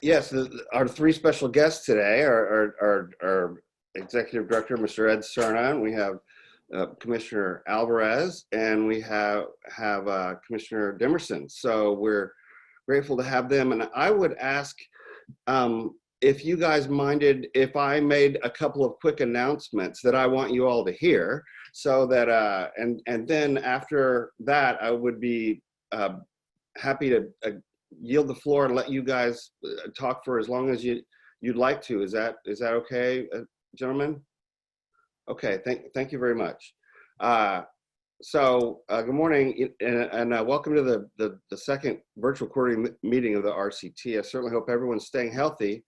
Yes, our three special guests today are our Executive Director, Mr. Ed Cerna, and we have Commissioner Alvarez, and we have Commissioner Dimerson. So we're grateful to have them. And I would ask if you guys minded if I made a couple of quick announcements that I want you all to hear, so that and then after that I would be happy to yield the floor and let you guys talk for as long as you'd like to. Is that okay, gentlemen? Okay, thank you very much. Good morning and welcome to the second virtual quarterly meeting of the RCT. I certainly hope everyone's staying healthy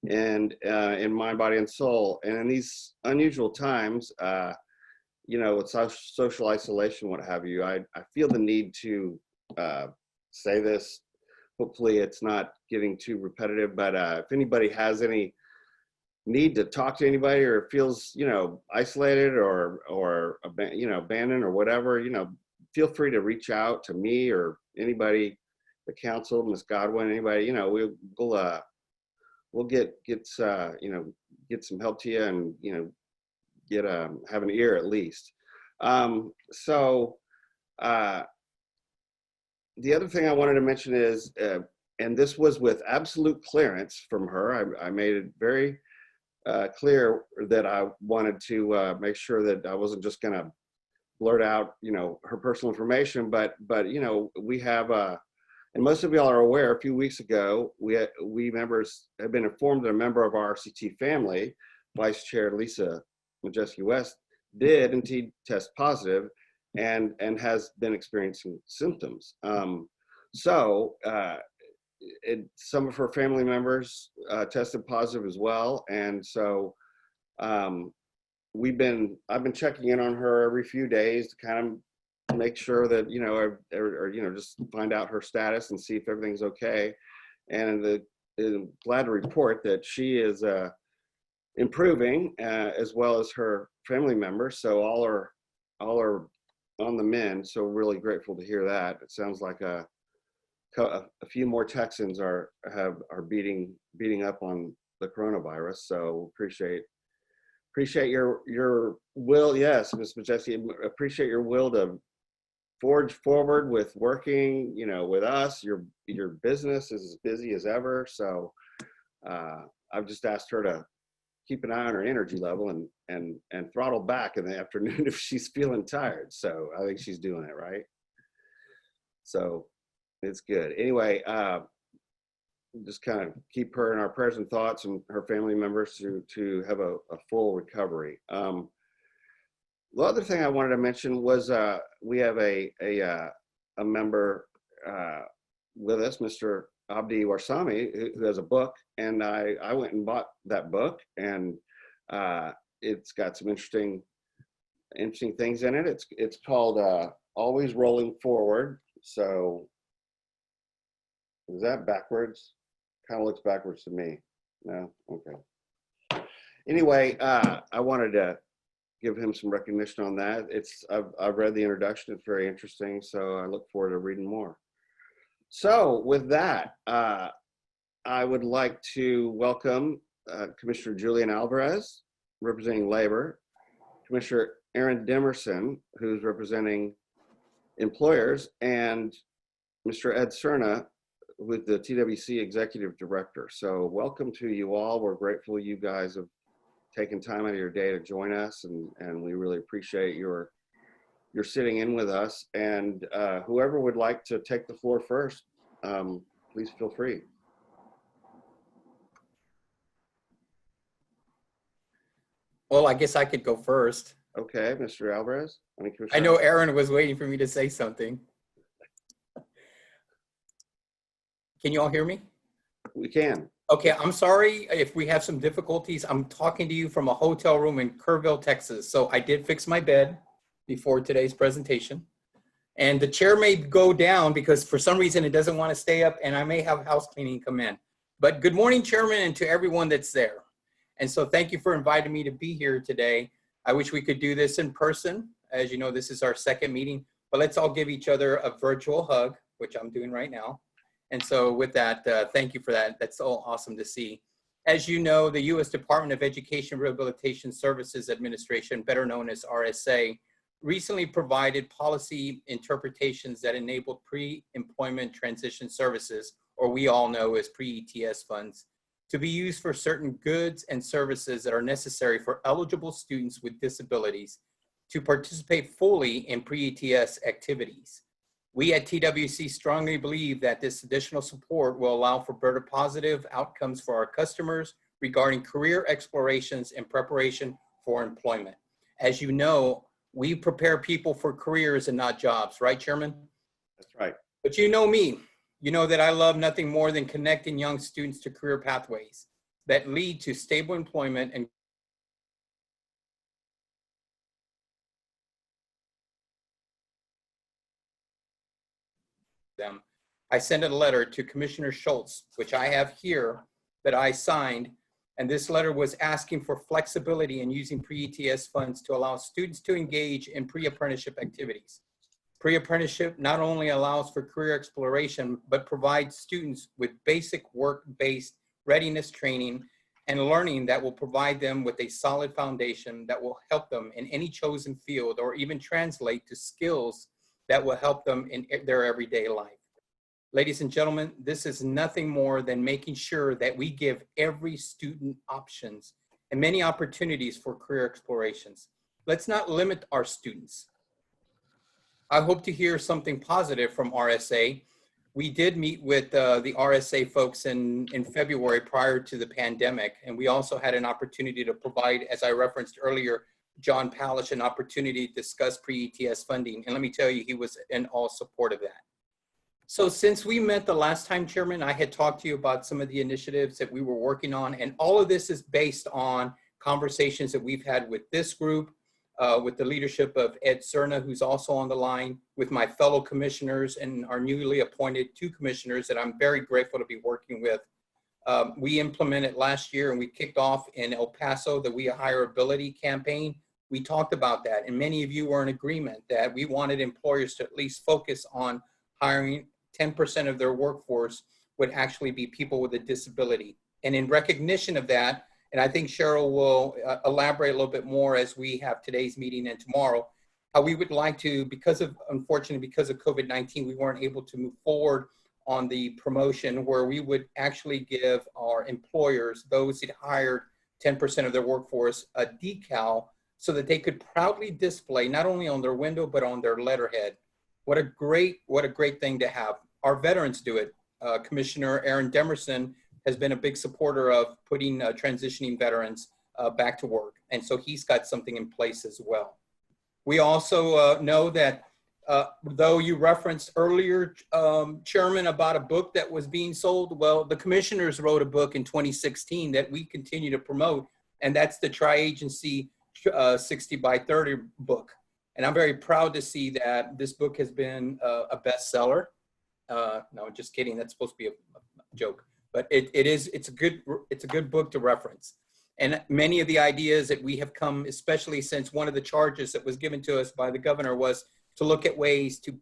and in mind, body, and soul. And in these unusual times, with social isolation, what have you, I feel the need to say this. Hopefully it's not getting too repetitive, but if anybody has any need to talk to anybody or feels, isolated or abandoned or whatever, feel free to reach out to me or anybody, the council, Ms. Godwin, anybody, we'll get some help to you and, have an ear at least. The other thing I wanted to mention is, and this was with absolute clearance from her, I made it very clear that I wanted to make sure that I wasn't just going to blurt out, her personal information, but we have, and most of y'all are aware, a few weeks ago, we members have been informed that a member of our RCT family, Vice Chair Lisa Majeski West, did indeed test positive and has been experiencing symptoms. Some of her family members tested positive as well, and so I've been checking in on her every few days to kind of make sure that just find out her status and see if everything's okay. And I'm glad to report that she is improving as well as her family members. So all are on the mend. So really grateful to hear that. It sounds like a few more Texans are beating up on the coronavirus. So appreciate your will. Yes, Ms. Majeski, appreciate your will to forge forward with working, with us. Your business is as busy as ever. So I've just asked her to keep an eye on her energy level and throttle back in the afternoon if she's feeling tired. So I think she's doing it right. So it's good. Anyway, just kind of keep her in our prayers and thoughts and her family members to have a full recovery. The other thing I wanted to mention was we have a member with us, Mr. Abdi Warsami, who has a book, and I went and bought that book, and it's got some interesting things in it. It's called Always Rolling Forward. So is that backwards? Kind of looks backwards to me. No? Okay. Anyway, I wanted to give him some recognition on that. I've read the introduction. It's very interesting. So I look forward to reading more. So with that, I would like to welcome Commissioner Julian Alvarez, representing Labor, Commissioner Aaron Dimerson, who's representing employers, and Mr. Ed Cerna with the TWC Executive Director. So welcome to you all. We're grateful you guys have taken time out of your day to join us, and we really appreciate your sitting in with us. And whoever would like to take the floor first, please feel free. Well, I guess I could go first. Okay, Mr. Alvarez. I know Aaron was waiting for me to say something. Can you all hear me? We can. Okay, I'm sorry if we have some difficulties. I'm talking to you from a hotel room in Kerrville, Texas. So I did fix my bed before today's presentation. And the chair may go down because for some reason it doesn't want to stay up, and I may have house cleaning come in. But good morning, Chairman, and to everyone that's there. And so thank you for inviting me to be here today. I wish we could do this in person. As you know, this is our second meeting, but let's all give each other a virtual hug, which I'm doing right now. And so with that, thank you for that. That's all awesome to see. As you know, the U.S. Department of Education Rehabilitation Services Administration, better known as RSA, recently provided policy interpretations that enabled pre-employment transition services, or we all know as pre-ETS funds, to be used for certain goods and services that are necessary for eligible students with disabilities to participate fully in pre-ETS activities. We at TWC strongly believe that this additional support will allow for better positive outcomes for our customers regarding career explorations and preparation for employment. As you know, we prepare people for careers and not jobs, right, Chairman? That's right. But you know me, you know that I love nothing more than connecting young students to career pathways that lead to stable employment and them. I sent a letter to Commissioner Schultz, which I have here, that I signed, and this letter was asking for flexibility in using pre-ETS funds to allow students to engage in pre-apprenticeship activities. Pre-apprenticeship not only allows for career exploration, but provides students with basic work-based readiness training and learning that will provide them with a solid foundation that will help them in any chosen field or even translate to skills that will help them in their everyday life. Ladies and gentlemen, this is nothing more than making sure that we give every student options and many opportunities for career explorations. Let's not limit our students. I hope to hear something positive from RSA. We did meet with the RSA folks in February prior to the pandemic, and we also had an opportunity to provide, as I referenced earlier, John Palish an opportunity to discuss pre-ETS funding. And let me tell you, he was in all support of that. So since we met the last time, Chairman, I had talked to you about some of the initiatives that we were working on, and all of this is based on conversations that we've had with this group, with the leadership of Ed Cerna, who's also on the line, with my fellow commissioners and our newly appointed 2 commissioners that I'm very grateful to be working with. We implemented last year and we kicked off in El Paso the We Hire Ability campaign. We talked about that, and many of you were in agreement that we wanted employers to at least focus on hiring 10% of their workforce would actually be people with a disability. And in recognition of that, and I think Cheryl will elaborate a little bit more as we have today's meeting and tomorrow, how we would like to, unfortunately, because of COVID-19, we weren't able to move forward on the promotion where we would actually give our employers, those that hired 10% of their workforce, a decal so that they could proudly display not only on their window, but on their letterhead. What a great thing to have. Our veterans do it. Commissioner Aaron Demerson has been a big supporter of putting transitioning veterans back to work. And so he's got something in place as well. We also know that though you referenced earlier, Chairman, about a book that was being sold, well, the commissioners wrote a book in 2016 that we continue to promote, and that's the Tri-Agency 60 by 30 book. And I'm very proud to see that this book has been a bestseller. No, just kidding. That's supposed to be a joke, but it's a good book to reference. And many of the ideas that we have come, especially since one of the charges that was given to us by the governor was to look at ways to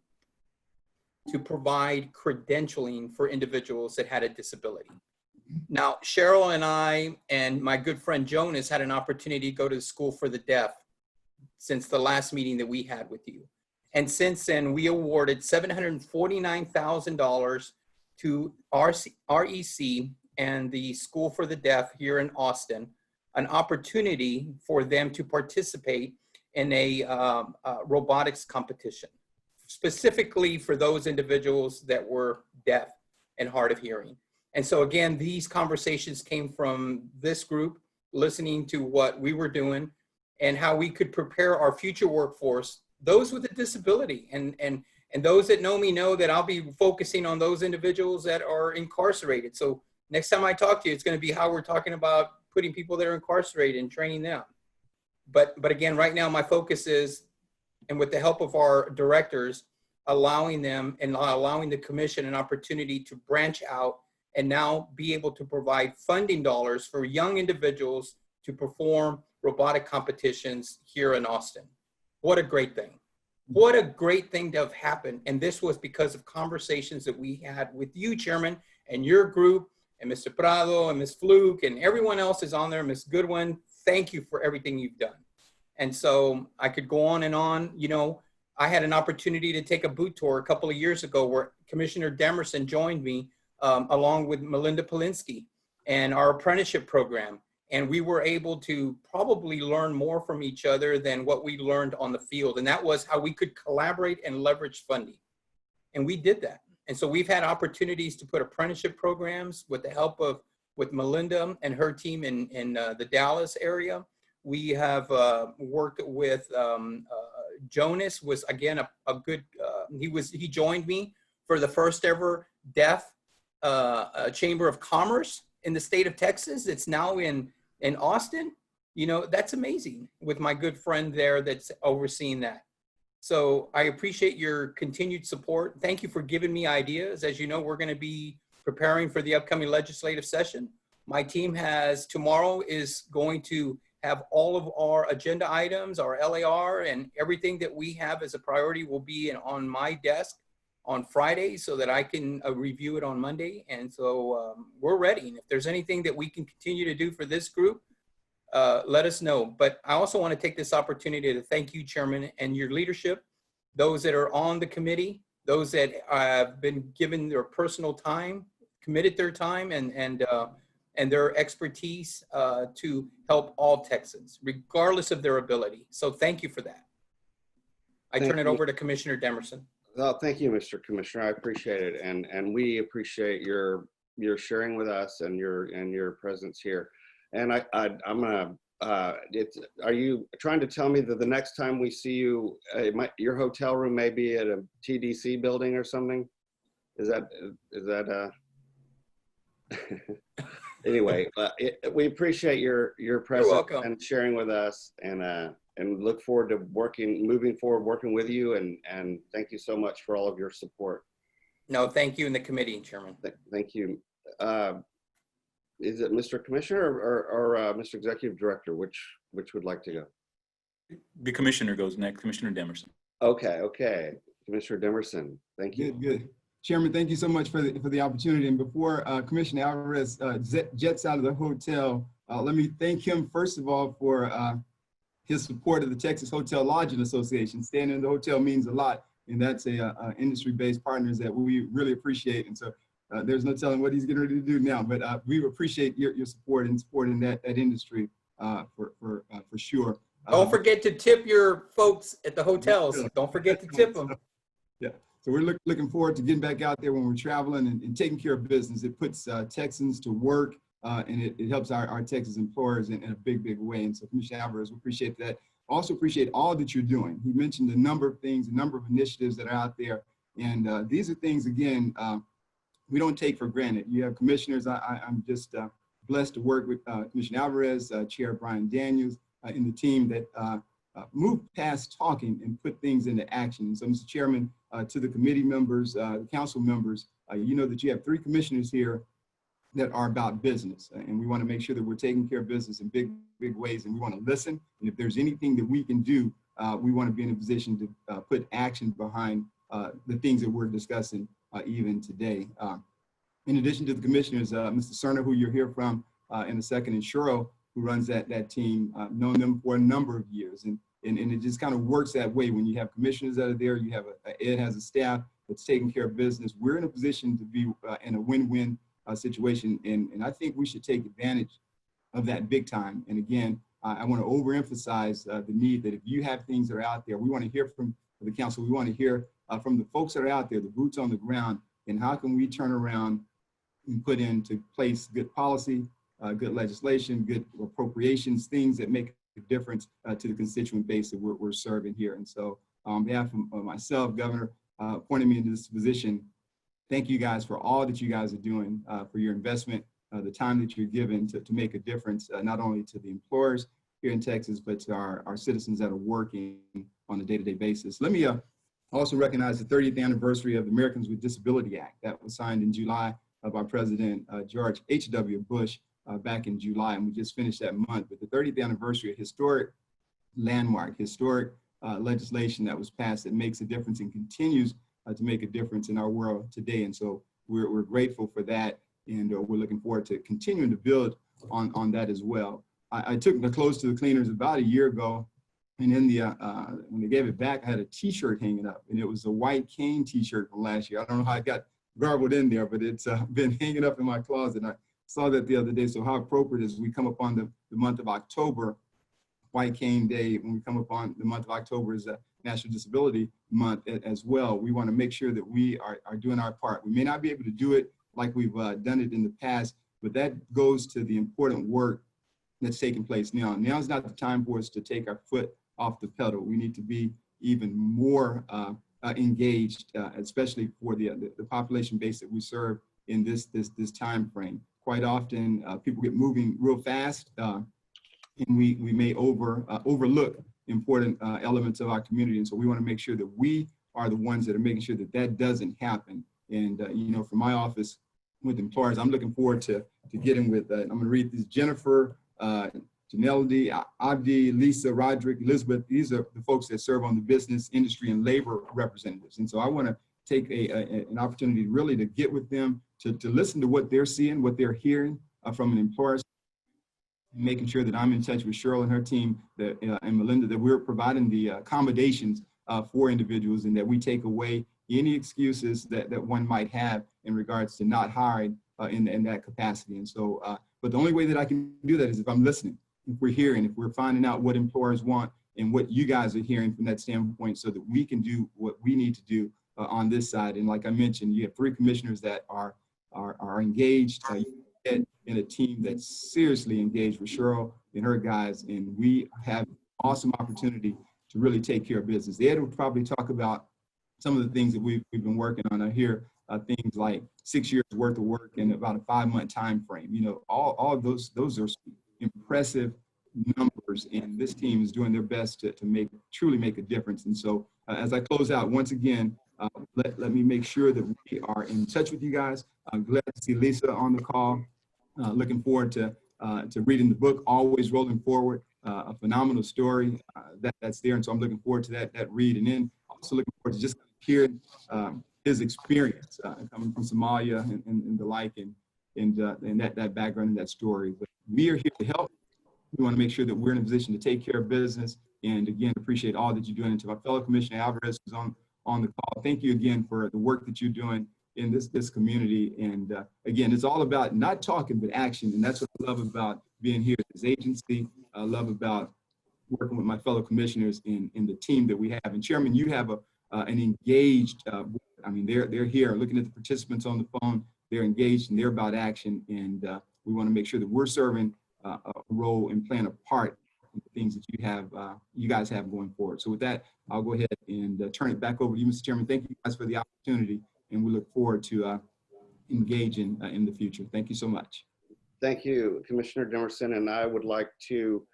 provide credentialing for individuals that had a disability. Now, Cheryl and I and my good friend Jonas had an opportunity to go to the School for the Deaf since the last meeting that we had with you. And since then, we awarded $749,000 to REC and the School for the Deaf here in Austin, an opportunity for them to participate in a robotics competition, specifically for those individuals that were deaf and hard of hearing. And so again, these conversations came from this group, listening to what we were doing and how we could prepare our future workforce, those with a disability. And those that know me know that I'll be focusing on those individuals that are incarcerated. So next time I talk to you, it's going to be how we're talking about putting people that are incarcerated and training them. But again, right now my focus is, and with the help of our directors, allowing them and allowing the commission an opportunity to branch out and now be able to provide funding dollars for young individuals to perform robotic competitions here in Austin. What a great thing. What a great thing to have happened. And this was because of conversations that we had with you, Chairman, and your group, and Mr. Prado, and Ms. Fluke, and everyone else is on there, Ms. Goodwin. Thank you for everything you've done. And so I could go on and on. You know, I had an opportunity to take a boot tour a couple of years ago where Commissioner Demerson joined me along with Melinda Polinsky and our apprenticeship program. And we were able to probably learn more from each other than what we learned on the field. And that was how we could collaborate and leverage funding. And we did that. And so we've had opportunities to put apprenticeship programs with the help of with Melinda and her team in the Dallas area. We have worked with Jonas was again a good, he joined me for the first ever deaf Chamber of Commerce in the state of Texas. It's now in Austin. You know, that's amazing with my good friend there that's overseeing that. So I appreciate your continued support. Thank you for giving me ideas. As you know, we're going to be preparing for the upcoming legislative session. My team has tomorrow is going to have all of our agenda items, our LAR, and everything that we have as a priority will be on my desk on Friday so that I can review it on Monday. And so we're ready. And if there's anything that we can continue to do for this group, let us know. But I also want to take this opportunity to thank you, Chairman, and your leadership, those that are on the committee, those that have been given their personal time, committed their time and their expertise to help all Texans, regardless of their ability. So thank you for that. I turn it over to Commissioner Demerson. Well, thank you, Mr. Commissioner. I appreciate it, and we appreciate your sharing with us and your presence here. And I'm gonna. Are you trying to tell me that the next time we see you, your hotel room may be at a TDC building or something? Is that? Anyway, we appreciate your presence and sharing with us, and look forward to moving forward, working with you, and thank you so much for all of your support. No, thank you and the committee, Chairman. Thank you. Is it Mr. Commissioner or Mr. Executive Director? Which would like to go? The Commissioner goes next, Commissioner Demerson. Okay. Commissioner Demerson, thank you. Good. Chairman, thank you so much for the opportunity. And before Commissioner Alvarez jets out of the hotel, let me thank him first of all for his support of the Texas Hotel Lodging Association. Staying in the hotel means a lot, and that's a industry-based partners that we really appreciate. And so there's no telling what he's getting ready to do now, but we appreciate your support and supporting that industry for sure. Don't forget to tip your folks at the hotels. Don't forget to tip them. Yeah. So we're looking forward to getting back out there when we're traveling and taking care of business. It puts Texans to work, and it helps our Texas employers in a big way. And so Commissioner Alvarez, we appreciate that. Also appreciate all that you're doing. He mentioned a number of things, a number of initiatives that are out there. And these are things, again, we don't take for granted. You have commissioners. I'm just blessed to work with Commissioner Alvarez, Chair Brian Daniels, and the team that move past talking and put things into action. So, Mr. Chairman, to the committee members, the council members, you know that you have 3 commissioners here that are about business. And we want to make sure that we're taking care of business in big ways. And we want to listen. And if there's anything that we can do, we want to be in a position to put action behind the things that we're discussing even today. In addition to the commissioners, Mr. Cerner, who you'll hear from in a second, and Shuro, who runs that team, known them for a number of years. And it just kind of works that way. When you have commissioners that are there, you have Ed has a staff that's taking care of business. We're in a position to be in a win-win situation. And I think we should take advantage of that big time. And again, I want to overemphasize the need that if you have things that are out there, we want to hear from the council. We want to hear from the folks that are out there, the boots on the ground, and how can we turn around and put into place good policy, good legislation, good appropriations, things that make a difference to the constituent base that we're serving here. And so on behalf of myself, Governor, appointing me into this position, thank you guys for all that you guys are doing, for your investment, the time that you're given to make a difference, not only to the employers here in Texas, but to our citizens that are working on a day-to-day basis. Let me also recognize the 30th anniversary of the Americans with Disability Act that was signed in July by President George H.W. Bush back in July, and we just finished that month. But the 30th anniversary, a historic landmark, historic legislation that was passed that makes a difference and continues to make a difference in our world today. And so we're grateful for that, and we're looking forward to continuing to build on that as well. I took the clothes to the cleaners about a year ago, and in the when they gave it back, I had a T-shirt hanging up, and it was a white cane T-shirt from last year. I don't know how it got garbled in there, but it's been hanging up in my closet. And I saw that the other day. So how appropriate as we come upon the month of October, White Cane Day, when we come upon the month of October is a National Disability Month as well. We want to make sure that we are doing our part. We may not be able to do it like we've done it in the past, but that goes to the important work that's taking place now. Now's not the time for us to take our foot off the pedal. We need to be even more engaged, especially for the population base that we serve in this time frame. Quite often, people get moving real fast, and we may overlook important elements of our community. And so we want to make sure that we are the ones that are making sure that that doesn't happen. And you know, from my office with employers, I'm looking forward to getting with. I'm going to read these: Jennifer, Janelle, Abdi, Lisa, Roderick, Elizabeth. These are the folks that serve on the business, industry, and labor representatives. And so I want to take an opportunity really to get with them, to listen to what they're seeing, what they're hearing from an employer, making sure that I'm in touch with Cheryl and her team and Melinda, that we're providing the accommodations for individuals, and that we take away any excuses that one might have in regards to not hiring in that capacity. And so, but the only way that I can do that is if I'm listening, if we're hearing, if we're finding out what employers want and what you guys are hearing from that standpoint, so that we can do what we need to do on this side. And like I mentioned, you have 3 commissioners that are engaged in a team that's seriously engaged with Cheryl and her guys, and we have an awesome opportunity to really take care of business. Ed will probably talk about some of the things that we've been working on. I hear things like 6 years worth of work in about a 5-month time frame. You know, all of those are impressive numbers, and this team is doing their best to truly make a difference. And so as I close out, once again, let me make sure that we are in touch with you guys. I'm glad to see Lisa on the call. Looking forward to reading the book, Always Rolling Forward, a phenomenal story that's there. And so I'm looking forward to that read. And then also looking forward to just hearing his experience coming from Somalia and the like, and that background and that story. But we are here to help. We want to make sure that we're in a position to take care of business. And again, appreciate all that you're doing. And to my fellow Commissioner Alvarez, who's on the call, thank you again for the work that you're doing in this community. And again, it's all about not talking, but action. And that's what I love about being here at this agency. I love about working with my fellow commissioners in the team that we have. And Chairman, you have an engaged, I mean, they're here looking at the participants on the phone. They're engaged and they're about action. And we want to make sure that we're serving a role and playing a part in the things that you guys have going forward. So with that, I'll go ahead and turn it back over to you, Mr. Chairman. Thank you guys for the opportunity, and we look forward to engaging in the future. Thank you so much. Thank you, Commissioner Demerson. And I would like to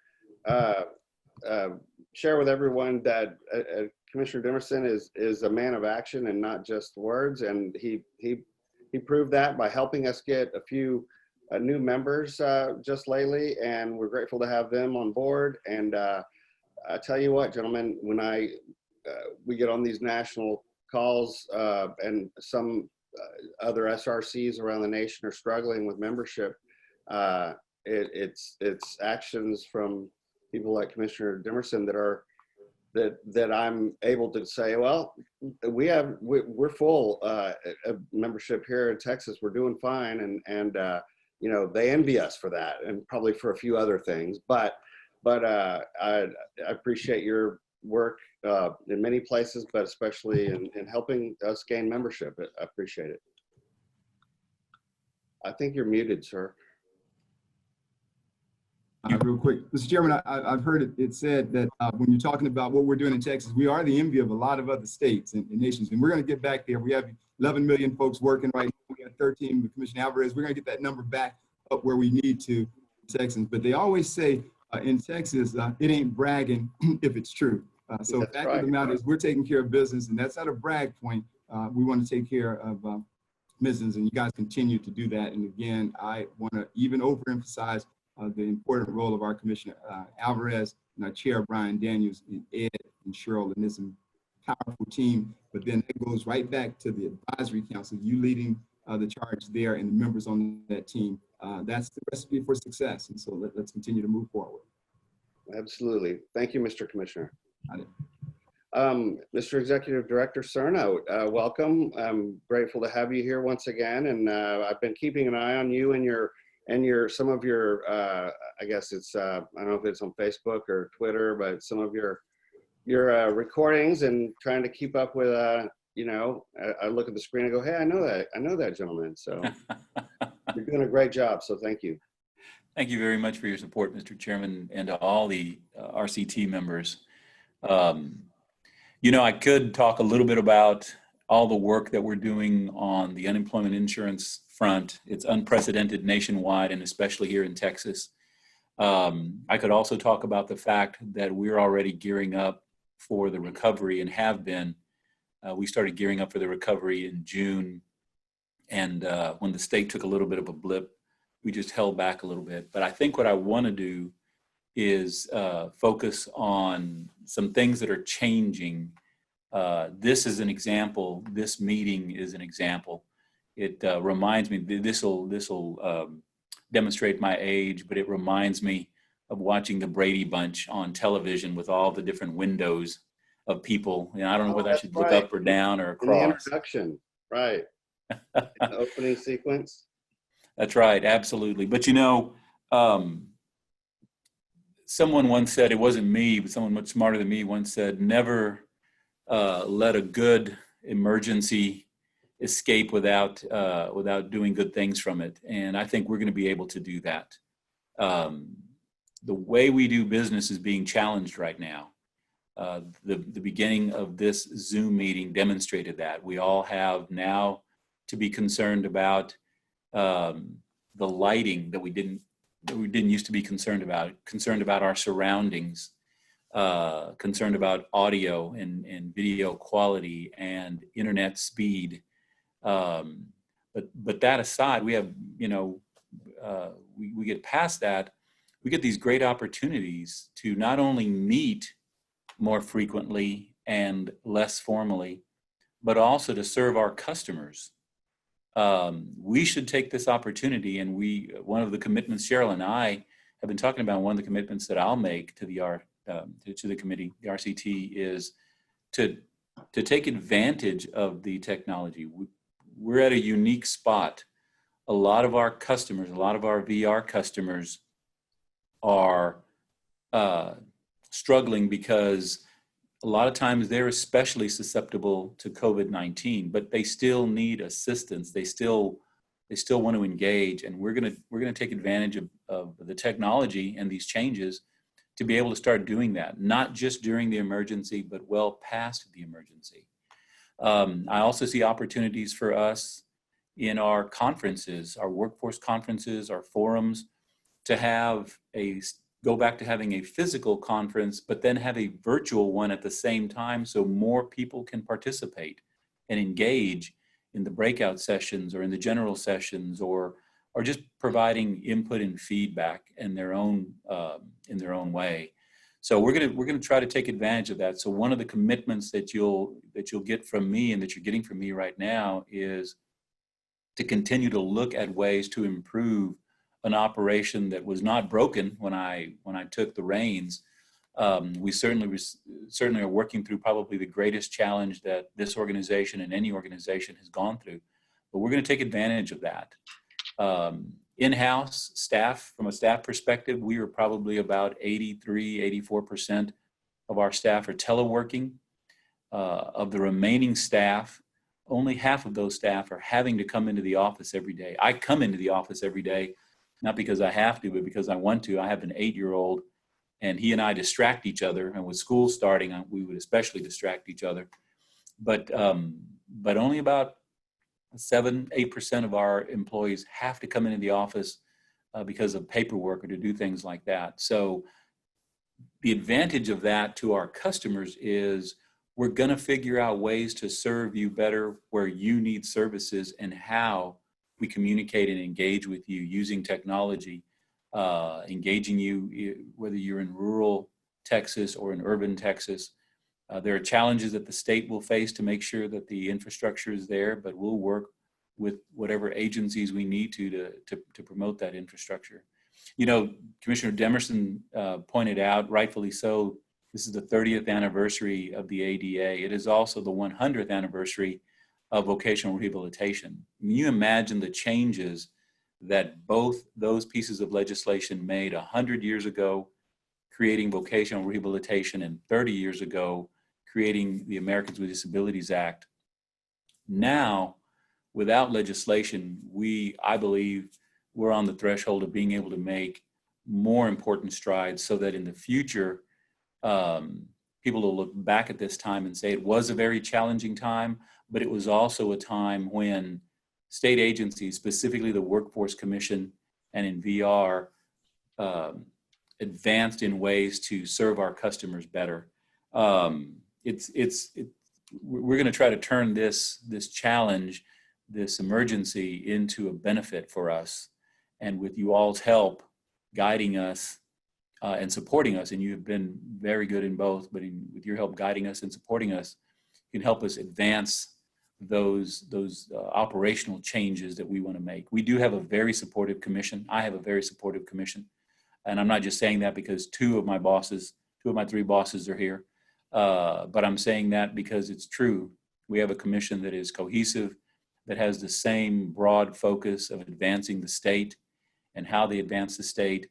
share with everyone that Commissioner Demerson is a man of action and not just words. And he proved that by helping us get a few new members just lately, and we're grateful to have them on board. And I tell you what, gentlemen, when we get on these national calls and some other SRCs around the nation are struggling with membership, it's actions from people like Commissioner Demerson that I'm able to say, well, we're full of membership here in Texas. We're doing fine, and you know, they envy us for that, and probably for a few other things. But I appreciate your work in many places, but especially in helping us gain membership. I appreciate it. I think you're muted, sir. Real quick, Mr. Chairman, I've heard it said that when you're talking about what we're doing in Texas, we are the envy of a lot of other states and nations, and we're going to get back there. We have 11 million folks working right now. We got 13 with Commissioner Alvarez. We're going to get that number back up where we need to, Texans. But they always say in Texas, it ain't bragging if it's true. So the fact of the matter is we're taking care of business, and that's not a brag point. We want to take care of business, and you guys continue to do that. And again, I want to even overemphasize the important role of our Commissioner Alvarez and our Chair Brian Daniels and Ed and Cheryl and this powerful team. But then it goes right back to the advisory council, you leading the charge there and the members on that team. That's the recipe for success. And so let's continue to move forward. Absolutely. Thank you, Mr. Commissioner. Got it. Mr. Executive Director Cerno, welcome. I'm grateful to have you here once again. And I've been keeping an eye on you and some of your, I guess it's, I don't know if it's on Facebook or Twitter, but some of your recordings, and trying to keep up with, you know, I look at the screen and go, hey, I know that gentleman. So you're doing a great job. So thank you. Thank you very much for your support, Mr. Chairman, and to all the RCT members. You know, I could talk a little bit about all the work that we're doing on the unemployment insurance front. It's unprecedented nationwide, and especially here in Texas. I could also talk about the fact that we're already gearing up for the recovery, and have been. We started gearing up for the recovery in June, and when the state took a little bit of a blip, we just held back a little bit. But I think what I want to do is focus on some things that are changing. This is an example. This meeting is an example. It reminds me, this will demonstrate my age, but it reminds me of watching the Brady Bunch on television with all the different windows of people. And I don't know whether I should look up or down or across. In the introduction, right. In the opening sequence. That's right, absolutely. But you know, someone once said, it wasn't me, but someone much smarter than me once said, never let a good emergency escape without doing good things from it. And I think we're going to be able to do that. The way we do business is being challenged right now. The beginning of this Zoom meeting demonstrated that. We all have now to be concerned about the lighting that we didn't used to be concerned about our surroundings, concerned about audio and video quality and internet speed. But that aside, we have, you know, we get past that, we get these great opportunities to not only meet more frequently and less formally, but also to serve our customers. We should take this opportunity, and one of the commitments Cheryl and I have been talking about, one of the commitments that I'll make to the committee, the RCT, is to take advantage of the technology. We're at a unique spot. A lot of our customers, a lot of our VR customers are struggling because a lot of times they're especially susceptible to COVID-19, but they still need assistance. They still want to engage, and we're gonna take advantage of the technology and these changes to be able to start doing that, not just during the emergency, but well past the emergency. I also see opportunities for us in our conferences, our workforce conferences, our forums, to go back to having a physical conference, but then have a virtual one at the same time, so more people can participate and engage in the breakout sessions or in the general sessions, or just providing input and feedback in their own way. So we're gonna try to take advantage of that. So one of the commitments that you'll get from me, and that you're getting from me right now, is to continue to look at ways to improve an operation that was not broken when I took the reins. We certainly are working through probably the greatest challenge that this organization and any organization has gone through, but we're going to take advantage of that. In-house staff, from a staff perspective, we are probably about 84% of our staff are teleworking. Of the remaining staff, only half of those staff are having to come into the office every day. I come into the office every day, not because I have to, but because I want to. I have an 8-year-old, and he and I distract each other. And with school starting, we would especially distract each other. But only about 7-8% of our employees have to come into the office because of paperwork or to do things like that. So the advantage of that to our customers is we're going to figure out ways to serve you better where you need services, and how we communicate and engage with you using technology, engaging you whether you're in rural Texas or in urban Texas. There are challenges that the state will face to make sure that the infrastructure is there, but we'll work with whatever agencies we need to promote that infrastructure. You know, Commissioner Demerson pointed out, rightfully so, this is the 30th anniversary of the ADA. It is also the 100th anniversary of vocational rehabilitation. Can you imagine the changes that both those pieces of legislation made 100 years ago, creating vocational rehabilitation, and 30 years ago, creating the Americans with Disabilities Act? Now, without legislation, I believe we're on the threshold of being able to make more important strides so that in the future, people will look back at this time and say it was a very challenging time, but it was also a time when state agencies, specifically the Workforce Commission and in VR, advanced in ways to serve our customers better. We're going to try to turn this challenge, this emergency, into a benefit for us. And with you all's help guiding us and supporting us, and you have been very good in both, but with your help guiding us and supporting us, you can help us advance those operational changes that we want to make. We do have a very supportive commission. I have a very supportive commission. And I'm not just saying that because two of my three bosses are here, but I'm saying that because it's true. We have a commission that is cohesive, that has the same broad focus of advancing the state and how they advance the state.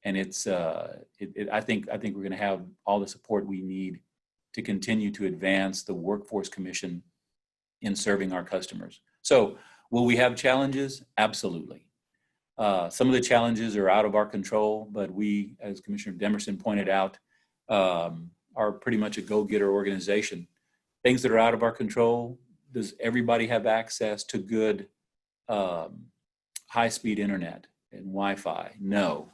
And I think we're going to have all the support we need to continue to advance the Workforce Commission in serving our customers. So will we have challenges? Absolutely. Some of the challenges are out of our control, but we, as Commissioner Demerson pointed out, are pretty much a go-getter organization. Things that are out of our control: does everybody have access to good high-speed internet and Wi-Fi? No,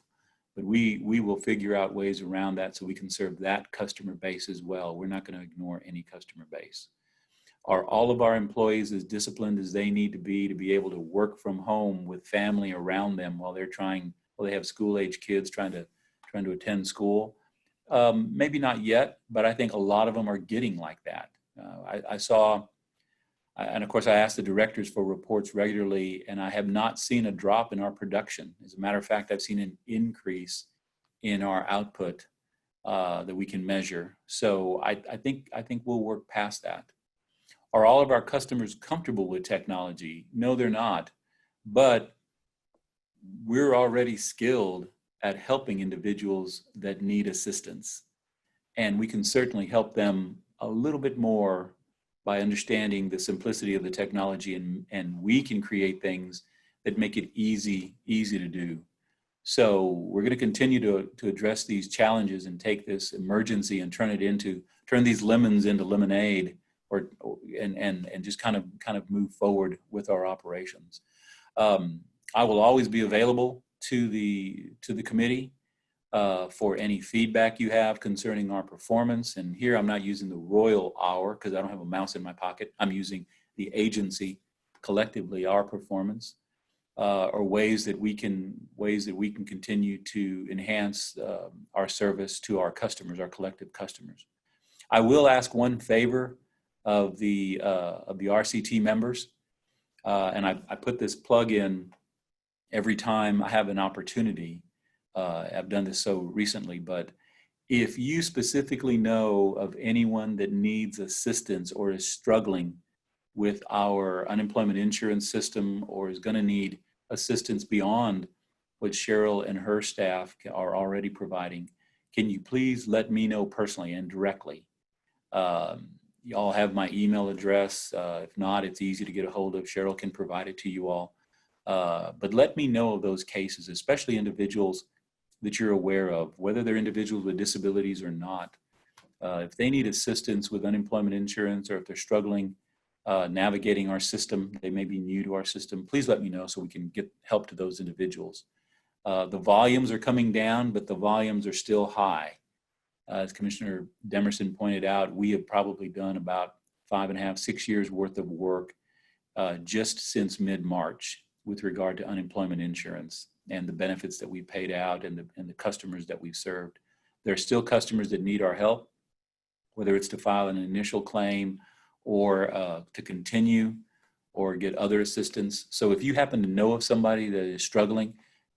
but we will figure out ways around that so we can serve that customer base as well. We're not going to ignore any customer base. Are all of our employees as disciplined as they need to be able to work from home with family around them while they have school-age kids trying to attend school? Maybe not yet, but I think a lot of them are getting like that. I saw, and of course I ask the directors for reports regularly, and I have not seen a drop in our production. As a matter of fact, I've seen an increase in our output that we can measure. So I think we'll work past that. Are all of our customers comfortable with technology? No, they're not, but we're already skilled at helping individuals that need assistance. And we can certainly help them a little bit more by understanding the simplicity of the technology, and we can create things that make it easy to do. So we're going to continue to address these challenges and take this emergency and turn these lemons into lemonade, and just kind of move forward with our operations. I will always be available to the committee for any feedback you have concerning our performance. And here I'm not using the royal hour because I don't have a mouse in my pocket. I'm using the agency collectively, our performance, or ways that we can continue to enhance our service to our customers, our collective customers. I will ask one favor of the RCT members, and I put this plug in every time I have an opportunity. I've done this so recently, but if you specifically know of anyone that needs assistance or is struggling with our unemployment insurance system or is going to need assistance beyond what Cheryl and her staff are already providing, can you please let me know personally and directly? You all have my email address. If not, it's easy to get a hold of. Cheryl can provide it to you all. But let me know of those cases, especially individuals that you're aware of, whether they're individuals with disabilities or not. If they need assistance with unemployment insurance, or if they're struggling navigating our system, they may be new to our system, please let me know so we can get help to those individuals. The volumes are coming down, but the volumes are still high. As Commissioner Demerson pointed out, we have probably done about 5.5, 6 years worth of work just since mid-March with regard to unemployment insurance and the benefits that we paid out and the customers that we've served. There are still customers that need our help. whether it's to file an initial claim or to continue or get other assistance. So if you happen to know of somebody that is struggling,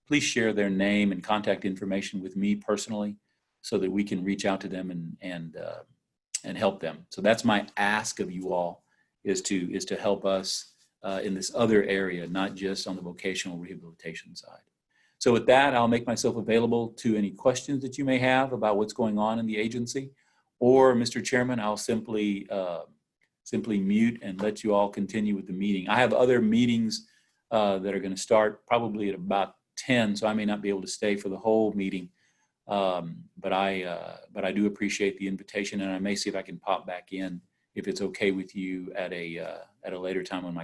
please share their name and contact information with me personally so that we can reach out to them and help them. So that's my ask of you all, is to help us in this other area, not just on the vocational rehabilitation side. So with that, I'll make myself available to any questions that you may have about what's going on in the agency. Or, Mr. Chairman, I'll simply mute and let you all continue with the meeting. I have other meetings that are going to start probably at about 10, so I may not be able to stay for the whole meeting. But I do appreciate the invitation, and I may see if I can pop back in if it's okay with you at a later time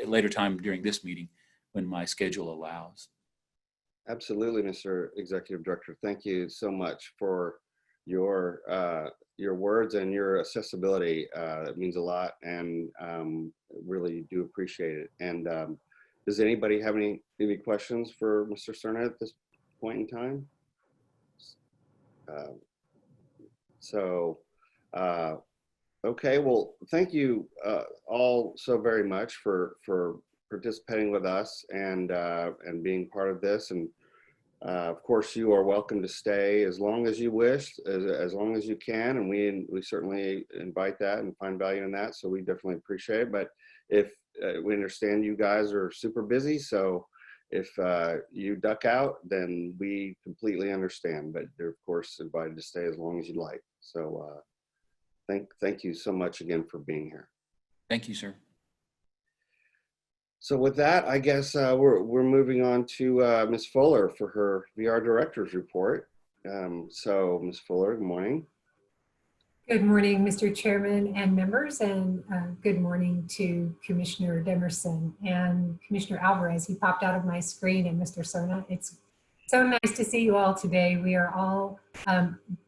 later time during this meeting when my schedule allows. Absolutely, Mr. Executive Director. Thank you so much for your words and your accessibility. It means a lot, and really do appreciate it. And does anybody have any questions for Mr. Cerna at this point in time? Okay, well, thank you all so very much for participating with us and being part of this. And of course, you are welcome to stay as long as you wish, as long as you can, and we certainly invite that and find value in that. So we definitely appreciate it. But if we understand you guys are super busy, so if you duck out, then we completely understand. But you're of course invited to stay as long as you'd like. So thank you so much again for being here. Thank you, sir. So with that, I guess we're moving on to Ms. Fuller for her VR Director's Report. So Ms. Fuller, good morning. Good morning, Mr. Chairman and members, and good morning to Commissioner Demerson and Commissioner Alvarez. He popped out of my screen, and Mr. Cerna. It's so nice to see you all today. We are all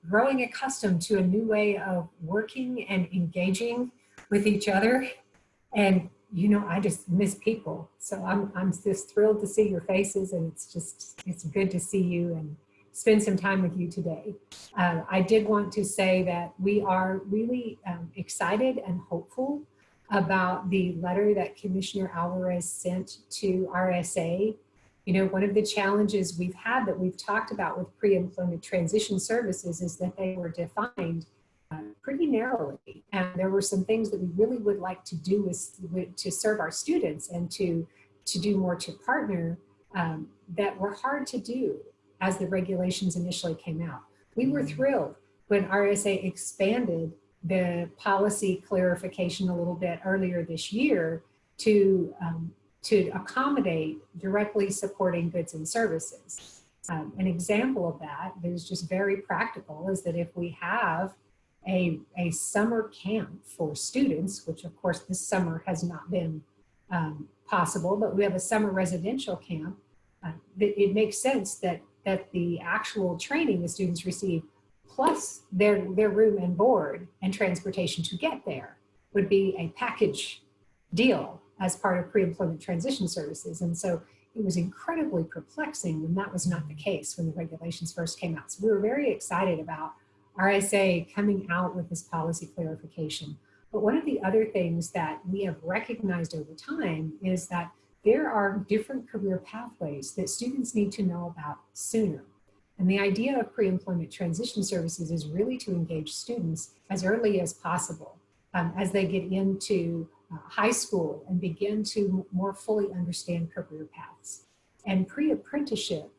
growing accustomed to a new way of working and engaging with each other. And you know, I just miss people. So I'm just thrilled to see your faces, and it's good to see you and spend some time with you today. I did want to say that we are really excited and hopeful about the letter that Commissioner Alvarez sent to RSA. You know, one of the challenges we've had that we've talked about with pre-employment transition services is that they were defined pretty narrowly. And there were some things that we really would like to do to serve our students and to do more to partner that were hard to do as the regulations initially came out. We were thrilled when RSA expanded the policy clarification a little bit earlier this year to accommodate directly supporting goods and services. An example of that that is just very practical is that if we have a summer camp for students, which of course this summer has not been possible, but we have a summer residential camp, it makes sense that the actual training the students receive plus their room and board and transportation to get there would be a package deal as part of pre-employment transition services. And so it was incredibly perplexing when that was not the case when the regulations first came out. So we were very excited about RSA coming out with this policy clarification. But one of the other things that we have recognized over time is that there are different career pathways that students need to know about sooner. And the idea of pre-employment transition services is really to engage students as early as possible as they get into high school and begin to more fully understand career paths. And pre-apprenticeship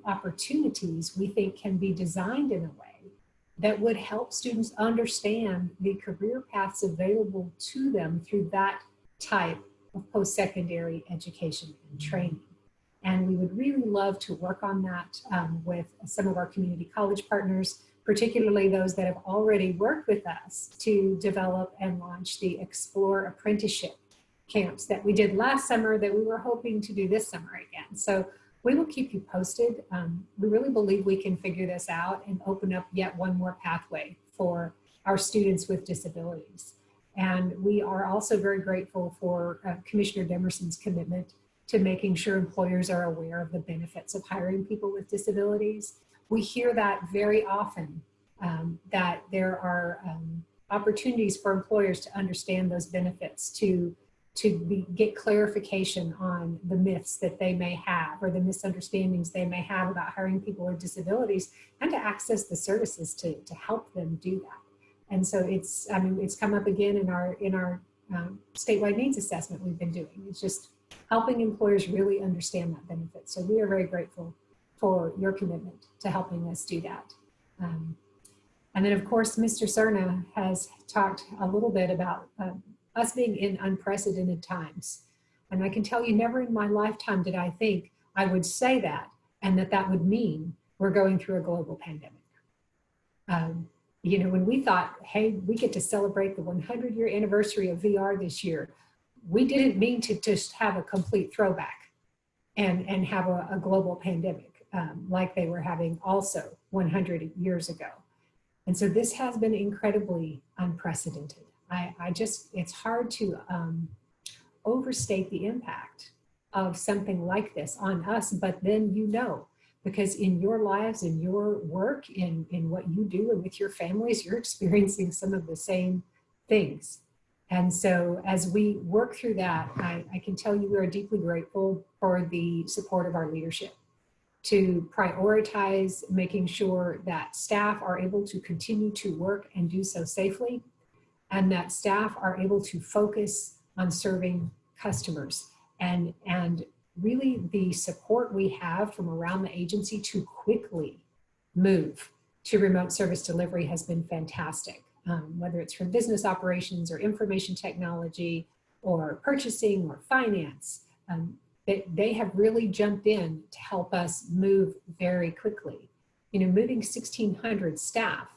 opportunities, we think, can be designed in a way that would help students understand the career paths available to them through that type of post-secondary education and training. And we would really love to work on that with some of our community college partners, particularly those that have already worked with us to develop and launch the Explore Apprenticeship camps that we did last summer that we were hoping to do this summer again. So we will keep you posted. We really believe we can figure this out and open up yet one more pathway for our students with disabilities. And we are also very grateful for Commissioner Demerson's commitment to making sure employers are aware of the benefits of hiring people with disabilities. We hear that very often that there are opportunities for employers to understand those benefits, to get clarification on the myths that they may have or the misunderstandings they may have about hiring people with disabilities, and to access the services to help them do that. And so it's come up again in our statewide needs assessment we've been doing. It's just helping employers really understand that benefit. So we are very grateful for your commitment to helping us do that. And then of course, Mr. Cerna has talked a little bit about us being in unprecedented times. And I can tell you, never in my lifetime did I think I would say that, and that would mean we're going through a global pandemic. You know, when we thought, hey, we get to celebrate the 100-year anniversary of VR this year, we didn't mean to just have a complete throwback and have a global pandemic like they were having also 100 years ago. And so this has been incredibly unprecedented. It's hard to overstate the impact of something like this on us, but then because in your lives, in your work, in what you do and with your families, you're experiencing some of the same things. And so as we work through that, I can tell you we are deeply grateful for the support of our leadership to prioritize making sure that staff are able to continue to work and do so safely, and that staff are able to focus on serving customers. And really the support we have from around the agency to quickly move to remote service delivery has been fantastic. Whether it's from business operations or information technology or purchasing or finance, they have really jumped in to help us move very quickly. You know, moving 1,600 staff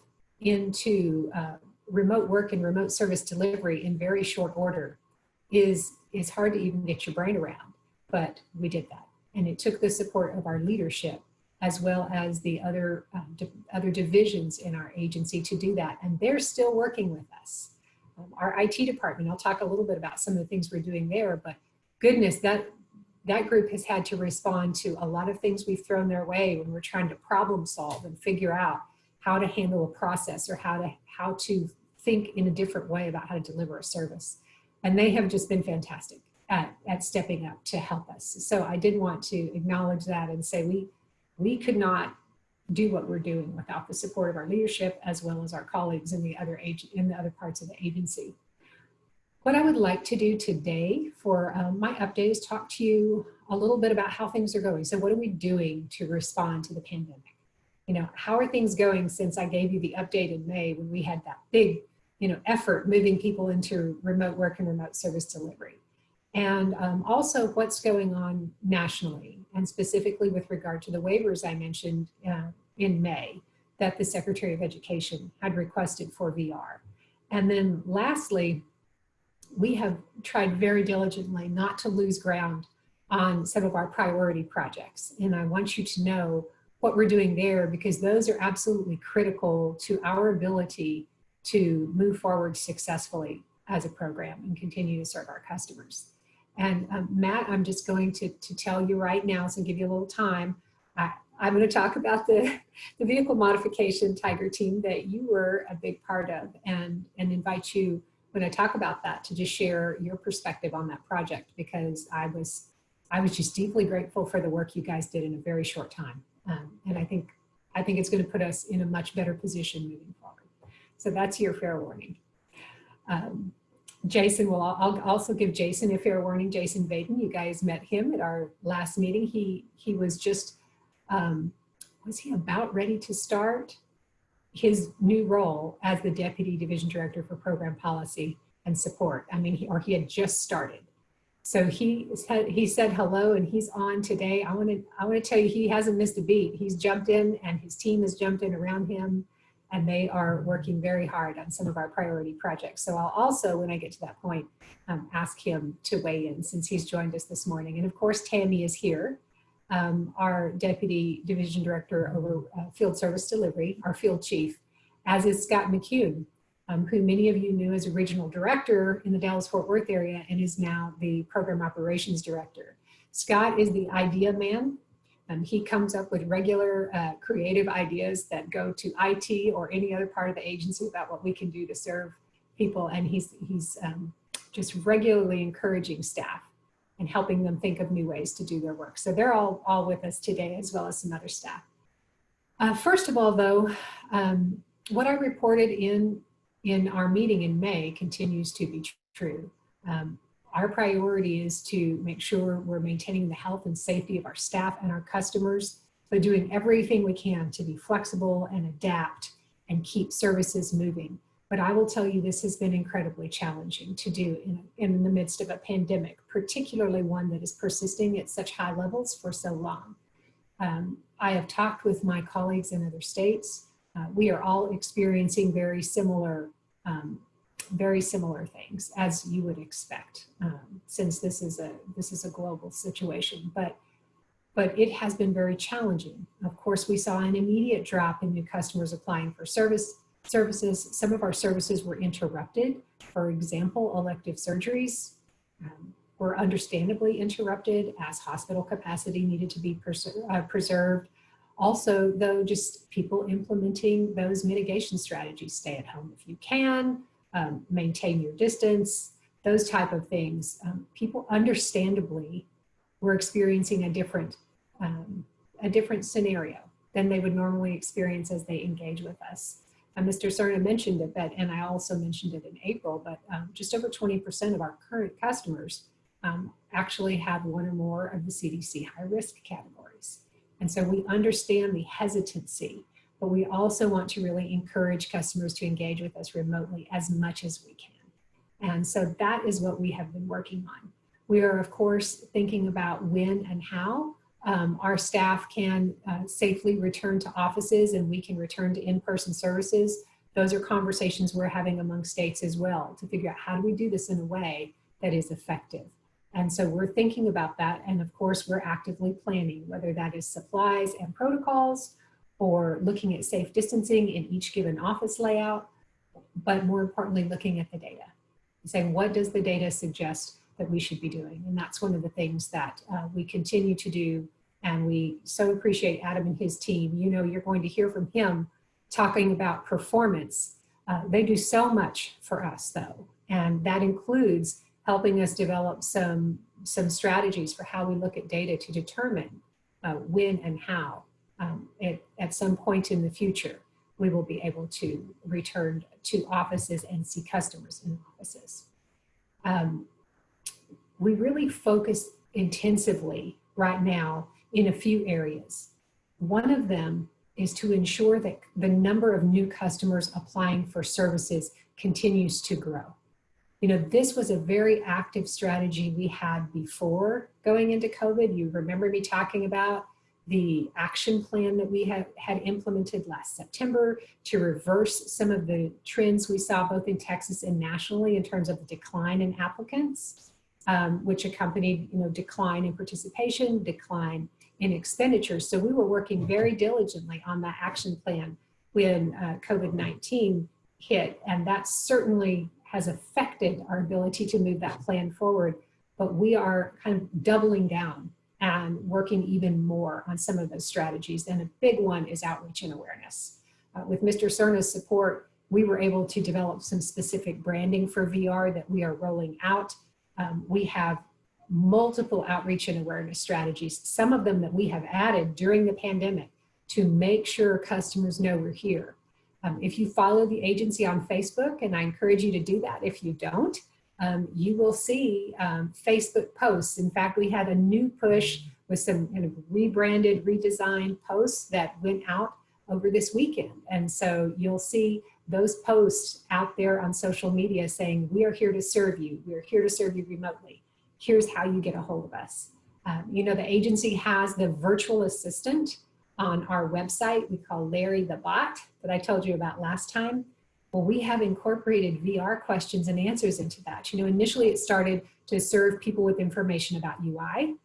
into remote work and remote service delivery in very short order is hard to even get your brain around, but we did that. And it took the support of our leadership as well as the other divisions in our agency to do that. And they're still working with us. Our IT department, I'll talk a little bit about some of the things we're doing there, but goodness, that group has had to respond to a lot of things we've thrown their way when we're trying to problem solve and figure out how to handle a process or how to think in a different way about how to deliver a service. And they have just been fantastic at stepping up to help us. So I did want to acknowledge that and say we could not do what we're doing without the support of our leadership as well as our colleagues in the other parts of the agency. What I would like to do today for my update is talk to you a little bit about how things are going. So what are we doing to respond to the pandemic? You know, how are things going since I gave you the update in May when we had that big, effort moving people into remote work and remote service delivery? And also what's going on nationally, and specifically with regard to the waivers I mentioned in May that the Secretary of Education had requested for VR. And then lastly, we have tried very diligently not to lose ground on some of our priority projects. And I want you to know what we're doing there, because those are absolutely critical to our ability to move forward successfully as a program and continue to serve our customers. And Matt, I'm just going to tell you right now, so give you a little time, I'm going to talk about the vehicle modification Tiger team that you were a big part of, and invite you, when I talk about that, to just share your perspective on that project, because I was just deeply grateful for the work you guys did in a very short time. And I think it's going to put us in a much better position moving forward. So that's your fair warning. Jason, I'll also give Jason a fair warning. Jason Vaden, you guys met him at our last meeting. He was just, was he about ready to start his new role as the Deputy Division Director for Program Policy and Support? I mean, he had just started. So he said hello, and he's on today. I want to tell you, he hasn't missed a beat. He's jumped in, and his team has jumped in around him, and they are working very hard on some of our priority projects. So I'll also, when I get to that point, ask him to weigh in, since he's joined us this morning. And of course, Tammy is here, our Deputy Division Director over Field Service Delivery, our Field Chief, as is Scott McCune, who many of you knew as a Regional Director in the Dallas-Fort Worth area and is now the Program Operations Director. Scott is the idea man He comes up with regular creative ideas that go to IT or any other part of the agency about what we can do to serve people. And he's just regularly encouraging staff and helping them think of new ways to do their work. So they're all with us today, as well as some other staff. First of all, though, what I reported in our meeting in May continues to be true. Our priority is to make sure we're maintaining the health and safety of our staff and our customers, but doing everything we can to be flexible and adapt and keep services moving. But I will tell you, this has been incredibly challenging to do in the midst of a pandemic, particularly one that is persisting at such high levels for so long. I have talked with my colleagues in other states. We are all experiencing very similar things, as you would expect, since this is a global situation. But it has been very challenging. Of course, we saw an immediate drop in new customers applying for services. Some of our services were interrupted. For example, elective surgeries were understandably interrupted as hospital capacity needed to be preserved. Also, though, just people implementing those mitigation strategies, stay at home if you can, maintain your distance, those type of things. People understandably were experiencing a different scenario than they would normally experience as they engage with us. Mr. Cerna mentioned it, and I also mentioned it in April, but just over 20% of our current customers actually have one or more of the CDC high-risk categories. And so we understand the hesitancy, but we also want to really encourage customers to engage with us remotely as much as we can. And so that is what we have been working on. We are, of course, thinking about when and how our staff can safely return to offices and we can return to in-person services. Those are conversations we're having among states as well to figure out how do we do this in a way that is effective. And so we're thinking about that. And of course, we're actively planning, whether that is supplies and protocols or looking at safe distancing in each given office layout, but more importantly, looking at the data and saying, what does the data suggest that we should be doing? And that's one of the things that we continue to do. And we so appreciate Adam and his team. You know, you're going to hear from him talking about performance. They do so much for us, though. And that includes helping us develop some strategies for how we look at data to determine when and how at some point in the future we will be able to return to offices and see customers in offices. We really focus intensively right now in a few areas. One of them is to ensure that the number of new customers applying for services continues to grow. You know, this was a very active strategy we had before going into COVID. You remember me talking about the action plan that we had implemented last September to reverse some of the trends we saw both in Texas and nationally in terms of the decline in applicants, which accompanied, you know, decline in participation, decline in expenditures. So we were working very diligently on that action plan when COVID-19 hit, and that certainly has affected our ability to move that plan forward. But we are kind of doubling down and working even more on some of those strategies. And a big one is outreach and awareness. With Mr. Cerna's support, we were able to develop some specific branding for VR that we are rolling out. We have multiple outreach and awareness strategies, some of them that we have added during the pandemic to make sure customers know we're here. If you follow the agency on Facebook, and I encourage you to do that if you don't, you will see Facebook posts. In fact, we had a new push with some kind of rebranded, redesigned posts that went out over this weekend. And so you'll see those posts out there on social media saying, we are here to serve you. We are here to serve you remotely. Here's how you get a hold of us. You know, the agency has the virtual assistant on our website we call Larry the Bot that I told you about last time. Well, we have incorporated VR questions and answers into that. You know, initially it started to serve people with information about UI.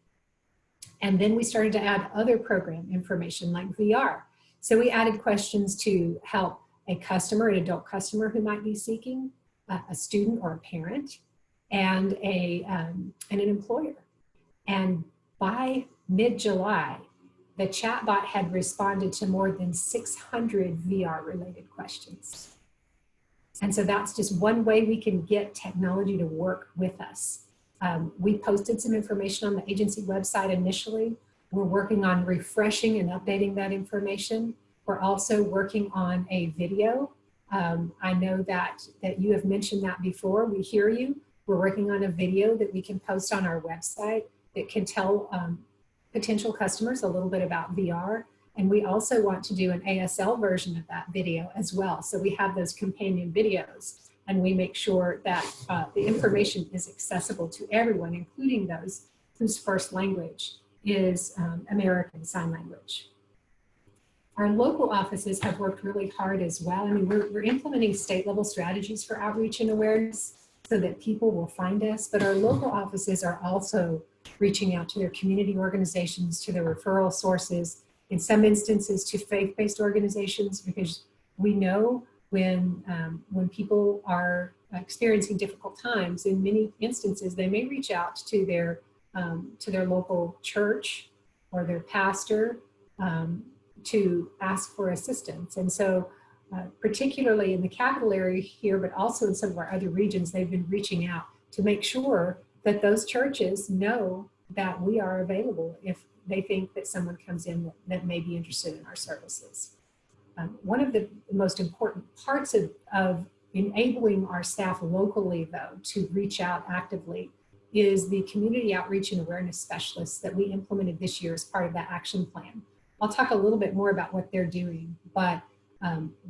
And then we started to add other program information like VR. So we added questions to help a customer, an adult customer who might be seeking, a student or a parent, and an employer. And by mid-July, the chatbot had responded to more than 600 VR related questions. And so that's just one way we can get technology to work with us. We posted some information on the agency website initially. We're working on refreshing and updating that information. We're also working on a video. I know that you have mentioned that before. We hear you. We're working on a video that we can post on our website that can tell potential customers a little bit about VR. And we also want to do an ASL version of that video as well. So we have those companion videos, and we make sure that the information is accessible to everyone, including those whose first language is American Sign Language. Our local offices have worked really hard as well. I mean, we're implementing state level strategies for outreach and awareness so that people will find us, but our local offices are also reaching out to their community organizations, to their referral sources, in some instances to faith-based organizations, because we know when people are experiencing difficult times, in many instances, they may reach out to their local church or their pastor to ask for assistance. And so particularly in the capital area here, but also in some of our other regions, they've been reaching out to make sure that those churches know that we are available if they think that someone comes in that may be interested in our services. One of the most important parts of enabling our staff locally, though, to reach out actively is the community outreach and awareness specialists that we implemented this year as part of that action plan. I'll talk a little bit more about what they're doing, but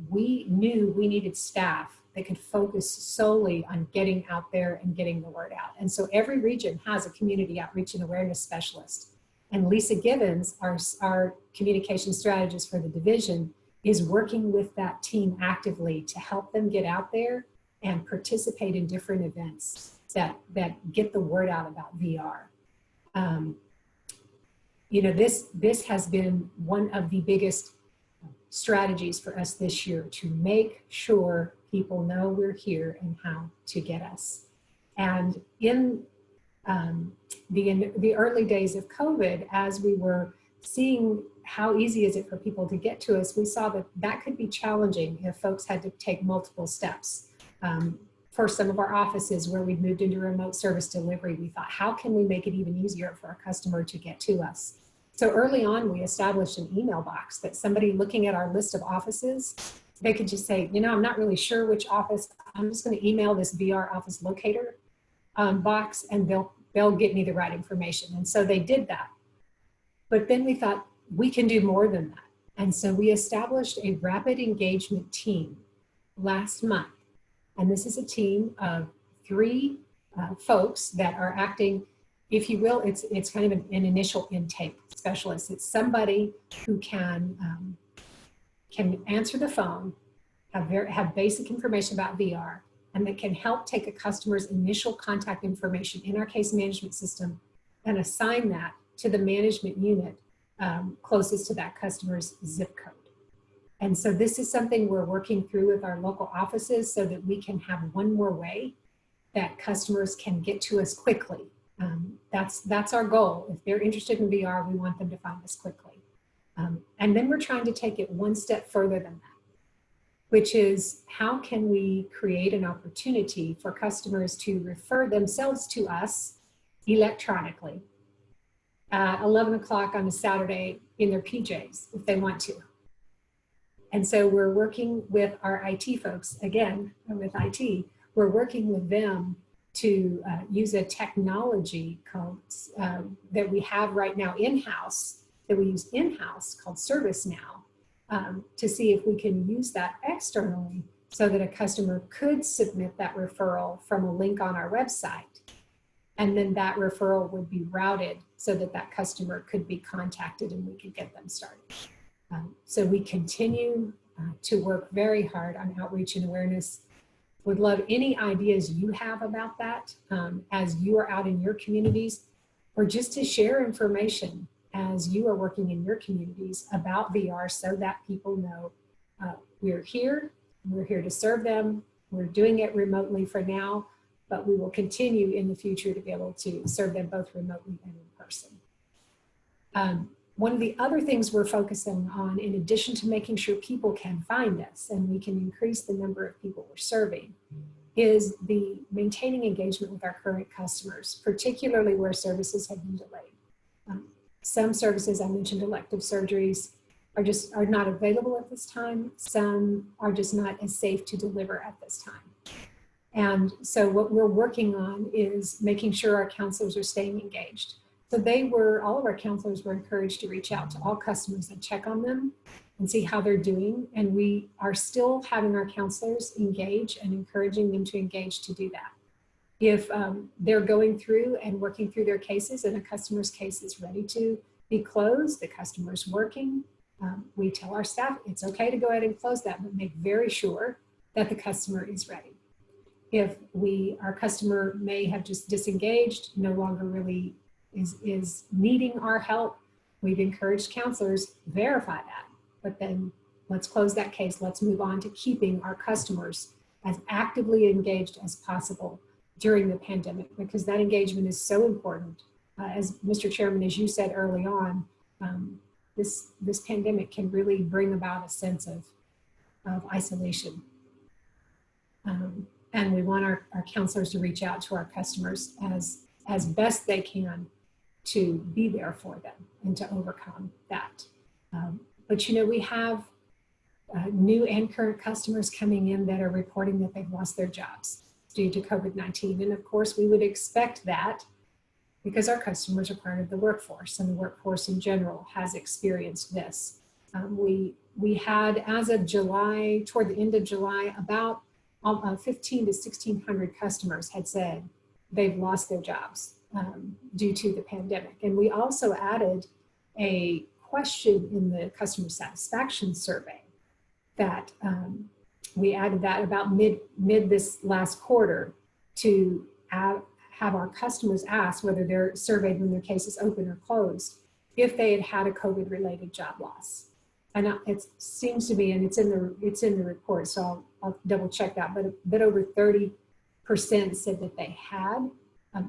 we knew we needed staff that could focus solely on getting out there and getting the word out. And so every region has a community outreach and awareness specialist. And Lisa Gibbons, our communication strategist for the division, is working with that team actively to help them get out there and participate in different events that get the word out about VR. You know, this has been one of the biggest strategies for us this year, to make sure people know we're here and how to get us. And in the early days of COVID, as we were seeing how easy is it for people to get to us, we saw that that could be challenging if folks had to take multiple steps. For some of our offices where we've moved into remote service delivery, we thought, how can we make it even easier for a customer to get to us? So early on, we established an email box that somebody looking at our list of offices, they could just say, you know, I'm not really sure which office, I'm just going to email this VR office locator box, and they'll get me the right information. And so they did that. But then we thought, we can do more than that. And so we established a rapid engagement team last month. And this is a team of 3 folks that are acting, if you will, it's kind of an initial intake specialist. It's somebody who can answer the phone, have basic information about VR, and that can help take a customer's initial contact information in our case management system and assign that to the management unit closest to that customer's zip code. And so this is something we're working through with our local offices so that we can have one more way that customers can get to us quickly. That's our goal. If they're interested in VR, we want them to find us quickly. And then we're trying to take it one step further than that, which is how can we create an opportunity for customers to refer themselves to us electronically at 11 o'clock on a Saturday in their PJs if they want to. And so we're working with our IT folks, again, with IT, we're working with them to use a technology called, that we have right now in-house, that we use in-house called ServiceNow, to see if we can use that externally so that a customer could submit that referral from a link on our website. And then that referral would be routed so that that customer could be contacted and we could get them started. So we continue to work very hard on outreach and awareness. Would love any ideas you have about that as you are out in your communities, or just to share information as you are working in your communities about VR so that people know we're here to serve them. We're doing it remotely for now, but we will continue in the future to be able to serve them both remotely and in person. One of the other things we're focusing on, in addition to making sure people can find us and we can increase the number of people we're serving, is the maintaining engagement with our current customers, particularly where services have been delayed. Some services, I mentioned elective surgeries, are not available at this time. Some are just not as safe to deliver at this time. And so what we're working on is making sure our counselors are staying engaged. So all of our counselors were encouraged to reach out to all customers and check on them and see how they're doing. And we are still having our counselors engage and encouraging them to engage to do that. If they're going through and working through their cases and a customer's case is ready to be closed, the customer's working, we tell our staff it's okay to go ahead and close that, but make very sure that the customer is ready. If our customer may have just disengaged, no longer really is needing our help, we've encouraged counselors, verify that, but then let's close that case. Let's move on to keeping our customers as actively engaged as possible during the pandemic, because that engagement is so important. As Mr. Chairman, as you said early on, this pandemic can really bring about a sense of isolation. And we want our counselors to reach out to our customers as best they can to be there for them and to overcome that. But we have new and current customers coming in that are reporting that they've lost their jobs due to COVID-19. And of course, we would expect that because our customers are part of the workforce, and the workforce in general has experienced this. We had, as of July, toward the end of July, about 1,500 to 1,600 customers had said they've lost their jobs due to the pandemic. And we also added a question in the customer satisfaction survey that we added that about mid this last quarter to have our customers ask whether they're surveyed when their case is open or closed if they had a COVID-related job loss. And it seems to be, and it's in the report, so I'll double check that, but a bit over 30% said that they had.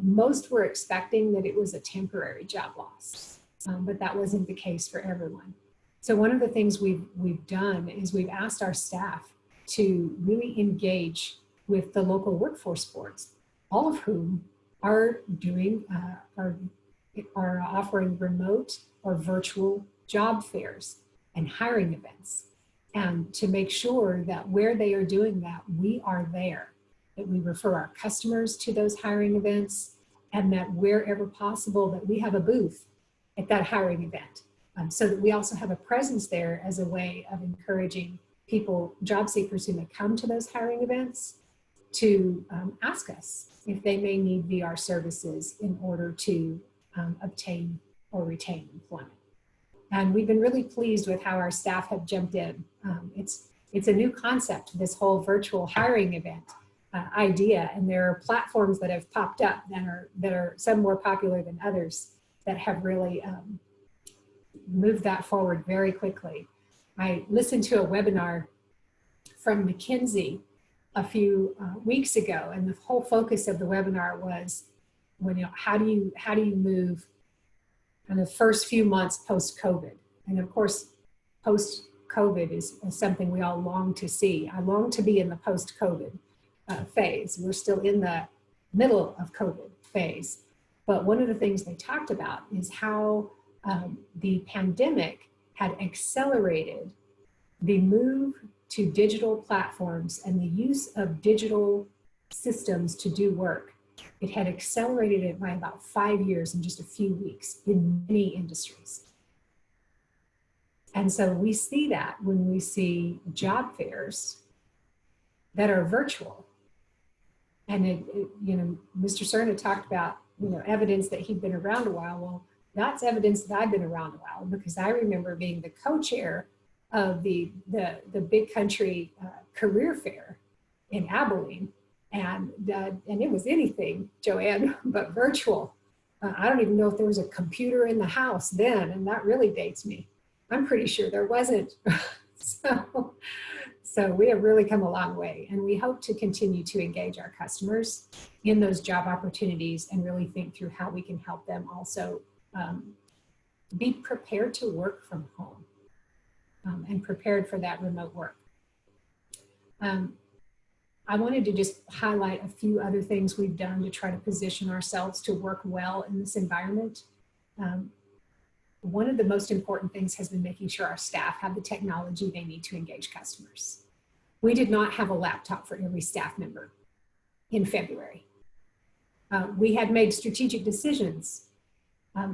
Most were expecting that it was a temporary job loss, but that wasn't the case for everyone. So one of the things we've done is we've asked our staff to really engage with the local workforce boards, all of whom are offering remote or virtual job fairs and hiring events, and to make sure that where they are doing that, we are there, that we refer our customers to those hiring events, and that wherever possible that we have a booth at that hiring event, so that we also have a presence there as a way of encouraging people, job seekers who may come to those hiring events, to ask us if they may need VR services in order to obtain or retain employment. And we've been really pleased with how our staff have jumped in. It's a new concept, this whole virtual hiring event idea, and there are platforms that have popped up that are some more popular than others that have really moved that forward very quickly. I listened to a webinar from McKinsey a few weeks ago, and the whole focus of the webinar was, how do you move in the first few months post-COVID? And of course, post-COVID is something we all long to see. I long to be in the post-COVID phase. We're still in the middle of COVID phase. But one of the things they talked about is how the pandemic had accelerated the move to digital platforms and the use of digital systems to do work. It had accelerated it by about 5 years in just a few weeks in many industries. And so we see that when we see job fairs that are virtual. And Mr. Cerna talked about, evidence that he'd been around a while. Well, that's evidence that I've been around a while, because I remember being the co-chair of the Big Country Career Fair in Abilene. And it was anything, Joanne, but virtual. I don't even know if there was a computer in the house then, and that really dates me. I'm pretty sure there wasn't. So we have really come a long way, and we hope to continue to engage our customers in those job opportunities and really think through how we can help them also be prepared to work from home and prepared for that remote work. I wanted to just highlight a few other things we've done to try to position ourselves to work well in this environment. One of the most important things has been making sure our staff have the technology they need to engage customers. We did not have a laptop for every staff member in February. We had made strategic decisions.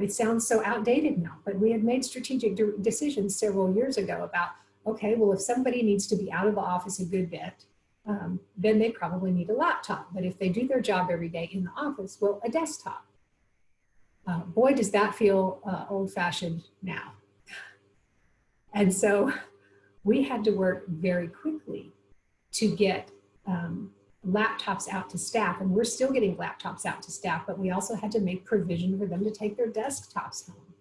It sounds so outdated now, but we had made strategic decisions several years ago about, okay, well, if somebody needs to be out of the office a good bit, then they probably need a laptop. But if they do their job every day in the office, well, a desktop. Boy, does that feel old-fashioned now. And so we had to work very quickly to get laptops out to staff, and we're still getting laptops out to staff, but we also had to make provision for them to take their desktops home.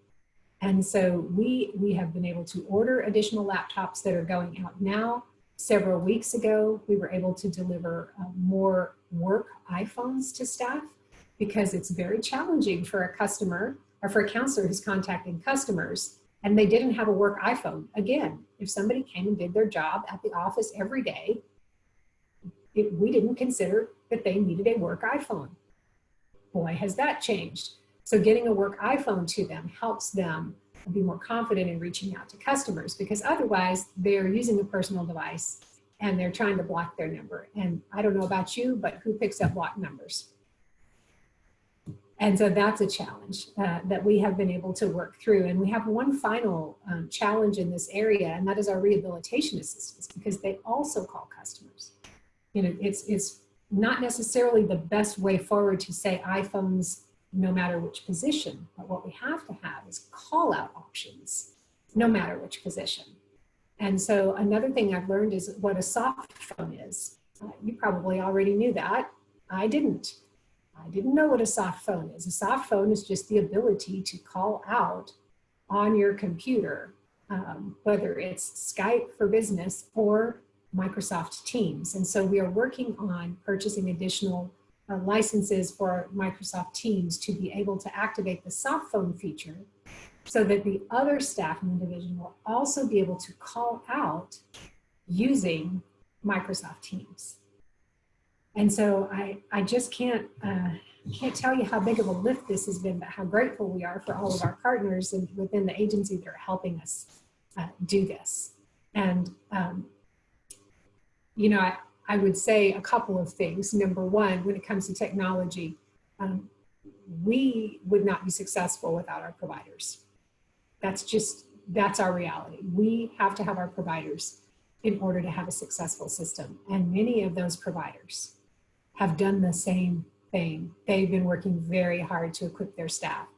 And so we have been able to order additional laptops that are going out now. Several weeks ago, we were able to deliver more work iPhones to staff, because it's very challenging for a customer or for a counselor who's contacting customers and they didn't have a work iPhone. Again, if somebody came and did their job at the office every day, we didn't consider that they needed a work iPhone. Boy, has that changed. So getting a work iPhone to them helps them be more confident in reaching out to customers, because otherwise they're using a personal device and they're trying to block their number. And I don't know about you, but who picks up blocked numbers? And so that's a challenge that we have been able to work through. And we have one final challenge in this area, and that is our rehabilitation assistants, because they also call customers. You know, it's not necessarily the best way forward to say iPhones no matter which position, but what we have to have is call out options no matter which position. And so another thing I've learned is what a soft phone is. You probably already knew that. I didn't know what a soft phone is. A soft phone is just the ability to call out on your computer, whether it's Skype for Business or Microsoft Teams. And so we are working on purchasing additional licenses for Microsoft Teams to be able to activate the soft phone feature, so that the other staff in the division will also be able to call out using Microsoft Teams. And so I just can't tell you how big of a lift this has been, but how grateful we are for all of our partners and within the agency that are helping us do this. And, you know, I would say a couple of things. Number one, when it comes to technology, we would not be successful without our providers. That's our reality. We have to have our providers in order to have a successful system. And many of those providers have done the same thing. They've been working very hard to equip their staff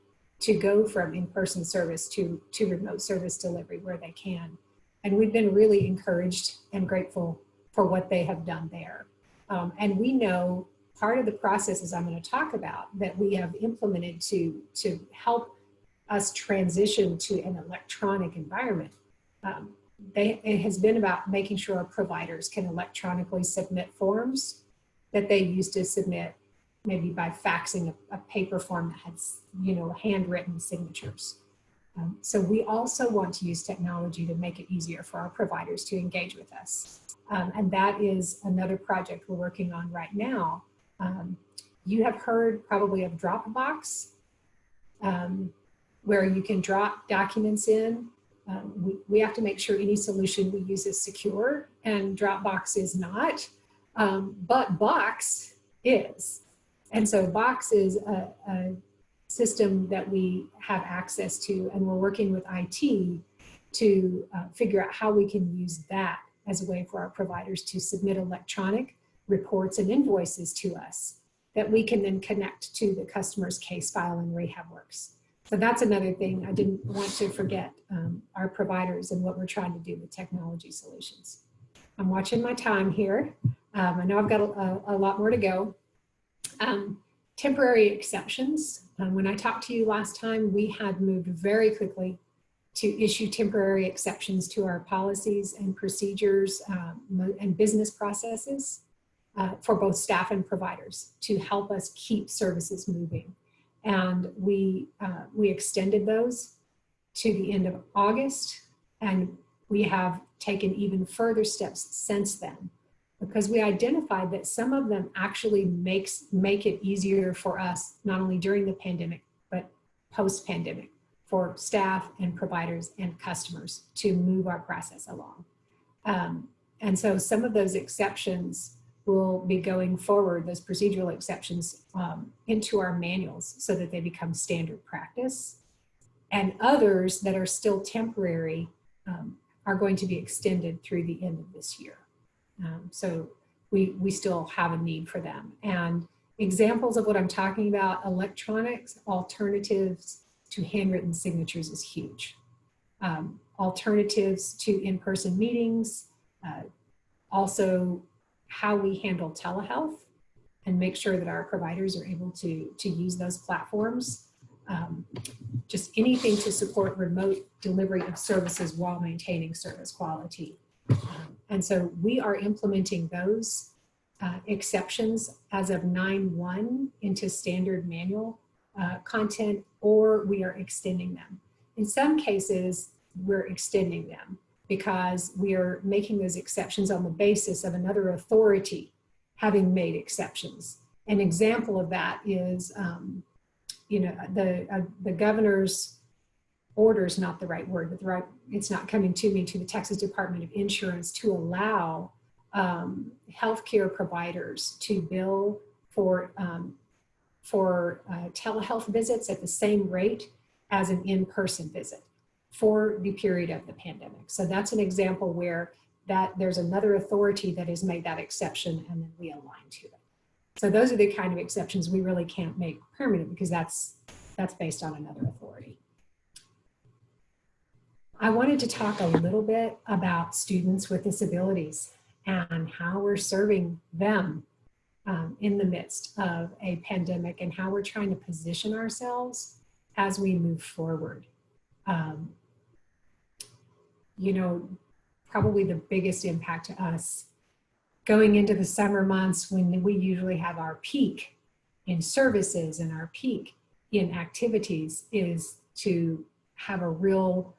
to go from in-person service to remote service delivery where they can. And we've been really encouraged and grateful for what they have done there. And we know part of the processes I'm going to talk about that we have implemented to help us transition to an electronic environment. It has been about making sure our providers can electronically submit forms that they used to submit maybe by faxing a paper form that has, you know, handwritten signatures. So we also want to use technology to make it easier for our providers to engage with us. And that is another project we're working on right now. You have heard probably of Dropbox, where you can drop documents in. We have to make sure any solution we use is secure, and Dropbox is not. But Box is. And so Box is a system that we have access to, and we're working with IT to figure out how we can use that as a way for our providers to submit electronic reports and invoices to us that we can then connect to the customer's case file in RehabWorks. So that's another thing I didn't want to forget, our providers and what we're trying to do with technology solutions. I'm watching my time here. I know I've got a lot more to go. Temporary exceptions. When I talked to you last time, we had moved very quickly to issue temporary exceptions to our policies and procedures and business processes for both staff and providers to help us keep services moving. And we extended those to the end of August, and we have taken even further steps since then, because we identified that some of them actually make it easier for us, not only during the pandemic, but post-pandemic, for staff and providers and customers to move our process along. And so some of those exceptions will be going forward, those procedural exceptions, into our manuals so that they become standard practice. And others that are still temporary are going to be extended through the end of this year. So we still have a need for them. And examples of what I'm talking about, electronics, alternatives to handwritten signatures is huge. Alternatives to in-person meetings, also how we handle telehealth and make sure that our providers are able to use those platforms. Just anything to support remote delivery of services while maintaining service quality. And so we are implementing those exceptions as of 9/1 into standard manual content, or we are extending them. In some cases, we're extending them because we are making those exceptions on the basis of another authority having made exceptions. An example of that is, the governor's order is not the right word, but it's not coming to me, to the Texas Department of Insurance to allow healthcare providers to bill for telehealth visits at the same rate as an in-person visit for the period of the pandemic. So that's an example where there's another authority that has made that exception, and then we align to it. So those are the kind of exceptions we really can't make permanent because that's based on another authority. I wanted to talk a little bit about students with disabilities and how we're serving them in the midst of a pandemic and how we're trying to position ourselves as we move forward. Probably the biggest impact to us going into the summer months when we usually have our peak in services and our peak in activities is to have a real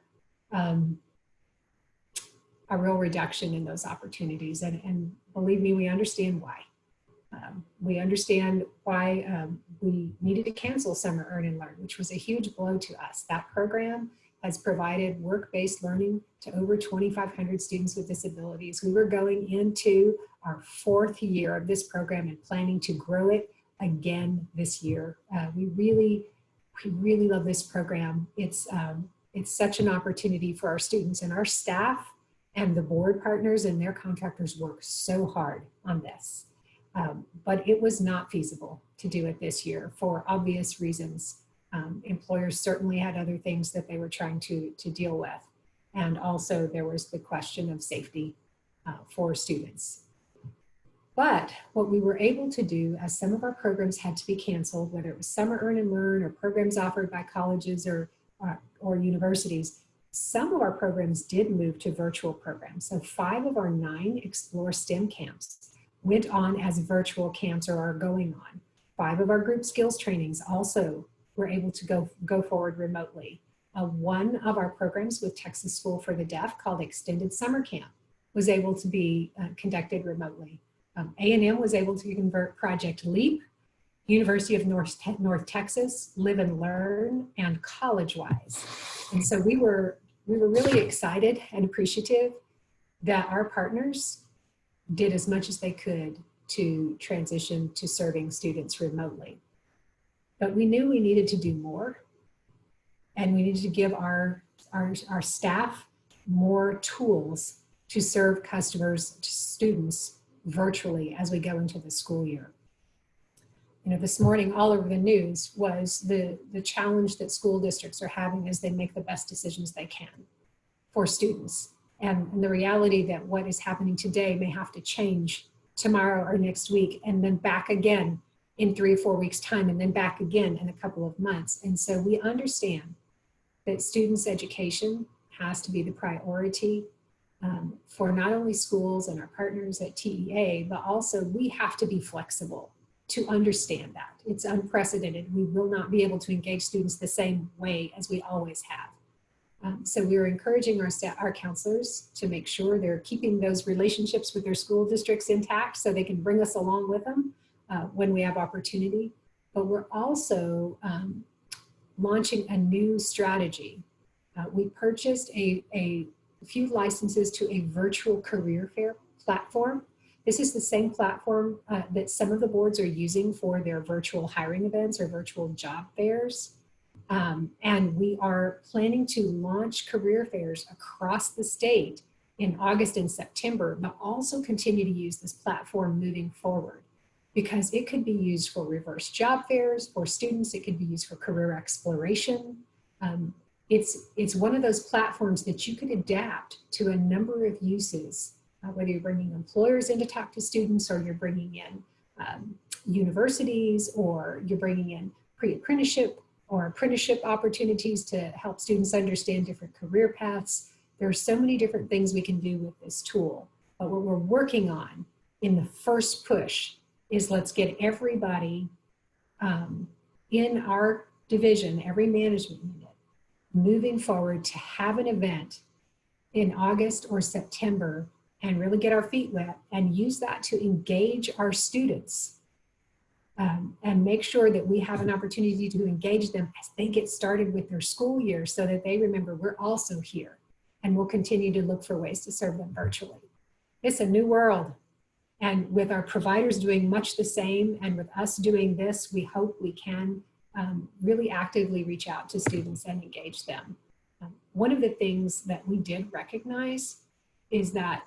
reduction in those opportunities. And believe me, we understand why. We understand why we needed to cancel Summer Earn and Learn, which was a huge blow to us. That program has provided work-based learning to over 2,500 students with disabilities. We were going into our 4th year of this program and planning to grow it again this year. We really love this program. It's such an opportunity for our students, and our staff and the board partners and their contractors work so hard on this. But it was not feasible to do it this year for obvious reasons. Employers certainly had other things that they were trying to deal with. And also there was the question of safety for students. But what we were able to do, as some of our programs had to be canceled, whether it was Summer Earn and Learn or programs offered by colleges or universities, some of our programs did move to virtual programs. So 5 of our 9 Explore STEM camps went on as virtual camps or are going on. 5 of our group skills trainings also were able to go forward remotely. One of our programs with Texas School for the Deaf called Extended Summer Camp was able to be conducted remotely. A&M was able to convert Project LEAP, University of North Texas, Live and Learn, and CollegeWise. And so we were really excited and appreciative that our partners did as much as they could to transition to serving students remotely. But we knew we needed to do more, and we needed to give our staff more tools to serve customers, students virtually as we go into the school year. This morning all over the news was the challenge that school districts are having as they make the best decisions they can for students. And the reality that what is happening today may have to change tomorrow or next week, and then back again in 3 or 4 weeks' time, and then back again in a couple of months. And so we understand that students' education has to be the priority for not only schools and our partners at TEA, but also we have to be flexible to understand that. It's unprecedented. We will not be able to engage students the same way as we always have. So we're encouraging our staff, our counselors, to make sure they're keeping those relationships with their school districts intact so they can bring us along with them when we have opportunity. But we're also launching a new strategy. We purchased a few licenses to a virtual career fair platform. This is the same platform that some of the boards are using for their virtual hiring events or virtual job fairs. And we are planning to launch career fairs across the state in August and September, but also continue to use this platform moving forward, because it could be used for reverse job fairs for students. It could be used for career exploration. It's one of those platforms that you could adapt to a number of uses, whether you're bringing employers in to talk to students, or you're bringing in universities, or you're bringing in pre-apprenticeship or apprenticeship opportunities to help students understand different career paths. There are so many different things we can do with this tool. But what we're working on in the first push is, let's get everybody in our division, every management unit, moving forward to have an event in August or September and really get our feet wet and use that to engage our students and make sure that we have an opportunity to engage them as they get started with their school year, so that they remember we're also here and we'll continue to look for ways to serve them virtually. It's a new world. And with our providers doing much the same, and with us doing this, we hope we can really actively reach out to students and engage them. One of the things that we did recognize is that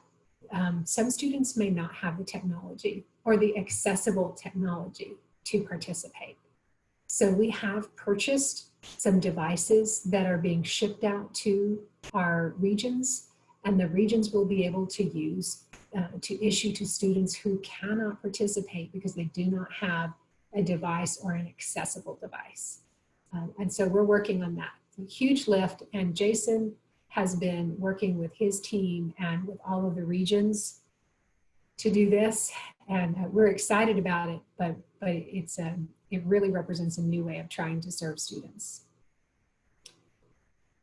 some students may not have the technology or the accessible technology to participate. So we have purchased some devices that are being shipped out to our regions, and the regions will be able to use to issue to students who cannot participate because they do not have a device or an accessible device. And so we're working on that. It's a huge lift, and Jason has been working with his team and with all of the regions to do this, and we're excited about it, but it really represents a new way of trying to serve students.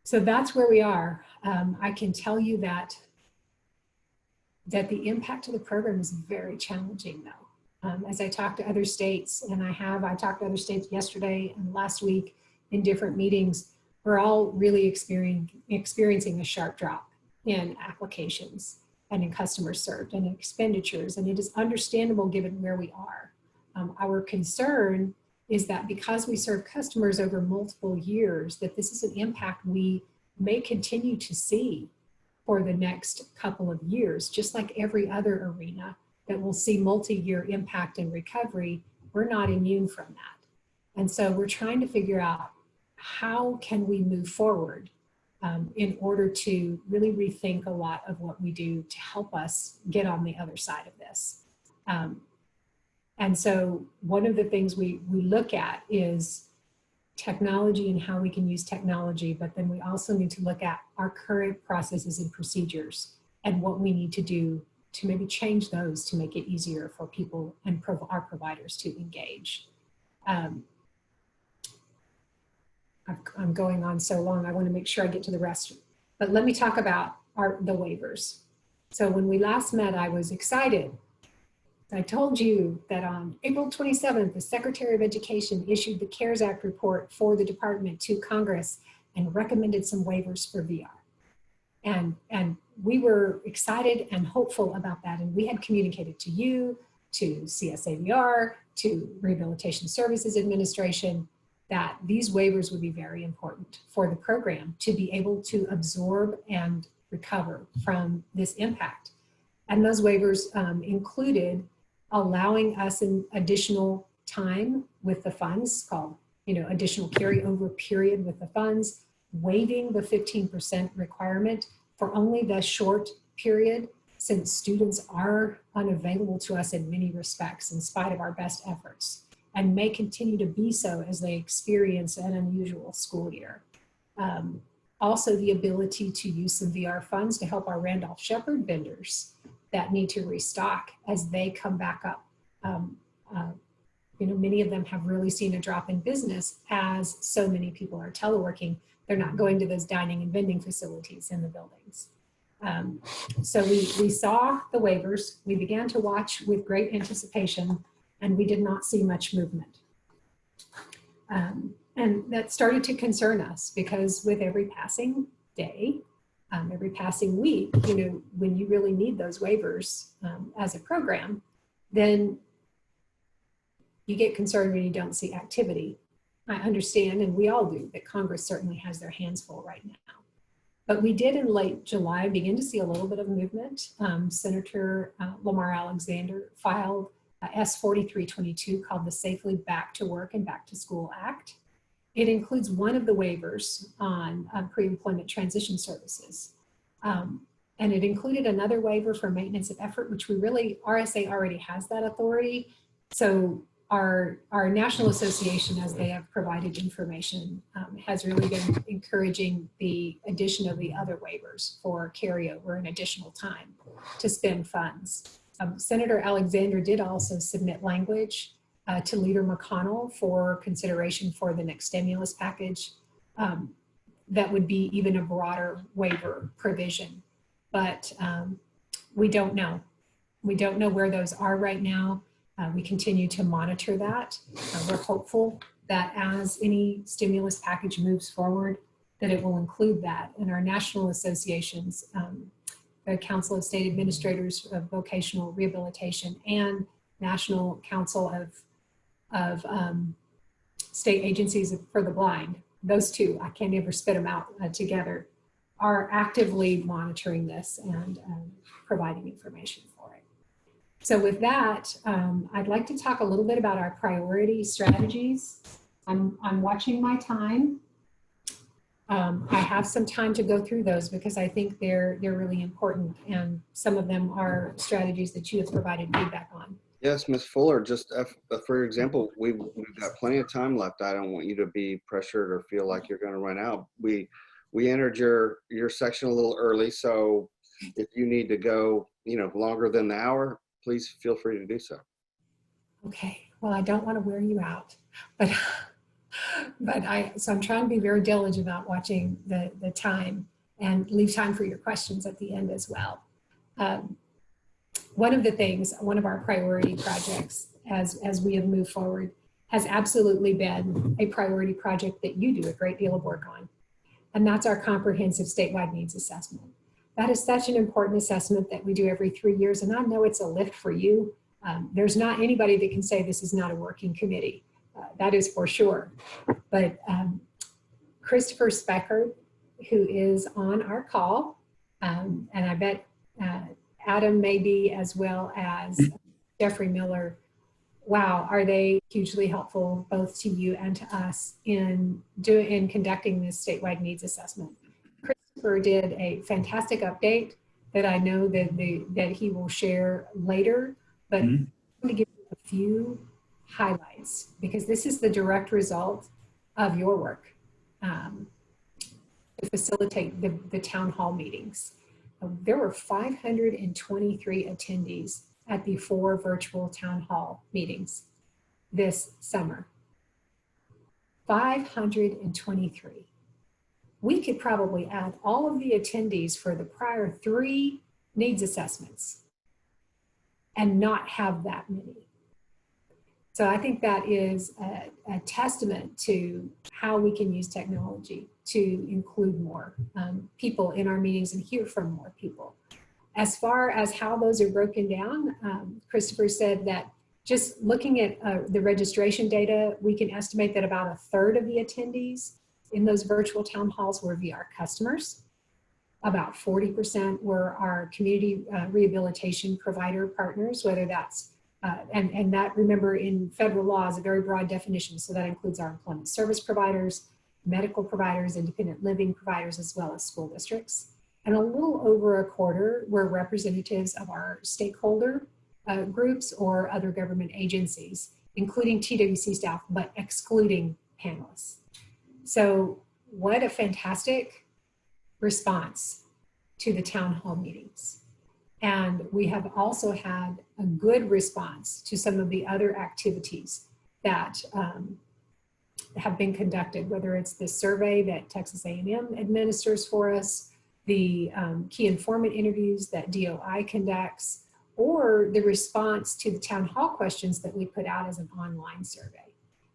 So that's where we are. I can tell you that the impact of the program is very challenging, though. As I talk to other states, and I talked to other states yesterday and last week in different meetings, we're all really experiencing a sharp drop in applications and in customers served and in expenditures, and it is understandable given where we are. Our concern is that because we serve customers over multiple years, that this is an impact we may continue to see for the next couple of years, just like every other arena that will see multi-year impact and recovery. We're not immune from that. And so we're trying to figure out, how can we move forward in order to really rethink a lot of what we do to help us get on the other side of this. And so one of the things we look at is technology and how we can use technology, but then we also need to look at our current processes and procedures and what we need to do to maybe change those to make it easier for people and our providers to engage. I'm going on so long, I want to make sure I get to the rest. But let me talk about the waivers. So when we last met, I was excited. I told you that on April 27th, the Secretary of Education issued the CARES Act report for the department to Congress and recommended some waivers for VR. And we were excited and hopeful about that. And we had communicated to you, to CSAVR, to Rehabilitation Services Administration, that these waivers would be very important for the program to be able to absorb and recover from this impact. And those waivers included allowing us an additional time with the funds, called additional carryover period with the funds, waiving the 15% requirement for only the short period, since students are unavailable to us in many respects in spite of our best efforts, and may continue to be so as they experience an unusual school year. Also, the ability to use some VR funds to help our Randolph-Shepherd vendors that need to restock as they come back up many of them have really seen a drop in business as so many people are teleworking. They're not going to those dining and vending facilities in the buildings. So we saw the waivers. We began to watch with great anticipation, and we did not see much movement. And that started to concern us, because with every passing day, every passing week, when you really need those waivers as a program, then you get concerned when you don't see activity. I understand, and we all do, that Congress certainly has their hands full right now. But we did in late July begin to see a little bit of movement. Senator Lamar Alexander filed S 4322 called the Safely Back to Work and Back to School Act. It includes one of the waivers on pre-employment transition services. And it included another waiver for maintenance of effort, which RSA already has that authority. So our national association, as they have provided information, has really been encouraging the addition of the other waivers for carryover and additional time to spend funds. Senator Alexander did also submit language to Leader McConnell for consideration for the next stimulus package that would be even a broader waiver provision. But we don't know. We don't know where those are right now. We continue to monitor that. We're hopeful that as any stimulus package moves forward, that it will include that. And our national associations, the Council of State Administrators of Vocational Rehabilitation and National Council of State Agencies for the Blind, those two, I can't ever spit them out together, are actively monitoring this and providing information for it. So with that, I'd like to talk a little bit about our priority strategies. I'm watching my time. I have some time to go through those because I think they're really important, and some of them are strategies that you have provided feedback on. Yes, Ms. Fuller, just for example, we've got plenty of time left. I don't want you to be pressured or feel like you're going to run out. We entered your section a little early, so if you need to go, longer than the hour, please feel free to do so. Okay, well, I don't want to wear you out, but so I'm trying to be very diligent about watching the time and leave time for your questions at the end as well. One of our priority projects as we have moved forward has absolutely been a priority project that you do a great deal of work on. And that's our comprehensive statewide needs assessment. That is such an important assessment that we do every 3 years. And I know it's a lift for you. There's not anybody that can say this is not a working committee. That is for sure. But Christopher Speckard, who is on our call, and I bet Adam may be, as well as Jeffrey Miller. Wow, are they hugely helpful both to you and to us in conducting this statewide needs assessment. Christopher did a fantastic update that I know that he will share later, but I'm going to give you a few highlights because this is the direct result of your work to facilitate the town hall meetings. There were 523 attendees at the 4 virtual town hall meetings this summer. 523. We could probably add all of the attendees for the prior 3 needs assessments and not have that many. So I think that is a testament to how we can use technology to include more people in our meetings and hear from more people. As far as how those are broken down, Christopher said that just looking at the registration data, we can estimate that about 1/3 of the attendees in those virtual town halls were via our customers. About 40% were our community rehabilitation provider partners, whether that's and that, remember, in federal law is a very broad definition. So that includes our employment service providers, medical providers, independent living providers, as well as school districts. And a little over 1/4 were representatives of our stakeholder groups or other government agencies, including TWC staff, but excluding panelists. So what a fantastic response to the town hall meetings. And we have also had a good response to some of the other activities that have been conducted, whether it's the survey that Texas A&M administers for us, the key informant interviews that DOI conducts, or the response to the town hall questions that we put out as an online survey.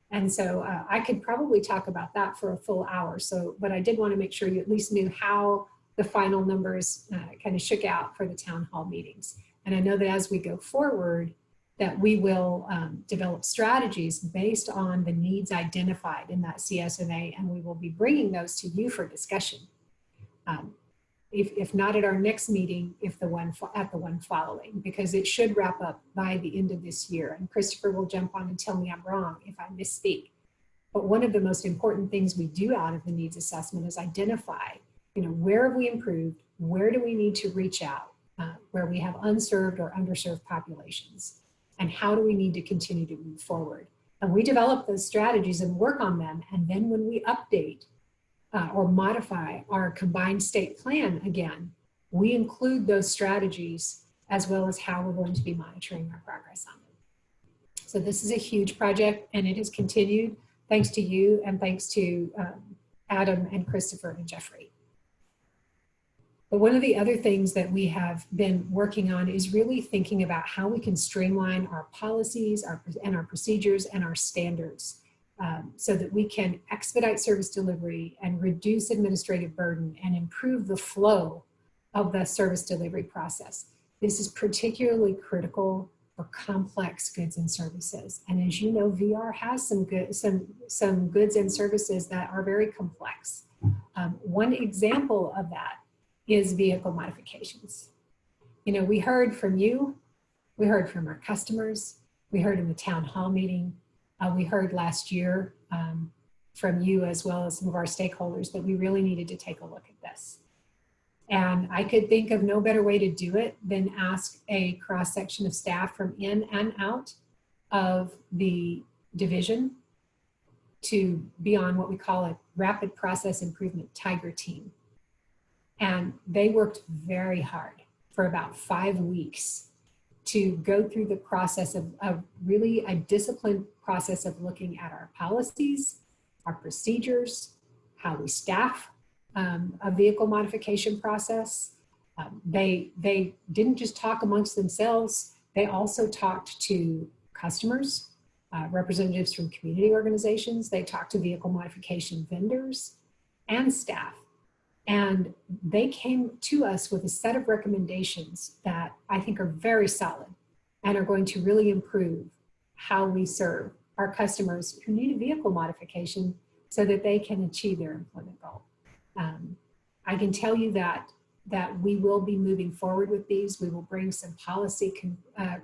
And so I could probably talk about that for a full hour. So, but I did want to make sure you at least knew how the final numbers kind of shook out for the town hall meetings. And I know that as we go forward, that we will develop strategies based on the needs identified in that CSNA, and we will be bringing those to you for discussion. If not at our next meeting, if the one at the one following, because it should wrap up by the end of this year. And Christopher will jump on and tell me I'm wrong if I misspeak. But one of the most important things we do out of the needs assessment is identify, where have we improved? Where do we need to reach out? Where we have unserved or underserved populations? And how do we need to continue to move forward? And we develop those strategies and work on them. And then when we update or modify our combined state plan again, we include those strategies as well as how we're going to be monitoring our progress on them. So this is a huge project, and it has continued thanks to you and thanks to Adam and Christopher and Jeffrey. But one of the other things that we have been working on is really thinking about how we can streamline our policies and our procedures and our standards so that we can expedite service delivery and reduce administrative burden and improve the flow of the service delivery process. This is particularly critical for complex goods and services. And as you know, VR has some goods and services that are very complex. One example of that is vehicle modifications. We heard from you, we heard from our customers, we heard in the town hall meeting, we heard last year from you as well as some of our stakeholders that we really needed to take a look at this. And I could think of no better way to do it than ask a cross-section of staff from in and out of the division to be on what we call a rapid process improvement Tiger team. And they worked very hard for about 5 weeks to go through the process of really a disciplined process of looking at our policies, our procedures, how we staff a vehicle modification process. They didn't just talk amongst themselves, they also talked to customers, representatives from community organizations, they talked to vehicle modification vendors and staff. And they came to us with a set of recommendations that I think are very solid and are going to really improve how we serve our customers who need a vehicle modification so that they can achieve their employment goal. I can tell you that we will be moving forward with these. We will bring some policy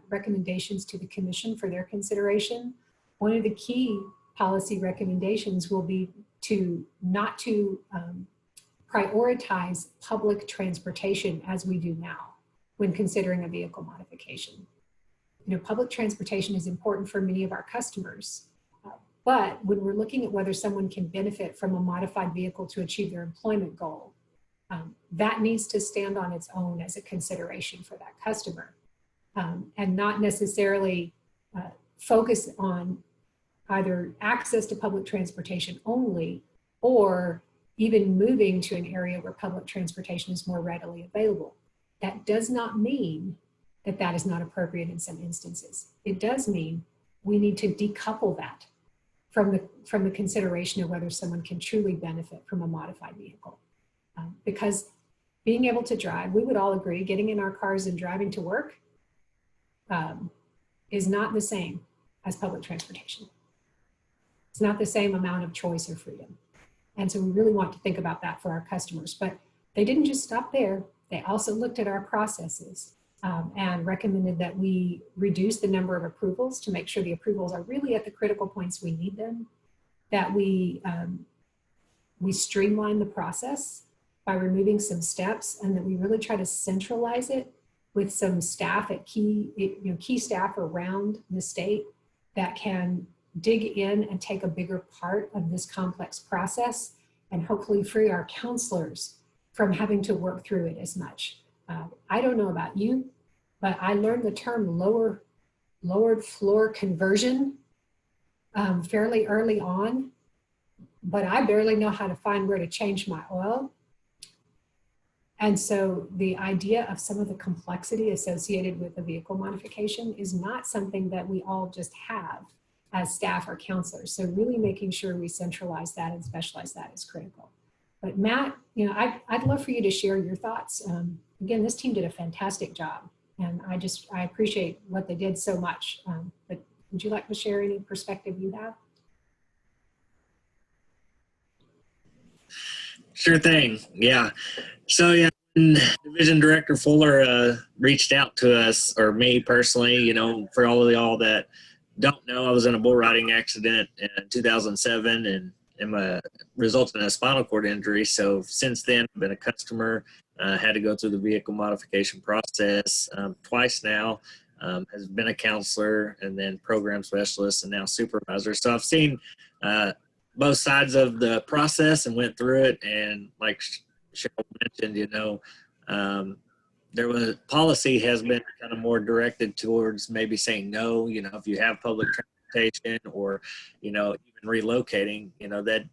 recommendations to the commission for their consideration. One of the key policy recommendations will be not to prioritize public transportation as we do now when considering a vehicle modification. Public transportation is important for many of our customers, but when we're looking at whether someone can benefit from a modified vehicle to achieve their employment goal, that needs to stand on its own as a consideration for that customer, and not necessarily focus on either access to public transportation only or even moving to an area where public transportation is more readily available. That does not mean that that is not appropriate in some instances. It does mean we need to decouple that from the consideration of whether someone can truly benefit from a modified vehicle. Because being able to drive, we would all agree, getting in our cars and driving to work is not the same as public transportation. It's not the same amount of choice or freedom. And so we really want to think about that for our customers. But they didn't just stop there. They also looked at our processes and recommended that we reduce the number of approvals to make sure the approvals are really at the critical points we need them, that we streamline the process by removing some steps, and that we really try to centralize it with some staff at key staff around the state that can dig in and take a bigger part of this complex process and hopefully free our counselors from having to work through it as much. I don't know about you, but I learned the term lowered floor conversion fairly early on, but I barely know how to find where to change my oil. And so the idea of some of the complexity associated with a vehicle modification is not something that we all just have as staff or counselors. So really making sure we centralize that and specialize that is critical. But Matt, you know, I'd love for you to share your thoughts. Again, this team did a fantastic job, and I appreciate what they did so much. But would you like to share any perspective you have? Sure thing. Yeah. So yeah, when Division Director Fuller reached out to us, or me personally, you know, for all of y'all that don't know, I was in a bull riding accident in 2007 and resulted in a spinal cord injury. So since then, I've been a customer, had to go through the vehicle modification process twice now, has been a counselor and then program specialist and now supervisor. So I've seen both sides of the process and went through it. And like Cheryl mentioned, you know, there was policy has been kind of more directed towards maybe saying no, you know, if you have public transportation or, you know, even relocating, you know, that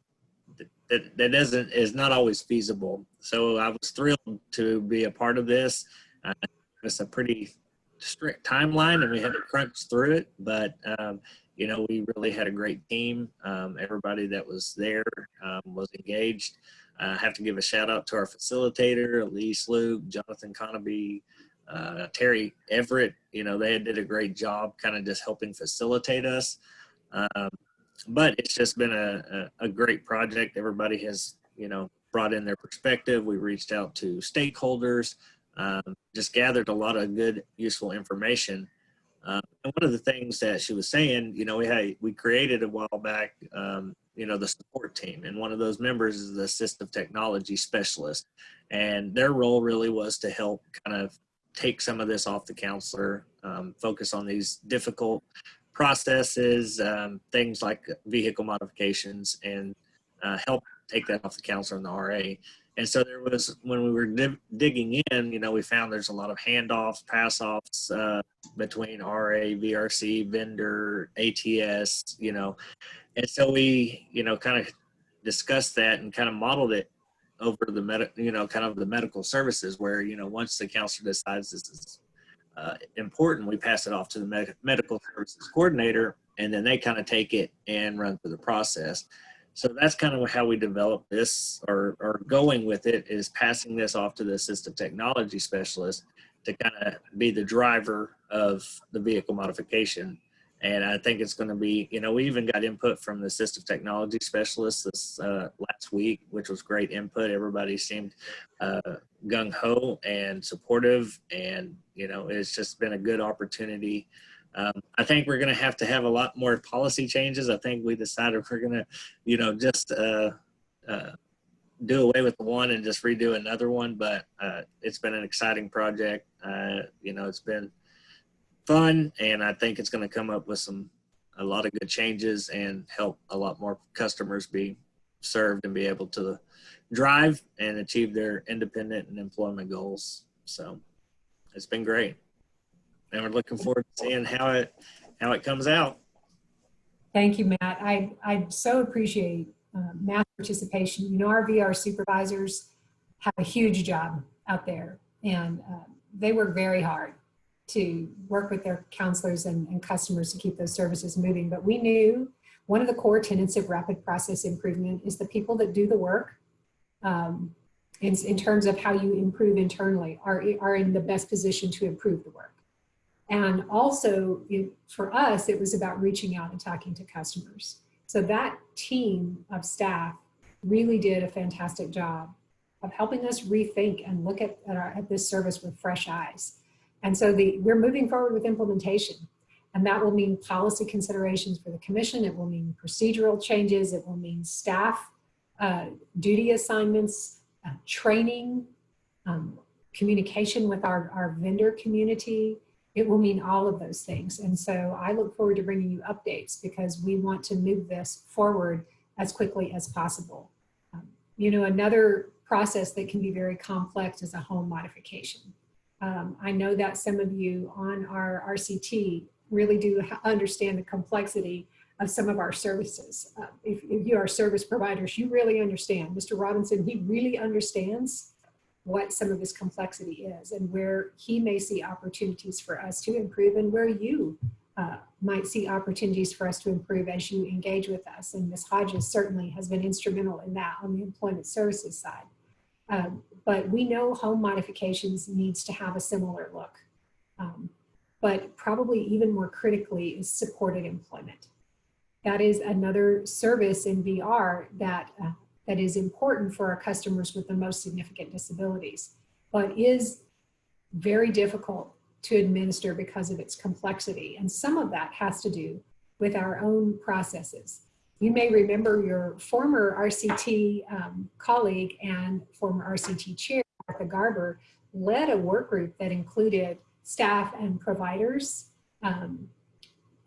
is not always feasible. So I was thrilled to be a part of this. It's a pretty strict timeline and we had to crunch through it, but you know, we really had a great team. Everybody that was there was engaged. I have to give a shout out to our facilitator, Elise Luke, Jonathan Conaby, Terry Everett. You know, they did a great job kind of just helping facilitate us. But it's just been a great project. Everybody has, you know, brought in their perspective. We reached out to stakeholders, just gathered a lot of good, useful information. And one of the things that she was saying, you know, we created a while back, you know, the support team. And one of those members is the assistive technology specialist. And their role really was to help kind of take some of this off the counselor, focus on these difficult processes, things like vehicle modifications, and help take that off the counselor and the RA. And so there was, when we were digging in, you know, we found there's a lot of handoffs, pass-offs between RA, VRC, vendor, ATS, you know. And so we, you know, kind of discussed that and kind of modeled it over the kind of the medical services where, you know, once the counselor decides this is important, we pass it off to the medical services coordinator, and then they kind of take it and run through the process. So that's kind of how we developed this, or going with it, is passing this off to the assistive technology specialist to kind of be the driver of the vehicle modification. And I think it's going to be, you know, we even got input from the assistive technology specialist this last week, which was great input. Everybody seemed gung-ho and supportive, and, you know, it's just been a good opportunity. I think we're going to have a lot more policy changes. I think we decided we're going to, you know, just do away with the one and just redo another one. But it's been an exciting project. You know, it's been fun, and I think it's going to come up with a lot of good changes and help a lot more customers be served and be able to drive and achieve their independent and employment goals. So it's been great. And we're looking forward to seeing how it comes out. Thank you, Matt. I so appreciate Matt's participation. You know, our VR supervisors have a huge job out there, and they work very hard to work with their counselors and customers to keep those services moving. But we knew one of the core tenets of rapid process improvement is the people that do the work in terms of how you improve internally are in the best position to improve the work. And also, for us, it was about reaching out and talking to customers. So that team of staff really did a fantastic job of helping us rethink and look at this service with fresh eyes. And so we're moving forward with implementation. And that will mean policy considerations for the commission. It will mean procedural changes. It will mean staff duty assignments, training, communication with our vendor community. It will mean all of those things. And so I look forward to bringing you updates because we want to move this forward as quickly as possible. You know, another process that can be very complex is a home modification. I know that some of you on our RCT really do understand the complexity of some of our services. If you are service providers, you really understand. Mr. Robinson, he really understands what some of this complexity is and where he may see opportunities for us to improve, and where you might see opportunities for us to improve as you engage with us. And Ms. Hodges certainly has been instrumental in that on the employment services side. But we know home modifications needs to have a similar look. But probably even more critically is supported employment. That is another service in VR that is important for our customers with the most significant disabilities, but is very difficult to administer because of its complexity. And some of that has to do with our own processes. You may remember your former RCT colleague and former RCT chair, Martha Garber, led a work group that included staff and providers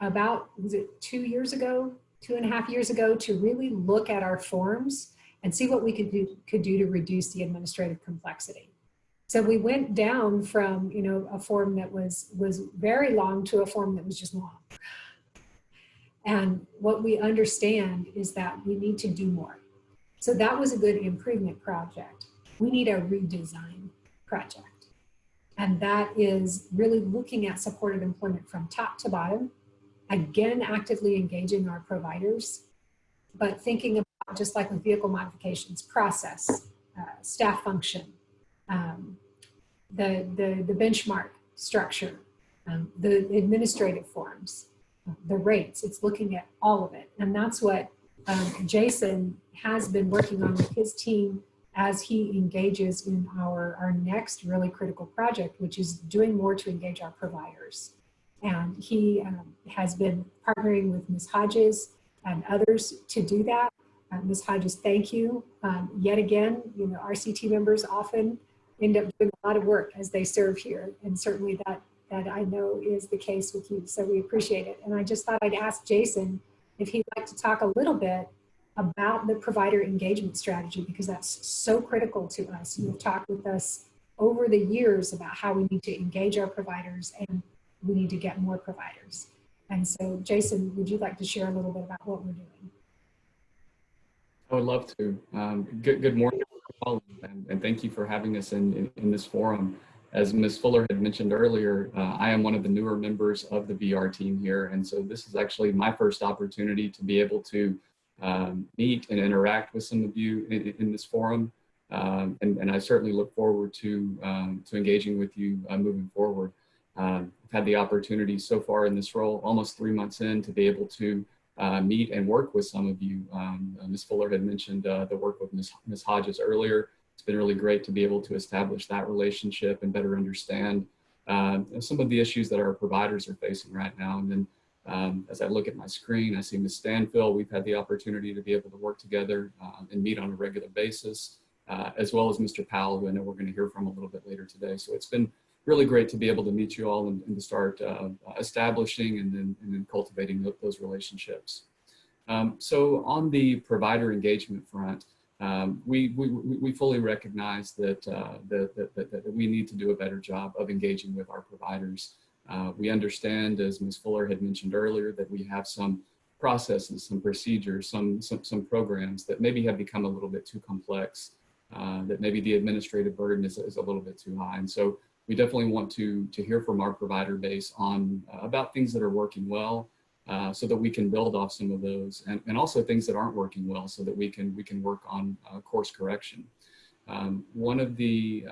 about, was it 2.5 years ago, to really look at our forms and see what we could do to reduce the administrative complexity. So we went down from, you know, a form that was very long to a form that was just long. And what we understand is that we need to do more. So that was a good improvement project. We need a redesign project. And that is really looking at supported employment from top to bottom, again, actively engaging our providers, but thinking about, just like with vehicle modifications, process, staff function, the benchmark structure, the administrative forms, the rates. It's looking at all of it. And that's what Jason has been working on with his team as he engages in our next really critical project, which is doing more to engage our providers. And he has been partnering with Ms. Hodges and others to do that. Ms. Hodges, thank you. Yet again, you know, RCT members often end up doing a lot of work as they serve here. And certainly that I know is the case with you. So we appreciate it. And I just thought I'd ask Jason if he'd like to talk a little bit about the provider engagement strategy, because that's so critical to us. You've talked with us over the years about how we need to engage our providers and we need to get more providers. And so Jason, would you like to share a little bit about what we're doing? I would love to. Good morning, all, and thank you for having us in this forum. As Ms. Fuller had mentioned earlier, I am one of the newer members of the VR team here, and so this is actually my first opportunity to be able to meet and interact with some of you in this forum, and I certainly look forward to engaging with you moving forward. I've had the opportunity so far in this role, almost 3 months in, to be able to meet and work with some of you. Ms. Fuller had mentioned the work with Ms. Hodges earlier. It's been really great to be able to establish that relationship and better understand some of the issues that our providers are facing right now. And then as I look at my screen, I see Ms. Stanfill. We've had the opportunity to be able to work together and meet on a regular basis, as well as Mr. Powell, who I know we're going to hear from a little bit later today. So it's been really great to be able to meet you all and to start establishing and then cultivating those relationships. So on the provider engagement front, we fully recognize that we need to do a better job of engaging with our providers. We understand, as Ms. Fuller had mentioned earlier, that we have some processes, some procedures, some programs that maybe have become a little bit too complex, that maybe the administrative burden is a little bit too high. And so we definitely want to hear from our provider base on about things that are working well, so that we can build off some of those, and also things that aren't working well, so that we can work on course correction. One of the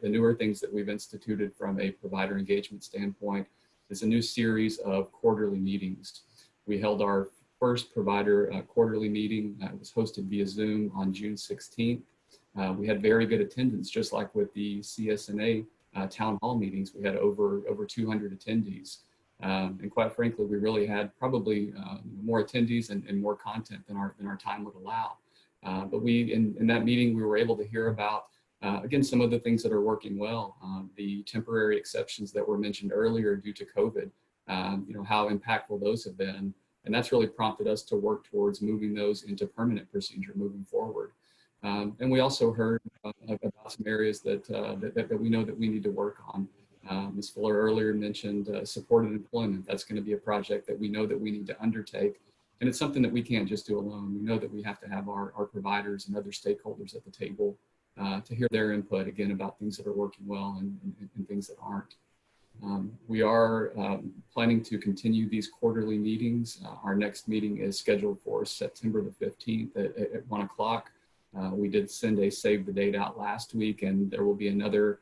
newer things that we've instituted from a provider engagement standpoint is a new series of quarterly meetings. We held our first provider quarterly meeting. It was hosted via Zoom on June 16th. We had very good attendance, just like with the CSNA town hall meetings. We had over 200 attendees. And quite frankly, we really had probably more attendees and more content than our time would allow. But in that meeting, we were able to hear about, again, some of the things that are working well, the temporary exceptions that were mentioned earlier due to COVID, how impactful those have been. And that's really prompted us to work towards moving those into permanent procedure moving forward. And we also heard about some areas that we know that we need to work on. Ms. Fuller earlier mentioned supported employment. That's going to be a project that we know that we need to undertake. And it's something that we can't just do alone. We know that we have to have our providers and other stakeholders at the table to hear their input, again, about things that are working well and things that aren't. We are planning to continue these quarterly meetings. Our next meeting is scheduled for September the 15th at 1 o'clock. We did send a save the date out last week, and there will be another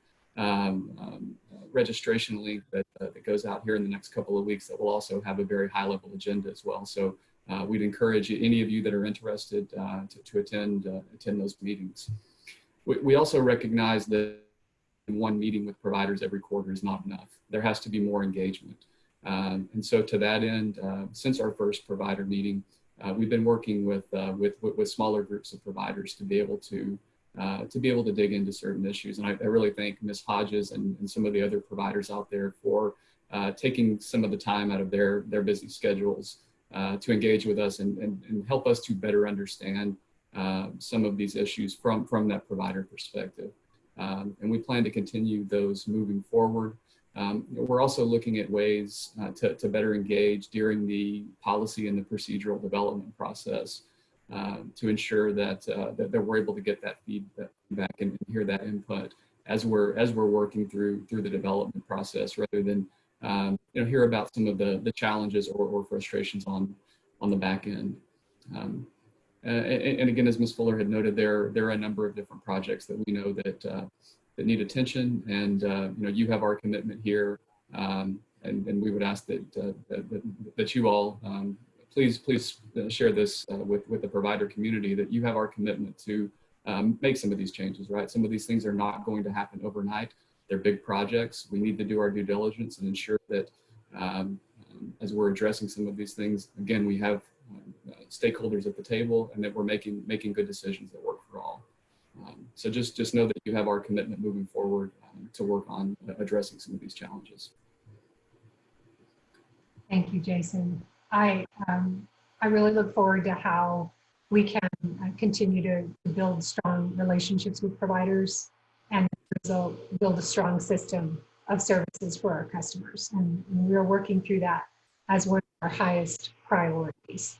registration link that goes out here in the next couple of weeks that will also have a very high level agenda as well. So we'd encourage any of you that are interested to attend those meetings. We also recognize that one meeting with providers every quarter is not enough. There has to be more engagement. And so to that end, since our first provider meeting, we've been working with smaller groups of providers to be able to dig into certain issues. And I really thank Ms. Hodges and some of the other providers out there for taking some of the time out of their busy schedules to engage with us and help us to better understand some of these issues from that provider perspective. And we plan to continue those moving forward. We're also looking at ways to better engage during the policy and the procedural development process to ensure that we're able to get that feedback and hear that input as we're working through the development process, rather than hear about some of the challenges or frustrations on the back end. And again, as Ms. Fuller had noted, there are a number of different projects that we know that need attention, and you have our commitment here, and we would ask that you all please share this with the provider community, that you have our commitment to make some of these changes. Right, some of these things are not going to happen overnight. They're big projects. We need to do our due diligence and ensure that as we're addressing some of these things, again, we have stakeholders at the table, and that we're making good decisions that work for all. So just know that you have our commitment moving forward to work on addressing some of these challenges. Thank you, Jason. I really look forward to how we can continue to build strong relationships with providers and build a strong system of services for our customers. And we are working through that as one of our highest priorities,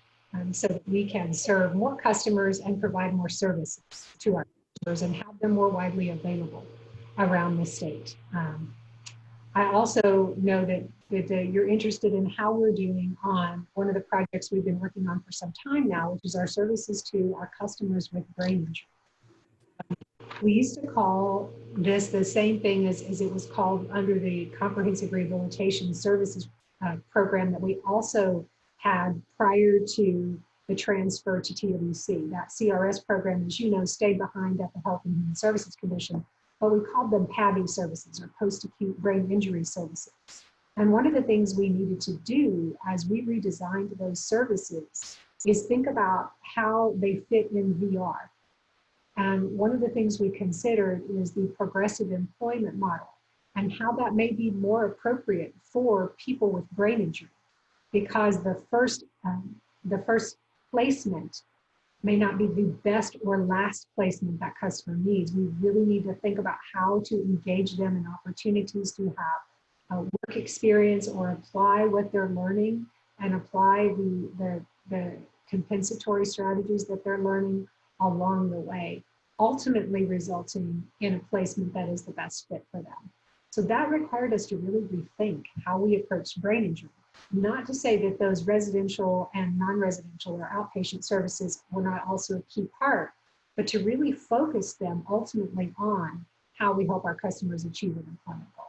so that we can serve more customers and provide more services to our customers and have them more widely available around the state. I also know that you're interested in how we're doing on one of the projects we've been working on for some time now, which is our services to our customers with brain injury. We used to call this the same thing as it was called under the Comprehensive Rehabilitation Services program that we also had prior to the transfer to TWC. That CRS program, as you know, stayed behind at the Health and Human Services Commission, but we called them PAVI services, or post-acute brain injury services. And one of the things we needed to do as we redesigned those services is think about how they fit in VR. And one of the things we considered is the progressive employment model and how that may be more appropriate for people with brain injury, because the first placement may not be the best or last placement that customer needs. We really need to think about how to engage them in opportunities to have a work experience or apply what they're learning and apply the compensatory strategies that they're learning along the way, ultimately resulting in a placement that is the best fit for them. So that required us to really rethink how we approach brain injury. Not to say that those residential and non-residential or outpatient services were not also a key part, but to really focus them ultimately on how we help our customers achieve an employment goal.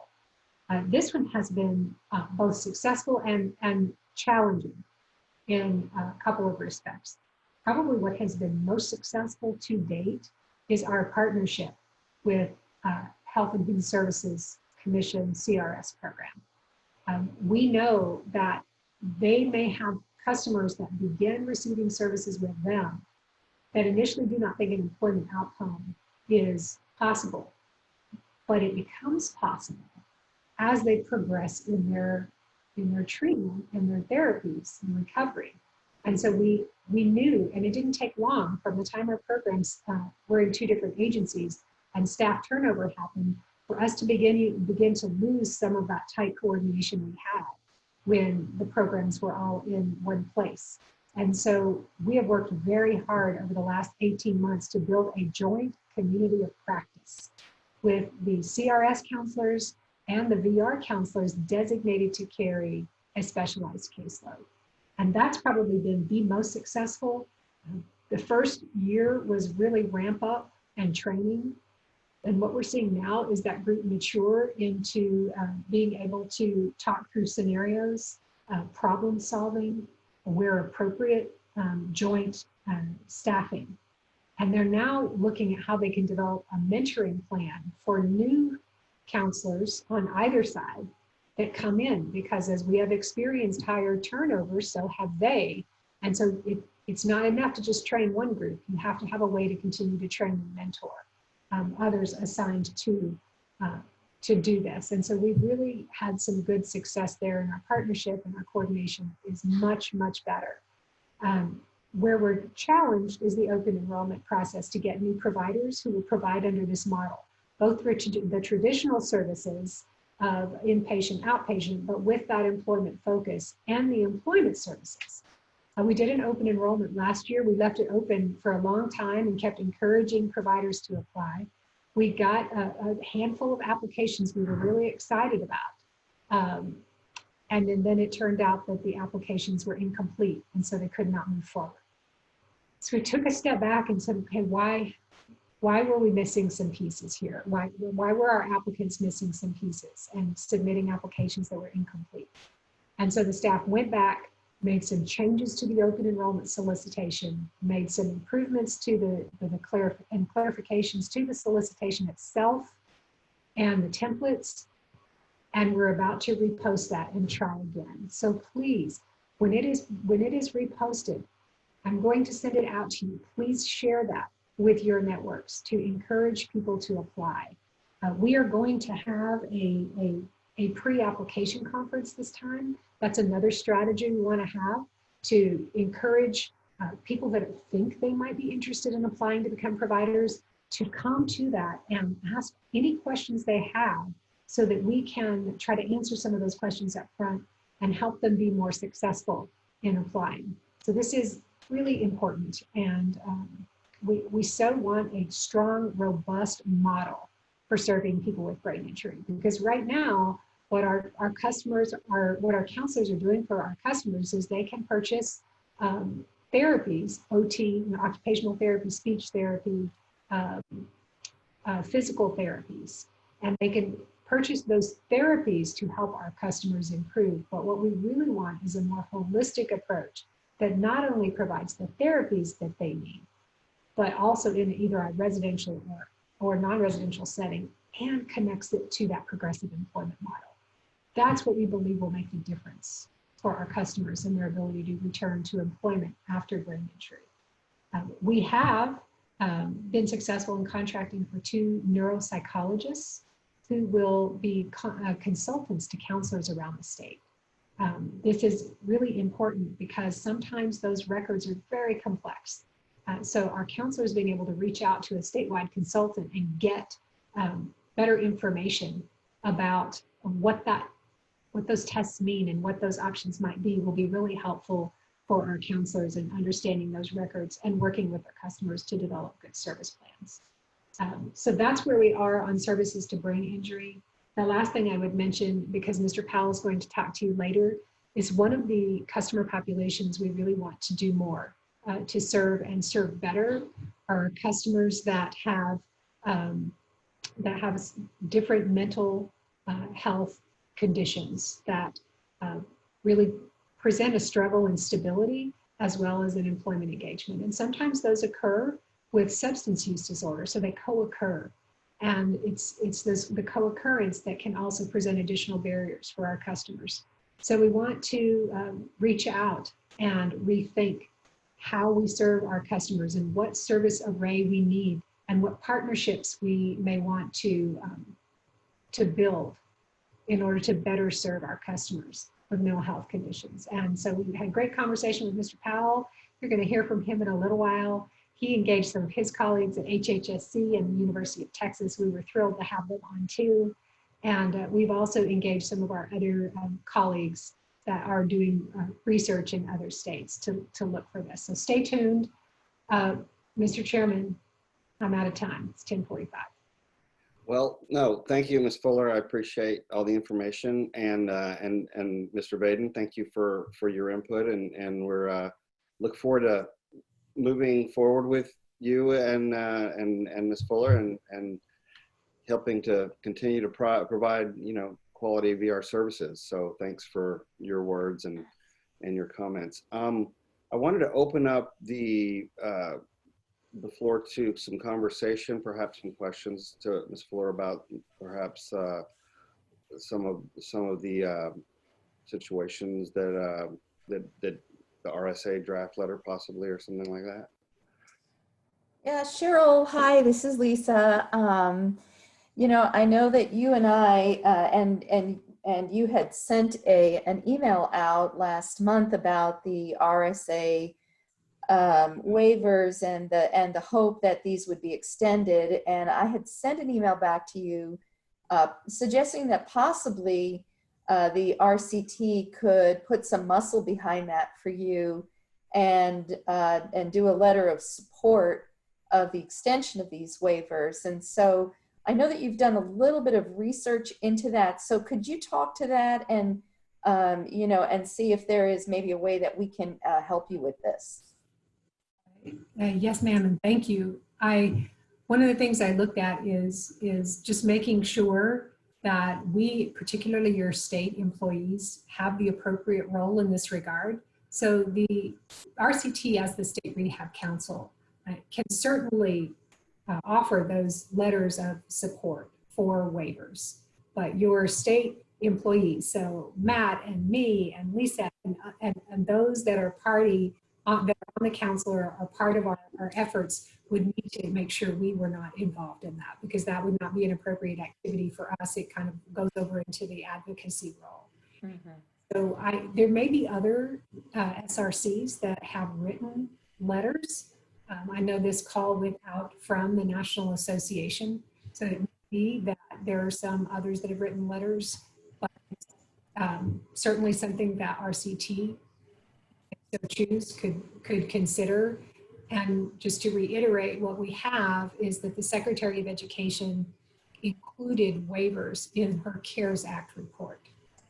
This one has been both successful and challenging in a couple of respects. Probably what has been most successful to date is our partnership with Health and Human Services Commission CRS program. We know that they may have customers that begin receiving services with them that initially do not think an employment outcome is possible, but it becomes possible as they progress in their treatment and their therapies and recovery. And so we knew, and it didn't take long from the time our programs were in two different agencies and staff turnover happened for us to begin to lose some of that tight coordination we had when the programs were all in one place. And so we have worked very hard over the last 18 months to build a joint community of practice with the CRS counselors and the VR counselors designated to carry a specialized caseload. And that's probably been the most successful. The first year was really ramp up and training. And what we're seeing now is that group mature into being able to talk through scenarios, problem solving, where appropriate, joint staffing. And they're now looking at how they can develop a mentoring plan for new counselors on either side that come in, because as we have experienced higher turnover, so have they. And so it's not enough to just train one group. You have to have a way to continue to train and mentor others assigned to do this. And so we've really had some good success there, and our partnership and our coordination is much, much better. Where we're challenged is the open enrollment process to get new providers who will provide under this model, both the traditional services of inpatient, outpatient, but with that employment focus, and the employment services. We did an open enrollment last year. We left it open for a long time and kept encouraging providers to apply. We got a handful of applications we were really excited about. And then it turned out that the applications were incomplete, and so they could not move forward. So we took a step back and said, okay, why were we missing some pieces here? Why were our applicants missing some pieces and submitting applications that were incomplete? And so the staff went back, made some changes to the open enrollment solicitation, made some improvements to clarifications to the solicitation itself and the templates, and we're about to repost that and try again. So please, when it is reposted, I'm going to send it out to you. Please share that with your networks to encourage people to apply. We are going to have a pre-application conference this time. That's another strategy we want to have to encourage people that think they might be interested in applying to become providers to come to that and ask any questions they have, so that we can try to answer some of those questions up front and help them be more successful in applying. So this is really important, and we so want a strong, robust model for serving people with brain injury, because right now, what our counselors are doing for our customers is they can purchase therapies, OT, occupational therapy, speech therapy, physical therapies, and they can purchase those therapies to help our customers improve. But what we really want is a more holistic approach that not only provides the therapies that they need, but also in either a residential or non-residential setting, and connects it to that progressive employment model. That's what we believe will make the difference for our customers and their ability to return to employment after brain injury. We have been successful in contracting for 2 neuropsychologists who will be consultants to counselors around the state. This is really important because sometimes those records are very complex. So our counselors being able to reach out to a statewide consultant and get better information about what those tests mean and what those options might be will be really helpful for our counselors in understanding those records and working with our customers to develop good service plans. So that's where we are on services to brain injury. The last thing I would mention, because Mr. Powell is going to talk to you later, is one of the customer populations we really want to do more to serve and serve better are customers that have different mental health conditions that really present a struggle in stability as well as in employment engagement. And sometimes those occur with substance use disorder, so they co-occur. And it's the co-occurrence that can also present additional barriers for our customers. So we want to reach out and rethink how we serve our customers and what service array we need and what partnerships we may want to build in order to better serve our customers with mental health conditions. And so we had a great conversation with Mr. Powell. You're going to hear from him in a little while. he engaged some of his colleagues at HHSC and the University of Texas. We were thrilled to have them on too. And we've also engaged some of our other colleagues that are doing research in other states to look for this. So stay tuned. Mr. Chairman, I'm out of time. It's 10:45. Well, no, thank you, Ms. Fuller. I appreciate all the information, and Mr. Baden, thank you for your input, and we're look forward to moving forward with you and Ms. Fuller and helping to continue to provide quality VR services. So thanks for your words and your comments. I wanted to open up the floor to some conversation, perhaps some questions to Ms. Fuller about perhaps some of the situations that the RSA draft letter possibly, or something like that. Yeah, Cheryl, hi, this is Lisa. I know that you and I and you had sent an email out last month about the RSA waivers and the hope that these would be extended. And I had sent an email back to you suggesting that possibly the RCT could put some muscle behind that for you and do a letter of support of the extension of these waivers. And so I know that you've done a little bit of research into that. So could you talk to that and and see if there is maybe a way that we can help you with this? Yes, ma'am, and thank you. One of the things I looked at is just making sure that we, particularly your state employees, have the appropriate role in this regard. So the RCT, as the State Rehab Council, can certainly offer those letters of support for waivers, but your state employees, so Matt and me and Lisa and those that are party that are on the council or are part of our efforts would need to make sure we were not involved in that, because that would not be an appropriate activity for us. It kind of goes over into the advocacy role. Mm-hmm. So there may be other SRCs that have written letters. I know this call went out from the National Association, so it may be that there are some others that have written letters, but certainly something that RCT, if so choose, could consider. And just to reiterate, what we have is that the Secretary of Education included waivers in her CARES Act report.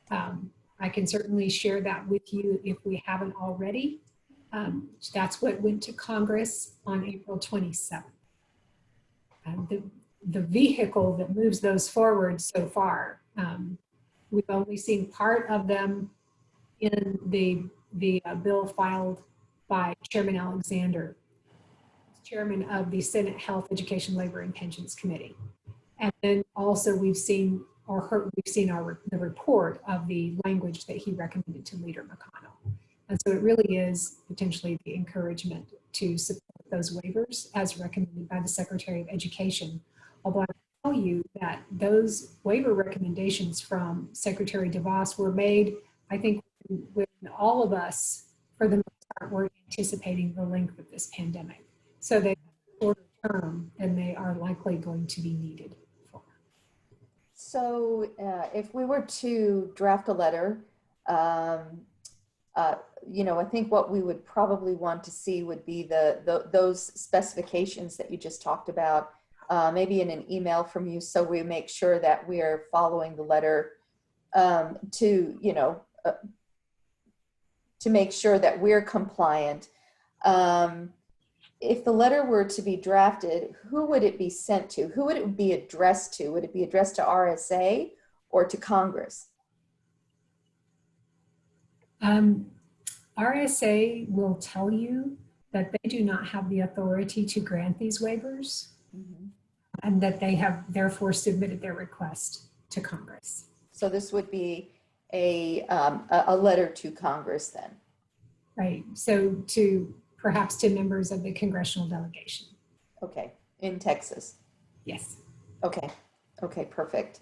I can certainly share that with you if we haven't already. That's what went to Congress on April 27th. The vehicle that moves those forward so far, we've only seen part of them in the bill filed by Chairman Alexander, chairman of the Senate Health, Education, Labor, and Pensions Committee. And then also we've seen the report of the language that he recommended to Leader McConnell. And so it really is potentially the encouragement to support those waivers as recommended by the Secretary of Education. Although I will tell you that those waiver recommendations from Secretary DeVos were made, I think, when all of us, for the most part, were anticipating the length of this pandemic. So they are shorter term than they are likely going to be needed for. So if we were to draft a letter, I think what we would probably want to see would be those specifications that you just talked about, maybe in an email from you, so we make sure that we are following the letter to make sure that we're compliant. If the letter were to be drafted, who would it be sent to? Who would it be addressed to? Would it be addressed to RSA or to Congress? RSA will tell you that they do not have the authority to grant these waivers, mm-hmm. and that they have therefore submitted their request to Congress. So this would be a letter to Congress then? Right. So perhaps to members of the congressional delegation. Okay. In Texas? Yes. Okay. Okay, perfect.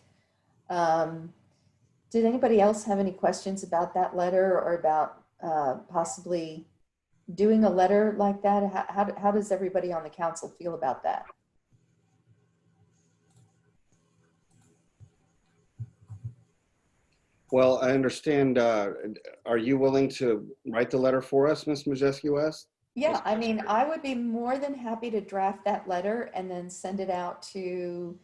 Did anybody else have any questions about that letter or about possibly, doing a letter like that? How does everybody on the council feel about that? Well, I understand. Are you willing to write the letter for us, Ms. Majeski West? Yeah, I mean, I would be more than happy to draft that letter and then send it out to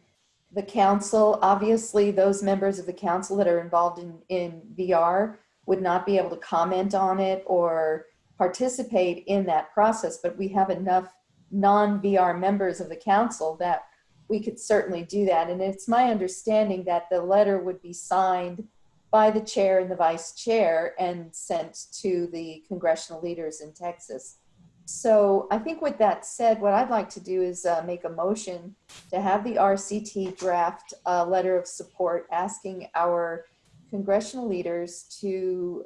the council. Obviously, those members of the council that are involved in VR would not be able to comment on it or participate in that process, but we have enough non-VR members of the council that we could certainly do that. And it's my understanding that the letter would be signed by the chair and the vice chair and sent to the congressional leaders in Texas. So I think with that said, what I'd like to do is make a motion to have the RCT draft a letter of support asking our congressional leaders to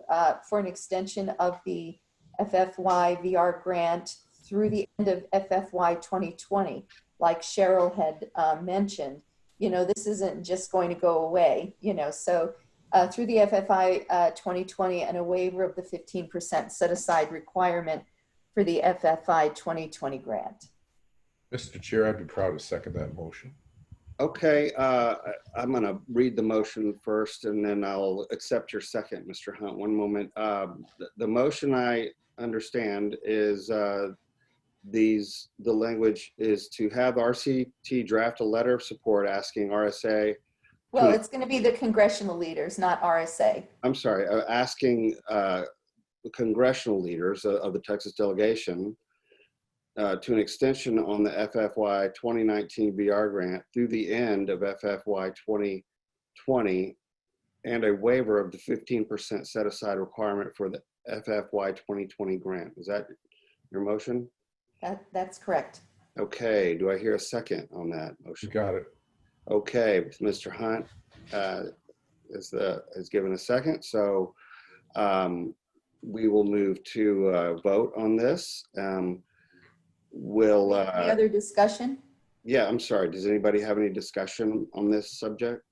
for an extension of the FFY VR grant through the end of FFY 2020, like Cheryl had mentioned. You know, this isn't just going to go away, you know, so through the FFI 2020 and a waiver of the 15% set aside requirement for the FFI 2020 grant. Mr. Chair, I'd be proud to second that motion. Okay, I'm going to read the motion first, and then I'll accept your second, Mr. Hunt. One moment. The motion I understand is the language is to have RCT draft a letter of support asking RSA. Well, it's going to be the congressional leaders, not RSA. I'm sorry, asking the congressional leaders of the Texas delegation to an extension on the FFY 2019 VR grant through the end of FFY 2020 and a waiver of the 15% set aside requirement for the FFY 2020 grant. Is that your motion? That's correct. Okay, do I hear a second on that motion? You got it. Okay, Mr. Hunt has given a second, so we will move to vote on this. Any other discussion? Yeah, I'm sorry. Does anybody have any discussion on this subject?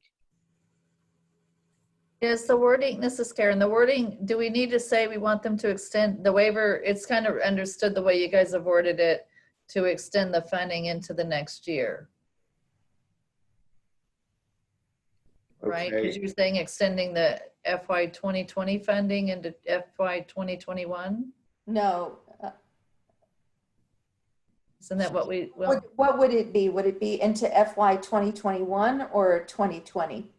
Yes, the wording, this is Karen, the wording, do we need to say we want them to extend the waiver? It's kind of understood the way you guys have worded it, to extend the funding into the next year. Right, because you're saying extending the FY 2020 funding into FY 2021? No. Isn't that what we, well, What would it be? Would it be into FY 2021 or 2020?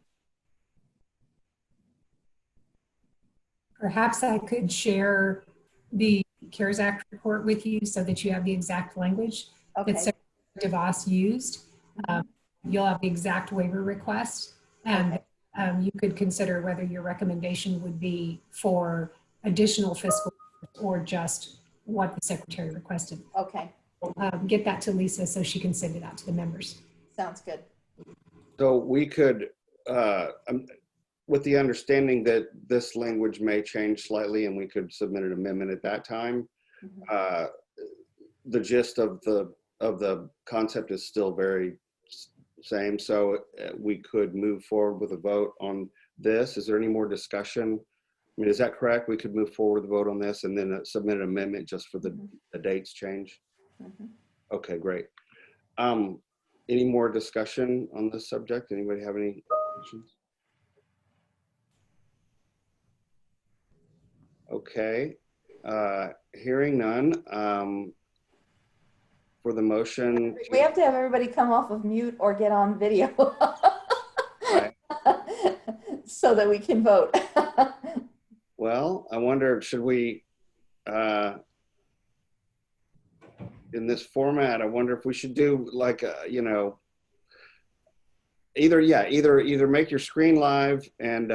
Perhaps I could share the CARES Act report with you so that you have the exact language Okay. that Secretary DeVos used. You'll have the exact waiver request, and you could consider whether your recommendation would be for additional fiscal or just what the Secretary requested. Okay, Get that to Lisa so she can send it out to the members. sounds good. So we could, with the understanding that this language may change slightly and we could submit an amendment at that time, the gist of the concept is still very same. So we could move forward with a vote on this. Is there any more discussion? I mean, is that correct? We could move forward with a vote on this and then submit an amendment just for the dates change? Okay, great. Any more discussion on this subject? Anybody have any questions? Okay, hearing none. For the motion. We have to have everybody come off of mute or get on video Right. so that we can vote. Well, I wonder, should we, in this format, I wonder if we should do like, you know, either make your screen live and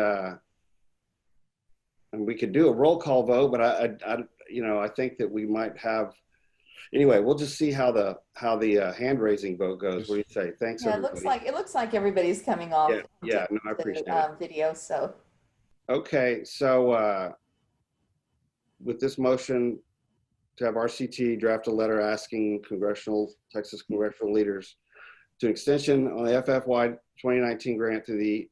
we could do a roll call vote, but I think that we might have. Anyway, we'll just see how the hand raising vote goes. What do you say? Thanks, Yeah, everybody. it looks like everybody's coming off. Yeah, no, I appreciate it. Video, so. Okay, so with this motion to have RCT draft a letter asking Texas congressional leaders to extension on the FFY 2019 grant to the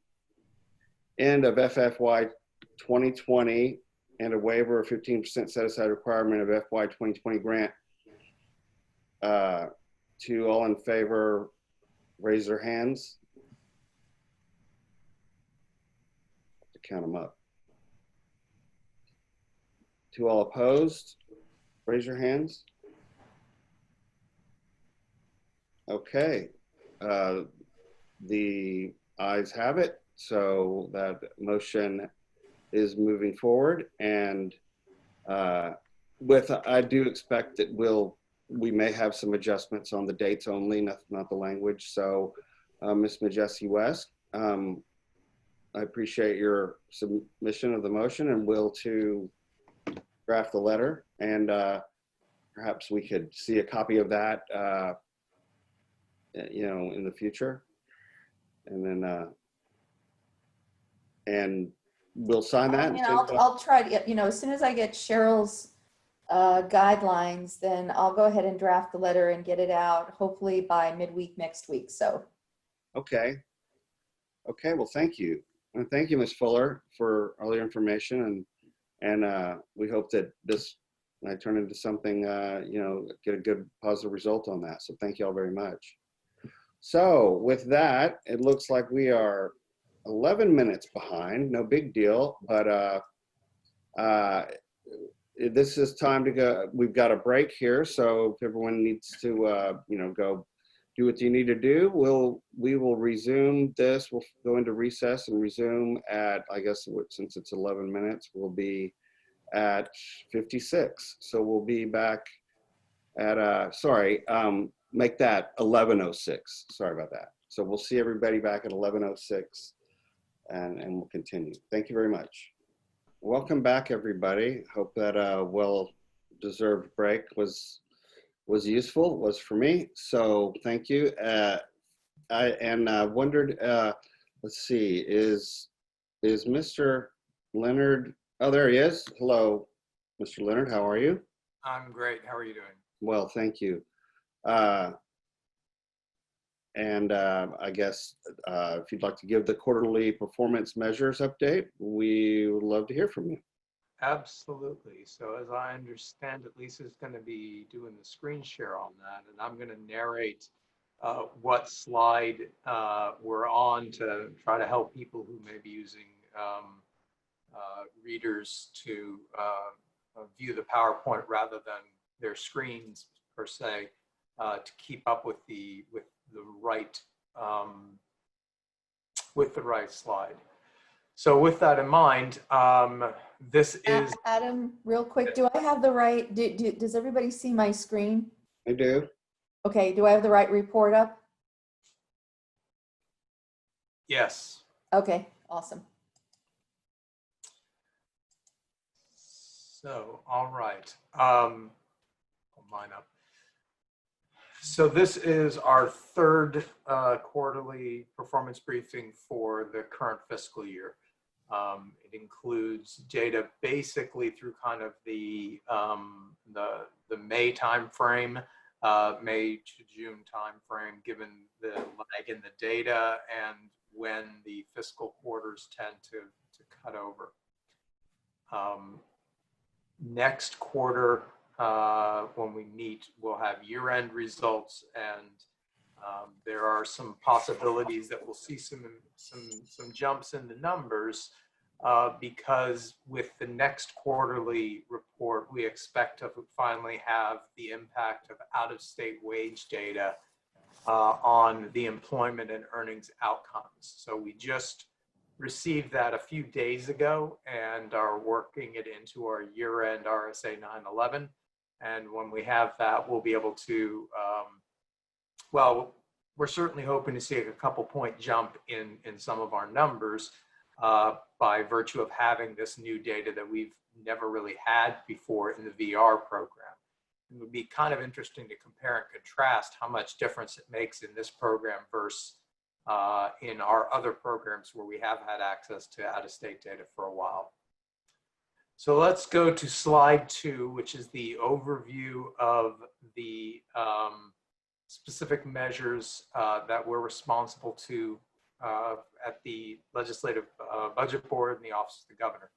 end of FFY 2020 and a waiver of 15% set aside requirement of FY 2020 grant. To all in favor, raise their hands. To count them up. To all opposed, raise your hands. Okay, the ayes have it. So that motion is moving forward, and I do expect that we may have some adjustments on the dates only, not the language. So Ms. Majesty West, I appreciate your submission of the motion, and will to draft the letter, and perhaps we could see a copy of that in the future, and then and we'll sign that. And I'll try to get, as soon as I get Cheryl's guidelines, then I'll go ahead and draft the letter and get it out hopefully by midweek next week. So. Okay. Well, thank you. And thank you, Ms. Fuller, for all your information. And we hope that this might turn into something, get a good positive result on that. So thank you all very much. So with that, it looks like we are 11 minutes behind. No big deal, but this is time to go. We've got a break here. So if everyone needs to, go do what you need to do, we will resume this. We'll go into recess and resume at, I guess, since it's 11 minutes, we'll be at 56. So we'll be back at, make that 11:06. Sorry about that. So we'll see everybody back at 11:06 and we'll continue. Thank you very much. Welcome back, everybody. Hope that well-deserved break was useful, was for me. So thank you. I wondered, let's see, is Mr. Leonard, oh, there he is. Hello, Mr. Leonard, how are you? I'm great. How are you doing? Well, thank you. I guess if you'd like to give the quarterly performance measures update, we would love to hear from you. Absolutely. So as I understand it, Lisa's going to be doing the screen share on that, and I'm going to narrate what slide we're on to try to help people who may be using readers to view the PowerPoint rather than their screens per se, to keep up with the right slide. So with that in mind, this is Adam, real quick, do I have the right, does everybody see my screen? I do. Okay, do I have the right report up? yes. Okay, awesome. So, all right. Pull mine up. So this is our third quarterly performance briefing for the current fiscal year. It includes data basically through kind of the May timeframe, May to June timeframe, given the lag in the data and when the fiscal quarters tend to cut over. Next quarter, when we meet, we'll have year-end results, and there are some possibilities that we'll see some jumps in the numbers because with the next quarterly report, we expect to finally have the impact of out-of-state wage data on the employment and earnings outcomes. So we just received that a few days ago and are working it into our year-end RSA 911. And when we have that, we'll be able to, well, we're certainly hoping to see a couple point jump in some of our numbers by virtue of having this new data that we've never really had before in the VR program. It would be kind of interesting to compare and contrast how much difference it makes in this program versus in our other programs where we have had access to out-of-state data for a while. So let's go to slide 2, which is the overview of the specific measures that we're responsible to at the Legislative Budget Board and the Office of the Governor.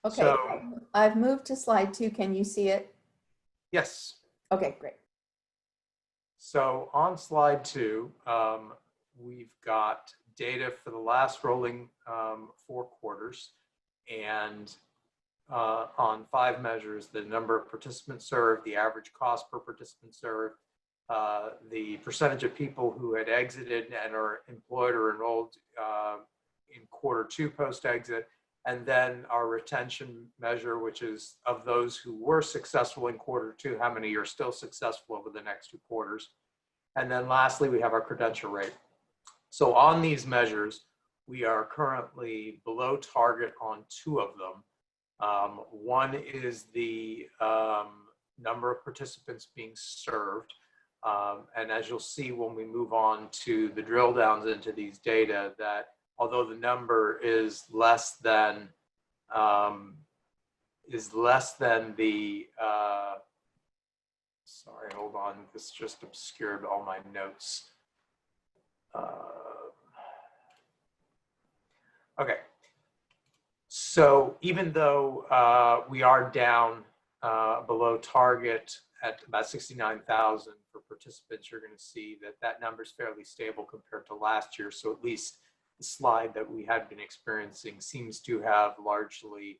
Okay, So, I've moved to slide 2. Can you see it? yes. Okay, great. So on slide 2, we've got data for the last rolling 4 quarters, and on 5 measures: the number of participants served, the average cost per participant served, the percentage of people who had exited and are employed or enrolled in Q2 post-exit, and then our retention measure, which is of those who were successful in Q2, how many are still successful over the next 2 quarters. And then lastly, we have our credential rate. So on these measures, we are currently below target on 2 of them. One is the number of participants being served. And as you'll see when we move on to the drill downs into these data, that although the number is less than the, sorry, hold on, this just obscured all my notes. Okay, so even though we are down below target at about 69,000 for participants, you're going to see that that number is fairly stable compared to last year. So at least the slide that we had been experiencing seems to have largely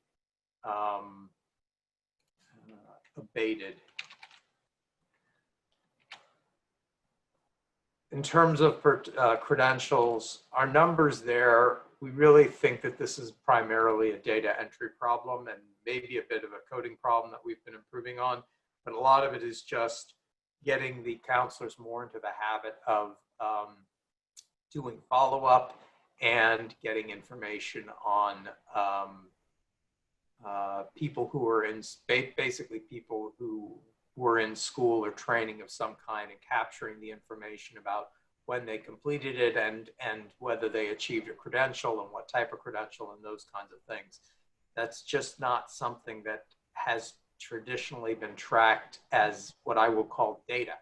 abated. In terms of credentials, our numbers there, we really think that this is primarily a data entry problem and maybe a bit of a coding problem that we've been improving on. But a lot of it is just getting the counselors more into the habit of doing follow-up and getting information on people who are in, basically people who were in school or training of some kind, and capturing the information about when they completed it and whether they achieved a credential and what type of credential and those kinds of things. That's just not something that has traditionally been tracked as what I will call data.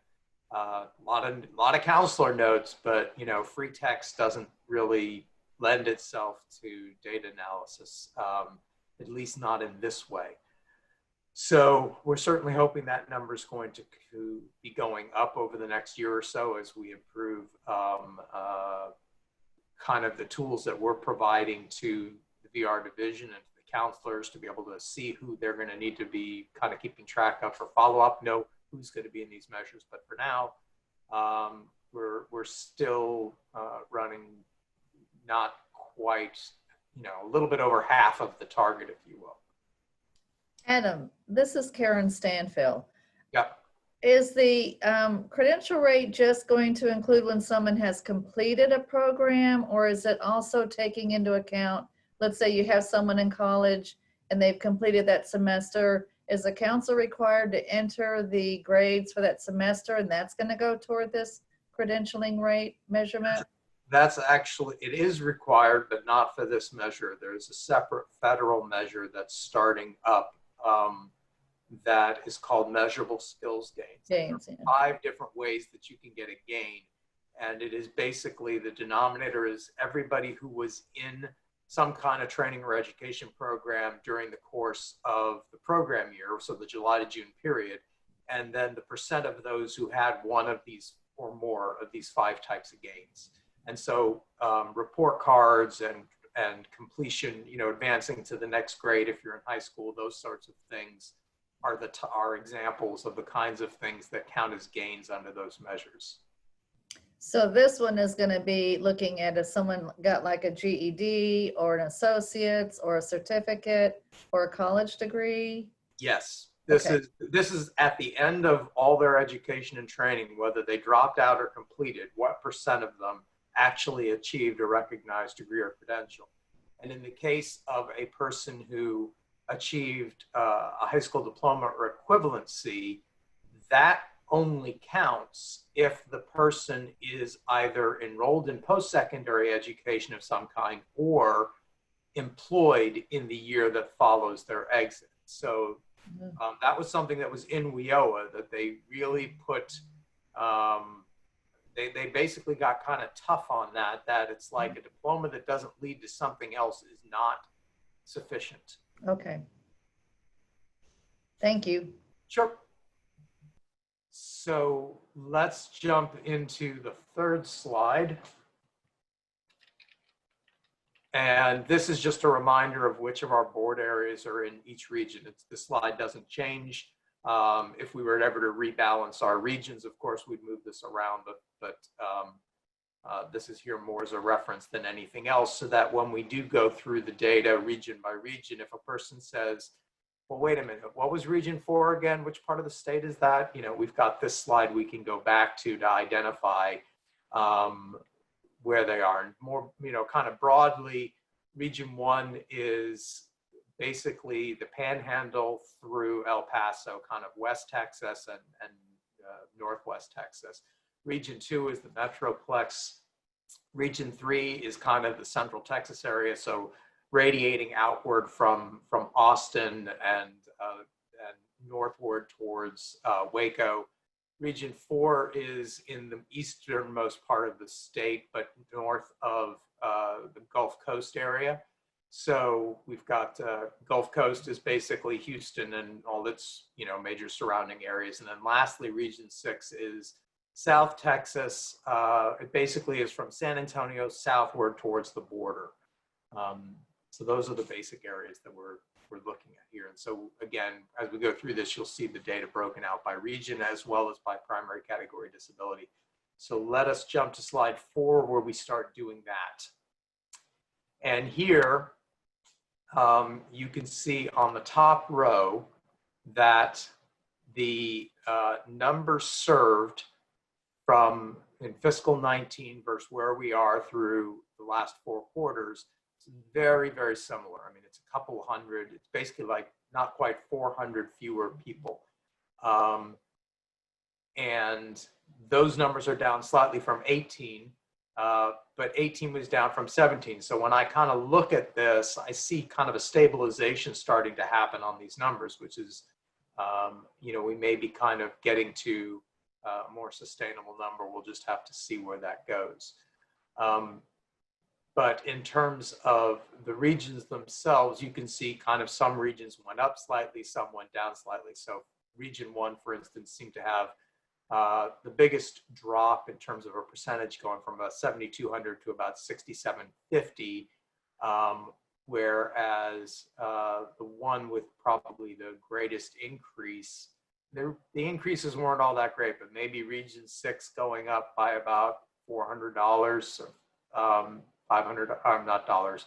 A lot of counselor notes, but free text doesn't really lend itself to data analysis, at least not in this way. So we're certainly hoping that number is going to be going up over the next year or so as we improve kind of the tools that we're providing to the VR division and to the counselors to be able to see who they're going to need to be kind of keeping track of for follow-up, know who's going to be in these measures. But for now, we're still running not quite, a little bit over half of the target, if you will. Adam, this is Karen Stanfield. Yep. Is the credential rate just going to include when someone has completed a program, or is it also taking into account, let's say you have someone in college and they've completed that semester, is the council required to enter the grades for that semester, and that's going to go toward this credentialing rate measurement? That's actually, it is required, but not for this measure. There's a separate federal measure that's starting up that is called measurable skills gains. There are 5 different ways that you can get a gain. And it is basically, the denominator is everybody who was in some kind of training or education program during the course of the program year, so the July to June period, and then the percent of those who had one of these or more of these 5 types of gains. And so report cards and completion, advancing to the next grade if you're in high school, those sorts of things are examples of the kinds of things that count as gains under those measures. So this one is going to be looking at if someone got like a GED or an associate's or a certificate or a college degree? Yes. This is at the end of all their education and training, whether they dropped out or completed, what percent of them actually achieved a recognized degree or credential. And in the case of a person who achieved a high school diploma or equivalency, that only counts if the person is either enrolled in post-secondary education of some kind or employed in the year that follows their exit. So that was something that was in WIOA that they really put, they basically got kind of tough on that it's like a diploma that doesn't lead to something else is not sufficient. Okay. Thank you. Sure. So let's jump into the third slide. And this is just a reminder of which of our board areas are in each region. This slide doesn't change. If we were ever to rebalance our regions, of course, we'd move this around, but this is here more as a reference than anything else, so that when we do go through the data region by region, if a person says, well, wait a minute, what was region 4 again? Which part of the state is that? You know, we've got this slide we can go back to identify where they are. And more, you know, kind of broadly, region 1 is basically the Panhandle through El Paso, kind of West Texas and Northwest Texas. Region 2 is the Metroplex. Region 3 is kind of the Central Texas area, so radiating outward from Austin and northward towards Waco. Region 4 is in the easternmost part of the state, but north of the Gulf Coast area. So we've got Gulf Coast is basically Houston and all its, you know, major surrounding areas. And then lastly, Region 6 is South Texas. It basically is from San Antonio southward towards the border. So those are the basic areas that we're looking at here. And so again, as we go through this, you'll see the data broken out by region as well as by primary category disability. So let us jump to slide 4 where we start doing that. And here you can see on the top row that the numbers served from in fiscal 19 versus where we are through the last 4 quarters. It's very, very similar. I mean, it's a couple hundred, it's basically like not quite 400 fewer people. And those numbers are down slightly from 18, but 18 was down from 17. So when I kind of look at this, I see kind of a stabilization starting to happen on these numbers, which is, you know, we may be kind of getting to a more sustainable number. We'll just have to see where that goes. But in terms of the regions themselves, you can see kind of some regions went up slightly, some went down slightly. So region 1, for instance, seemed to have the biggest drop in terms of a percentage, going from about 7,200 to about 6,750, whereas the one with probably the greatest increase, the increases weren't all that great, but maybe region 6 going up by about $400, 500, not dollars,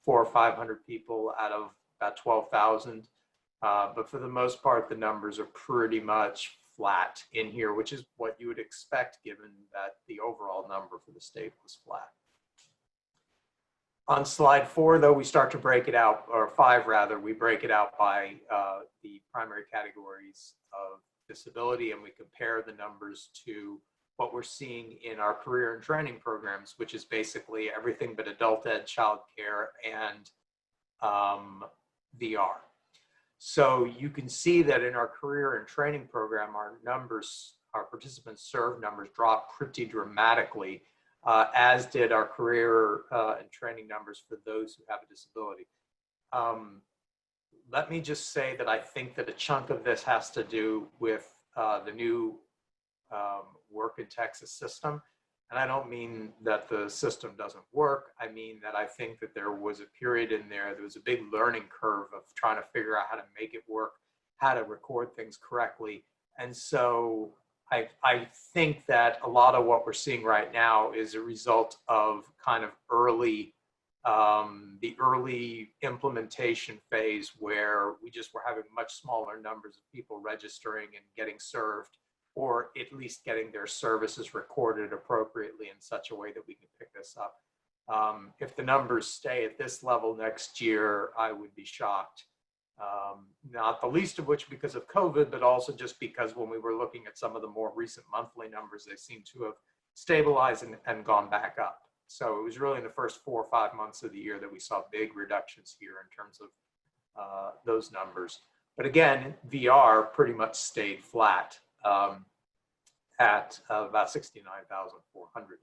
400 or 500 people out of about 12,000. But for the most part, the numbers are pretty much flat in here, which is what you would expect given that the overall number for the state was flat. On slide 4, though, we start to break it out, or 5 rather, we break it out by the primary categories of disability, and we compare the numbers to what we're seeing in our career and training programs, which is basically everything but adult ed, child care, and VR. So you can see that in our career and training program, our numbers, our participants served numbers dropped pretty dramatically, as did our career and training numbers for those who have a disability. Let me just say that I think that a chunk of this has to do with the new work in Texas system. And I don't mean that the system doesn't work. I mean that I think that there was a period in there, there was a big learning curve of trying to figure out how to make it work, how to record things correctly. And so I think that a lot of what we're seeing right now is a result of kind of the early implementation phase, where we just were having much smaller numbers of people registering and getting served, or at least getting their services recorded appropriately in such a way that we can pick this up. If the numbers stay at this level next year, I would be shocked. Not the least of which because of COVID, but also just because when we were looking at some of the more recent monthly numbers, they seem to have stabilized and gone back up. So it was really in the first 4 or 5 months of the year that we saw big reductions here in terms of those numbers. But again, VR pretty much stayed flat at about 69,400.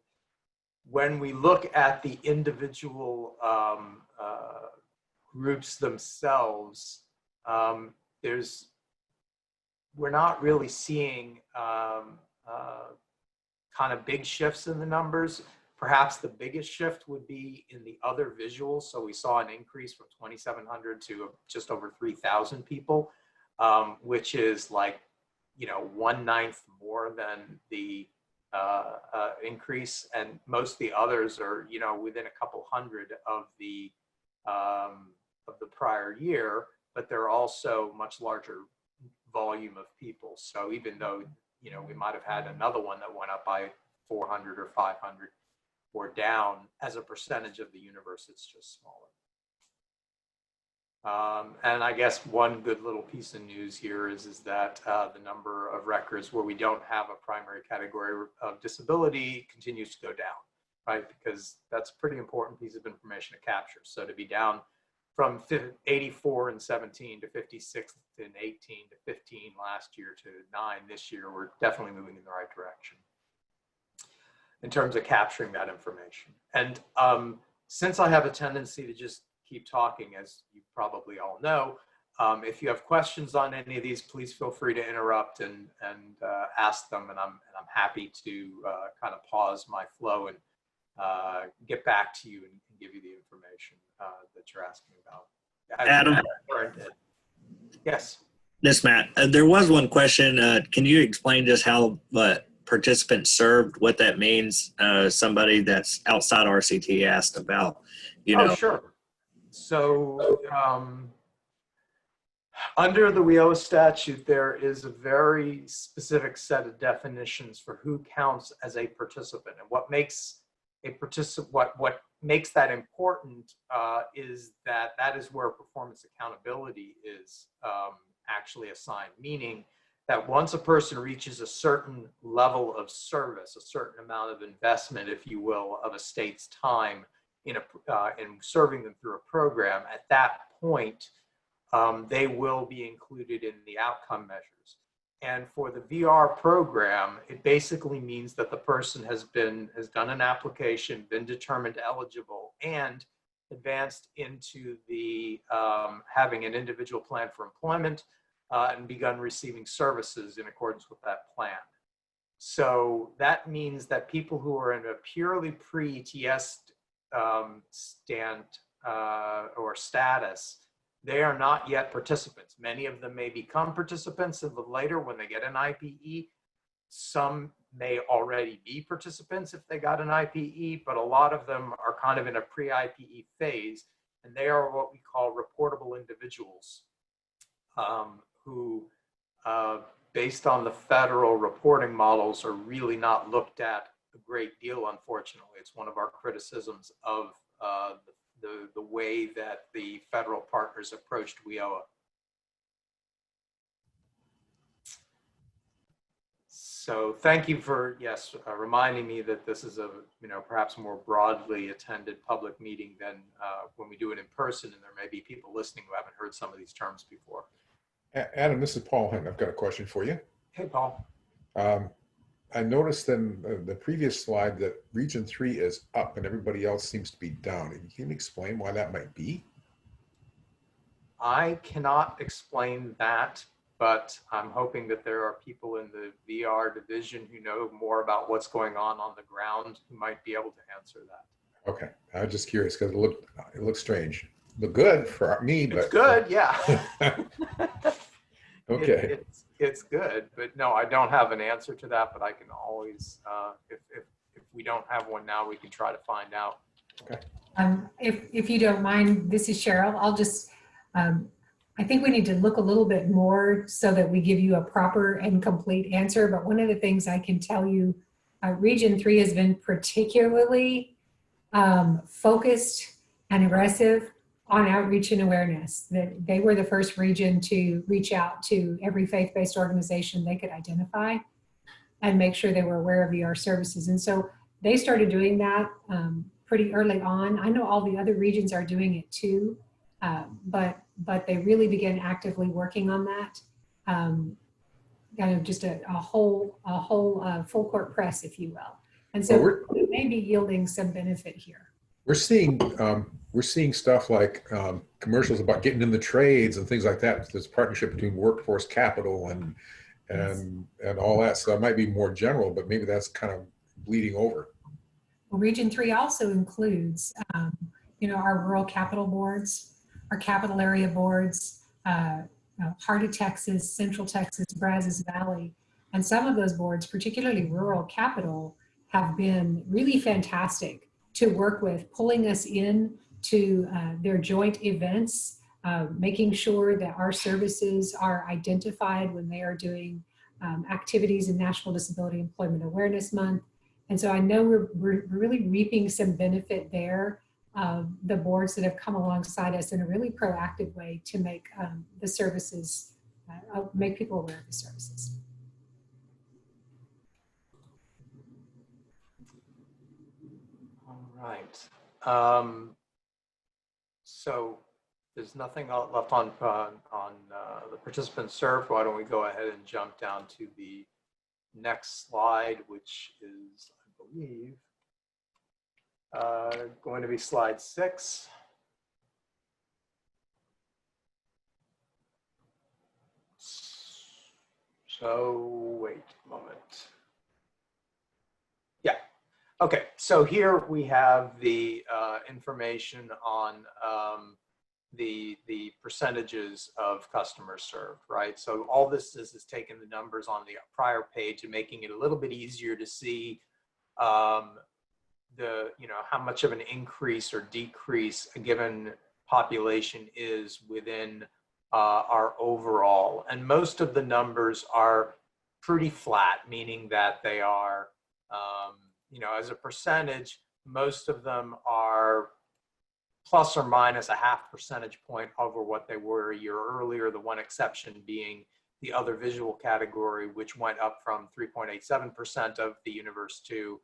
When we look at the individual groups themselves, we're not really seeing kind of big shifts in the numbers. Perhaps the biggest shift would be in the other visuals. So we saw an increase from 2,700 to just over 3,000 people, which is like, 1/9 more than the increase. And most of the others are, within a couple hundred of the prior year, but they're also much larger volume of people. So even though, we might have had another one that went up by 400 or 500, or down as a percentage of the universe, it's just smaller. And I guess one good little piece of news here is that the number of records where we don't have a primary category of disability continues to go down, right? Because that's a pretty important piece of information to capture. So to be down from 84 in 17 to 56 in 18 to 15 last year to 9 this year, we're definitely moving in the right direction in terms of capturing that information. And since I have a tendency to just keep talking, as you probably all know, if you have questions on any of these, please feel free to interrupt and ask them, and I'm happy to kind of pause my flow and get back to you and give you the information that you're asking about. Adam? Yes. This Matt. There was one question. Can you explain just how participants served, what that means? Somebody that's outside RCT asked about, Oh, sure. So under the WIOA statute, there is a very specific set of definitions for who counts as a participant, and what makes a participant, what makes that important is that is where performance accountability is actually assigned, meaning that once a person reaches a certain level of service, a certain amount of investment, if you will, of a state's time in serving them through a program, at that point, they will be included in the outcome measures. And for the VR program, it basically means that the person has done an application, been determined eligible, and advanced into the having an individual plan for employment and begun receiving services in accordance with that plan. So that means that people who are in a purely pre-ETS or status, they are not yet participants. Many of them may become participants a little later when they get an IPE. Some may already be participants if they got an IPE, but a lot of them are kind of in a pre-IPE phase, and they are what we call reportable individuals who, based on the federal reporting models, are really not looked at a great deal, unfortunately. It's one of our criticisms of the way that the federal partners approached WIOA. So thank you for, reminding me that this is a, perhaps more broadly attended public meeting than when we do it in person, and there may be people listening who haven't heard some of these terms before. Adam, this is Paul Hunt. I've got a question for you. Hey, Paul. I noticed in the previous slide that Region 3 is up and everybody else seems to be down. Can you explain why that might be? I cannot explain that, but I'm hoping that there are people in the VR division who know more about what's going on the ground who might be able to answer that. Okay, I was just curious because it looked strange. Look good for me, but it's good, yeah. Okay. It's good, but no, I don't have an answer to that, but I can always, if we don't have one now, we can try to find out. Okay. If you don't mind, this is Cheryl. I'll just, I think we need to look a little bit more so that we give you a proper and complete answer. But one of the things I can tell you, Region 3 has been particularly focused and aggressive on outreach and awareness. That they were the first region to reach out to every faith-based organization they could identify and make sure they were aware of VR services. And so they started doing that pretty early on. I know all the other regions are doing it too, but they really began actively working on that. Kind of just a whole full court press, if you will. And so it may be yielding some benefit here. We're seeing stuff like commercials about getting in the trades and things like that. There's a partnership between Workforce Capital and all that. So that might be more general, but maybe that's kind of bleeding over. Well, Region 3 also includes, our rural capital boards, our capital area boards, Heart of Texas, Central Texas, Brazos Valley. And some of those boards, particularly rural capital, have been really fantastic to work with, pulling us in to their joint events, making sure that our services are identified when they are doing activities in National Disability Employment Awareness Month. And so I know we're really reaping some benefit there of the boards that have come alongside us in a really proactive way to make the services, make people aware of the services. All right. So there's nothing left on the participants served. Why don't we go ahead and jump down to the next slide, which is, I believe, going to be slide 6. So wait a moment. Yeah. Okay. So here we have the information on the percentages of customers served, right? So all this is taking the numbers on the prior page and making it a little bit easier to see how much of an increase or decrease a given population is within our overall. And most of the numbers are pretty flat, meaning that they are, as a percentage, most of them are plus or minus a .5 percentage point over what they were a year earlier, the one exception being the other visual category, which went up from 3.87% of the universe to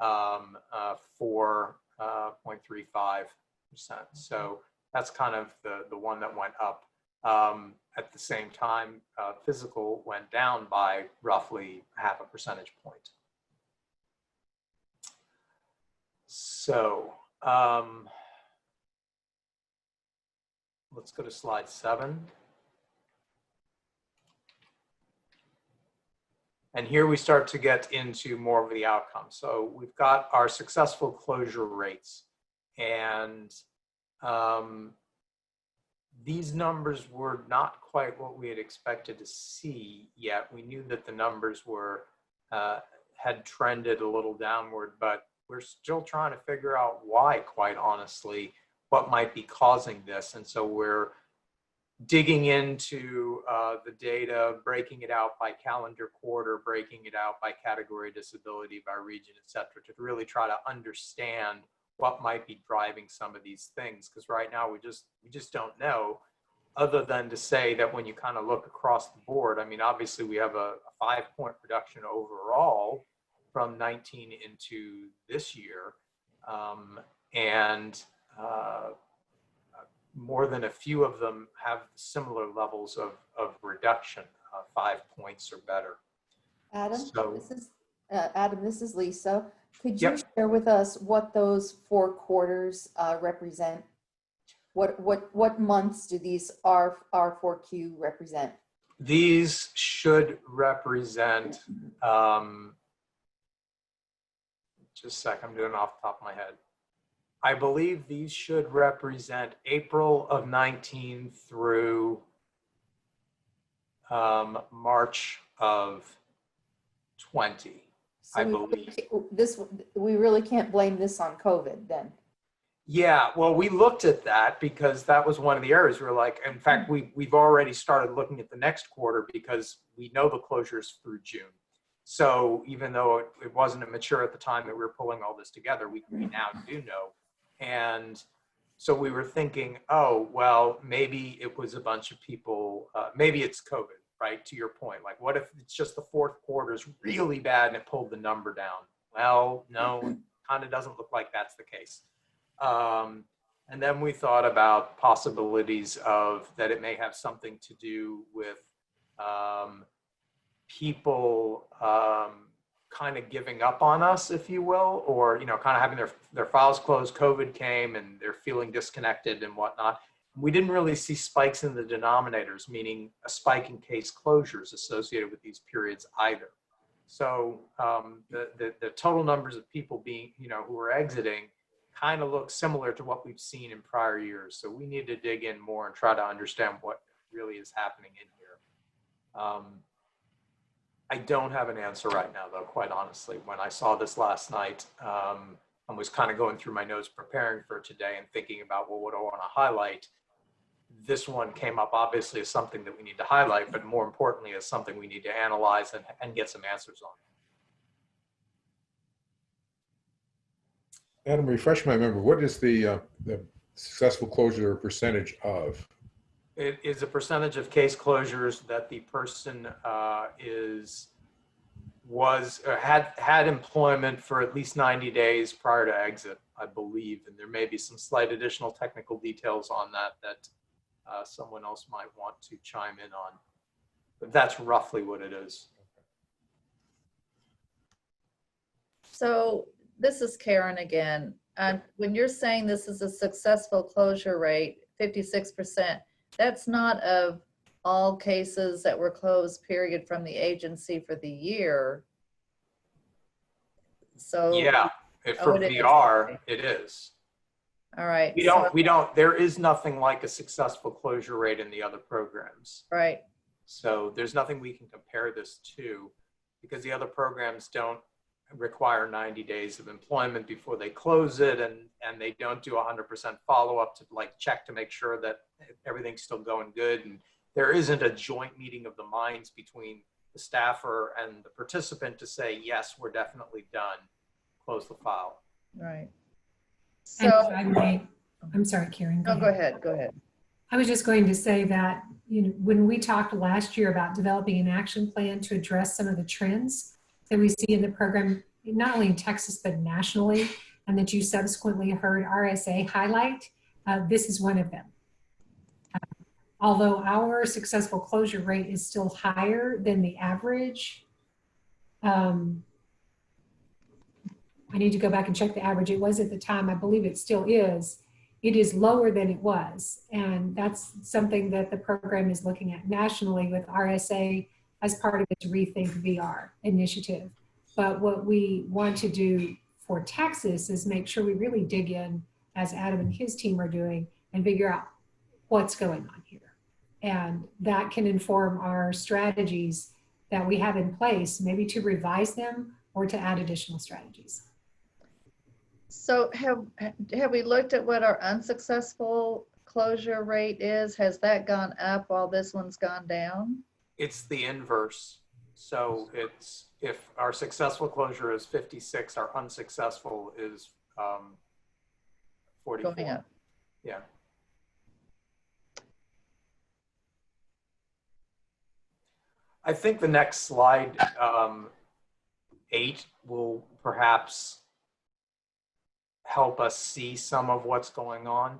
4.35%. So that's kind of the one that went up. At the same time, physical went down by roughly .5 percentage point. So let's go to slide 7. And here we start to get into more of the outcomes. So we've got our successful closure rates. And these numbers were not quite what we had expected to see yet. We knew that the numbers were had trended a little downward, but we're still trying to figure out why, quite honestly, what might be causing this. And so we're digging into the data, breaking it out by calendar quarter, breaking it out by category disability, by region, et cetera, to really try to understand what might be driving some of these things. Because right now we just don't know, other than to say that when you kind of look across the board, I mean, obviously we have a 5-point reduction overall from 19 into this year. More than a few of them have similar levels of reduction, 5 points or better. Adam, So, this is Lisa. Could you Yep. share with us what those 4 quarters represent? What months do these R4Q represent? These should represent, just a sec, I'm doing it off the top of my head. I believe these should represent April of 19 through March of 20, So I believe. we really can't blame this on COVID then. Yeah, well, we looked at that because that was one of the areas we were like, in fact, we've already started looking at the next quarter because we know the closures through June. So even though it wasn't mature at the time that we were pulling all this together, we now do know. And so we were thinking, oh, well, maybe it was a bunch of people, maybe it's COVID, right? To your point, like what if it's just the 4th quarter is really bad and it pulled the number down? Well, no, it kind of doesn't look like that's the case. And then we thought about possibilities of that it may have something to do with people kind of giving up on us, if you will, or, kind of having their files closed. COVID came and they're feeling disconnected and whatnot. We didn't really see spikes in the denominators, meaning a spike in case closures associated with these periods either. So the total numbers of people being, who are exiting kind of look similar to what we've seen in prior years. So we need to dig in more and try to understand what really is happening in here. I don't have an answer right now, though, quite honestly. When I saw this last night, I was kind of going through my notes preparing for today and thinking about, well, what do I want to highlight? This one came up obviously as something that we need to highlight, but more importantly, as something we need to analyze and get some answers on. Adam, refresh my memory. What is the successful closure percentage of? It is a percentage of case closures that the person had employment for at least 90 days prior to exit, I believe. And there may be some slight additional technical details on that someone else might want to chime in on. But that's roughly what it is. So this is Karen again. When you're saying this is a successful closure rate, 56%, that's not of all cases that were closed, period, from the agency for the year. So yeah, for VR, it is. All right. We don't, there is nothing like a successful closure rate in the other programs. Right. So there's nothing we can compare this to because the other programs don't require 90 days of employment before they close it, and they don't do 100% follow-up to check to make sure that everything's still going good, and there isn't a joint meeting of the minds between the staffer and the participant to say, yes, we're definitely done, close the file. Right. And So if I may, I'm sorry, Karen. no, go ahead. Go ahead. I was just going to say that, when we talked last year about developing an action plan to address some of the trends that we see in the program, not only in Texas, but nationally, and that you subsequently heard RSA highlight, this is one of them. Although our successful closure rate is still higher than the average, I need to go back and check the average. It was at the time, I believe it still is. It is lower than it was. And that's something that the program is looking at nationally with RSA as part of its Rethink VR initiative. But what we want to do for Texas is make sure we really dig in, as Adam and his team are doing, and figure out what's going on here. And that can inform our strategies that we have in place, maybe to revise them or to add additional strategies. So have we looked at what our unsuccessful closure rate is? Has that gone up while this one's gone down? It's the inverse. So it's, if our successful closure is 56, our unsuccessful is 44. Going up. Yeah. I think the next slide, 8, will perhaps help us see some of what's going on.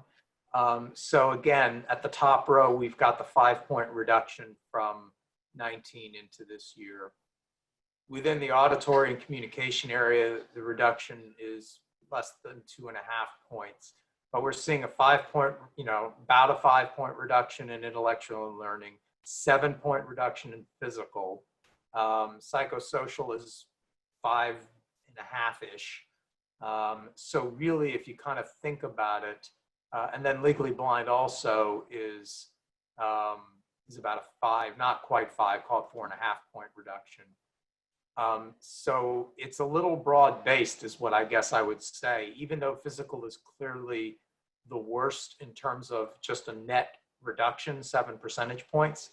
So again, at the top row, we've got the 5-point reduction from 19 into this year. Within the auditory and communication area, the reduction is less than 2.5 points. But we're seeing a 5-point, about a 5-point reduction in intellectual and learning, 7-point reduction in physical. Psychosocial is 5.5-ish. So really, if you kind of think about it, and then legally blind also is about a 5, not quite 5, called 4.5-point reduction. So it's a little broad-based is what I guess I would say, even though physical is clearly the worst in terms of just a net reduction, 7 percentage points.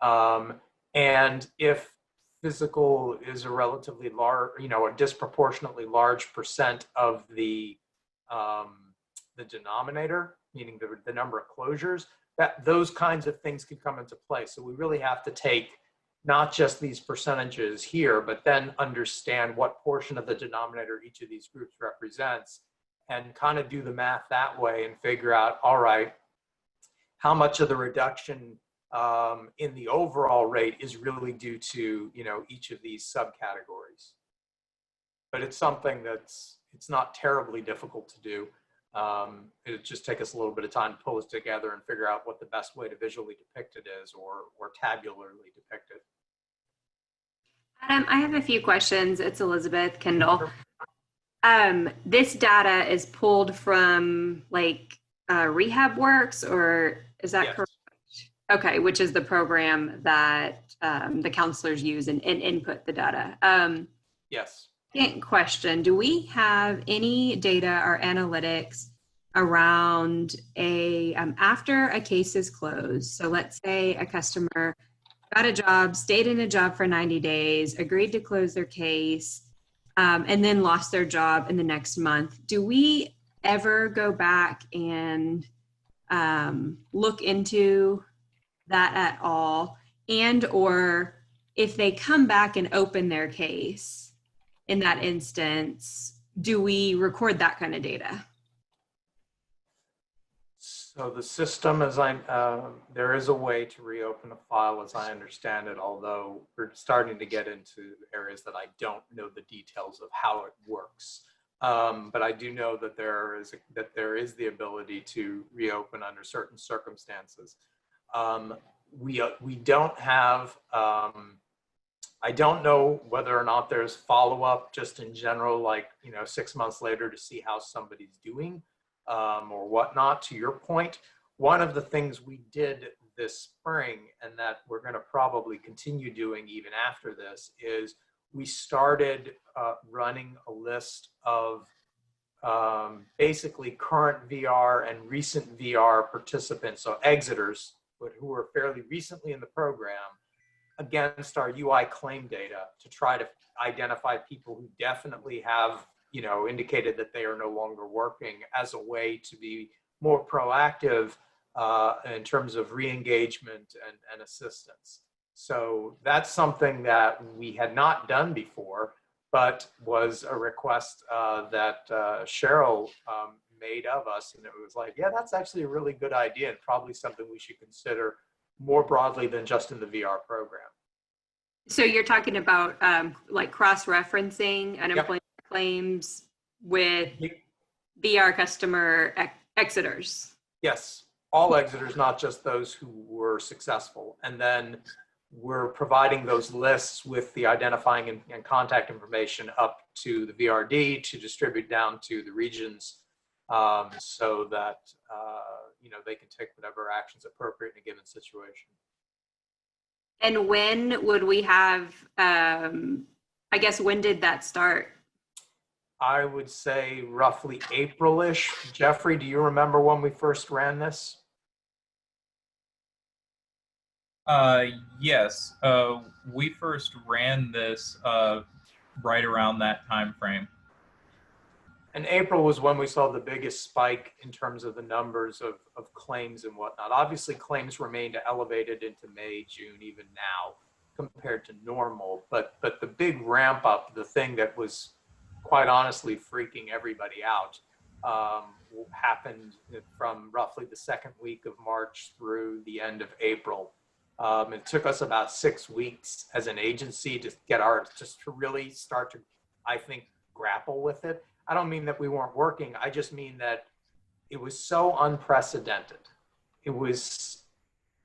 And if physical is a relatively large, a disproportionately large percent of the denominator, meaning the number of closures, that those kinds of things could come into play. So we really have to take not just these percentages here, but then understand what portion of the denominator each of these groups represents and kind of do the math that way and figure out, all right, how much of the reduction in the overall rate is really due to, each of these subcategories. but it's something it's not terribly difficult to do. It'll just take us a little bit of time to pull this together and figure out what the best way to visually depict it is, or tabularly depict it. Adam, I have a few questions. It's Elizabeth Kendall. This data is pulled from like RehabWorks, or is that Yes. correct? Okay, which is the program that the counselors use and input the data. Yes. Second question, do we have any data or analytics around after a case is closed? So let's say a customer got a job, stayed in a job for 90 days, agreed to close their case, and then lost their job in the next month. Do we ever go back and look into that at all? And or if they come back and open their case in that instance, do we record that kind of data? So the system, there is a way to reopen a file as I understand it, although we're starting to get into areas that I don't know the details of how it works. But I do know that there is the ability to reopen under certain circumstances. We don't have, I don't know whether or not there's follow-up just in general, like, 6 months later to see how somebody's doing. Or whatnot. To your point, one of the things we did this spring, and that we're going to probably continue doing even after this, is we started running a list of basically current VR and recent VR participants, so exiters, but who were fairly recently in the program, against our UI claim data to try to identify people who definitely have indicated that they are no longer working, as a way to be more proactive in terms of re-engagement and assistance. So that's something that we had not done before, but was a request that Cheryl made of us. And it was like, yeah, that's actually a really good idea, and probably something we should consider more broadly than just in the VR program. So you're talking about like cross-referencing unemployment claims with VR customer exiters. Yes, all exiters, not just those who were successful. And then we're providing those lists with the identifying and contact information up to the VRD to distribute down to the regions, so that they can take whatever actions appropriate in a given situation. And when would we have, I guess, when did that start? I would say roughly April-ish. Jeffrey, do you remember when we first ran this? Yes, we first ran this right around that time frame. And April was when we saw the biggest spike in terms of the numbers of claims and whatnot. Obviously, claims remained elevated into May, June, even now, compared to normal. But the big ramp up, the thing that was quite honestly freaking everybody out, happened from roughly the second week of March through the end of April. It took us about 6 weeks as an agency to get just to really start to, I think, grapple with it. I don't mean that we weren't working. I just mean that it was so unprecedented.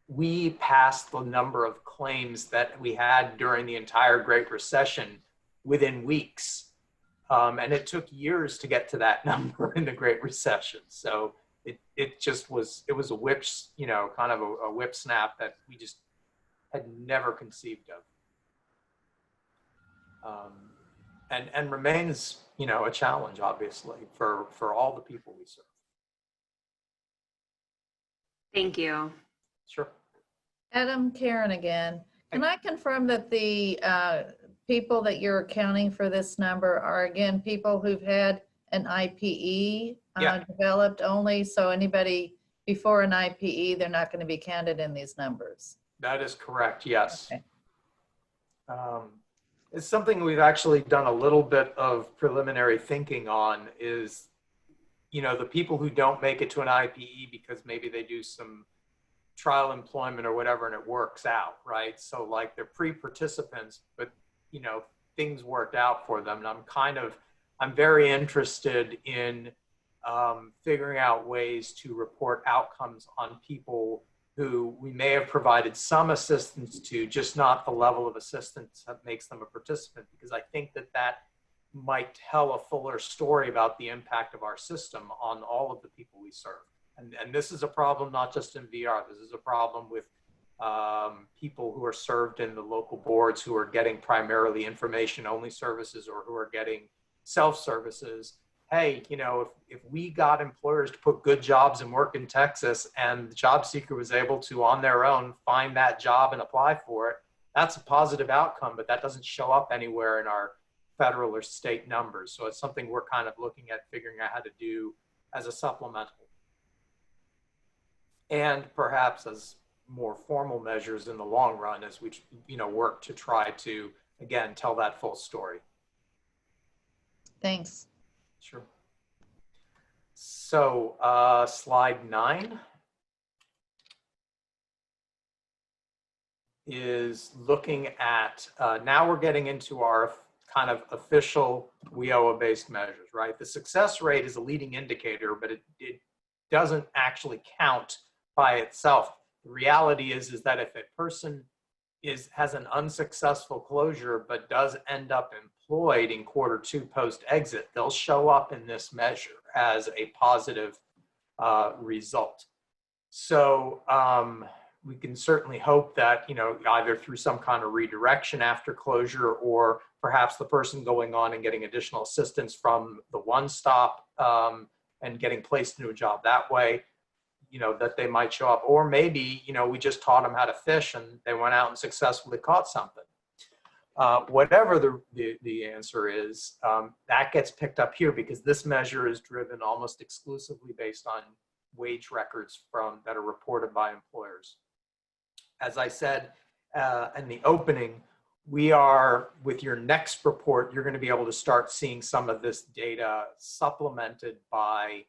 We passed the number of claims that we had during the entire Great Recession within weeks. And it took years to get to that number in the Great Recession. So it was a whip, kind of a whip snap that we just had never conceived of. And remains, a challenge, obviously, for all the people we serve. Thank you. Sure. Adam, Karen again. Can I confirm that the people that you're accounting for this number are, again, people who've had an IPE developed only? So anybody before an IPE, they're not going to be counted in these numbers? That is correct, yes. Okay. It's something we've actually done a little bit of preliminary thinking on, is, the people who don't make it to an IPE because maybe they do some trial employment or whatever and it works out, right? So like they're pre-participants, but, things worked out for them. And I'm very interested in figuring out ways to report outcomes on people who we may have provided some assistance to, just not the level of assistance that makes them a participant, because I think that that might tell a fuller story about the impact of our system on all of the people we serve. And this is a problem not just in VR, this is a problem with people who are served in the local boards who are getting primarily information only services or who are getting self-services. Hey, you know, if we got employers to put good jobs and work in Texas and the job seeker was able to on their own find that job and apply for it, that's a positive outcome, but that doesn't show up anywhere in our federal or state numbers. So it's something we're kind of looking at figuring out how to do as a supplemental. And perhaps as more formal measures in the long run as we, you know, work to try to, again, tell that full story. Thanks. Sure. So slide 9 is looking at, now we're getting into our kind of official WIOA-based measures, right? The success rate is a leading indicator, but it doesn't actually count by itself. The reality is that if a person has an unsuccessful closure but does end up employed in Q2 post-exit, they'll show up in this measure as a positive result. So we can certainly hope that, you know, either through some kind of redirection after closure or perhaps the person going on and getting additional assistance from the one-stop and getting placed into a job that way, you know, that they might show up. Or maybe, you know, we just taught them how to fish and they went out and successfully caught something. Whatever the answer is, that gets picked up here because this measure is driven almost exclusively based on wage records that are reported by employers. As I said in the opening, we are, with your next report, you're going to be able to start seeing some of this data supplemented by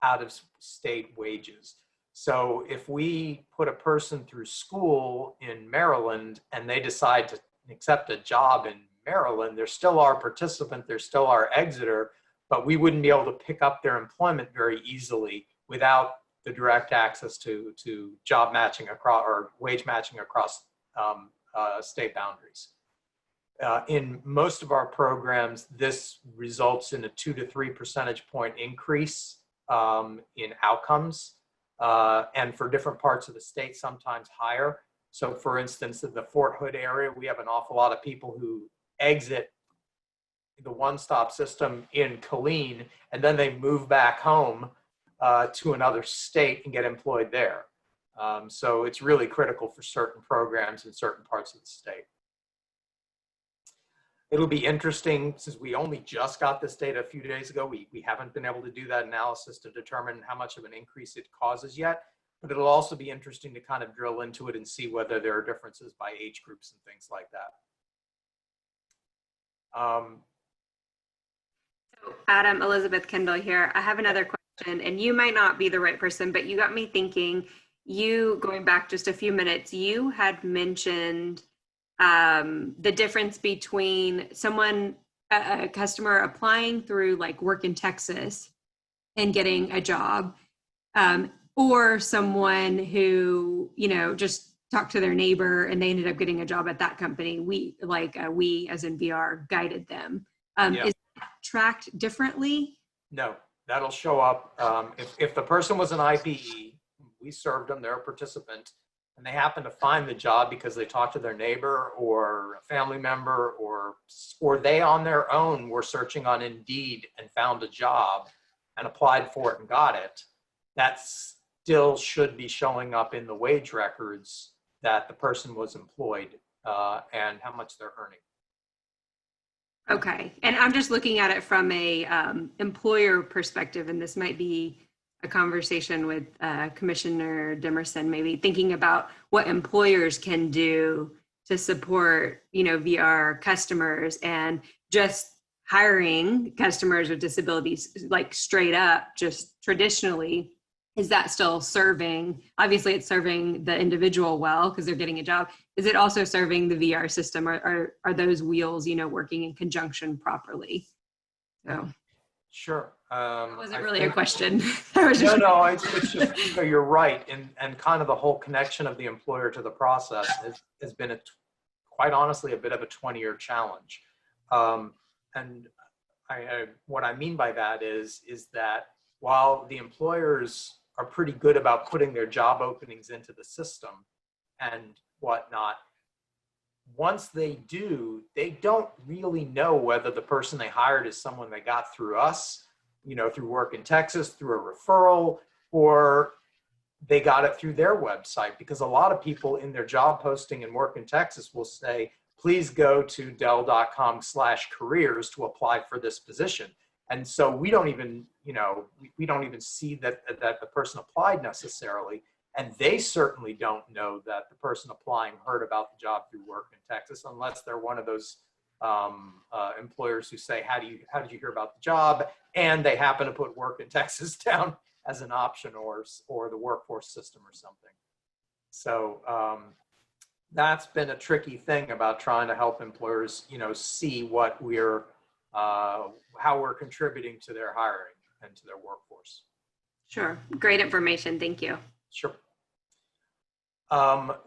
out-of-state wages. So if we put a person through school in Maryland and they decide to accept a job in Maryland, they're still our participant, they're still our exiter, but we wouldn't be able to pick up their employment very easily without the direct access to job matching across or wage matching across state boundaries. In most of our programs, this results in a 2 to 3 percentage point increase in outcomes, and for different parts of the state, sometimes higher. So for instance, in the Fort Hood area, we have an awful lot of people who exit the one-stop system in Killeen, and then they move back home to another state and get employed there. So it's really critical for certain programs in certain parts of the state. It'll be interesting, since we only just got this data a few days ago, we haven't been able to do that analysis to determine how much of an increase it causes yet, but it'll also be interesting to kind of drill into it and see whether there are differences by age groups and things like that. So Adam, Elizabeth Kendall here. I have another question, and you might not be the right person, but you got me thinking. You, going back just a few minutes, you had mentioned the difference between a customer applying through like Work in Texas and getting a job, or someone who, you know, just talked to their neighbor and they ended up getting a job at that company. We as in VR guided them. Yeah. Is that tracked differently? No, that'll show up. If the person was an IPE, we served them, they're a participant, and they happen to find the job because they talked to their neighbor or a family member, or they on their own were searching on Indeed and found a job and applied for it and got it, that still should be showing up in the wage records that the person was employed and how much they're earning. Okay, and I'm just looking at it from a employer perspective, and this might be a conversation with Commissioner Demerson, maybe thinking about what employers can do to support, you know, VR customers, and just hiring customers with disabilities, like straight up, just traditionally is that still serving? Obviously, it's serving the individual well because they're getting a job. Is it also serving the VR system? Are those wheels, working in conjunction properly? So Sure. that wasn't I really a think- question. I was No, just no, it's just, you're right. And kind of the whole connection of the employer to the process has been, quite honestly, a bit of a 20-year challenge. And what I mean by that is that while the employers are pretty good about putting their job openings into the system and whatnot, once they do, they don't really know whether the person they hired is someone they got through us, through Work in Texas, through a referral, or they got it through their website. Because a lot of people in their job posting in Work in Texas will say, please go to dell.com/careers to apply for this position. And so we don't even, we don't even see that the person applied necessarily. And they certainly don't know that the person applying heard about the job through Work in Texas, unless they're one of those employers who say, how did you hear about the job? And they happen to put Work in Texas down as an option, or the workforce system or something. So that's been a tricky thing about trying to help employers, see what how we're contributing to their hiring and to their workforce. Sure. Great information. Thank you. Sure.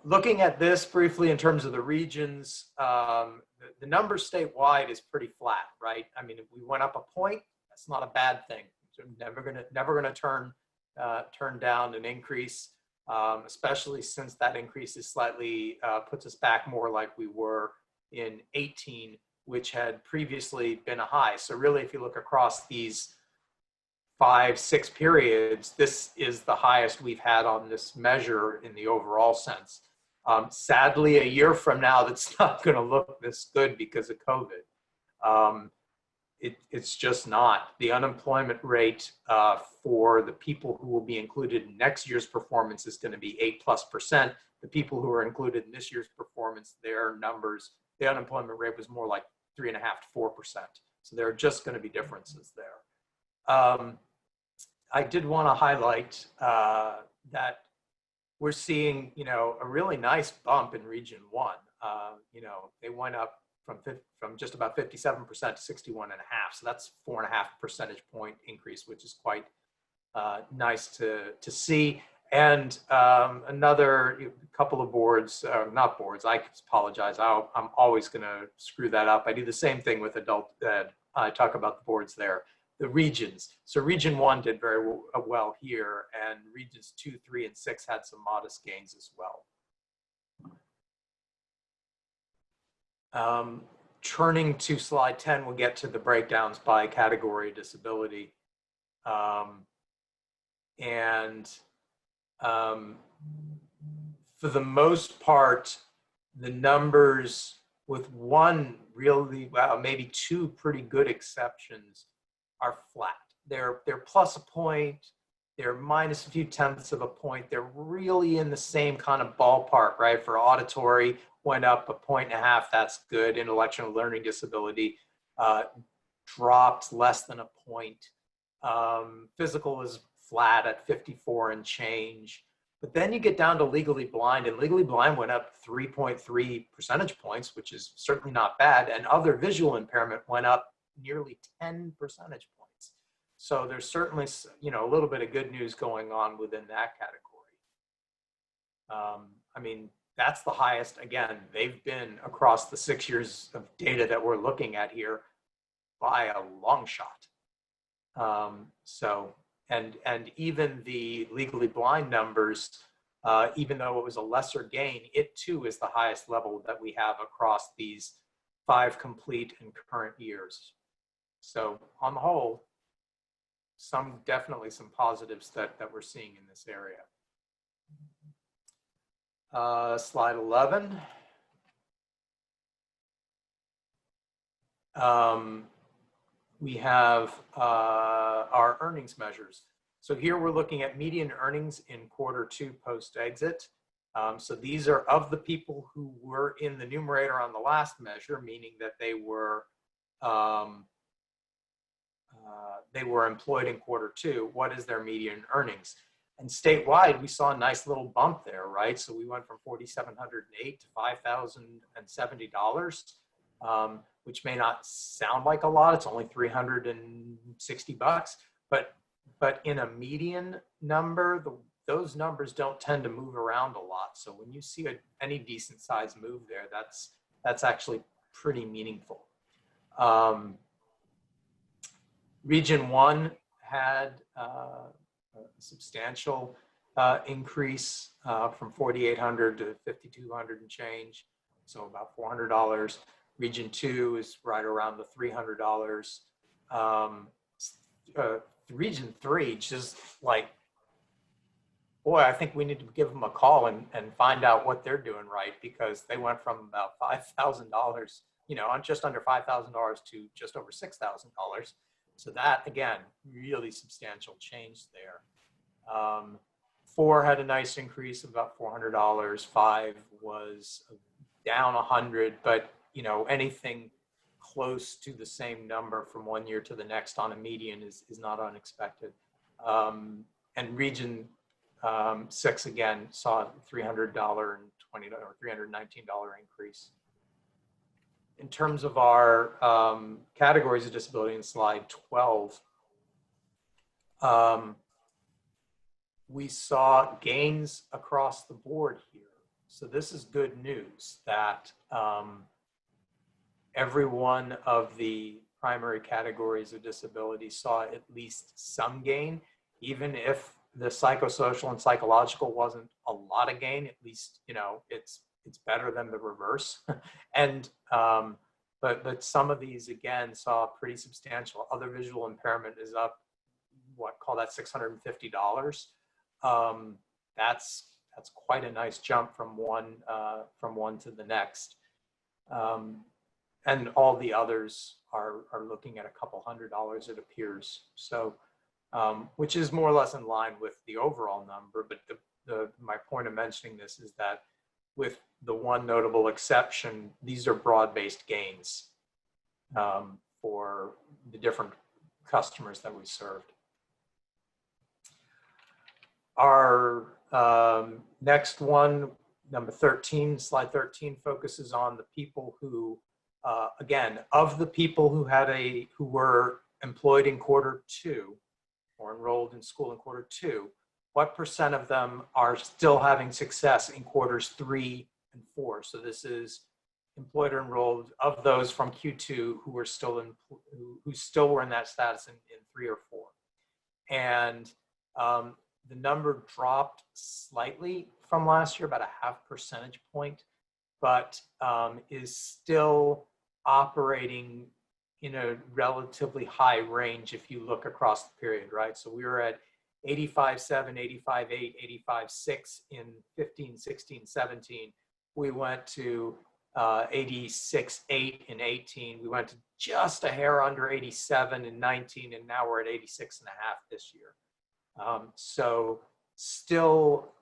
Looking at this briefly in terms of the regions, the numbers statewide is pretty flat, right? I mean, if we went up a point, that's not a bad thing. So never gonna turn down an increase, especially since that increase is slightly puts us back more like we were in 18, which had previously been a high. So really, if you look across these 5-6 periods, this is the highest we've had on this measure in the overall sense. Sadly, a year from now, that's not going to look this good because of COVID. It's just not. The unemployment rate for the people who will be included in next year's performance is going to be 8+%. The people who are included in this year's performance, their numbers, the unemployment rate was more like 3.5 to 4%. So there are just going to be differences there. I did want to highlight that we're seeing, a really nice bump in Region 1. They went up from just about 57% to 61.5%. So that's 4.5 percentage point increase, which is quite nice to see. And another couple of boards, not boards, I apologize. I'm always going to screw that up. I do the same thing with adult ed. I talk about the boards there. The regions. So Region 1 did very well here, and Regions 2, 3, and 6 had some modest gains as well. Turning to slide 10, we'll get to the breakdowns by category of disability. For the most part, the numbers, with one really, well, maybe two pretty good exceptions, are flat. They're plus a point, they're minus a few tenths of a point. They're really in the same kind of ballpark, right? For auditory, went up 1.5 points, that's good. Intellectual learning disability dropped less than a point. Physical is flat at 54 and change. But then you get down to legally blind, and legally blind went up 3.3 percentage points, which is certainly not bad. And other visual impairment went up nearly 10 percentage points. So there's certainly, a little bit of good news going on within that category. I mean, that's the highest, again, they've been across the 6 years of data that we're looking at here by a long shot. And even the legally blind numbers, even though it was a lesser gain, it too is the highest level that we have across these 5 complete and current years. So on the whole, definitely some positives that we're seeing in this area. Slide 11. We have our earnings measures. So here we're looking at median earnings in Q2 post-exit. So these are of the people who were in the numerator on the last measure, meaning that they were employed in Q2. What is their median earnings? And statewide, we saw a nice little bump there, right? So we went from $4,708 to $5,070, which may not sound like a lot. It's only $360, but in a median number, those numbers don't tend to move around a lot. So when you see any decent size move there, that's actually pretty meaningful. Region 1 had a substantial increase from 4,800 to 5,200 and change, so about $400. Region 2 is right around the $300. Region 3, just like, boy, I think we need to give them a call and find out what they're doing right, because they went from about $5,000, on just under $5,000 to just over $6,000. So that, again, really substantial change there. 4 had a nice increase of about $400. 5 was down 100, but anything close to the same number from one year to the next on a median is not unexpected. And Region 6 again saw a $300 and $20 or $319 increase. In terms of our categories of disability in slide 12, we saw gains across the board here. So this is good news that every one of the primary categories of disability saw at least some gain, even if the psychosocial and psychological wasn't a lot of gain. At least it's better than the reverse. And but some of these again saw pretty substantial. Other visual impairment is up, call that $650. That's quite a nice jump from one to the next. And all the others are looking at a couple $100, it appears. So, which is more or less in line with the overall number. But my point of mentioning this is that with the one notable exception, these are broad-based gains for the different customers that we served. Our next one, number 13, slide 13, focuses on the people who, again, of the people who were employed in Q2 or enrolled in school in Q2, what % of them are still having success in quarters 3 and 4? So this is employed or enrolled of those from Q2 who were still who still were in that status in 3 or 4. And the number dropped slightly from last year, about a half percentage point, but is still operating in a relatively high range if you look across the period, right? So we were at 85.7, 85.8, 85.6 in 15, 16, 17. We went to 86.8 in 18. We went to just a hair under 87 in 19, and now we're at 86.5 this year. So still,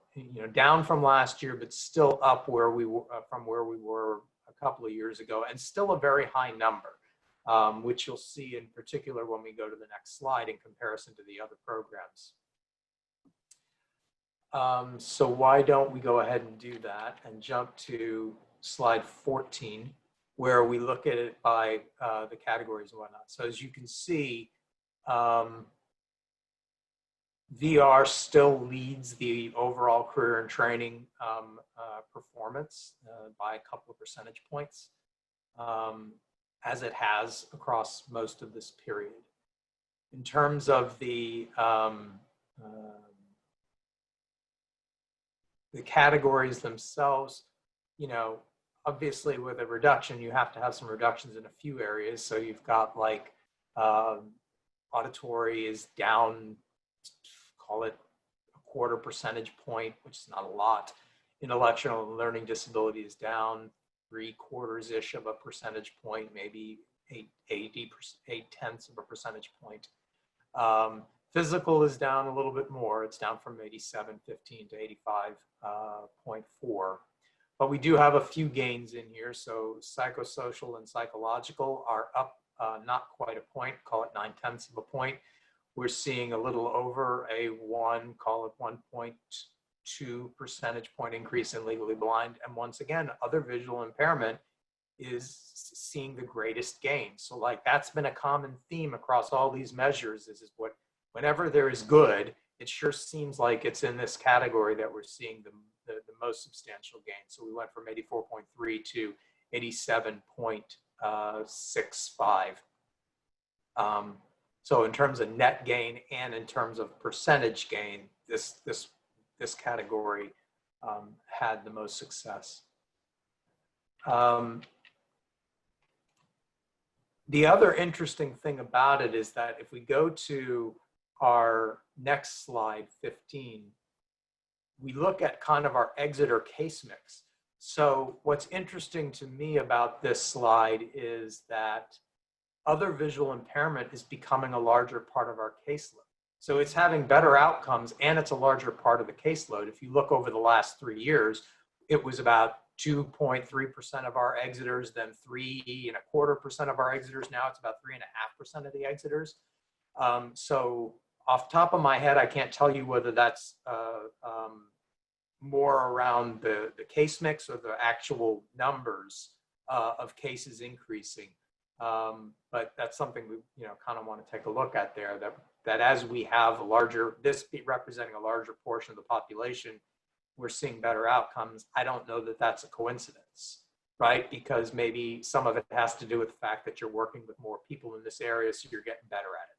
down from last year, but still up from where we were a couple of years ago, and still a very high number, which you'll see in particular when we go to the next slide in comparison to the other programs. So why don't we go ahead and do that and jump to slide 14, where we look at it by the categories and whatnot. So as you can see, VR still leads the overall career and training performance by a couple of percentage points, as it has across most of this period. In terms of the categories themselves, obviously with a reduction, you have to have some reductions in a few areas. So you've got like auditory is down, call it a quarter percentage point, which is not a lot. Intellectual and learning disability is down 3/4-ish of a percentage point, maybe 0.8 of a percentage point. Physical is down a little bit more. It's down from 87.15 to 85.4. But we do have a few gains in here. So psychosocial and psychological are up not quite a point, call it 0.9 of a point. we're seeing a little over a call it 1.2 percentage point increase in legally blind. And once again, other visual impairment is seeing the greatest gain. So like that's been a common theme across all these measures is whenever there is good, it sure seems like it's in this category that we're seeing the most substantial gain. So we went from 84.3 to 87.65. So in terms of net gain and in terms of percentage gain, this category had the most success. The other interesting thing about it is that if we go to our next slide, 15, we look at kind of our exit or case mix. So what's interesting to me about this slide is that other visual impairment is becoming a larger part of our caseload. So it's having better outcomes and it's a larger part of the caseload. If you look over the last 3 years, it was about 2.3% of our exiters, then 3.25% of our exiters. Now it's about 3.5% of the exiters. So off the top of my head, I can't tell you whether that's more around the case mix or the actual numbers of cases increasing. But that's something we kind of want to take a look at there, that as we have this representing a larger portion of the population, we're seeing better outcomes. I don't know that that's a coincidence, right? Because maybe some of it has to do with the fact that you're working with more people in this area, so you're getting better at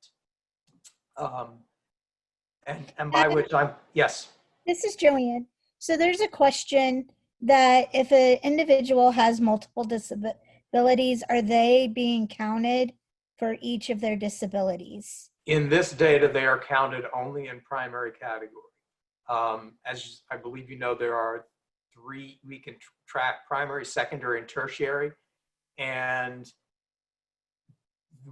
it. And by which yes. This is Joanne. So there's a question that if an individual has multiple disabilities, are they being counted for each of their disabilities? In this data, they are counted only in primary category. As I believe you know, there are 3, we can track primary, secondary, and tertiary. And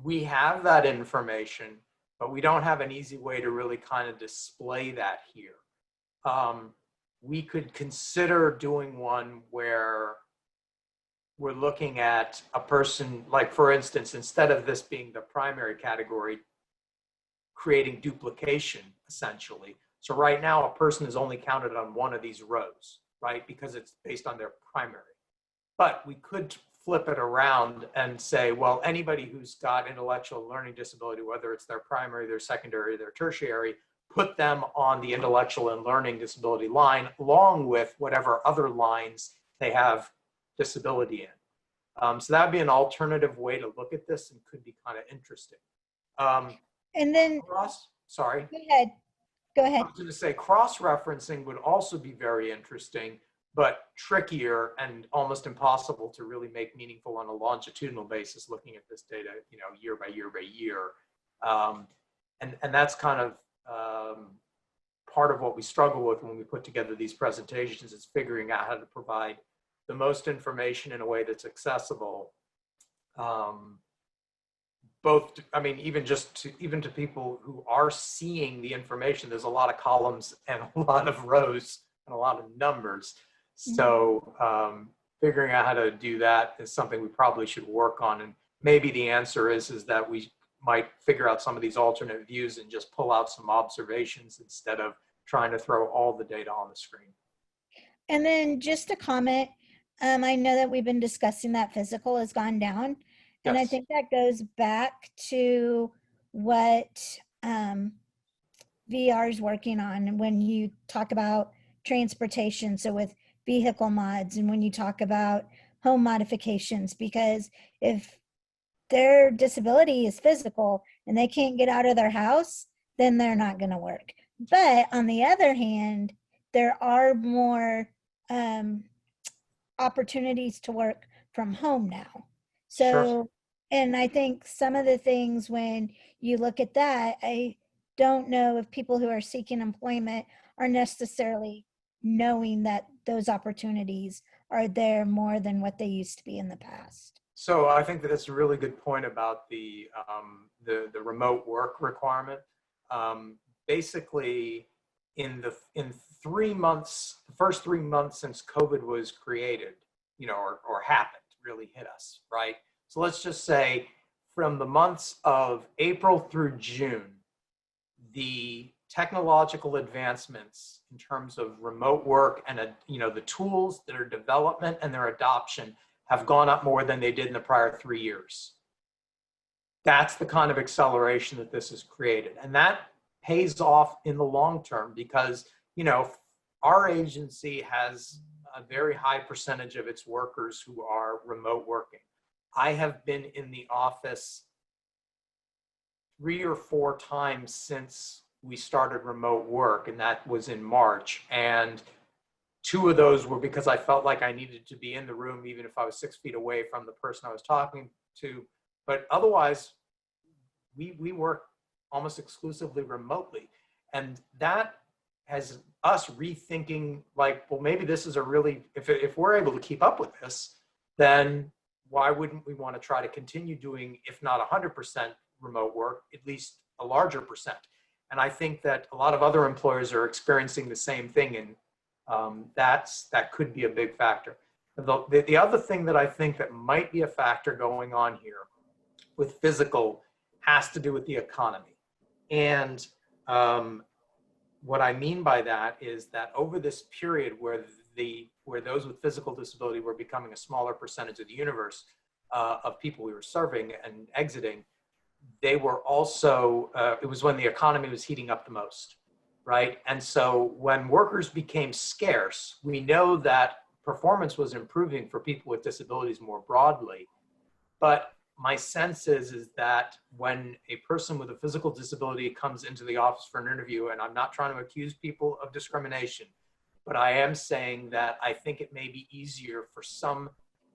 we have that information, but we don't have an easy way to really kind of display that here. We could consider doing one where we're looking at a person, like for instance, instead of this being the primary category, creating duplication essentially. So right now, a person is only counted on one of these rows, right? Because it's based on their primary. But we could flip it around and say, well, anybody who's got intellectual learning disability, whether it's their primary, their secondary, their tertiary, put them on the intellectual and learning disability line, along with whatever other lines they have disability in. So that would be an alternative way to look at this and could be kind of interesting. And then, sorry. Go ahead. Go ahead. I was going to say cross-referencing would also be very interesting, but trickier and almost impossible to really make meaningful on a longitudinal basis, looking at this data, year by year by year. And that's kind of part of what we struggle with when we put together these presentations, is figuring out how to provide the most information in a way that's accessible. Even to people who are seeing the information, there's a lot of columns and a lot of rows and a lot of numbers. So figuring out how to do that is something we probably should work on. And maybe the answer is that we might figure out some of these alternate views and just pull out some observations instead of trying to throw all the data on the screen. And then just a comment, I know that we've been discussing that physical has gone down. And Yes. I think that goes back to what VR is working on when you talk about transportation. So with vehicle mods, and when you talk about home modifications, because if their disability is physical and they can't get out of their house, then they're not going to work. But on the other hand, there are more opportunities to work from home now. So, Sure. And I think some of the things, when you look at that, I don't know if people who are seeking employment are necessarily knowing that those opportunities are there more than what they used to be in the past. So I think that that's a really good point about the remote work requirement. Basically, in 3 months, the first 3 months since COVID was created, or happened, really hit us, right? So let's just say from the months of April through June, the technological advancements in terms of remote work and the tools, their development and their adoption have gone up more than they did in the prior 3 years. That's the kind of acceleration that this has created. And that pays off in the long term because, our agency has a very high percentage of its workers who are remote working. I have been in the office 3 or 4 times since we started remote work, and that was in March. And 2 of those were because I felt like I needed to be in the room, even if I was 6 feet away from the person I was talking to. But otherwise, we work almost exclusively remotely. And that has us rethinking, like, well, maybe this is a really, if we're able to keep up with this, then why wouldn't we want to try to continue doing, if not 100% remote work, at least a larger percent? And I think that a lot of other employers are experiencing the same thing, and that could be a big factor. The other thing that I think that might be a factor going on here with physical has to do with the economy. And what I mean by that is that over this period where those with physical disability were becoming a smaller percentage of the universe of people we were serving and exiting, they were also, it was when the economy was heating up the most, right? And so when workers became scarce, we know that performance was improving for people with disabilities more broadly. But my sense is that when a person with a physical disability comes into the office for an interview, and I'm not trying to accuse people of discrimination, but I am saying that I think it may be easier for some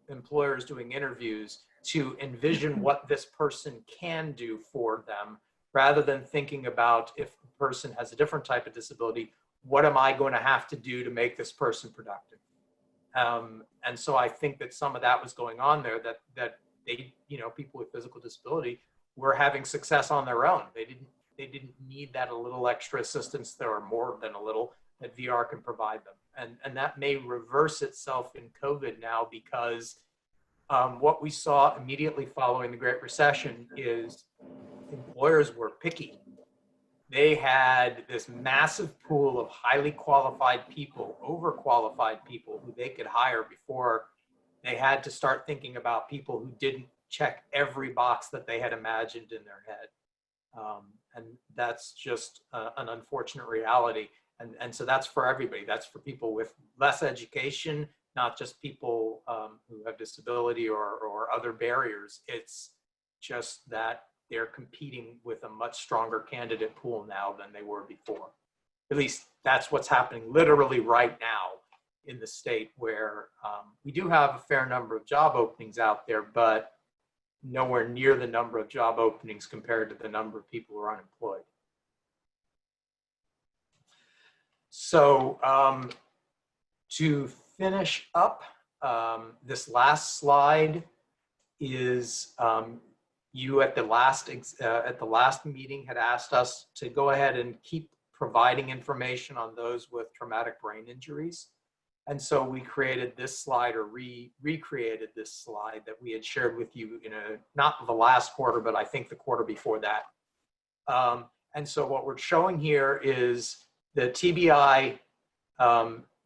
employers doing interviews to envision what this person can do for them, rather than thinking about, if the person has a different type of disability, what am I going to have to do to make this person productive? And so I think that some of that was going on there, that they, people with physical disability were having success on their own. They didn't need that a little extra assistance there, or more than a little, that VR can provide them. And that may reverse itself in COVID now, because what we saw immediately following the Great Recession is employers were picky. They had this massive pool of highly qualified people, overqualified people who they could hire before they had to start thinking about people who didn't check every box that they had imagined in their head. And that's just an unfortunate reality. And so that's for everybody. That's for people with less education, not just people who have disability or other barriers. It's just that they're competing with a much stronger candidate pool now than they were before. At least that's what's happening literally right now in the state, where we do have a fair number of job openings out there, but nowhere near the number of job openings compared to the number of people who are unemployed. So to finish up, this last slide is you at the last meeting had asked us to go ahead and keep providing information on those with traumatic brain injuries. And so we created this slide, or recreated this slide that we had shared with you in not the last quarter, but I think the quarter before that. And so what we're showing here is the TBI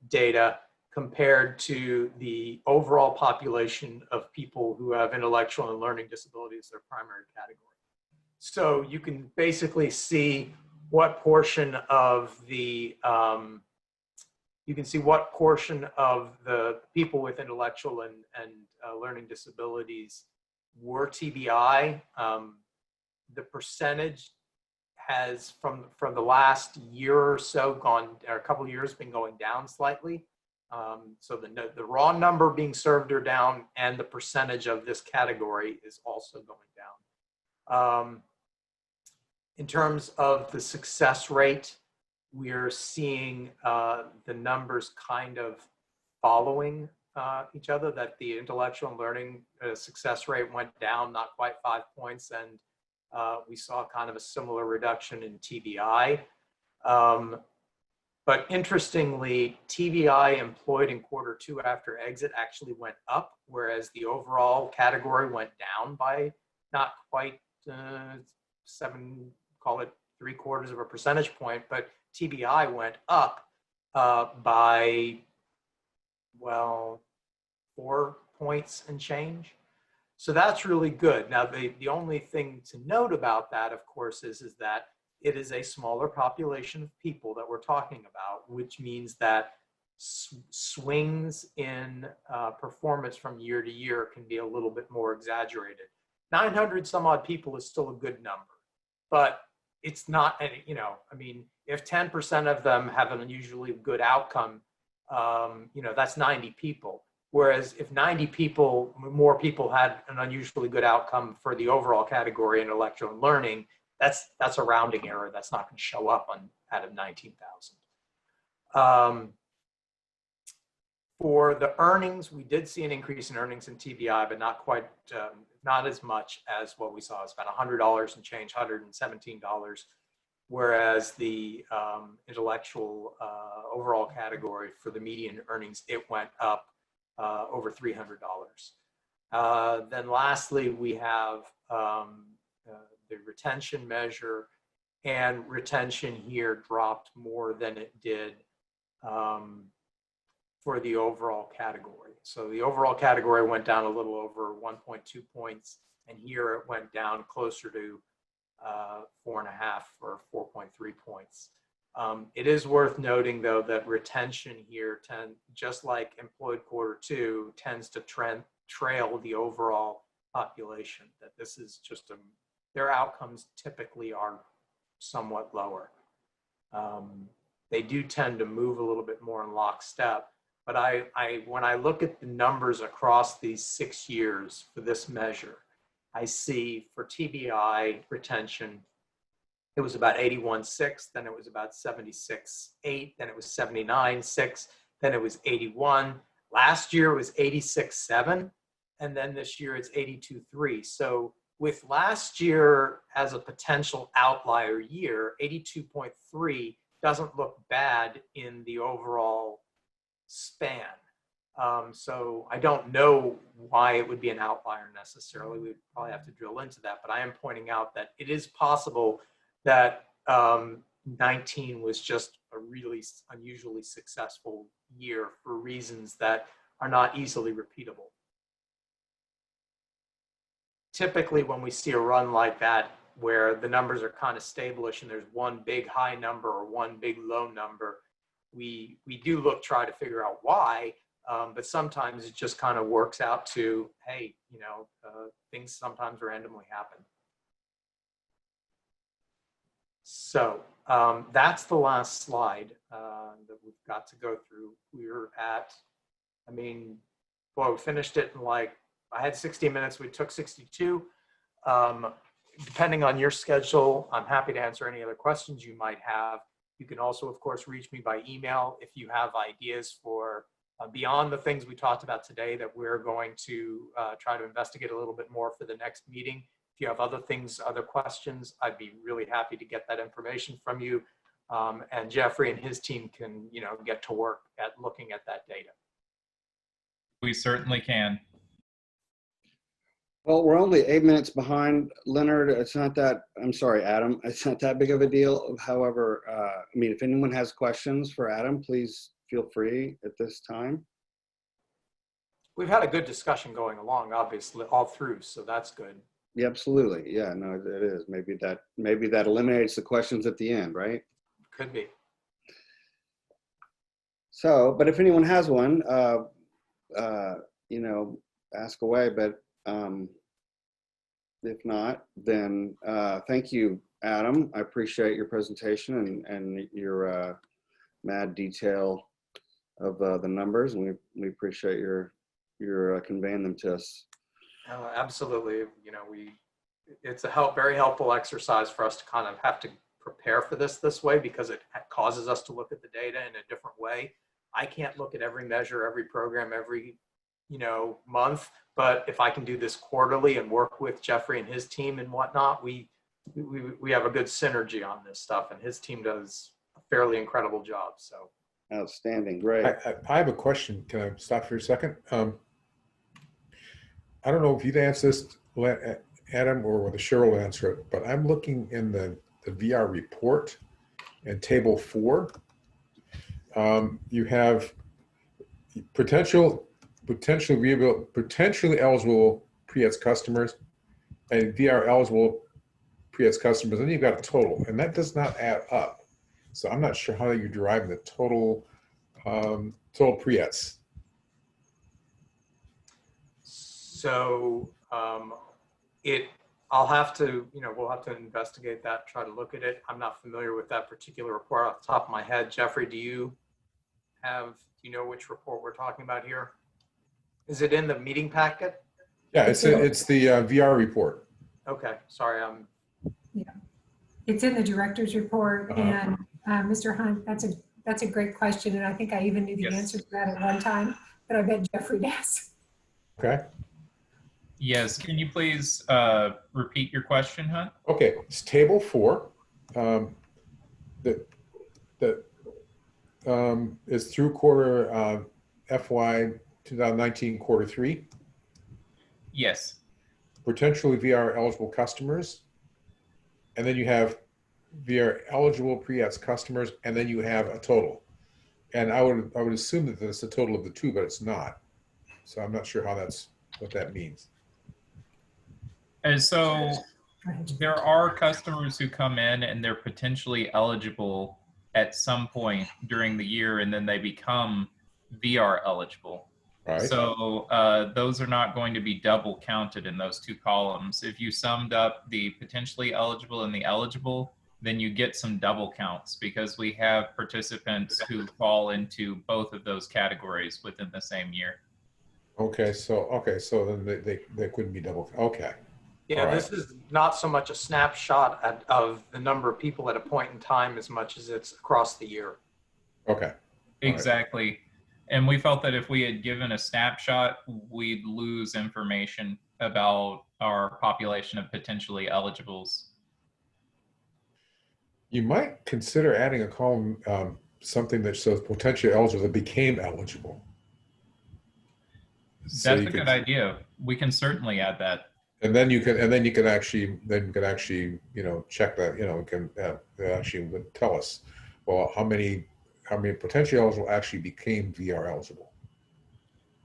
data compared to the overall population of people who have intellectual and learning disabilities, their primary category. So you can basically see what portion of the people with intellectual and learning disabilities were TBI. The percentage has from the last year or so or a couple of years, been going down slightly. So the raw number being served are down, and the percentage of this category is also going down. In terms of the success rate, we're seeing the numbers kind of following each other, that the intellectual and learning success rate went down not quite 5 points, and we saw kind of a similar reduction in TBI. But interestingly, TBI employed in Q2 after exit actually went up, whereas the overall category went down by not quite 3 3/4 of a percentage point, but TBI went up by, well, 4 points and change. So that's really good. Now, the only thing to note about that, of course, is that it is a smaller population of people that we're talking about, which means that swings in performance from year to year can be a little bit more exaggerated. 900 some odd people is still a good number, but it's not, you know, I mean, if 10% of them have an unusually good outcome, you know, that's 90 people. Whereas if 90 people, more people had an unusually good outcome for the overall category in intellectual and learning, that's a rounding error. That's not going to show up on out of 19,000. For the earnings, we did see an increase in earnings in TBI, but not quite, not as much as what we saw. It's about $100 and change, $117. Whereas the intellectual overall category for the median earnings, it went up over $300. Then lastly, we have the retention measure, and retention here dropped more than it did for the overall category. So the overall category went down a little over 1.2 points, and here it went down closer to 4.5 or 4.3 points. It is worth noting, though, that retention here, just like employed Q2, tends to trail the overall population. That this is just their outcomes typically are somewhat lower. They do tend to move a little bit more in lockstep. But when I look at the numbers across these 6 years for this measure, I see for TBI retention, it was about 81.6, then it was about 76.8, then it was 79.6, then it was 81. Last year it was 86.7, and then this year it's 82.3. So with last year as a potential outlier year, 82.3 doesn't look bad in the overall span. So I don't know why it would be an outlier necessarily. We'd probably have to drill into that, but I am pointing out that it is possible that 19 was just a really unusually successful year for reasons that are not easily repeatable. Typically, when we see a run like that, where the numbers are kind of established and there's one big high number or one big low number, we do try to figure out why, but sometimes it just kind of works out to, hey, you know, things sometimes randomly happen. So that's the last slide that we've got to go through. We're at, I mean, boy, we finished it in like, I had 60 minutes, we took 62. Depending on your schedule, I'm happy to answer any other questions you might have. You can also, of course, reach me by email if you have ideas for beyond the things we talked about today that we're going to try to investigate a little bit more for the next meeting. If you have other things, other questions, I'd be really happy to get that information from you. And Jeffrey and his team can, you know, get to work at looking at that data. We certainly can. Well, we're only 8 minutes behind, Leonard. It's not that, I'm sorry, Adam, it's not that big of a deal. However, I mean, if anyone has questions for Adam, please feel free at this time. We've had a good discussion going along, obviously, all through, so that's good. Yeah, absolutely. Yeah, no, it is. Maybe that eliminates the questions at the end, right? Could be. So, but if anyone has one, you know, ask away. But if not, then thank you, Adam. I appreciate your presentation and your mad detail of the numbers, and we appreciate your conveying them to us. Absolutely. You know, it's a very helpful exercise for us to kind of have to prepare for this way, because it causes us to look at the data in a different way. I can't look at every measure, every program, every, you know, month, but if I can do this quarterly and work with Jeffrey and his team and whatnot, we have a good synergy on this stuff, and his team does a fairly incredible job. So outstanding. Great. I have a question. Can I stop for a second? I don't know if you'd answer this, Adam, or whether Cheryl will answer it, but I'm looking in the the VR report and table 4. You have potentially eligible pre-eds customers and VR eligible pre-eds customers, and then you've got a total, and that does not add up. So I'm not sure how you're deriving the total total pre-eds. So I'll have to, we'll have to investigate that, try to look at it. I'm not familiar with that particular report off the top of my head. Jeffrey, do you know which report we're talking about here? Is it in the meeting packet? Yeah, it's the VR report. Okay, sorry, Yeah, it's in the director's report. And Mr. Hunt, that's a great question, and I think I even knew the answer to that at one time, but I bet Jeffrey does. Okay. Yes, can you please repeat your question, Hunt? Okay, it's table 4. That is through quarter FY 2019 quarter 3. Yes. Potentially VR eligible customers, and then you have VR eligible pre-eds customers, and then you have a total. And I would assume that that's the total of the 2, but it's not. So I'm not sure what that means. And so there are customers who come in and they're potentially eligible at some point during the year, and then they become VR eligible. Right. So those are not going to be double counted in those 2 columns. If you summed up the potentially eligible and the eligible, then you get some double counts, because we have participants who fall into both of those categories within the same year. Okay, so then they couldn't be double. Okay. yeah, this is not so much a snapshot of the number of people at a point in time as much as it's across the year. Okay. Exactly. And we felt that if we had given a snapshot, we'd lose information about our population of potentially eligibles. You might consider adding a column, something that shows potentially eligible that became eligible. That's a good idea. We can certainly add that. And then you can actually check that, it actually would tell us, well, how many potentially eligible actually became VR eligible.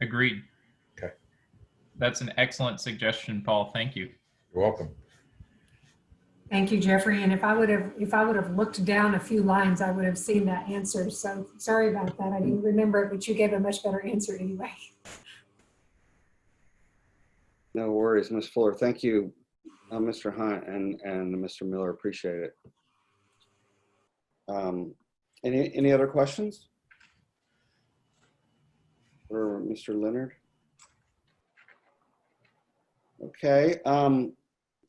Agreed. Okay. That's an excellent suggestion, Paul. Thank you. You're welcome. Thank you, Jeffrey. And if I would have looked down a few lines, I would have seen that answer. So sorry about that. I didn't remember it, but you gave a much better answer anyway. No worries, Ms. Fuller. Thank you, Mr. Hunt and Mr. Miller. Appreciate it. Any other questions for Mr. Leonard? Okay.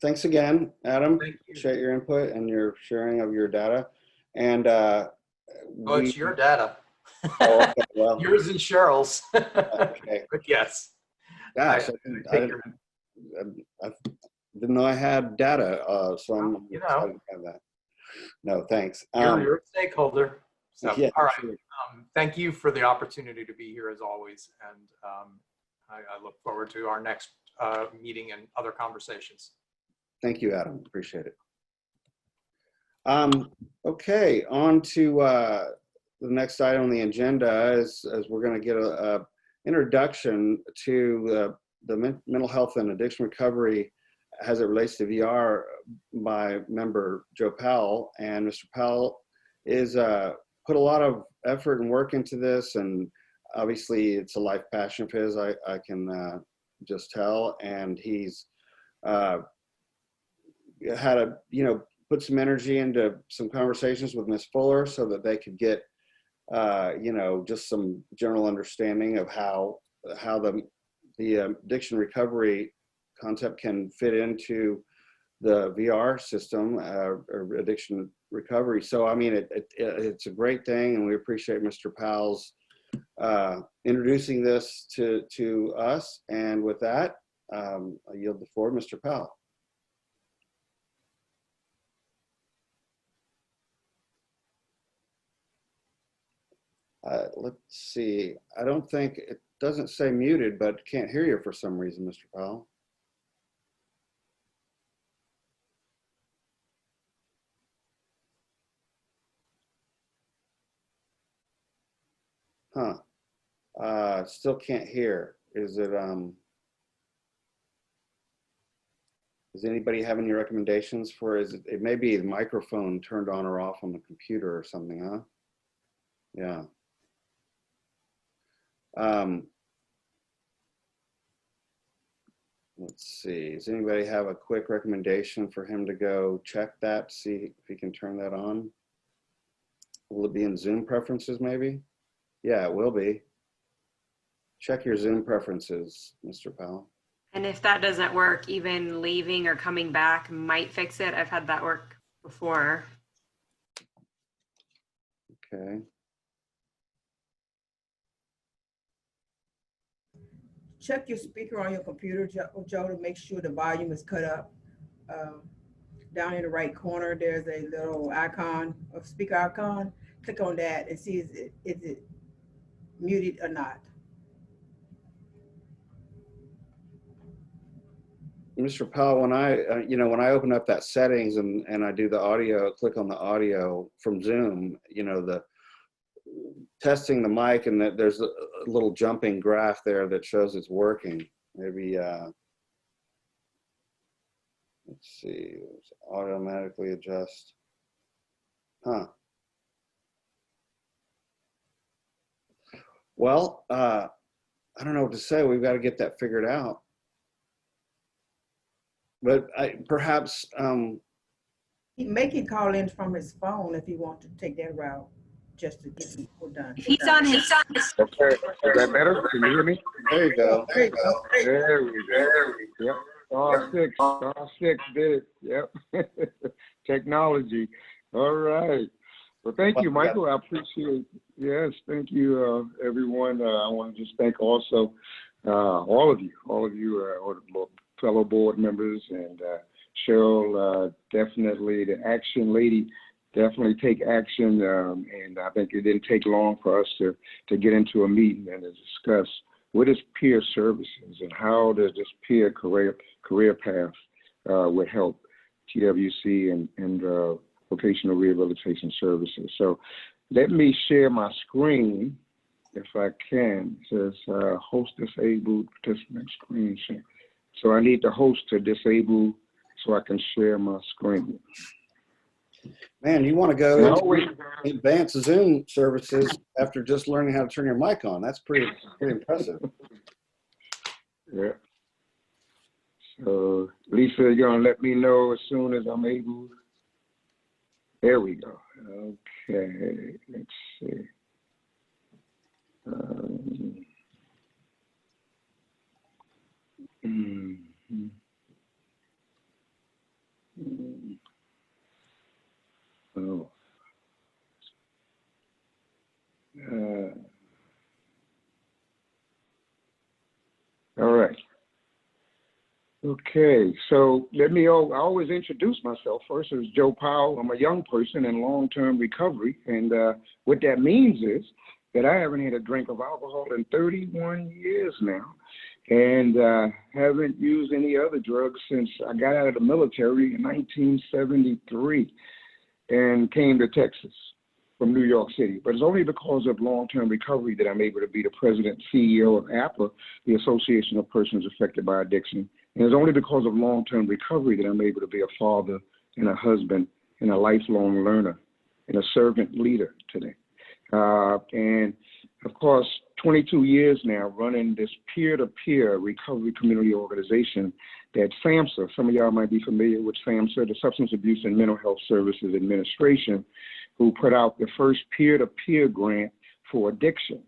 Thanks again, Adam. Appreciate your input and your sharing of your data. And it's your data. Oh, okay, well, yours and Cheryl's. Okay. But yes. Gosh, I didn't know I had data, so I'm excited to have that. No, thanks. You're a stakeholder. So, yeah, all right. sure. Thank you for the opportunity to be here as always. And I look forward to our next meeting and other conversations. Thank you, Adam. Appreciate it. Okay, on to the next item on the agenda as we're going to get a introduction to the mental health and addiction recovery as it relates to VR by member Joe Powell. And Mr. Powell is put a lot of effort and work into this, and obviously it's a life passion of his, I can just tell. And he's had to, put some energy into some conversations with Ms. Fuller so that they could get, just some general understanding of how the addiction recovery concept can fit into the VR system or addiction recovery. So, I mean, it's a great thing, and we appreciate Mr. Powell's introducing this to us. And with that, I yield the floor to Mr. Powell. Let's see. I don't think it doesn't say muted, but can't hear you for some reason, Mr. Powell. Huh. Still can't hear. Is it, does anybody have any recommendations for, it may be the microphone turned on or off on the computer or something, huh? Yeah. Let's see, does anybody have a quick recommendation for him to go check that, see if he can turn that on? Will it be in Zoom preferences maybe? Yeah, it will be. Check your Zoom preferences, Mr. Powell. And if that doesn't work, even leaving or coming back might fix it. I've had that work before. Okay. Check your speaker on your computer, Joe, to make sure the volume is cut up. Down in the right corner, there's a little icon, a speaker icon. Click on that and see is it muted or not. Mr. Powell, when I, when I open up that settings and I do the audio, click on the audio from Zoom, the testing the mic, and that there's a little jumping graph there that shows it's working. Maybe, let's see, automatically adjust. Huh. Well, I don't know what to say. We've got to get that figured out. But perhaps He can call in from his phone if he wants to take that route, just to get the report done. If he's on his. Okay, is that better? Can you hear me? There you go. There you go. There we go. Yep. Star six did it. Yep. Technology. All right. Well, thank you, Michael. I appreciate. Yes, thank you, everyone. I want to just thank also all of you, all the fellow board members, and Cheryl, definitely the action lady. Definitely take action, and I think it didn't take long for us to get into a meeting and to discuss what is peer services and how does this peer career path would help TWC and vocational rehabilitation services. So let me share my screen if I can. It says host disabled participant screen share. So I need the host to disable so I can share my screen. Man, you want to go into advanced Zoom services after just learning how to turn your mic on. That's pretty impressive. Yeah. So Lisa, you're gonna let me know as soon as I'm able. There we go. Okay, let's see. Oh. All right. Okay, so I always introduce myself first as Joe Powell. I'm a young person in long-term recovery, and what that means is that I haven't had a drink of alcohol in 31 years now, and haven't used any other drugs since I got out of the military in 1973 and came to Texas from New York City. But it's only because of long-term recovery that I'm able to be the president and CEO of APA, the Association of Persons Affected by Addiction. And it's only because of long-term recovery that I'm able to be a father and a husband and a lifelong learner and a servant leader today. And of course, 22 years now running this peer-to-peer recovery community organization that SAMHSA, some of y'all might be familiar with SAMHSA, the Substance Abuse and Mental Health Services Administration, who put out the first peer-to-peer grant for addiction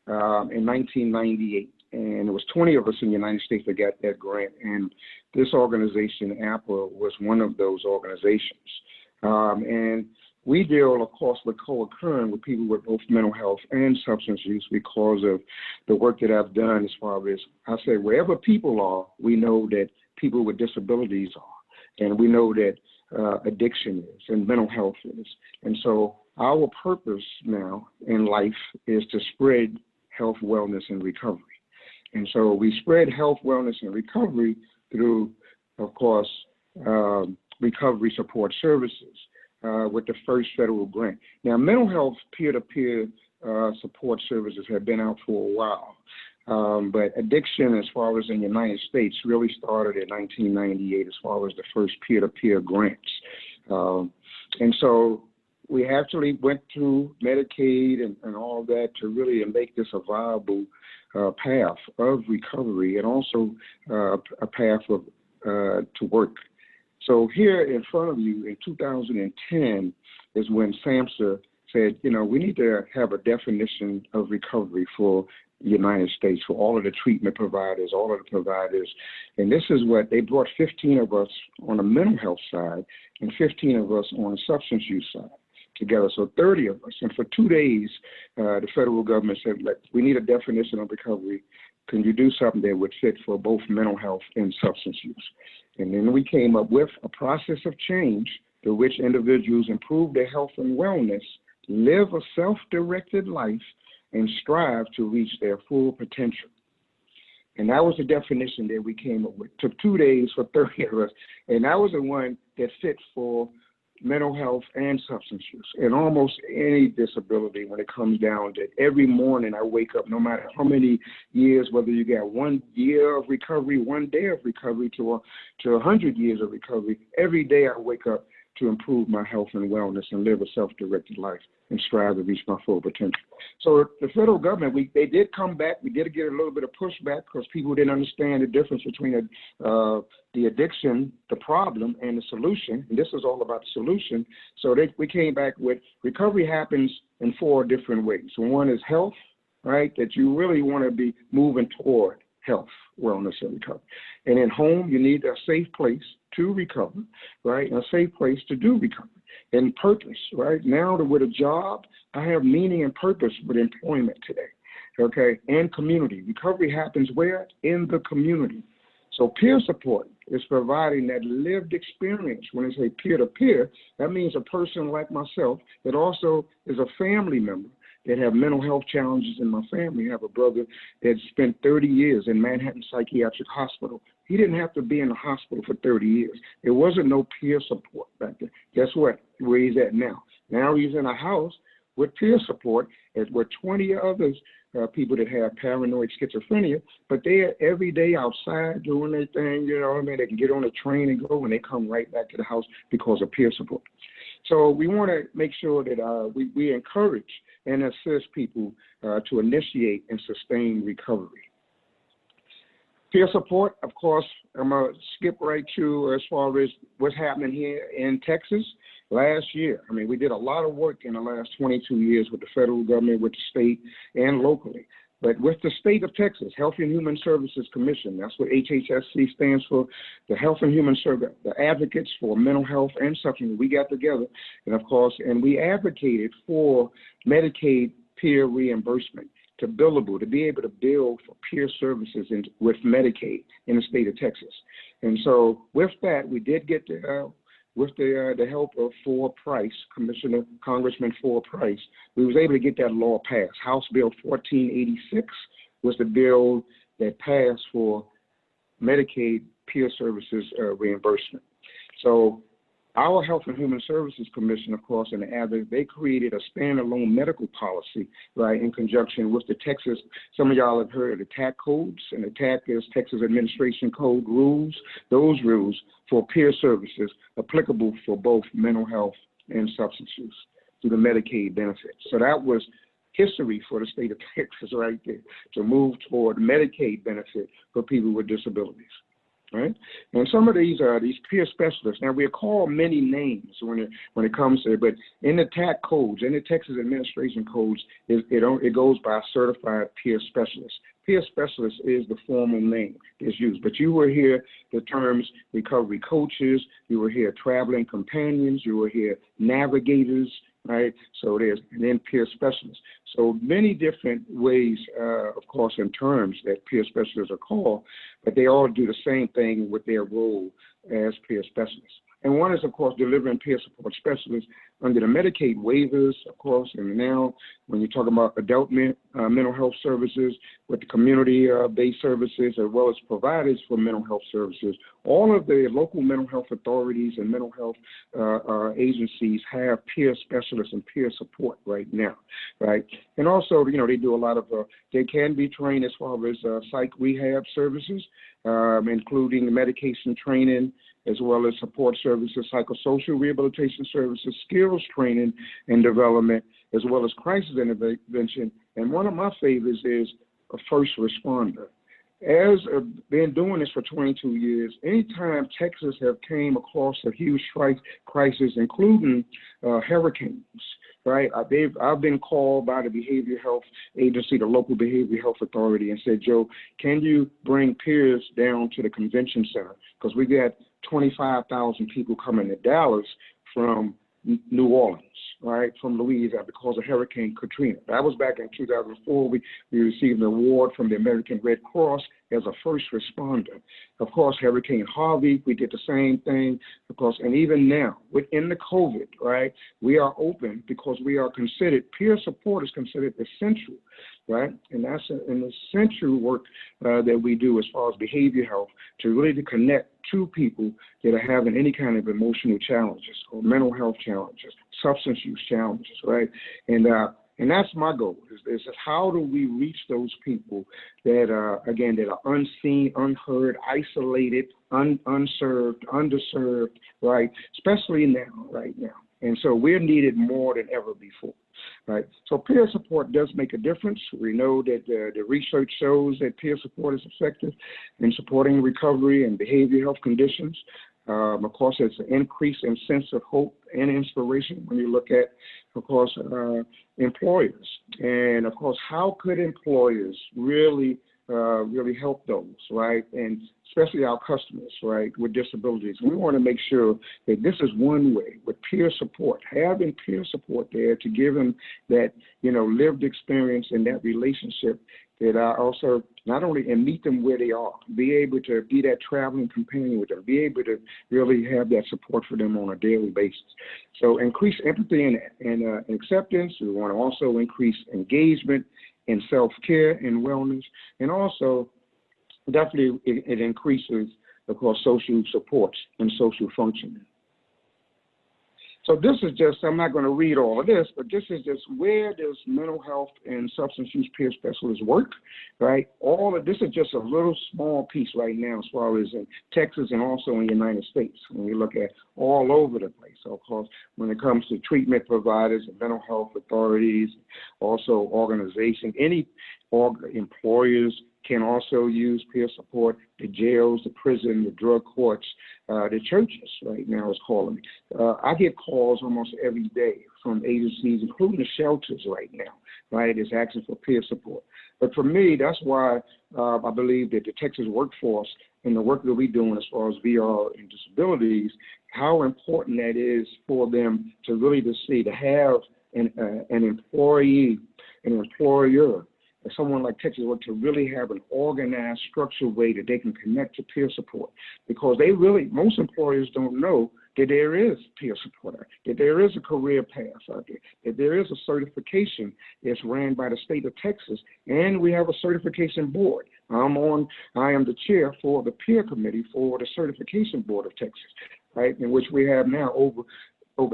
in 1998. And there was 20 of us in the United States that got that grant. And this organization, APA, was one of those organizations. And we deal, of course, with co-occurring with people with both mental health and substance use because of the work that I've done as far as, I say, wherever people are, we know that people with disabilities are. And we know that addiction is and mental health is. And so our purpose now in life is to spread health, wellness, and recovery. And so we spread health, wellness, and recovery through, of course, recovery support services with the first federal grant. Now, mental health peer-to-peer support services have been out for a while. But addiction, as far as in the United States, really started in 1998 as far as the first peer-to-peer grants. And so we actually went through Medicaid and all that to really make this a viable path of recovery and also a path of, to work. So here in front of you in 2010 is when SAMHSA said, you know, we need to have a definition of recovery for the United States, for all of the treatment providers, all of the providers. And this is what they brought 15 of us on the mental health side and 15 of us on the substance use side together, so 30 of us. And for 2 days, the federal government said, we need a definition of recovery. Can you do something that would fit for both mental health and substance use? And then we came up with a process of change through which individuals improve their health and wellness, live a self-directed life, and strive to reach their full potential. And that was the definition that we came up with. It took 2 days for 30 of us. And that was the one that fit for mental health and substance use and almost any disability when it comes down to every morning I wake up, no matter how many years, whether you got 1 year of recovery, 1 day of recovery to 100 years of recovery, every day I wake up to improve my health and wellness and live a self-directed life and strive to reach my full potential. So the federal government, they did come back. We did get a little bit of pushback because people didn't understand the difference between the addiction, the problem, and the solution. And this is all about the solution. So we came back with recovery happens in 4 different ways. So one is health, right, that you really want to be moving toward health, wellness, and recovery. And in home, you need a safe place to recover, right, and a safe place to do recovery. And purpose, right? Now that with a job, I have meaning and purpose with employment today, okay? And community. Recovery happens where? In the community. So peer support is providing that lived experience. When I say peer-to-peer, that means a person like myself that also is a family member that have mental health challenges in my family. I have a brother that spent 30 years in Manhattan Psychiatric Hospital. He didn't have to be in the hospital for 30 years. There wasn't no peer support back then. Guess what? Where he's at now. Now he's in a house with peer support with 20 others, people that have paranoid schizophrenia, but they're every day outside doing their thing, you know what I mean? They can get on a train and go, and they come right back to the house because of peer support. So we want to make sure that we encourage and assist people to initiate and sustain recovery. Peer support, of course, I'm going to skip right to as far as what's happening here in Texas. Last year, I mean, we did a lot of work in the last 22 years with the federal government, with the state, and locally. But with the state of Texas, Health and Human Services Commission, that's what HHSC stands for, the Health and Human Service, the advocates for mental health and substance, we got together, and of course, and we advocated for Medicaid peer reimbursement, to billable, to be able to bill for peer services with Medicaid in the state of Texas. And so with that, we did get with the help of Congressman Ford Price, we was able to get that law passed. House Bill 1486 was the bill that passed for Medicaid peer services reimbursement. So our Health and Human Services Commission, of course, and the AVID, they created a standalone medical policy, right, in conjunction with the Texas, some of y'all have heard of the TAC codes, and the TAC is Texas Administration Code rules, those rules for peer services applicable for both mental health and substance use through the Medicaid benefits. So that was history for the state of Texas right there, to move toward Medicaid benefit for people with disabilities. Right, and some of these are these peer specialists. Now we're called many names when it comes to it, but in the TAC codes, in the Texas Administration codes, it goes by certified peer specialist. Peer specialist is the formal name that's used, but you will hear the terms recovery coaches, you will hear traveling companions, you will hear navigators, right? So there's then peer specialists. So many different ways, of course, in terms that peer specialists are called, but they all do the same thing with their role as peer specialists. And one is, of course, delivering peer support specialists under the Medicaid waivers, of course, and now when you talk about adult mental health services with the community-based services, as well as providers for mental health services, all of the local mental health authorities and mental health agencies have peer specialists and peer support right now, right? And also, they do a lot of, they can be trained as far as psych rehab services, including medication training, as well as support services, psychosocial rehabilitation services, skills training and development, as well as crisis intervention. And one of my favorites is a first responder. As been doing this for 22 years, anytime Texas have came across a huge crisis, including hurricanes, right? I've been called by the behavioral health agency, the local behavioral health authority, and said, Joe, can you bring peers down to the convention center? Because we got 25,000 people coming to Dallas from New Orleans, right, from Louisiana because of Hurricane Katrina. That was back in 2004. We received an award from the American Red Cross as a first responder. Of course, Hurricane Harvey, we did the same thing, because, and even now, within the COVID, right, we are open because we are considered, peer support is considered essential, right? And that's an essential work that we do as far as behavior health, to really to connect to people that are having any kind of emotional challenges or mental health challenges, substance use challenges, right? And that's my goal, is how do we reach those people that, again, that are unseen, unheard, isolated, unserved, underserved, right? Especially now, right now. And so we're needed more than ever before, right? So peer support does make a difference. We know that the research shows that peer support is effective in supporting recovery and behavioral health conditions. Of course, it's an increase in sense of hope and inspiration when you look at, of course, employers. And of course, how could employers really help those, right? And especially our customers, right, with disabilities. We want to make sure that this is one way with peer support, having peer support there to give them that, lived experience and that relationship, that I also not only and meet them where they are, be able to be that traveling companion with them, be able to really have that support for them on a daily basis. So increase empathy and acceptance. We want to also increase engagement in self-care and wellness, and also definitely it increases, of course, social supports and social functioning. So this is just, I'm not going to read all of this, but this is just where does mental health and substance use peer specialists work, right? All of this is just a little small piece right now as far as in Texas and also in the United States. When we look at all over the place, so of course, when it comes to treatment providers and mental health authorities, also organizations, any employers can also use peer support, the jails, the prison, the drug courts, the churches right now is calling me. I get calls almost every day from agencies, including the shelters right now, right, is asking for peer support. But for me, that's why I believe that the Texas workforce and the work that we're doing as far as VR and disabilities, how important that is for them to really to have an employee, an employer, someone like Texas work to really have an organized, structured way that they can connect to peer support, because most employers don't know that there is peer support, that there is a career path out there, that there is a certification that's ran by the state of Texas, and we have a certification board. I am the chair for the peer committee for the certification board of Texas, right, in which we have now over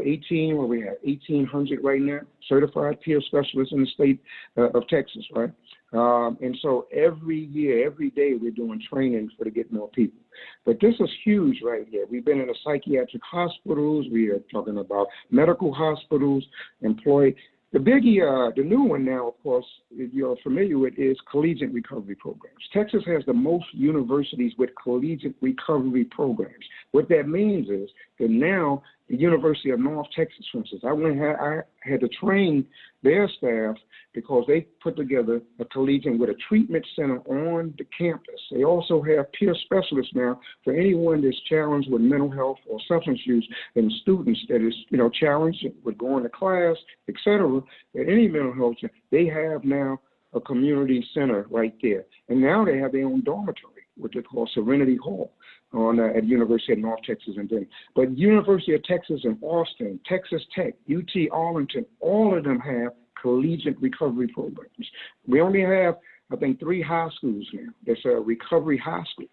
18, where we have 1,800 right now, certified peer specialists in the state of Texas, right? And so every year, every day, we're doing training to get more people. But this is huge right here. We've been in the psychiatric hospitals. We are talking about medical hospitals, The biggie, the new one now, of course, if you're familiar with, is collegiate recovery programs. Texas has the most universities with collegiate recovery programs. What that means is that now the University of North Texas, for instance, I had to train their staff because they put together a collegiate with a treatment center on the campus. They also have peer specialists now for anyone that's challenged with mental health or substance use, and students that is, challenged with going to class, etc. At any mental health, they have now a community center right there. And now they have their own dormitory, what they call Serenity Hall. at University of North Texas and Denton. But University of Texas in Austin, Texas Tech, UT Arlington, all of them have collegiate recovery programs. We only have, I think, 3 high schools now. There's recovery high schools,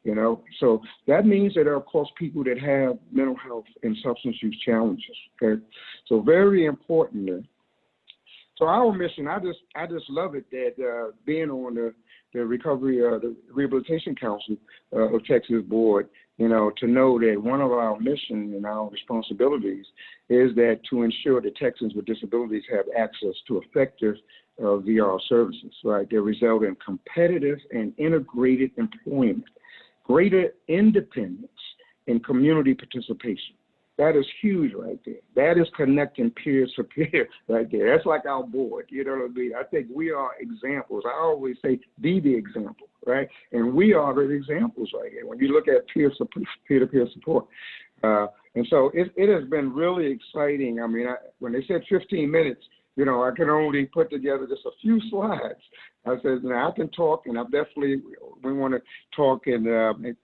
you know. So that means that there are, of course, people that have mental health and substance use challenges, okay? So very important. So our mission, I just love it that being on the Recovery, the Rehabilitation Council of Texas Board, you know, to know that one of our missions and our responsibilities is that to ensure that Texans with disabilities have access to effective VR services, right? That result in competitive and integrated employment, greater independence, and community participation. That is huge right there. That is connecting peer to peer right there. That's like our board, you know what I mean? I think we are examples. I always say, be the example, right? And we are the examples right here when you look at peer-to-peer support. And so it has been really exciting. I mean, when they said 15 minutes, you know, I can only put together just a few slides. I said, now I can talk, and we want to talk and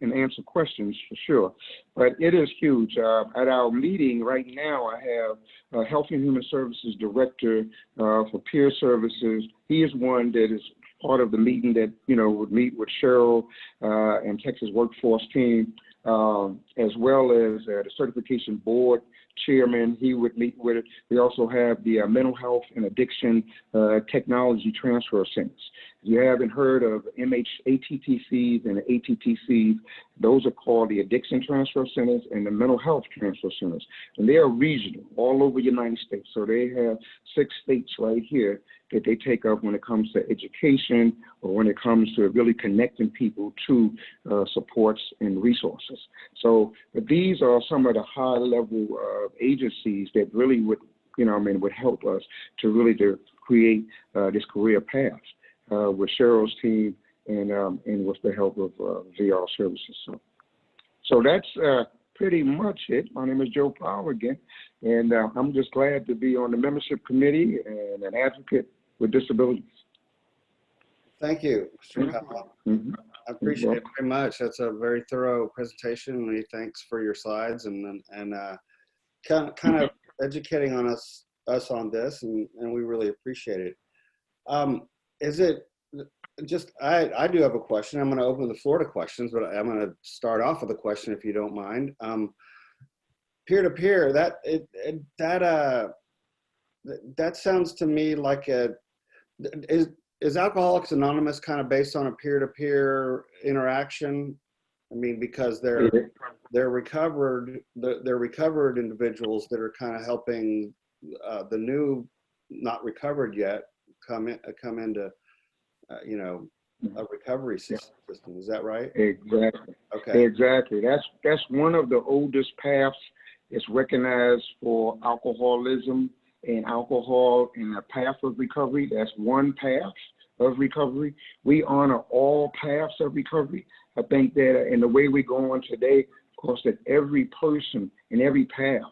answer questions for sure. But it is huge. At our meeting right now, I have a Health and Human Services Director for Peer Services. He is one that is part of the meeting that, you know, would meet with Cheryl and Texas Workforce Team, as well as the Certification Board Chairman. He would meet with it. We also have the Mental Health and Addiction Technology Transfer Centers. If you haven't heard of ATTCs and ATTCs, those are called the Addiction Transfer Centers and the Mental Health Transfer Centers. And they are regional all over the United States. So they have 6 states right here that they take up when it comes to education or when it comes to really connecting people to supports and resources. So these are some of the high level agencies that really would, you know, I mean, would help us to really to create this career path with Cheryl's team and with the help of VR services. So that's pretty much it. My name is Joe Powell again, and I'm just glad to be on the membership committee and an advocate with disabilities. Thank you, Mr. Powell. I appreciate it very much. That's a very thorough presentation. Many thanks for your slides and kind of educating on us on this, and we really appreciate it. Is it just, I do have a question. I'm going to open the floor to questions, but I'm going to start off with a question if you don't mind. Peer-to-peer, that sounds to me like is Alcoholics Anonymous kind of based on a peer-to-peer interaction? I mean, because they're recovered individuals that are kind of helping the new, not recovered yet, come into you know, a recovery system. Is that right? Exactly. Okay. Exactly. That's one of the oldest paths. It's recognized for alcoholism and alcohol in a path of recovery. That's one path of recovery. We honor all paths of recovery. I think that in the way we're going today, of course, that every person in every path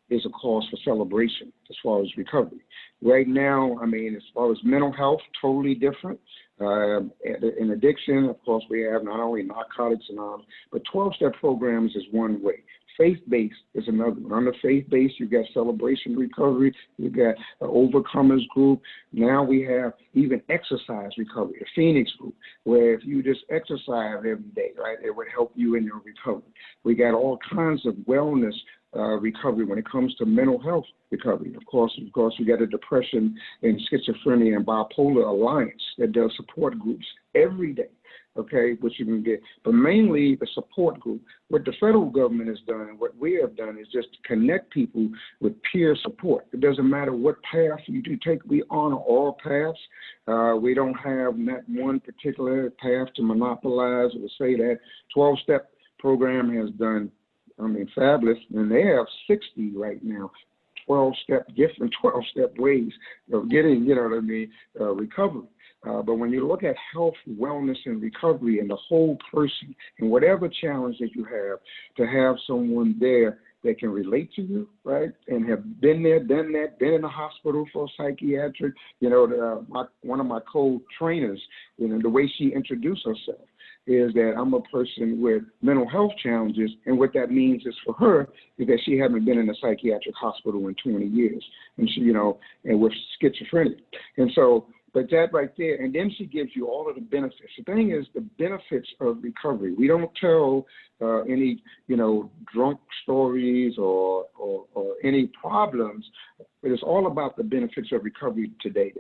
is a cause for celebration as far as recovery. Right now, I mean, as far as mental health, totally different. In addiction, of course, we have not only Narcotics Anonymous, but 12-step programs is one way. Faith-based is another one. Under faith-based, you got Celebration Recovery, you got the Overcomers Group. Now we have even exercise recovery, the Phoenix Group, where if you just exercise every day, right, it would help you in your recovery. We got all kinds of wellness recovery when it comes to mental health recovery. Of course, you got the Depression and Schizophrenia and Bipolar Alliance that does support groups every day, okay, which you can get. But mainly the support group. What the federal government has done, what we have done is just to connect people with peer support. It doesn't matter what path you do take. We honor all paths. We don't have not one particular path to monopolize or say that 12-step program has done, I mean, fabulous. And they have 60 right now, different 12-step ways of getting, you know what I mean, recovery. But when you look at health, wellness, and recovery and the whole person and whatever challenge that you have, to have someone there that can relate to you, right, and have been there, done that, been in the hospital for psychiatric, you know, one of my co-trainers, you know, the way she introduced herself, is that I'm a person with mental health challenges, and what that means is for her is that she hasn't been in a psychiatric hospital in 20 years, and she, and with schizophrenia. And so, but that right there, and then she gives you all of the benefits. The thing is, the benefits of recovery. We don't tell any, drunk stories or any problems, but it's all about the benefits of recovery today.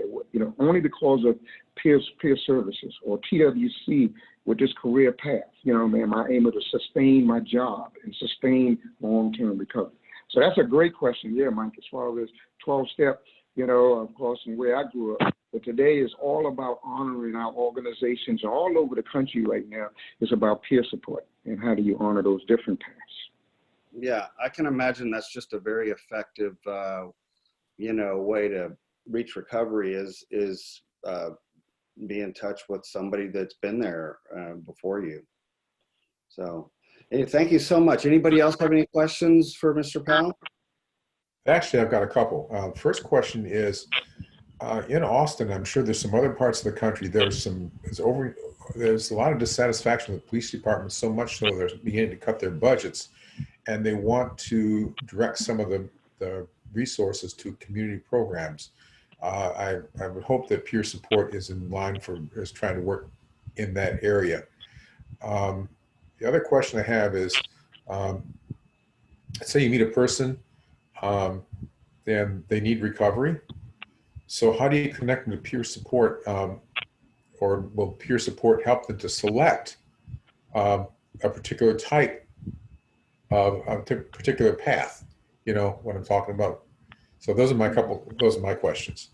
Only because of peer services or TWC with this career path, I'm able to sustain my job and sustain long-term recovery. So that's a great question, yeah, Mike, as far as 12-step, of course, and where I grew up. But today is all about honoring our organizations all over the country right now. It's about peer support and how do you honor those different paths. Yeah, I can imagine that's just a very effective, way to reach recovery is be in touch with somebody that's been there before you. So, hey, thank you so much. Anybody else have any questions for Mr. Powell? Actually, I've got a couple. First question is, in Austin, I'm sure there's some other parts of the country, there's a lot of dissatisfaction with police departments, so much so they're beginning to cut their budgets, and they want to direct some of the resources to community programs. I would hope that peer support is in line is trying to work in that area. The other question I have is, let's say you meet a person, then they need recovery. So how do you connect them to peer support, or will peer support help them to select a particular type of a particular path? You know what I'm talking about? So those are my questions.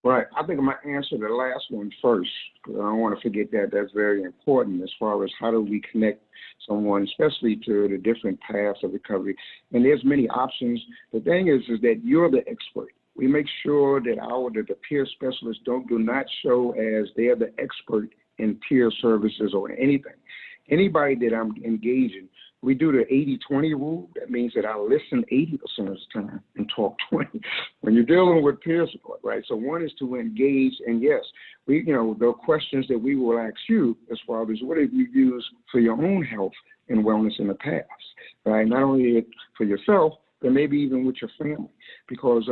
Right. I think I'm going to answer the last one first, because I don't want to forget that. That's very important as far as how do we connect someone, especially to the different paths of recovery. And there's many options. The thing is that you're the expert. We make sure that the peer specialists do not show as they're the expert in peer services or anything. Anybody that I'm engaging, we do the 80-20 rule. That means that I listen 80% of the time and talk 20. When you're dealing with peer support, right? So one is to engage, and yes, the questions that we will ask you as far as what have you used for your own health and wellness in the past, right? Not only for yourself, but maybe even with your family, because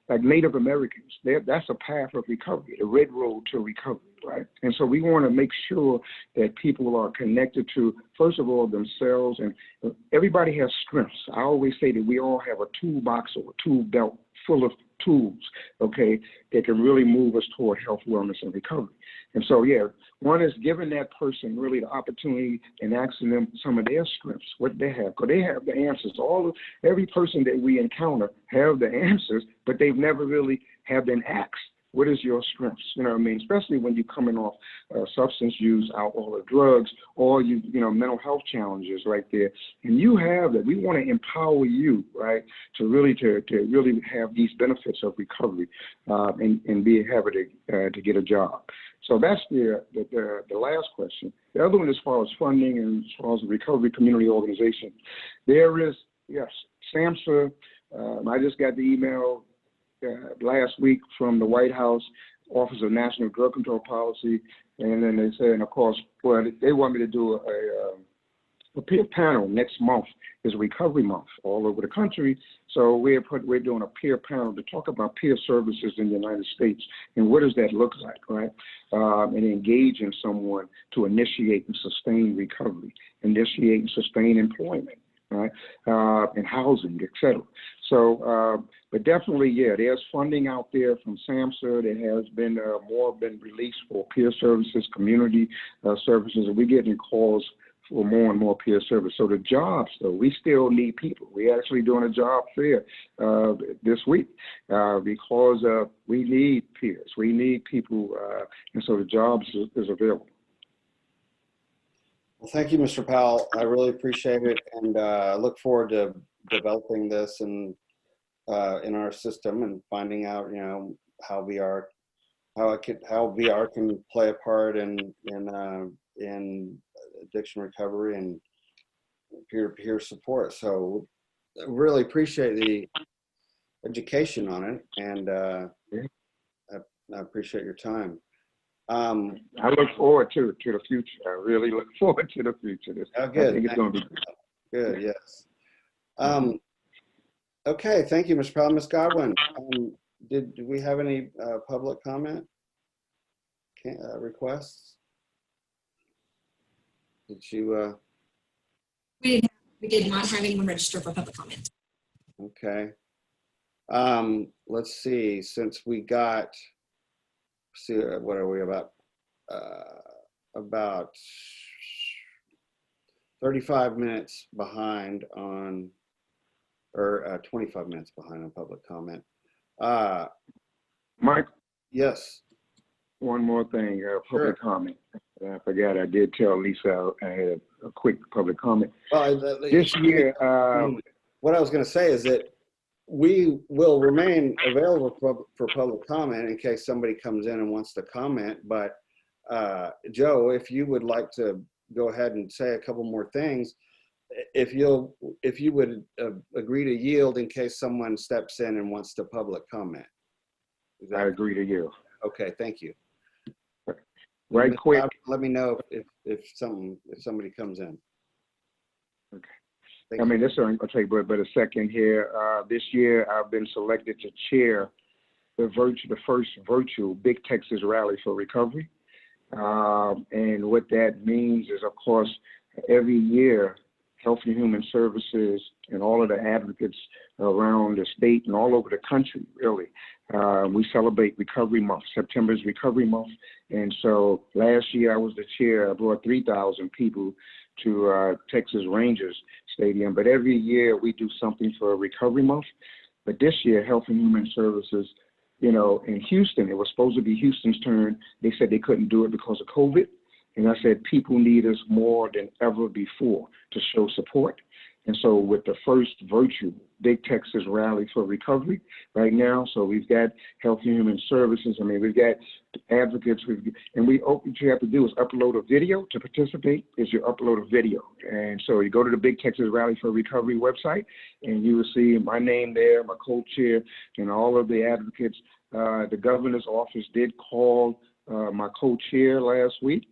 like Native Americans, that's a path of recovery, the red road to recovery, right? And so we want to make sure that people are connected to, first of all, themselves, and everybody has strengths. I always say that we all have a toolbox or a tool belt full of tools, okay, that can really move us toward health, wellness, and recovery. And so, yeah, one is giving that person really the opportunity and asking them some of their strengths, what they have, because they have the answers. Every person that we encounter have the answers, but they've never really have been asked, what is your strengths? You know what I mean? Especially when you're coming off substance use, alcohol, or drugs, or mental health challenges right there. And you have that. We want to empower you, right, to really have these benefits of recovery and be able to get a job. So that's the last question. The other one, as far as funding and as far as the recovery community organization, there is, yes, SAMHSA. I just got the email last week from the White House Office of National Drug Control Policy, and then they said, and of course, well, they want me to do a peer panel next month. Is Recovery Month all over the country, so we're doing a peer panel to talk about peer services in the United States and what does that look like, right? And engaging someone to initiate and sustain recovery, initiate and sustain employment, right? And housing, et cetera. So, but definitely, yeah, there's funding out there from SAMHSA. There has been been released for peer services, community services, and we're getting calls for more and more peer service. So the jobs, though, we still need people. We're actually doing a job fair this week because we need peers. We need people, and so the jobs is available. Well, thank you, Mr. Powell. I really appreciate it, and I look forward to developing this and in our system and finding out, how VR can play a part in addiction recovery and peer-to-peer support. So I really appreciate the education on it, and I appreciate your time. I look forward to the future. I really look forward to the future. Oh, good. I think it's going to be Good, yes. Okay, thank you, Mr. Powell. Ms. Godwin, did we have any public comment requests? Did you? We did not have anyone register for public comment. Okay. Let's see, since we got, what are we about 35 minutes behind on, or 25 minutes behind on public comment. Mike? Yes. One more thing, public Sure. comment. I forgot, I did tell Lisa I had a quick public comment. Well, This year, what I was going to say is that we will remain available for public comment in case somebody comes in and wants to comment. But Joe, if you would like to go ahead and say a couple more things, if you would agree to yield in case someone steps in and wants to public comment. I agree to yield. Okay, thank you. Right Ms. quick. Bob, let me know if somebody comes in. Okay. Thank I mean, you. this will take but a second here. This year, I've been selected to chair the first virtual Big Texas Rally for Recovery. And what that means is, of course, every year, Health and Human Services and all of the advocates around the state and all over the country, really, we celebrate Recovery Month. September is Recovery Month. And so last year I was the chair. I brought 3,000 people to Texas Rangers Stadium. But every year we do something for Recovery Month. But this year, Health and Human Services, you know, in Houston, it was supposed to be Houston's turn. They said they couldn't do it because of COVID. And I said, people need us more than ever before to show support. And so with the first virtual Big Texas Rally for Recovery right now, so we've got Health and Human Services. I mean, we've got advocates. What you have to do is upload a video to participate. Is you upload a video. And so you go to the Big Texas Rally for Recovery website, and you will see my name there, my co-chair, and all of the advocates. The governor's office did call my co-chair last week.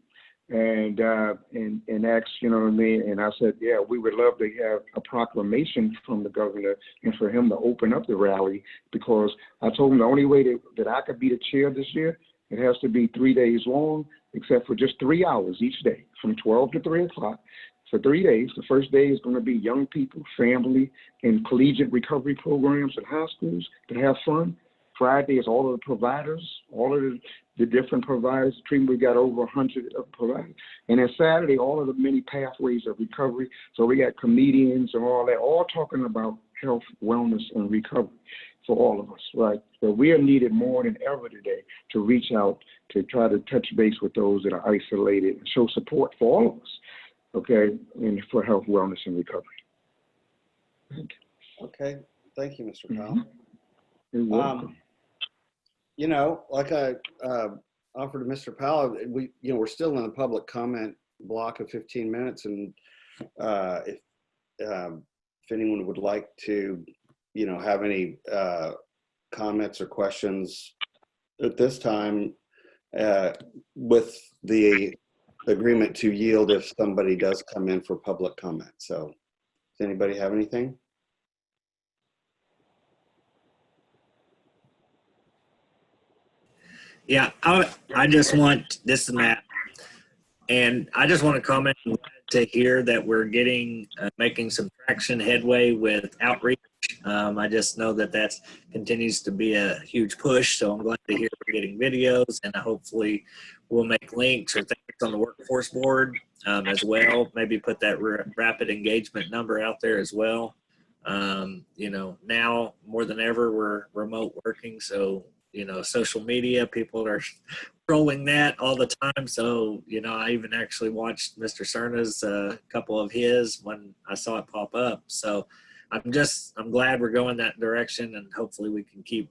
And asked, you know what I mean? And I said, yeah, we would love to have a proclamation from the governor and for him to open up the rally, because I told him the only way that I could be the chair this year, it has to be 3 days long, except for just 3 hours each day, from 12 to 3 o'clock. For 3 days. The first day is going to be young people, family, and collegiate recovery programs in high schools to have fun. Friday is all of the providers, all of the different providers. Treatment, we got over 100 providers. And then Saturday, all of the many pathways of recovery. So we got comedians and all that, all talking about health, wellness, and recovery for all of us, right? So we are needed more than ever today to reach out, to try to touch base with those that are isolated and show support for all of us, okay, and for health, wellness, and recovery. Thank you. Okay, thank you, Mr. Powell. You're welcome. You know, like I offered to Mr. Powell, we're still in a public comment block of 15 minutes, and if anyone would like to, have any comments or questions at this time, with the agreement to yield if somebody does come in for public comment. So, does anybody have anything? Yeah, I just want, this is Matt, and I just want to comment to hear that we're making some traction headway with outreach. I just know that continues to be a huge push, so I'm glad to hear we're getting videos, and hopefully we'll make links or things on the workforce board as well. Maybe put that rapid engagement number out there as well. Now more than ever, we're remote working, so social media, people are scrolling that all the time. So, I even actually watched Mr. Cerna's couple of his when I saw it pop up. So I'm glad we're going that direction, and hopefully we can keep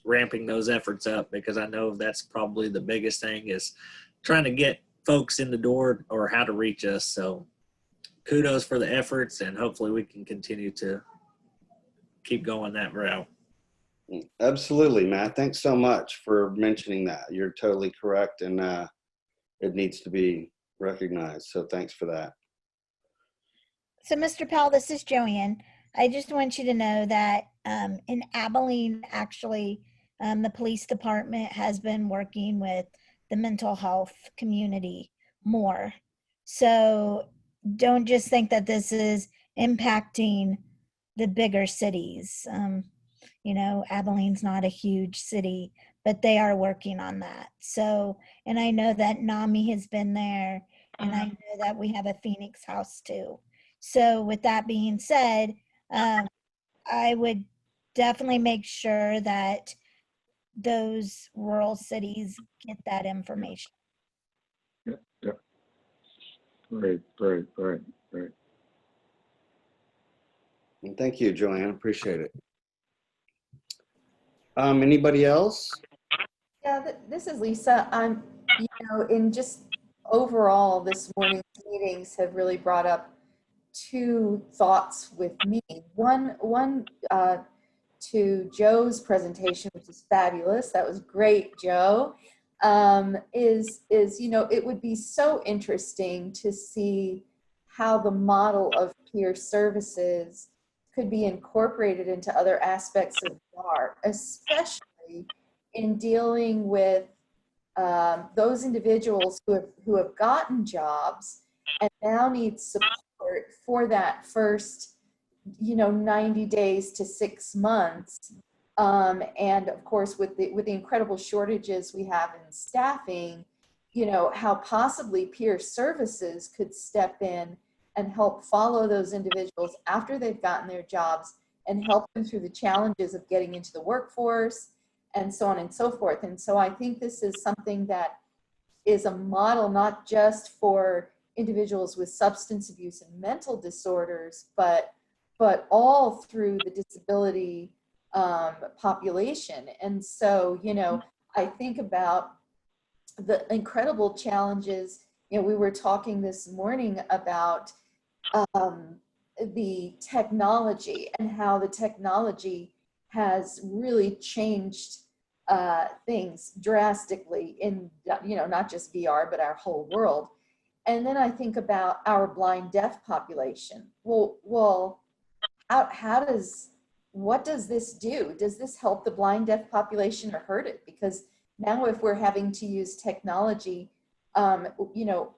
ramping those efforts up, because I know that's probably the biggest thing, is trying to get folks in the door or how to reach us. So kudos for the efforts, and hopefully we can continue to keep going that route. Absolutely, Matt. Thanks so much for mentioning that. You're totally correct, and it needs to be recognized. So thanks for that. So, Mr. Powell, this is Joanne. I just want you to know that in Abilene, actually, the police department has been working with the mental health community more. So don't just think that this is impacting the bigger cities. You know, Abilene's not a huge city, but they are working on that. So, and I know that NAMI has been there, and I know that we have a Phoenix house too. So with that being said, I would definitely make sure that those rural cities get that information. Yeah, yeah. Great, great, great, great. And thank you, Joanne. Appreciate it. Anybody else? Yeah, this is Lisa. You know, in just overall, this morning's meetings have really brought up two thoughts with me. One to Joe's presentation, which is fabulous. That was great, Joe. Is you know, it would be so interesting to see how the model of peer services could be incorporated into other aspects of VR, especially in dealing with those individuals who have gotten jobs and now need support for that first, you know, 90 days to 6 months. And of course, with the incredible shortages we have in staffing, you know, how possibly peer services could step in and help follow those individuals after they've gotten their jobs and help them through the challenges of getting into the workforce and so on and so forth. And so I think this is something that is a model not just for individuals with substance abuse and mental disorders, but all through the disability population. And so, you know, I think about the incredible challenges. You know, we were talking this morning about the technology and how the technology has really changed things drastically in, you know, not just VR, but our whole world. And then I think about our blind deaf population. Well, what does this do? Does this help the blind deaf population or hurt it? Because now if we're having to use technology, you know,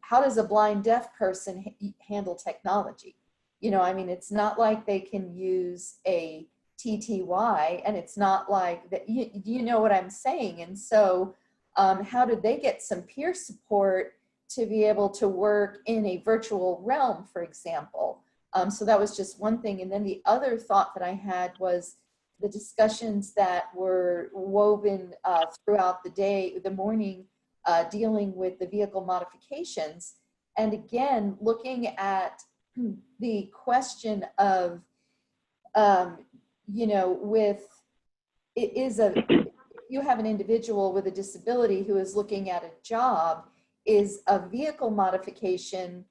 how does a blind deaf person handle technology? You know, I mean, it's not like they can use a TTY, and it's not like that, you know what I'm saying? And so how did they get some peer support to be able to work in a virtual realm, for example? So that was just one thing. And then the other thought that I had was the discussions that were woven throughout the morning, dealing with the vehicle modifications. And again, looking at the question of, you know, if you have an individual with a disability who is looking at a job, is a vehicle modification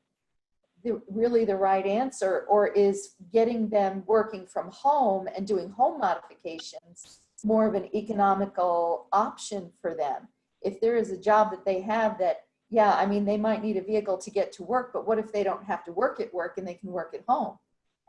really the right answer, or is getting them working from home and doing home modifications more of an economical option for them? If there is a job that they have that, yeah, I mean, they might need a vehicle to get to work, but what if they don't have to work at work and they can work at home?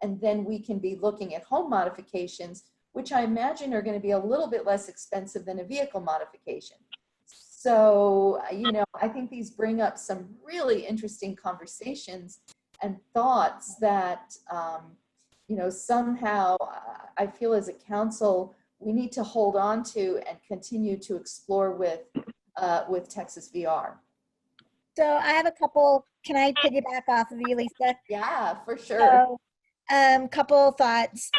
And then we can be looking at home modifications, which I imagine are going to be a little bit less expensive than a vehicle modification. So, you know, I think these bring up some really interesting conversations and thoughts that, you know, somehow I feel as a council, we need to hold on to and continue to explore with Texas VR. So I have a couple, can I piggyback off of you, Lisa? Yeah, for sure. So, couple thoughts.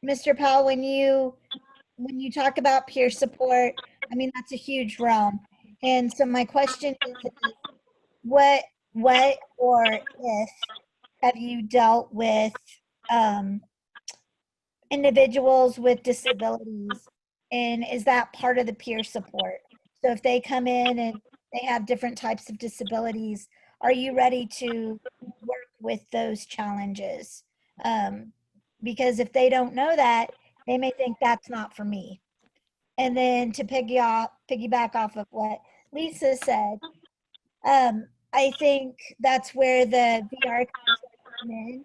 Mr. Powell, when you talk about peer support, I mean, that's a huge realm. And so my question is, what or if have you dealt with individuals with disabilities, and is that part of the peer support? So if they come in and they have different types of disabilities, are you ready to work with those challenges? Because if they don't know that, they may think that's not for me. And then to piggyback off of what Lisa said, I think that's where the VR come in,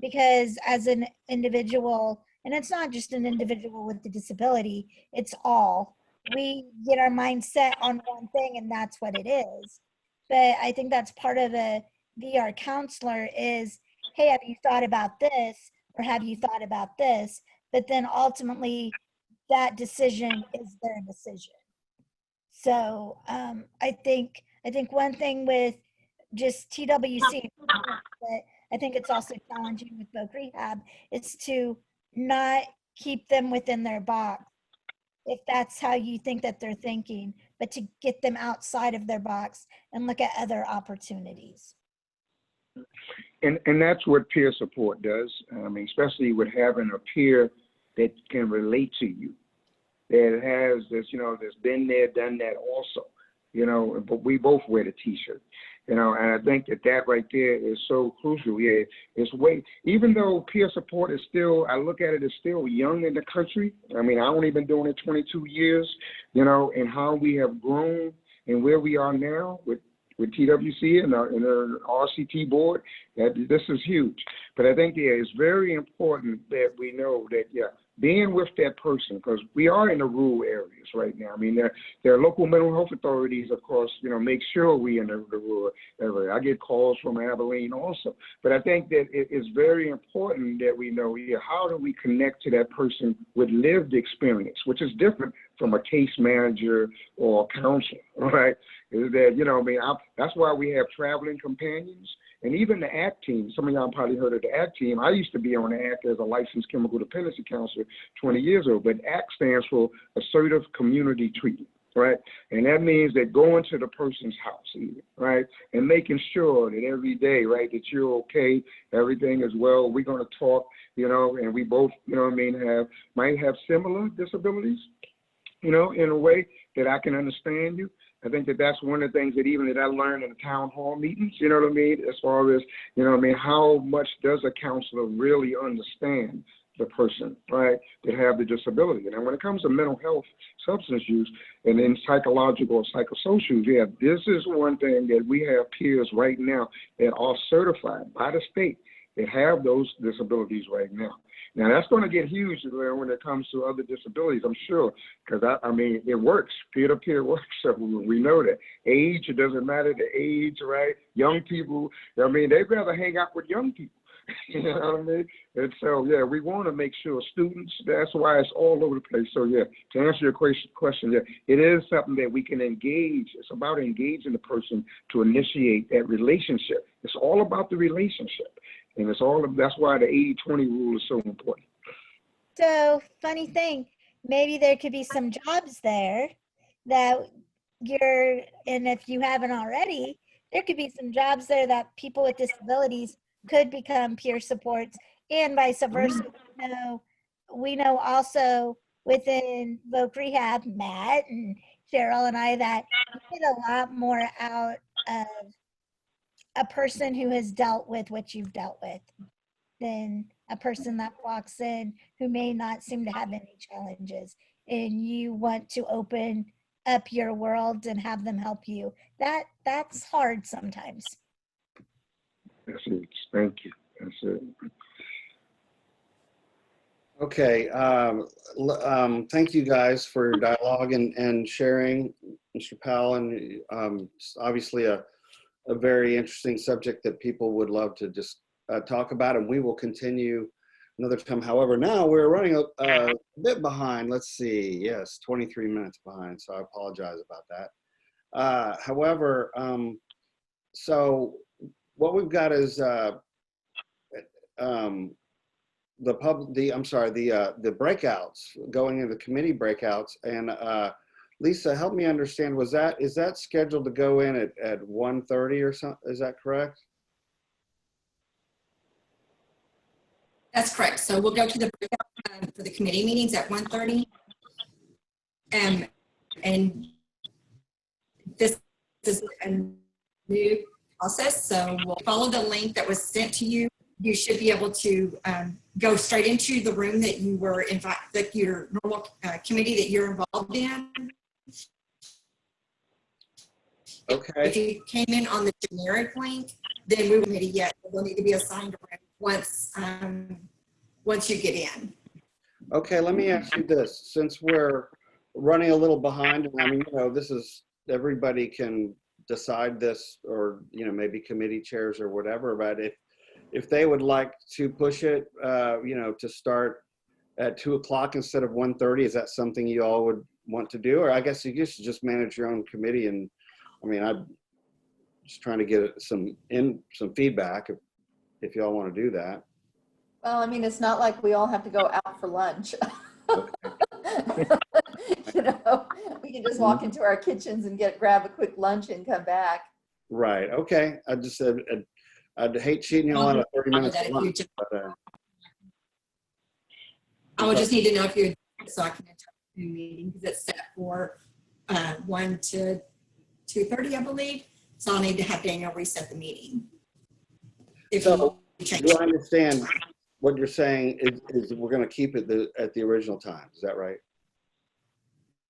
because as an individual, and it's not just an individual with the disability, it's all. We get our mindset on one thing and that's what it is. But I think that's part of a VR counselor is, hey, have you thought about this? Or have you thought about this? But then ultimately that decision is their decision. So I think one thing with just TWC, but I think it's also challenging with Voc Rehab, is to not keep them within their box, if that's how you think that they're thinking, but to get them outside of their box and look at other opportunities. And that's what peer support does. I mean, especially with having a peer that can relate to you, that has this, that's been there, done that also, but we both wear the t-shirt, and I think that right there is so crucial. Yeah, it's even though peer support is still, I look at it as still young in the country. I mean, I've only been doing it 22 years, and how we have grown and where we are now with TWC and our RCT board, this is huge. But I think, it's very important that we know that, being with that person, because we are in the rural areas right now. I mean, there are local mental health authorities, of course, make sure we in the rural area. I get calls from Abilene also. But I think that it is very important that we know, how do we connect to that person with lived experience, which is different from a case manager or a counselor, right? Is that, that's why we have traveling companions. And even the ACT team, some of y'all probably heard of the ACT team. I used to be on the ACT as a licensed chemical dependency counselor 20 years ago, but ACT stands for Assertive Community Treatment, right? And that means that going to the person's house, even, right? And making sure that every day, right, that you're okay, everything is well. We're going to talk, and we both, might have similar disabilities, in a way that I can understand you. I think that that's one of the things that even that I learned in the town hall meetings, as far as, how much does a counselor really understand the person, right, that have the disability. And when it comes to mental health, substance use, and then psychological or psychosocial, this is one thing that we have peers right now that are certified by the state that have those disabilities right now. Now, that's going to get huge when it comes to other disabilities, I'm sure, because, it works. Peer-to-peer works. So we know that. Age, it doesn't matter the age, right? Young people, they'd rather hang out with young people. You know what I mean? And so, we want to make sure students, that's why it's all over the place. So, to answer your question, it is something that we can engage. It's about engaging the person to initiate that relationship. It's all about the relationship. And that's why the 80-20 rule is so important. So funny thing, maybe there could be some jobs there that and if you haven't already, there could be some jobs there that people with disabilities could become peer supports, and vice versa. We know also within Voc Rehab, Matt and Cheryl and I, that we get a lot more out of a person who has dealt with what you've dealt with than a person that walks in who may not seem to have any challenges, and you want to open up your world and have them help you. That's hard sometimes. That's it. Thank you. That's it. Okay. Thank you guys for your dialogue and sharing, Mr. Powell, and obviously a very interesting subject that people would love to just talk about, and we will continue another time. However, now we're running a bit behind. Let's see. Yes, 23 minutes behind, so I apologize about that. However, so what we've got is the breakouts, going into the committee breakouts, and Lisa, help me understand, is that scheduled to go in at 1:30 or something? Is that correct? That's correct. So we'll go to the breakout for the committee meetings at 1:30. And this is a new process. So we'll follow the link that was sent to you you should be able to go straight into the room that you were invited, that your normal committee that you're involved in. Okay. If you came in on the generic link, then we will need yet. Will need to be assigned a room once you get in. Okay, let me ask you this, since we're running a little behind, and I mean, you know, this is, everybody can decide this, or, you know, maybe committee chairs or whatever, but if they would like to push it, you know, to start at 2 o'clock instead of 1:30, is that something you all would want to do? Or I guess you should just manage your own committee, and I mean, I'm just trying to get some feedback if y'all want to do that. Well, I mean, it's not like we all have to go out for lunch. You know, we can just walk into our kitchens and grab a quick lunch and come back. Right. Okay. I just said I'd hate cheating you on a 30 minutes of lunch. But, I would just need to know if you, so I can attend the meeting, because it's set for 1 to 2:30, I believe. So I'll need to have Daniel reset the meeting. So do I understand what you're saying is we're going to keep it at the original time? Is that right?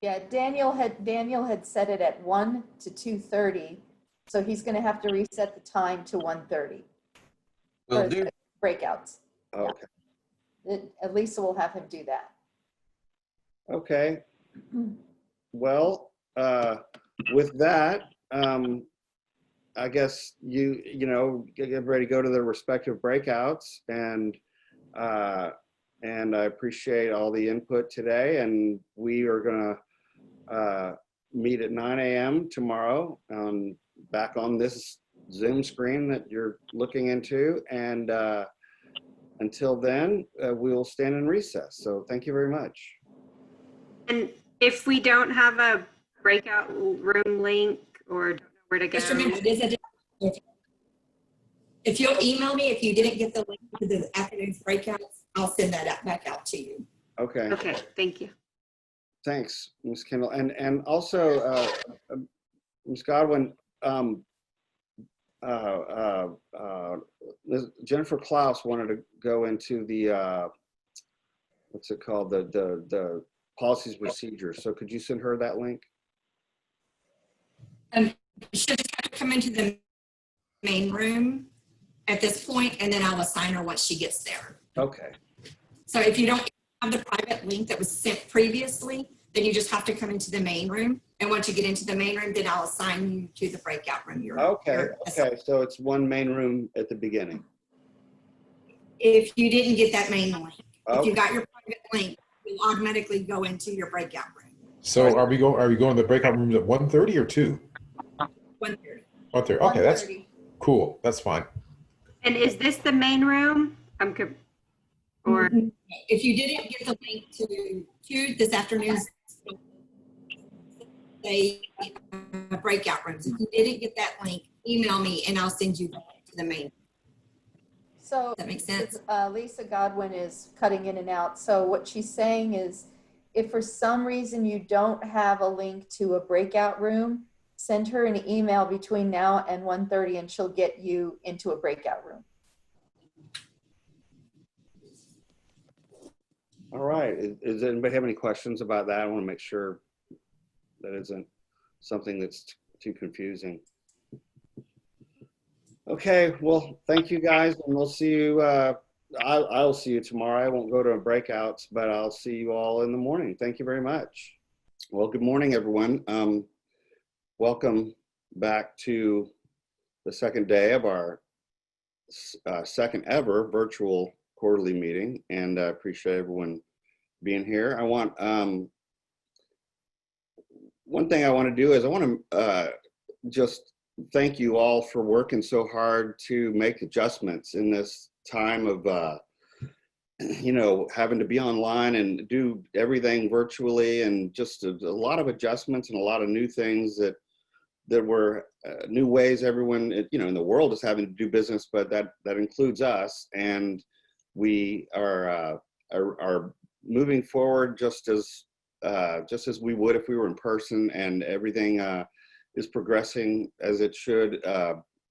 Yeah, Daniel had set it at 1 to 2:30, so he's going to have to reset the time to 1:30 for the breakouts. Okay. Yeah. At least we'll have him do that. Okay. Well, with that, I guess you know, get ready to go to their respective breakouts, and I appreciate all the input today, and we are gonna meet at 9 a.m. tomorrow, back on this Zoom screen that you're looking into, and until then, we will stand in recess. So thank you very much. And if we don't have a breakout room link or don't know where to go. Just remember, it is if you'll email me, if you didn't get the link to the afternoon's breakouts, I'll send that back out to you. Okay. Okay, thank you. Thanks, Ms. Kendall. And also, Ms. Godwin, Jennifer Klaus wanted to go into the, what's it called? The policies and procedures. So could you send her that link? You should just have to come into the main room at this point, and then I'll assign her once she gets there. Okay. So if you don't have the private link that was sent previously, then you just have to come into the main room. And once you get into the main room, then I'll assign you to the breakout room. Okay. So it's one main room at the beginning. If you didn't get that main link, Okay. if you got your private link, you'll automatically go into your breakout room. So are we going to the breakout rooms at 1:30 or 2? 1:30. 1:30. Okay, that's cool. That's fine. And is this the main room? Or if you didn't get the link to this afternoon's breakout rooms, if you didn't get that link, email me and I'll send you to the main. So that makes sense. Lisa Godwin is cutting in and out. So what she's saying is, if for some reason you don't have a link to a breakout room, send her an email between now and 1:30 and she'll get you into a breakout room. All right. Does anybody have any questions about that? I want to make sure that isn't something that's too confusing. Okay. Well, thank you guys, and we'll see you. I'll see you tomorrow. I won't go to breakouts, but I'll see you all in the morning. Thank you very much. Well, good morning, everyone. Welcome back to the second day of our second ever virtual quarterly meeting, and I appreciate everyone being here. I want one thing I want to do is I want to just thank you all for working so hard to make adjustments in this time of you know, having to be online and do everything virtually, and just a lot of adjustments and a lot of new things that were new ways everyone, you know, in the world is having to do business, but that includes us, and we are moving forward just as we would if we were in person, and everything is progressing as it should.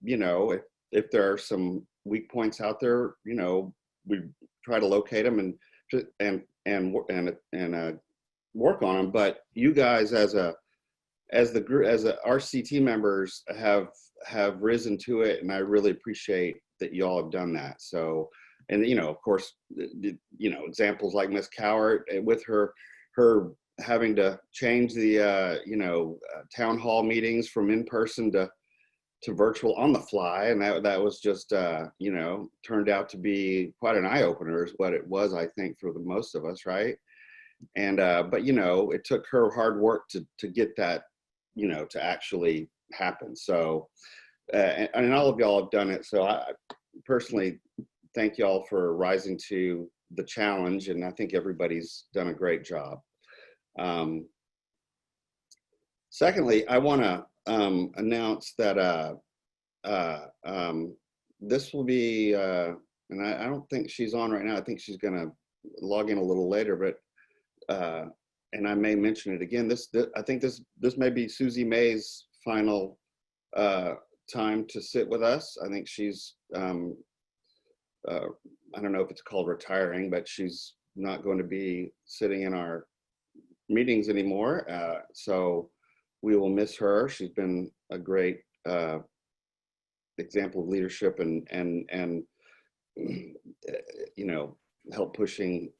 You know, if there are some weak points out there, you know, we try to locate them and work on them. But you guys as the group, as the RCT members have risen to it, and I really appreciate that you all have done that. So, and you know, of course, you know, examples like Miss Cowart with her having to change the town hall meetings from in person to virtual on the fly, and that was just you know, turned out to be quite an eye opener, is what it was, I think, for the most of us, right? And but you know, it took her hard work to get that, you know, to actually happen. So and all of y'all have done it. So I personally thank y'all for rising to the challenge, and I think everybody's done a great job. Secondly, I want to announce that this will be, and I don't think she's on right now. I think she's going to log in a little later, but and I may mention it again. I think this may be Susie May's final time to sit with us. I think she's I don't know if it's called retiring, but she's not going to be sitting in our meetings anymore. So we will miss her. She's been a great example of leadership and you know, help pushing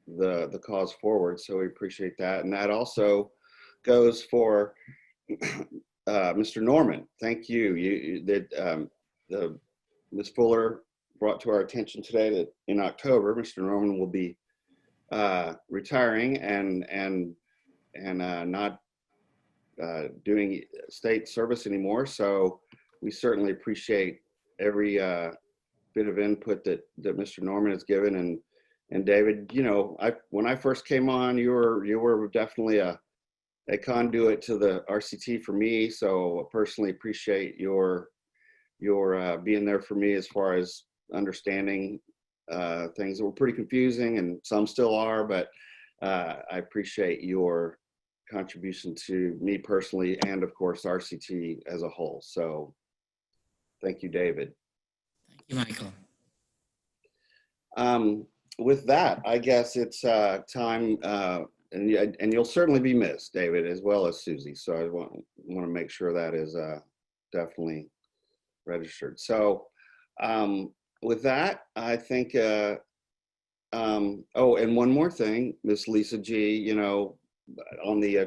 the cause forward. So we appreciate that. And that also goes for Mr. Norman. Thank you. The Ms. Fuller brought to our attention today that in October, Mr. Norman will be retiring and not doing state service anymore. So we certainly appreciate every bit of input that Mr. Norman has given. And David, you know, when I first came on, you were definitely a conduit to the RCT for me. So I personally appreciate your being there for me as far as understanding things that were pretty confusing, and some still are, but I appreciate your contribution to me personally, and of course RCT as a whole. So thank you, David. Thank you, Michael. With that, I guess it's time, and you'll certainly be missed, David, as well as Susie. So I want to make sure that is definitely registered. So with that, I think, oh, and one more thing, Miss Lisa G, you know, on the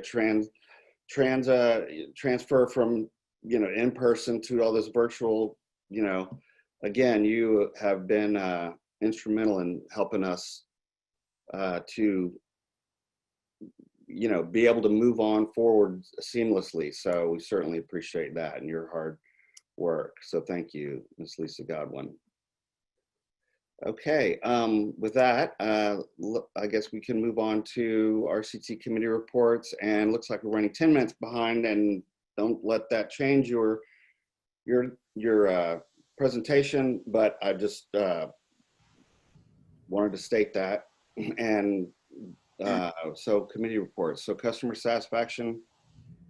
transfer from, you know, in person to all this virtual, you know, again, you have been instrumental in helping us to, you know, be able to move on forward seamlessly. So we certainly appreciate that and your hard work. So thank you, Ms. Lisa Godwin. Okay, with that, I guess we can move on to RCT committee reports, and looks like we're running 10 minutes behind, and don't let that change your presentation, but I just wanted to state that. And so committee reports. So customer satisfaction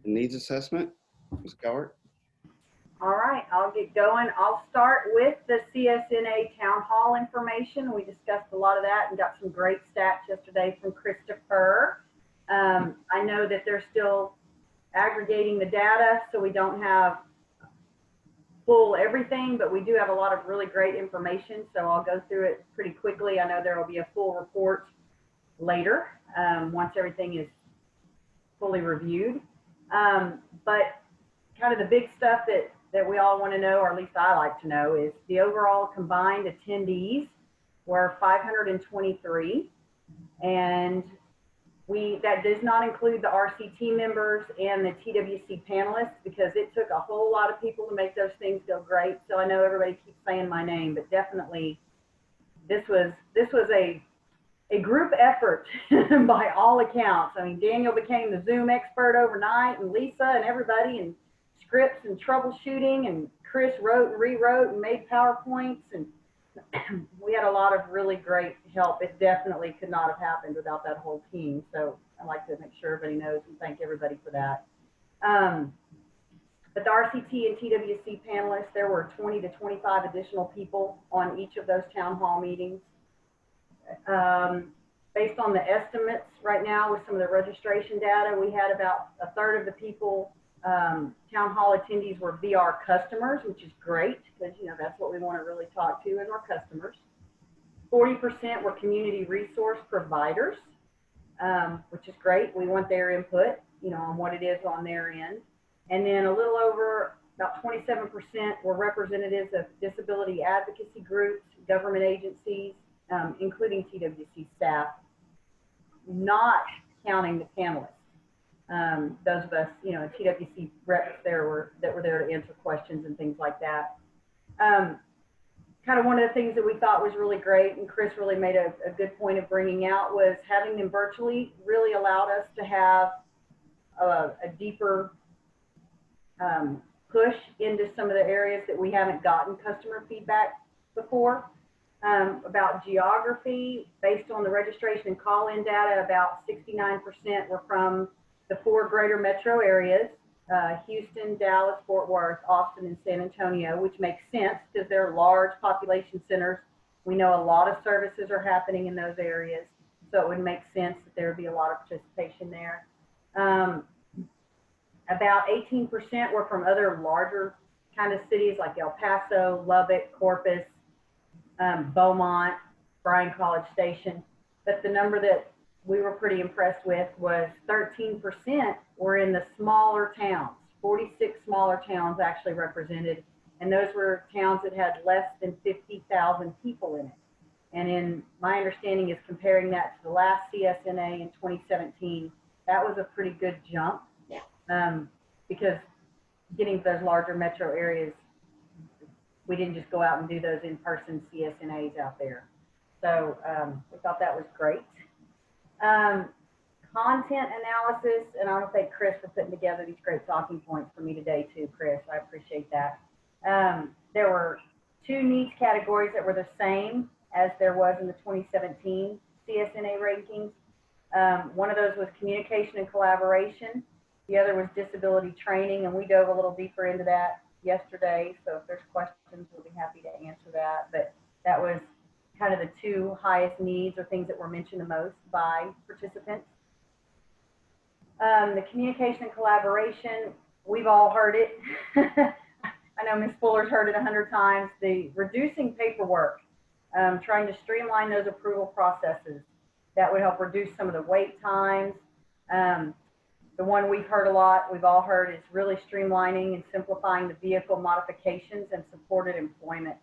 and needs assessment, Ms. Cowart. All right, I'll get going. I'll start with the CSNA town hall information. We discussed a lot of that and got some great stats yesterday from Christopher. I know that they're still aggregating the data, so we don't have full everything, but we do have a lot of really great information. So I'll go through it pretty quickly. I know there will be a full report later once everything is fully reviewed. But kind of the big stuff that we all want to know, or at least I like to know, is the overall combined attendees were 523. And that does not include the RCT members and the TWC panelists, because it took a whole lot of people to make those things go great. So I know everybody keeps saying my name, but definitely this was a group effort by all accounts. I mean, Daniel became the Zoom expert overnight, and Lisa and everybody, and scripts and troubleshooting, and Chris wrote and rewrote and made PowerPoints, and we had a lot of really great help. It definitely could not have happened without that whole team. So I'd like to make sure everybody knows and thank everybody for that. But the RCT and TWC panelists, there were 20 to 25 additional people on each of those town hall meetings. Based on the estimates right now with some of the registration data, we had about a third of the people, town hall attendees were VR customers, which is great because, you know, that's what we want to really talk to is our customers. 40% were community resource providers, which is great. We want their input, you know, on what it is on their end. And then a little over about 27% were representatives of disability advocacy groups, government agencies, including TWC staff, not counting the panelists. Those of us, you know, TWC reps that were there to answer questions and things like that. Kind of one of the things that we thought was really great, and Chris really made a good point of bringing out, was having them virtually really allowed us to have a deeper push into some of the areas that we haven't gotten customer feedback before. About geography, based on the registration and call-in data, about 69% were from the 4 greater metro areas, Houston, Dallas, Fort Worth, Austin, and San Antonio, which makes sense because they're large population centers. We know a lot of services are happening in those areas, so it would make sense that there would be a lot of participation there. About 18% were from other larger kind of cities like El Paso, Lubbock, Corpus, Beaumont, Bryan College Station. But the number that we were pretty impressed with was 13% were in the smaller towns. 46 smaller towns actually represented, and those were towns that had less than 50,000 people in it. And in my understanding is comparing that to the last CSNA in 2017, that was a pretty good jump. Because getting to those larger metro areas, we didn't just go out and do those in-person CSNAs out there. So we thought that was great. Content analysis, and I want to thank Chris for putting together these great talking points for me today too, Chris. I appreciate that. There were 2 needs categories that were the same as there was in the 2017 CSNA rankings. One of those was communication and collaboration. The other was disability training, and we dove a little deeper into that yesterday. So if there's questions, we'll be happy to answer that. But that was kind of the 2 highest needs or things that were mentioned the most by participants. The communication and collaboration, we've all heard it. I know Ms. Fuller's heard it 100 times. The reducing paperwork, trying to streamline those approval processes. That would help reduce some of the wait times. The one we've heard a lot, we've all heard, is really streamlining and simplifying the vehicle modifications and supported employment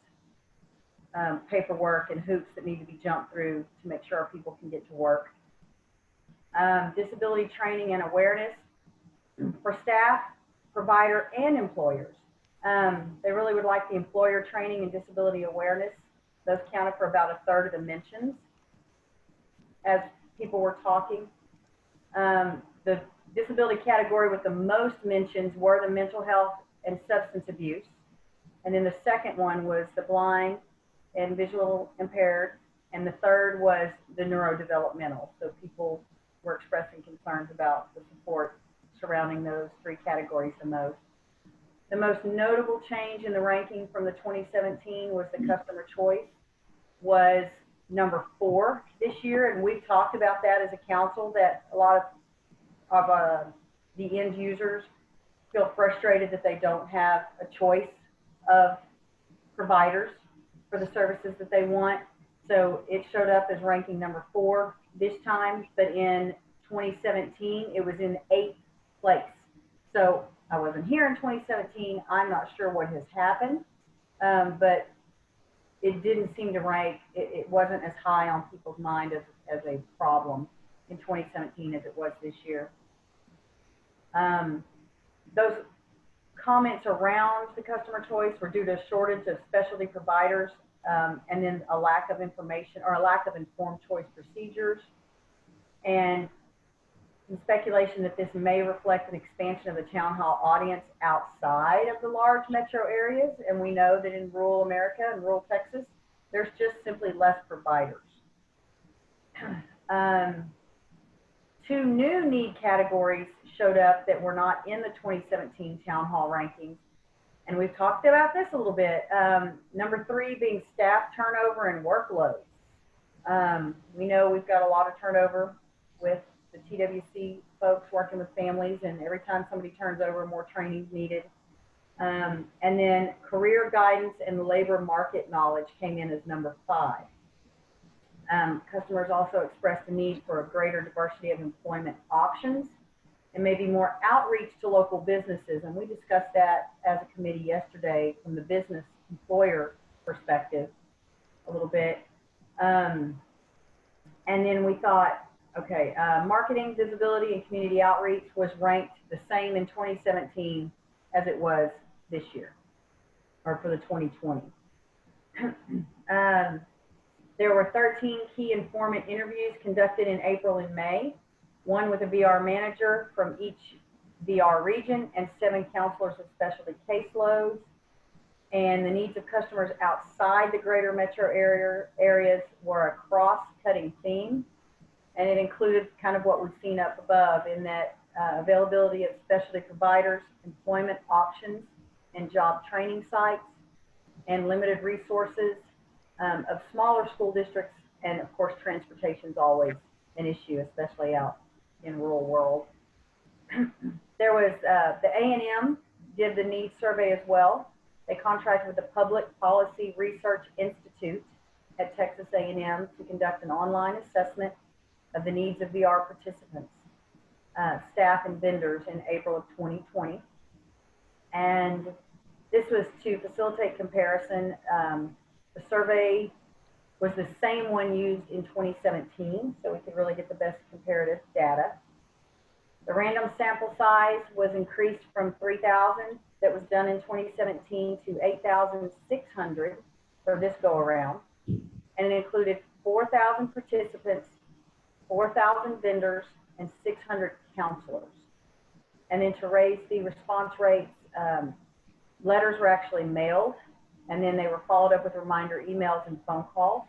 paperwork and hoops that need to be jumped through to make sure our people can get to work. Disability training and awareness for staff, provider, and employers. They really would like the employer training and disability awareness. Those counted for about a third of the mentions as people were talking. The disability category with the most mentions were the mental health and substance abuse. And then the second one was the blind and visual impaired. And the third was the neurodevelopmental. So people were expressing concerns about the support surrounding those 3 categories the most. The most notable change in the ranking from the 2017 was the customer choice was number 4 this year. And we've talked about that as a council, that a lot of the end users feel frustrated that they don't have a choice of providers for the services that they want. So it showed up as ranking number 4 this time, but in 2017, it was in 8th place. So I wasn't here in 2017. I'm not sure what has happened, but it didn't seem to rank. It wasn't as high on people's mind as a problem in 2017 as it was this year. Those comments around the customer choice were due to a shortage of specialty providers and then a lack of information or a lack of informed choice procedures, and some speculation that this may reflect an expansion of the town hall audience outside of the large metro areas. And we know that in rural America and rural Texas, there's just simply less providers. 2 new need categories showed up that were not in the 2017 town hall rankings. And we've talked about this a little bit. Number 3 being staff turnover and workload. We know we've got a lot of turnover with the TWC folks working with families, and every time somebody turns over, more training is needed. And then career guidance and labor market knowledge came in as number 5. Customers also expressed a need for a greater diversity of employment options and maybe more outreach to local businesses. And we discussed that as a committee yesterday from the business employer perspective a little bit. And then we thought, okay, marketing, visibility, and community outreach was ranked the same in 2017 as it was this year, or for the 2020. There were 13 key informant interviews conducted in April and May, 1 with a VR manager from each VR region and 7 counselors with specialty caseloads. And the needs of customers outside the greater metro areas were a cross-cutting theme. And it included kind of what we've seen up above in that availability of specialty providers, employment options, and job training sites, and limited resources of smaller school districts. And of course, transportation is always an issue, especially out in rural world. There was the A&M did the needs survey as well. They contracted with the Public Policy Research Institute at Texas A&M to conduct an online assessment of the needs of VR participants, staff, and vendors in April of 2020. And this was to facilitate comparison. The survey was the same one used in 2017, so we could really get the best comparative data. The random sample size was increased from 3,000 that was done in 2017 to 8,600 for this go around. And it included 4,000 participants, 4,000 vendors, and 600 counselors. And then to raise the response rates, letters were actually mailed, and then they were followed up with reminder emails and phone calls.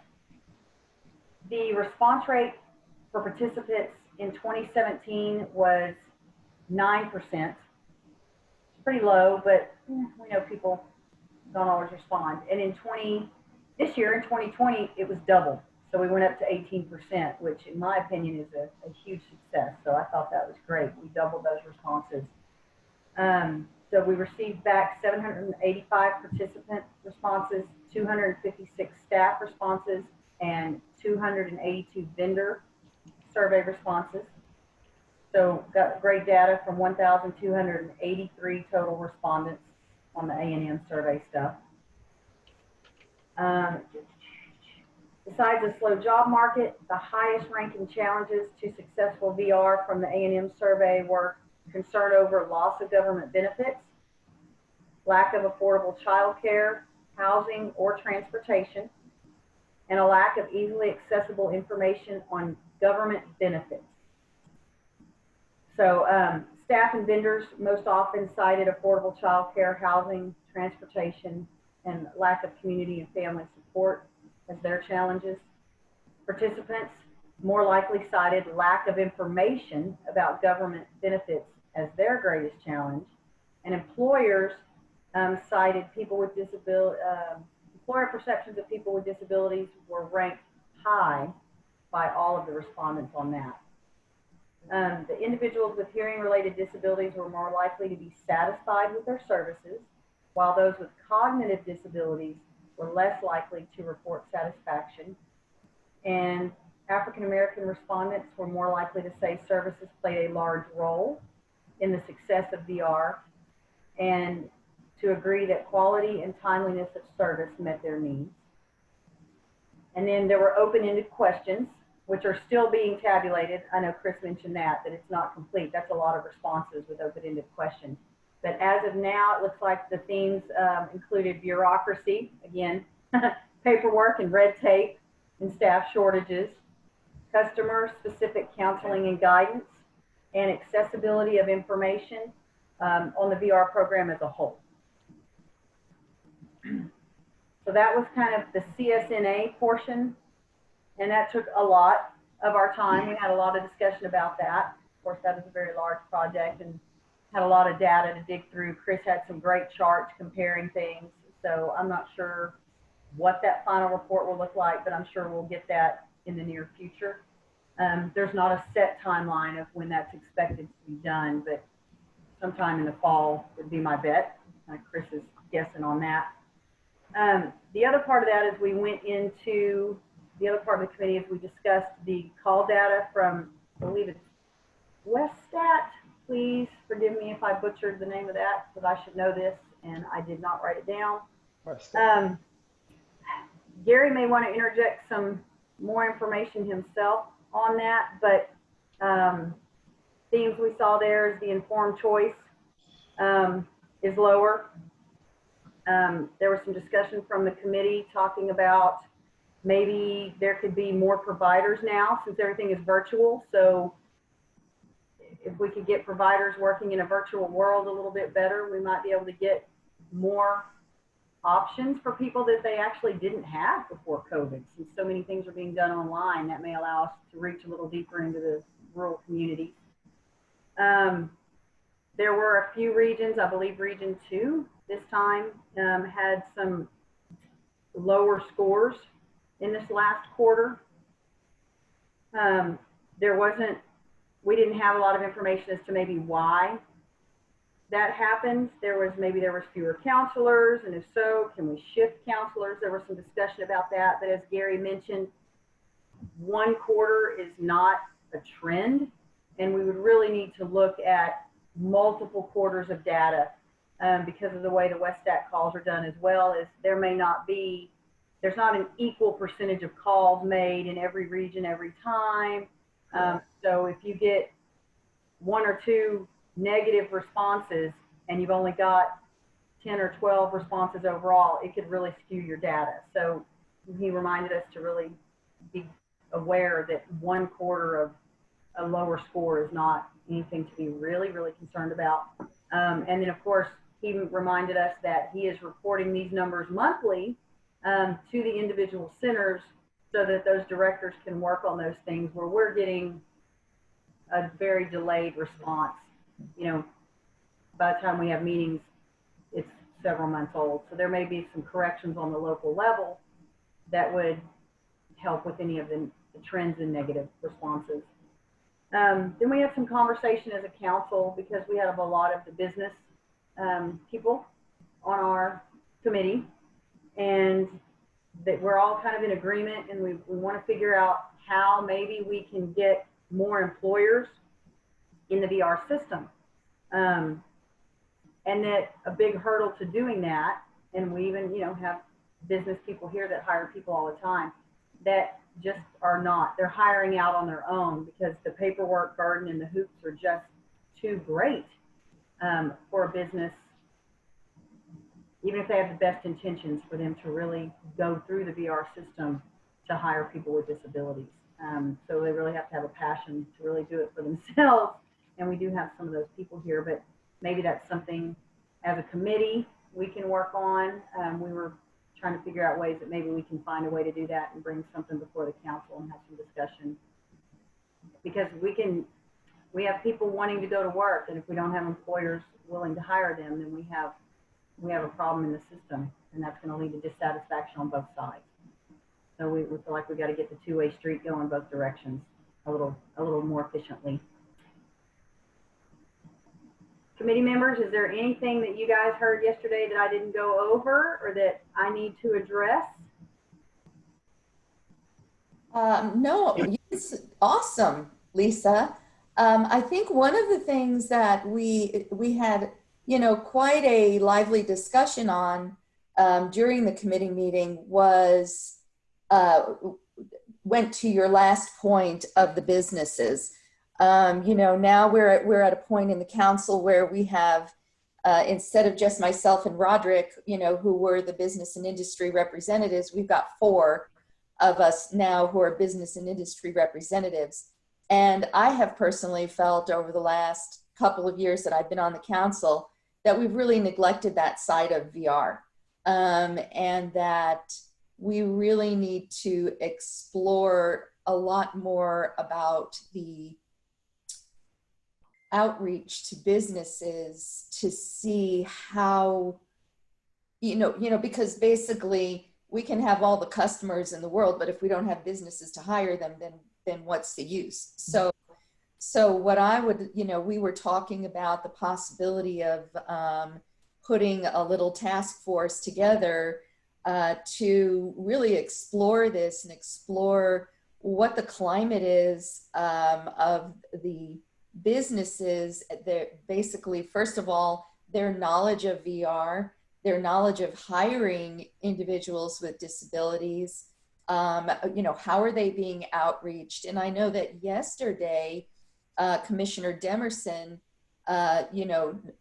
The response rate for participants in 2017 was 9%. Pretty low, but we know people don't always respond. And this year in 2020, it was double. So we went up to 18%, which in my opinion is a huge success. So I thought that was great. We doubled those responses. So we received back 785 participant responses, 256 staff responses, and 282 vendor survey responses. So got great data from 1,283 total respondents on the A&M survey stuff. Besides the slow job market, the highest ranking challenges to successful VR from the A&M survey were concern over loss of government benefits, lack of affordable childcare, housing, or transportation, and a lack of easily accessible information on government benefits. So staff and vendors most often cited affordable childcare, housing, transportation, and lack of community and family support as their challenges. Participants more likely cited lack of information about government benefits as their greatest challenge. And employers cited people with disability, employer perceptions of people with disabilities were ranked high by all of the respondents on that. The individuals with hearing-related disabilities were more likely to be satisfied with their services, while those with cognitive disabilities were less likely to report satisfaction. And African-American respondents were more likely to say services played a large role in the success of VR, and to agree that quality and timeliness of service met their needs. And then there were open-ended questions, which are still being tabulated. I know Chris mentioned that it's not complete. That's a lot of responses with open-ended questions. But as of now, it looks like the themes included bureaucracy, again, paperwork and red tape and staff shortages, customer-specific counseling and guidance, and accessibility of information on the VR program as a whole. So that was kind of the CSNA portion, and that took a lot of our time. We had a lot of discussion about that. course, that is a very large project and had a lot of data to dig through. Chris had some great charts comparing things. So I'm not sure what that final report will look like, but I'm sure we'll get that in the near future. There's not a set timeline of when that's expected to be done, but sometime in the fall would be my bet. Chris is guessing on that. The other part of that is we went into the other part of the committee is we discussed the call data from, I believe it's Westat. Please forgive me if I butchered the name of that, because I should know this and I did not write it down. Gary may want to interject some more information himself on that, but themes we saw there is the informed choice is lower. There was some discussion from the committee talking about maybe there could be more providers now since everything is virtual. So if we could get providers working in a virtual world a little bit better, we might be able to get more options for people that they actually didn't have before COVID. Since so many things are being done online, that may allow us to reach a little deeper into the rural communities. There were a few regions, I believe Region 2 this time had some lower scores in this last quarter. We didn't have a lot of information as to maybe why that happened. Maybe there was fewer counselors, and if so, can we shift counselors? There was some discussion about that, but as Gary mentioned, one quarter is not a trend, and we would really need to look at multiple quarters of data because of the way the Westat calls are done, as well as there's not an equal percentage of calls made in every region every time. So if you get 1 or 2 negative responses and you've only got 10 or 12 responses overall, it could really skew your data. So he reminded us to really be aware that one quarter of a lower score is not anything to be really, really concerned about. And then of course, he reminded us that he is reporting these numbers monthly to the individual centers so that those directors can work on those things where we're getting a very delayed response. You know, by the time we have meetings, it's several months old. So there may be some corrections on the local level that would help with any of the trends in negative responses. Then we had some conversation as a council because we have a lot of the business people on our committee, and that we're all kind of in agreement, and we want to figure out how maybe we can get more employers in the VR system. And that a big hurdle to doing that, and we even, have business people here that hire people all the time that just are not. They're hiring out on their own because the paperwork burden and the hoops are just too great for a business, even if they have the best intentions, for them to really go through the VR system to hire people with disabilities. So they really have to have a passion to really do it for themselves. And we do have some of those people here, but maybe that's something as a committee we can work on. We were trying to figure out ways that maybe we can find a way to do that and bring something before the council and have some discussion. Because we have people wanting to go to work, and if we don't have employers willing to hire them, then we have a problem in the system, and that's going to lead to dissatisfaction on both sides. So we feel like we got to get the two-way street going both directions a little more efficiently. Committee members, is there anything that you guys heard yesterday that I didn't go over or that I need to address? No, it's awesome, Lisa. I think one of the things that we had, quite a lively discussion on during the committee meeting was went to your last point of the businesses. Now we're at a point in the council where we have, instead of just myself and Roderick, who were the business and industry representatives, we've got 4 of us now who are business and industry representatives. And I have personally felt over the last couple of years that I've been on the council that we've really neglected that side of VR, and that we really need to explore a lot more about the outreach to businesses to see how, because basically we can have all the customers in the world, but if we don't have businesses to hire them, then what's the use? So what I would, we were talking about the possibility of putting a little task force together to really explore this and explore what the climate is of the businesses. Basically, first of all, their knowledge of VR, their knowledge of hiring individuals with disabilities, how are they being outreached? And I know that yesterday, Commissioner Demerson,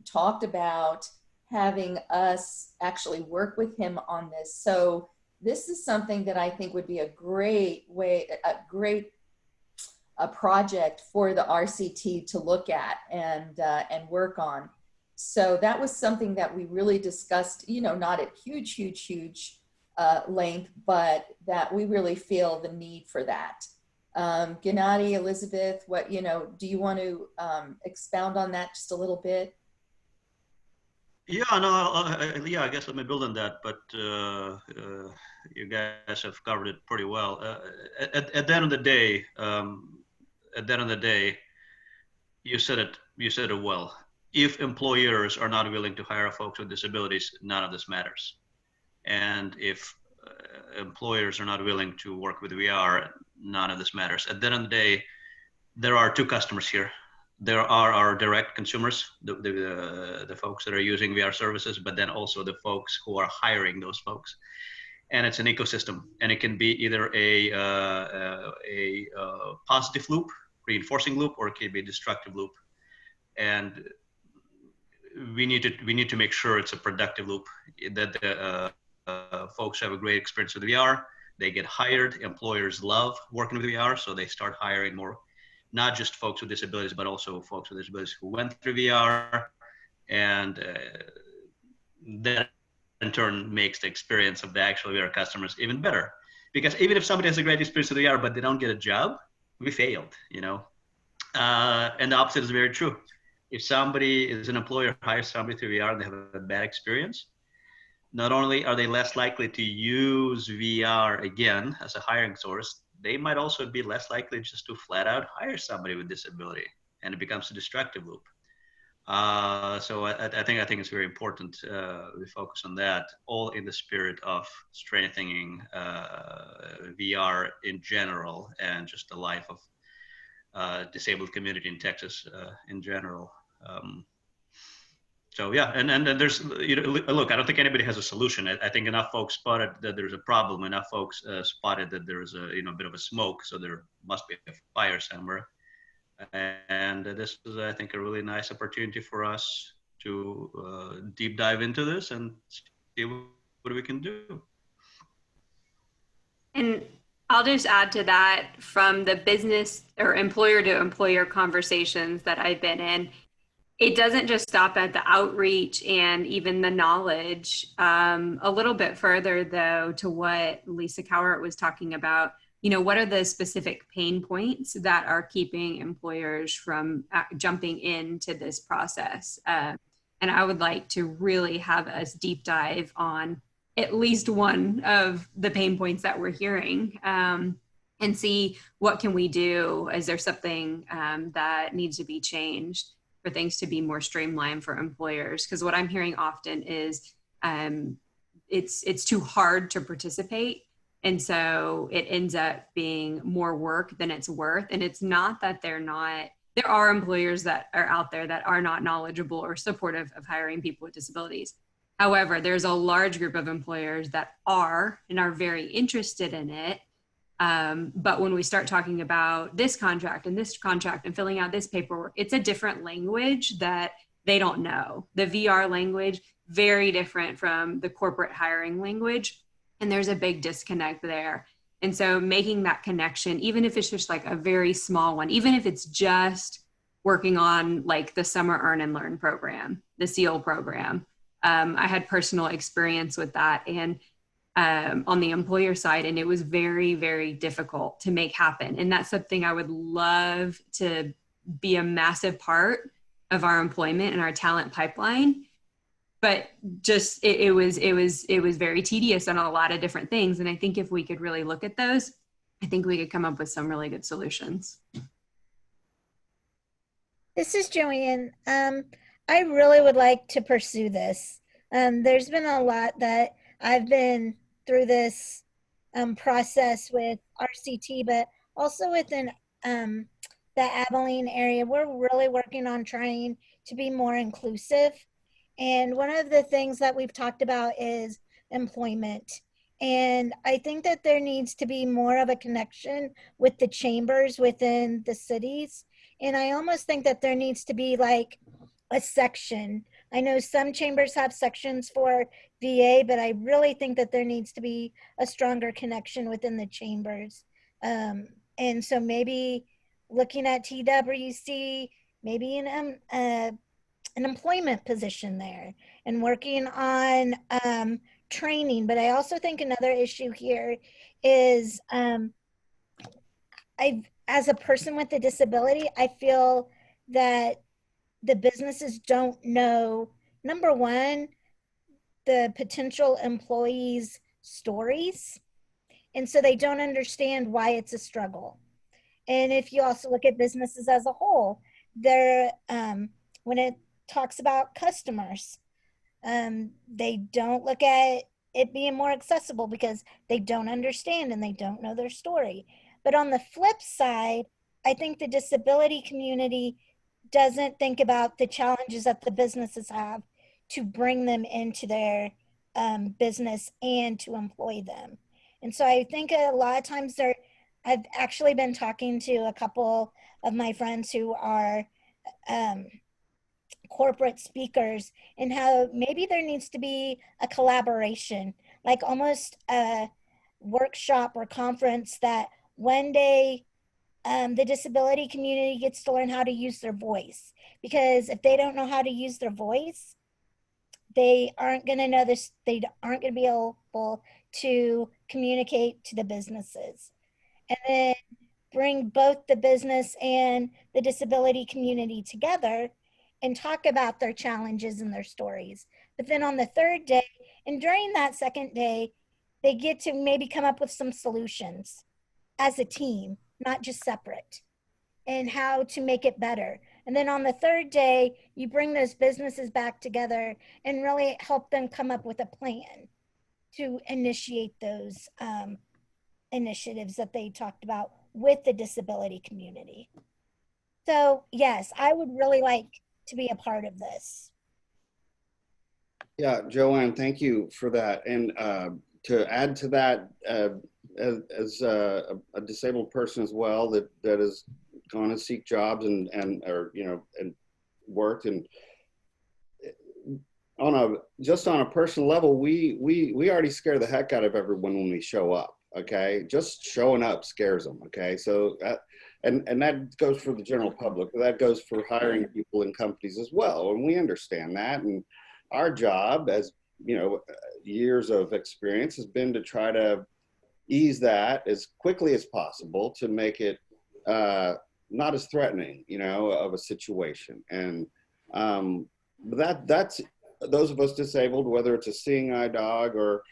talked about having us actually work with him on this. So this is something that I think would be a great project for the RCT to look at and work on. So that was something that we really discussed, not at huge length, but that we really feel the need for that. Gennady, Elizabeth, do you want to expound on that just a little bit? Yeah, no, I guess let me build on that, but you guys have covered it pretty well. At the end of the day, you said it well. If employers are not willing to hire folks with disabilities, none of this matters. And if employers are not willing to work with VR, none of this matters. At the end of the day, there are two customers here. There are our direct consumers, the folks that are using VR services, but then also the folks who are hiring those folks. And it's an ecosystem, and it can be either a positive loop, reinforcing loop, or it can be a destructive loop. And we need to make sure it's a productive loop, that the folks have a great experience with VR. They get hired. Employers love working with VR, so they start hiring more. Not just folks with disabilities, but also folks with disabilities who went through VR, and that in turn makes the experience of the actual VR customers even better. Because even if somebody has a great experience with VR, but they don't get a job, we failed, and the opposite is very true. If somebody is an employer hires somebody through VR and they have a bad experience, not only are they less likely to use VR again as a hiring source, they might also be less likely just to flat out hire somebody with disability, and it becomes a destructive loop. So I think it's very important we focus on that, all in the spirit of strengthening VR in general and just the life of disabled community in Texas in general. So yeah, and there's, look, I don't think anybody has a solution. I think enough folks spotted that there's a problem. Enough folks spotted that there's a bit of a smoke, so there must be a fire somewhere. And this is, I think, a really nice opportunity for us to deep dive into this and see what we can do. And I'll just add to that, from the business or employer to employer conversations that I've been in, it doesn't just stop at the outreach and even the knowledge. A little bit further, though, to what Lisa Cowart was talking about, what are the specific pain points that are keeping employers from jumping into this process? And I would like to really have us deep dive on at least one of the pain points that we're hearing, and see what can we do. Is there something that needs to be changed for things to be more streamlined for employers? Because what I'm hearing often is it's too hard to participate. And so it ends up being more work than it's worth. And it's not that there are employers that are out there that are not knowledgeable or supportive of hiring people with disabilities. However, there's a large group of employers that are and are very interested in it. But when we start talking about this contract and filling out this paperwork, it's a different language that they don't know. The VR language, very different from the corporate hiring language. And there's a big disconnect there. And so making that connection, even if it's just like a very small one, even if it's just working on like the Summer Earn and Learn program, the SEAL program. I had personal experience with that, and on the employer side, and it was very, very difficult to make happen. And that's something I would love to be a massive part of our employment and our talent pipeline. But just it was very tedious on a lot of different things. And I think if we could really look at those, I think we could come up with some really good solutions. This is Joanne. I really would like to pursue this. There's been a lot that I've been through this process with RCT, but also within the Abilene area. We're really working on trying to be more inclusive. And one of the things that we've talked about is employment. And I think that there needs to be more of a connection with the chambers within the cities. And I almost think that there needs to be like a section. I know some chambers have sections for VA, but I really think that there needs to be a stronger connection within the chambers. And so maybe looking at TWC, maybe an employment position there, and working on training. But I also think another issue here is as a person with a disability, I feel that the businesses don't know, number one, the potential employees' stories. And so they don't understand why it's a struggle. And if you also look at businesses as a whole, they're, when it talks about customers, they don't look at it being more accessible because they don't understand and they don't know their story. But on the flip side, I think the disability community doesn't think about the challenges that the businesses have to bring them into their business and to employ them. And so I think a lot of times I've actually been talking to a couple of my friends who are corporate speakers, and how maybe there needs to be a collaboration, like almost a workshop or conference that one day the disability community gets to learn how to use their voice. Because if they don't know how to use their voice, they aren't going to know this, they aren't going to be able to communicate to the businesses. And then bring both the business and the disability community together and talk about their challenges and their stories. But then on the third day, and during that second day, they get to maybe come up with some solutions as a team, not just separate, and how to make it better. And then on the third day, you bring those businesses back together and really help them come up with a plan to initiate those initiatives that they talked about with the disability community. So yes, I would really like to be a part of this. Yeah, Joanne, thank you for that. And to add to that, as a disabled person as well, that has gone to seek jobs and worked, and just on a personal level, we already scare the heck out of everyone when we show up. Okay, just showing up scares them. Okay, so and that goes for the general public. That goes for hiring people in companies as well, and we understand that. And our job, as years of experience, has been to try to ease that as quickly as possible to make it not as threatening, of a situation. And that's those of us disabled, whether it's a seeing eye dog or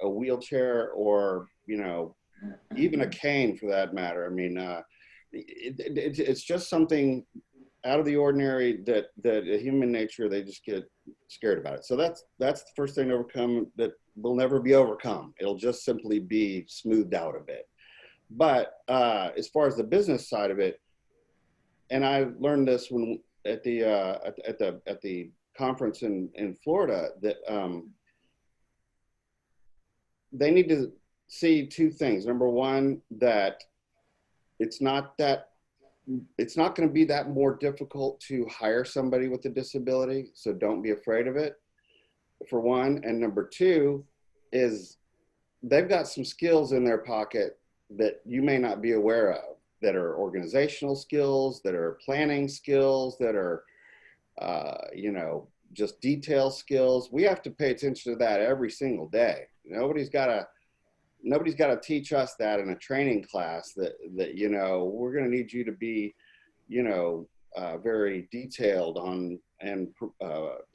a wheelchair, or even a cane for that matter. I mean, it's just something out of the ordinary that human nature, they just get scared about it. So that's the first thing to overcome, that will never be overcome. It'll just simply be smoothed out a bit. But as far as the business side of it, and I learned this when at the conference in Florida, that they need to see two things. Number one, that it's not going to be that more difficult to hire somebody with a disability. So don't be afraid of it, for one. And number two is they've got some skills in their pocket that you may not be aware of, that are organizational skills, that are planning skills, that are, just detail skills. We have to pay attention to that every single day. Nobody's got to teach us that in a training class, that we're going to need you to be, very detailed on and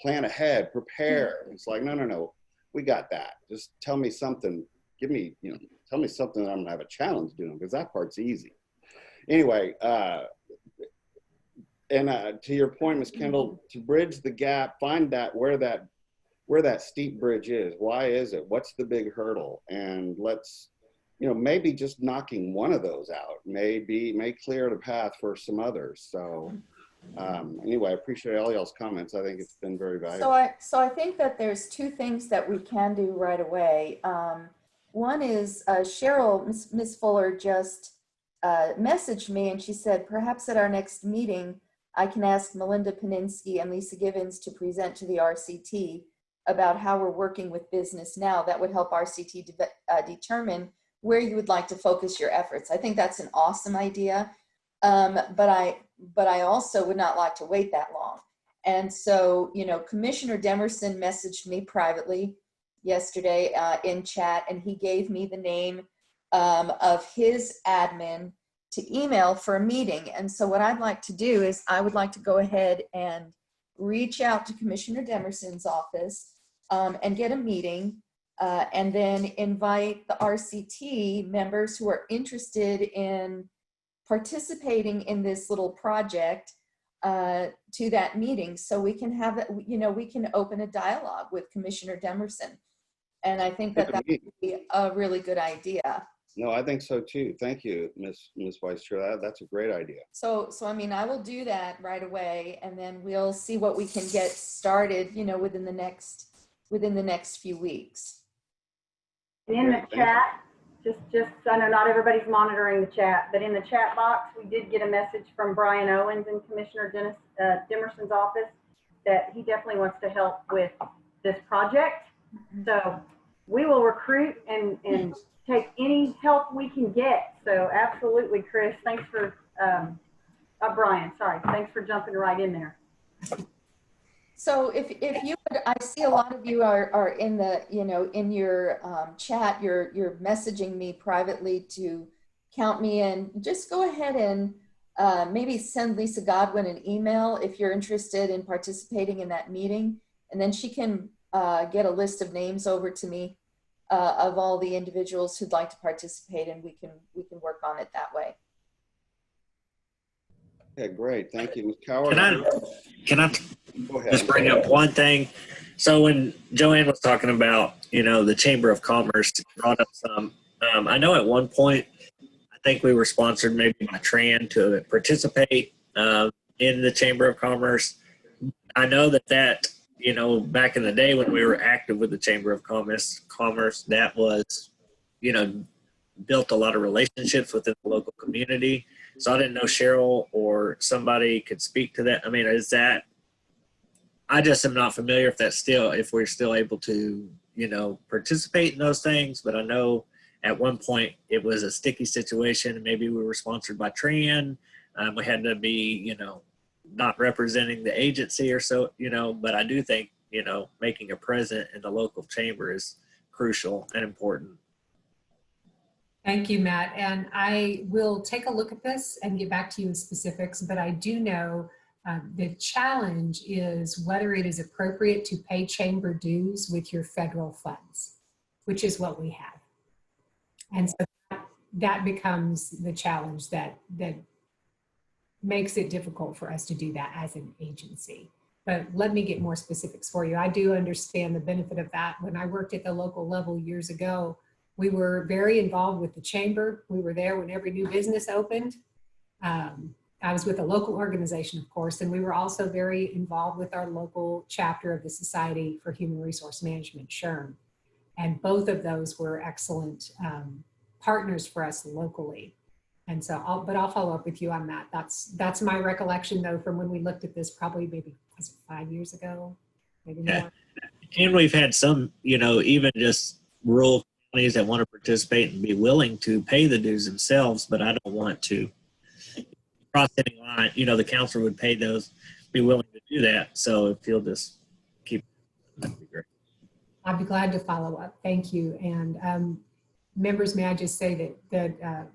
plan ahead, prepare. It's like, no, we got that. Just tell me something. Give me, tell me something that I'm gonna have a challenge doing, because that part's easy. Anyway, and to your point, Ms. Kendall, to bridge the gap, find that where that steep bridge is. Why is it? What's the big hurdle? And let's, maybe just knocking one of those out may clear the path for some others. So anyway, I appreciate all y'all's comments. I think it's been very valuable. So I think that there's two things that we can do right away. One is Cheryl, Ms. Fuller just messaged me, and she said, perhaps at our next meeting, I can ask Melinda Paninsky and Lisa Givens to present to the RCT about how we're working with business now. That would help RCT determine where you would like to focus your efforts. I think that's an awesome idea, but I also would not like to wait that long. And so, Commissioner Demerson messaged me privately yesterday in chat, and he gave me the name of his admin to email for a meeting. And so what I'd like to do is I would like to go ahead and reach out to Commissioner Demerson's office and get a meeting and then invite the RCT members who are interested in participating in this little project to that meeting, so we can have it, we can open a dialogue with Commissioner Demerson. And I think that would be a really good idea. No, I think so too. Thank you, Ms. Vice Chair. That's a great idea. So I mean, I will do that right away, and then we'll see what we can get started, within the next few weeks. In the chat, just I know not everybody's monitoring the chat, but in the chat box, we did get a message from Brian Owens in Commissioner Demerson's office that he definitely wants to help with this project. So we will recruit and take any help we can get. So absolutely, Chris, thanks for, Brian, sorry. Thanks for jumping right in there. So if you would, I see a lot of you are in the, in your chat, you're messaging me privately to count me in. Just go ahead and maybe send Lisa Godwin an email if you're interested in participating in that meeting. And then she can get a list of names over to me of all the individuals who'd like to participate, and we can work on it that way. Okay, great. Thank you. Ms. Coward. Can I just bring up one thing? So when Joanne was talking about, the Chamber of Commerce, brought up some, I know at one point, I think we were sponsored maybe by Tran to participate in the Chamber of Commerce. I know that back in the day when we were active with the Chamber of Commerce, that was, built a lot of relationships within the local community. So I didn't know Cheryl or somebody could speak to that. I mean, I just am not familiar if we're still able to, participate in those things. But I know at one point it was a sticky situation. Maybe we were sponsored by Tran. We had to be, not representing the agency or so, but I do think, making a present in the local chamber is crucial and important. Thank you, Matt. And I will take a look at this and get back to you in specifics, but I do know the challenge is whether it is appropriate to pay chamber dues with your federal funds, which is what we have. And so that becomes the challenge that makes it difficult for us to do that as an agency. But let me get more specifics for you. I do understand the benefit of that. When I worked at the local level years ago, we were very involved with the chamber. We were there when every new business opened. I was with a local organization, of course, and we were also very involved with our local chapter of the Society for Human Resource Management, SHRM. And both of those were excellent partners for us locally. And so I'll follow up with you on that. That's my recollection though, from when we looked at this, probably maybe 5 years ago, maybe more. And we've had some, even just rural counties that want to participate and be willing to pay the dues themselves, but I don't want to cross any line. The council would pay those, be willing to do that. So if you'll just keep, that'd be great. I'd be glad to follow up. Thank you. And members, may I just say that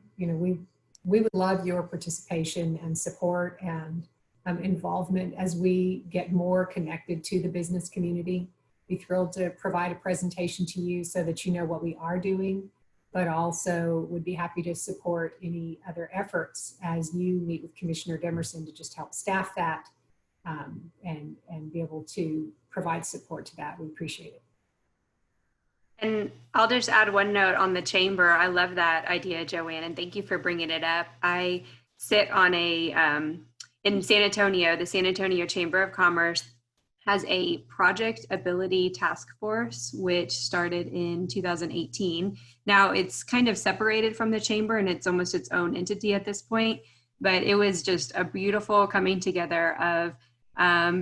we would love your participation and support, and involvement as we get more connected to the business community. Be thrilled to provide a presentation to you so that you know what we are doing, but also would be happy to support any other efforts as you meet with Commissioner Demerson to just help staff that and be able to provide support to that. We appreciate it. And I'll just add one note on the chamber. I love that idea, Joanne, and thank you for bringing it up. I sit on in San Antonio, the San Antonio Chamber of Commerce has a project ability task force, which started in 2018. Now it's kind of separated from the chamber and it's almost its own entity at this point, but it was just a beautiful coming together of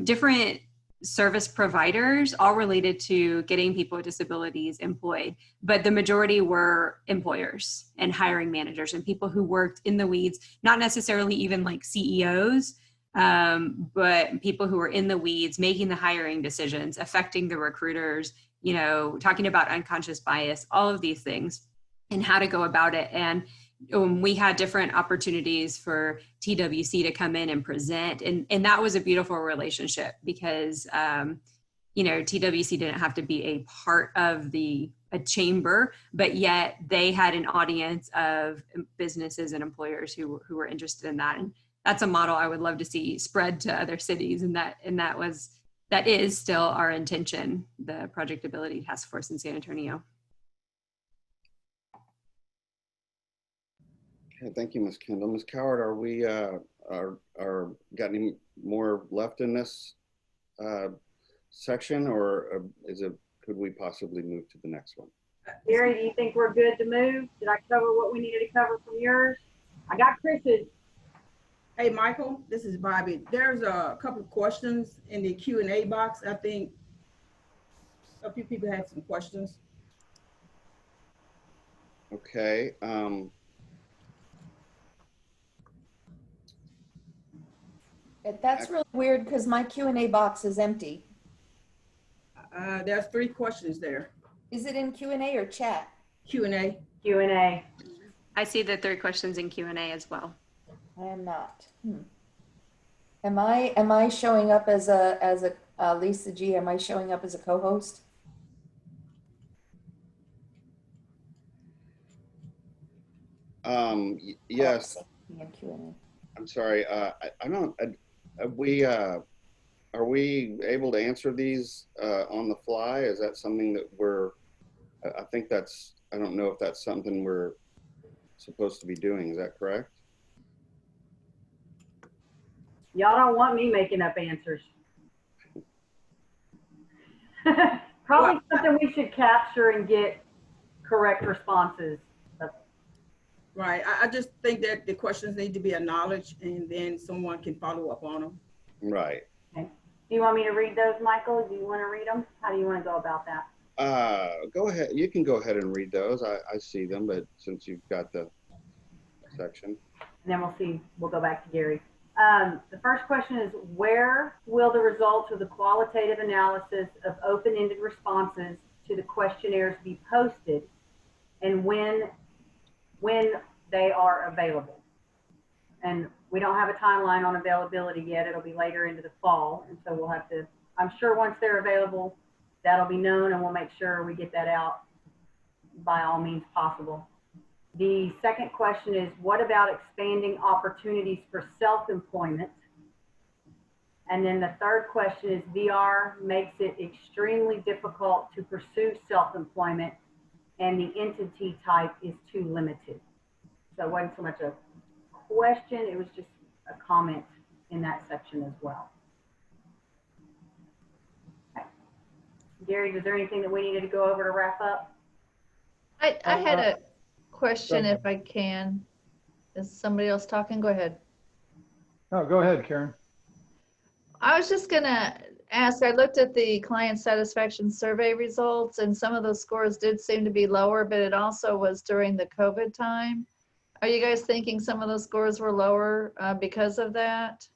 different service providers, all related to getting people with disabilities employed. But the majority were employers and hiring managers and people who worked in the weeds, not necessarily even like CEOs, but people who were in the weeds, making the hiring decisions, affecting the recruiters, you know, talking about unconscious bias, all of these things and how to go about it. And we had different opportunities for TWC to come in and present. And that was a beautiful relationship because, you know, TWC didn't have to be a part of a chamber, but yet they had an audience of businesses and employers who were interested in that. And that's a model I would love to see spread to other cities. And that is still our intention, the Project Ability Task Force in San Antonio. Okay, thank you, Ms. Kendall. Ms. Coward, are we got any more left in this section, or could we possibly move to the next one? Gary, do you think we're good to move? Did I cover what we needed to cover from yours? I got Chris's. Hey, Michael, this is Bobby. There's a couple of questions in the Q&A box. I think a few people had some questions. Okay. That's really weird because my Q&A box is empty. There's 3 questions there. Is it in Q&A or chat? Q&A. Q&A. I see the 3 questions in Q&A as well. I am not. Am I showing up as a Lisa G? Am I showing up as a co-host? Yes. In Q&A. I'm sorry. Are we able to answer these on the fly? Is that something that I don't know if that's something we're supposed to be doing. Is that correct? Y'all don't want me making up answers. Probably something we should capture and get correct responses. Right. I just think that the questions need to be acknowledged and then someone can follow up on them. Right. Okay. Do you want me to read those, Michael? Do you want to read them? How do you want to go about that? Go ahead. You can go ahead and read those. I see them, but since you've got the section. And then we'll see. We'll go back to Gary. The first question is, where will the results of the qualitative analysis of open-ended responses to the questionnaires be posted, and when they are available? And we don't have a timeline on availability yet. It'll be later into the fall. And so we'll have to, I'm sure once they're available, that'll be known, and we'll make sure we get that out by all means possible. The second question is, what about expanding opportunities for self-employment? And then the third question is, VR makes it extremely difficult to pursue self-employment and the entity type is too limited. So it wasn't so much a question, it was just a comment in that section as well. Okay. Gary, was there anything that we needed to go over to wrap up? I had a question if I can. Is somebody else talking? Go ahead. No, go ahead, Karen. I was just gonna ask, I looked at the client satisfaction survey results and some of those scores did seem to be lower, but it also was during the COVID time. Are you guys thinking some of those scores were lower because of that?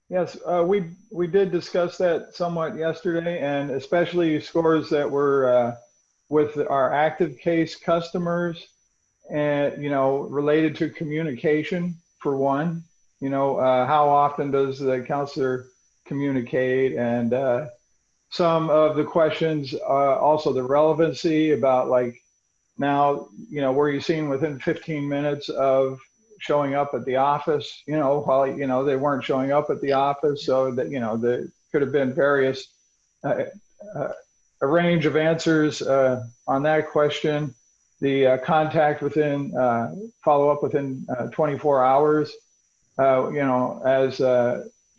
Yes, we did discuss that somewhat yesterday, and especially scores that were with our active case customers and, related to communication for one. how often does the counselor communicate? And some of the questions, also the relevancy about like, now, were you seen within 15 minutes of showing up at the office? While, they weren't showing up at the office. So that, there could have been various, a range of answers on that question. The contact within, follow up within 24 hours. As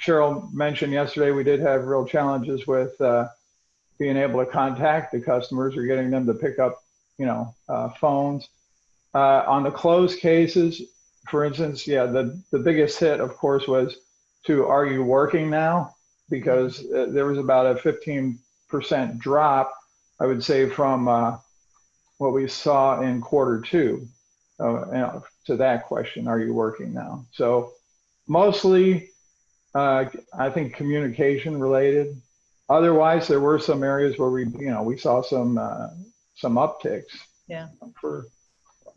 Cheryl mentioned yesterday, we did have real challenges with being able to contact the customers or getting them to pick up phones. On the closed cases, for instance, the biggest hit, of course, was to "Are you working now?" Because there was about a 15% drop, I would say, from what we saw in Q2 to that question, "Are you working now?" So mostly, I think communication related. Otherwise, there were some areas where we saw some upticks. Yeah. For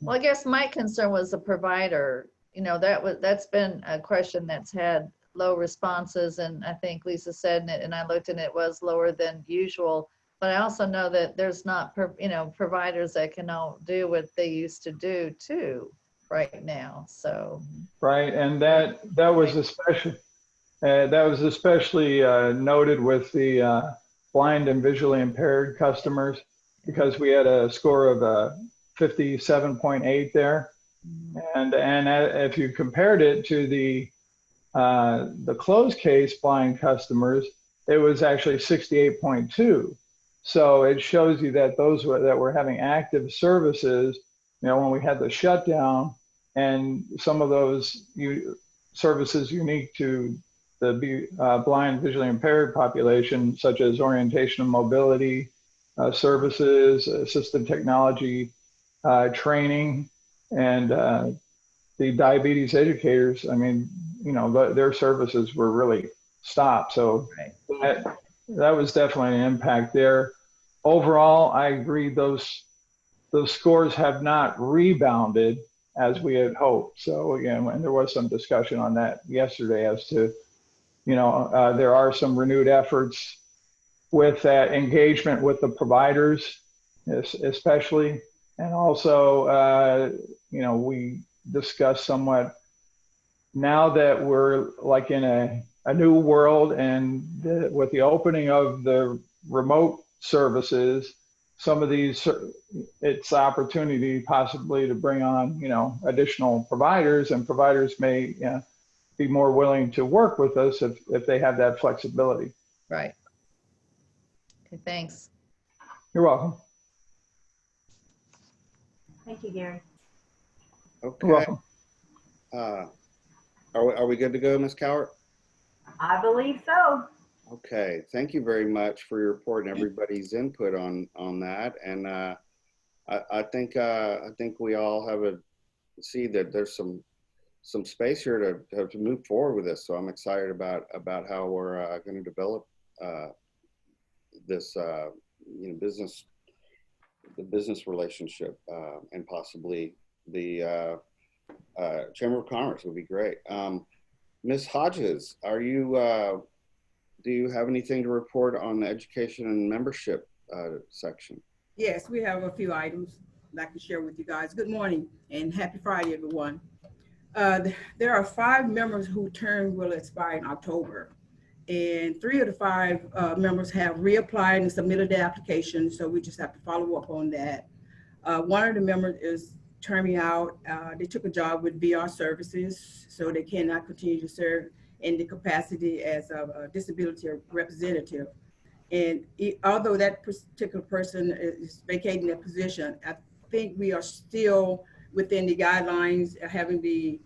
Well, I guess my concern was the provider. That's been a question that's had low responses, and I think Lisa said it, and I looked and it was lower than usual. But I also know that there's not, providers that can all do what they used to do too right now. So. Right, and that was especially noted with the blind and visually impaired customers, because we had a score of 57.8 there, and if you compared it to the closed case blind customers, it was actually 68.2. So it shows you that those that were having active services, when we had the shutdown, and some of those services unique to the blind, visually impaired population, such as orientation and mobility services, assistive technology training, and the diabetes educators. I mean, their services were really stopped. So that was definitely an impact there. Overall, I agree those scores have not rebounded as we had hoped. So again, and there was some discussion on that yesterday as to, there are some renewed efforts with that engagement with the providers, especially. And also, we discussed somewhat now that we're like in a new world, and with the opening of the remote services, some of these, it's opportunity possibly to bring on, additional providers, and providers may be more willing to work with us if they have that flexibility. Right. Okay, thanks. You're welcome. Thank you, Gary. Okay. You're welcome. Are we good to go, Ms. Cowart? I believe so. Okay, thank you very much for your report and everybody's input on that. And I think we all have see that there's some space here to move forward with this. So I'm excited about how we're going to develop this the business relationship, and possibly the Chamber of Commerce would be great. Ms. Hodges, do you have anything to report on the education and membership section? Yes, we have a few items I'd like to share with you guys. Good morning and happy Friday, everyone. There are 5 members whose term will expire in October, and 3 of the 5 members have reapplied and submitted their application, so we just have to follow up on that. One of the members is terming out. They took a job with VR Services, so they cannot continue to serve in the capacity as a disability representative. And although that particular person is vacating that position, I think we are still within the guidelines of having the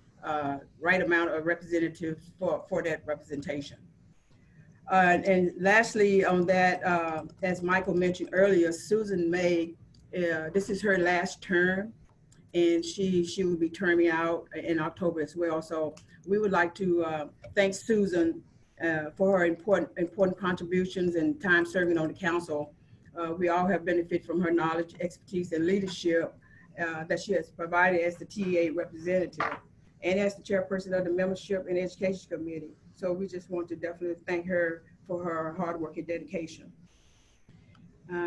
right amount of representatives for that representation. And lastly on that, as Michael mentioned earlier, Susan May, this is her last term, and she will be terming out in October as well. So we would like to thank Susan for her important contributions and time serving on the council. We all have benefited from her knowledge, expertise, and leadership that she has provided as the TA representative. and as the chairperson of the Membership and Education Committee. So we just want to definitely thank her for her hard work and dedication.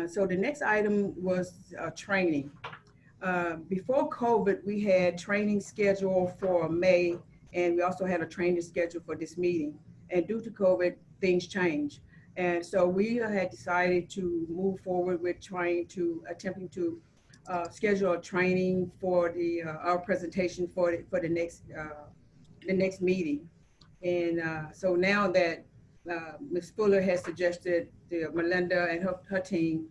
So the next item was training. Before COVID, we had training scheduled for May, and we also had a training schedule for this meeting. And due to COVID, things changed. And so we had decided to move forward with attempting to schedule a training for our presentation for the next meeting. And so now that Ms. Fuller has suggested Melinda and her team,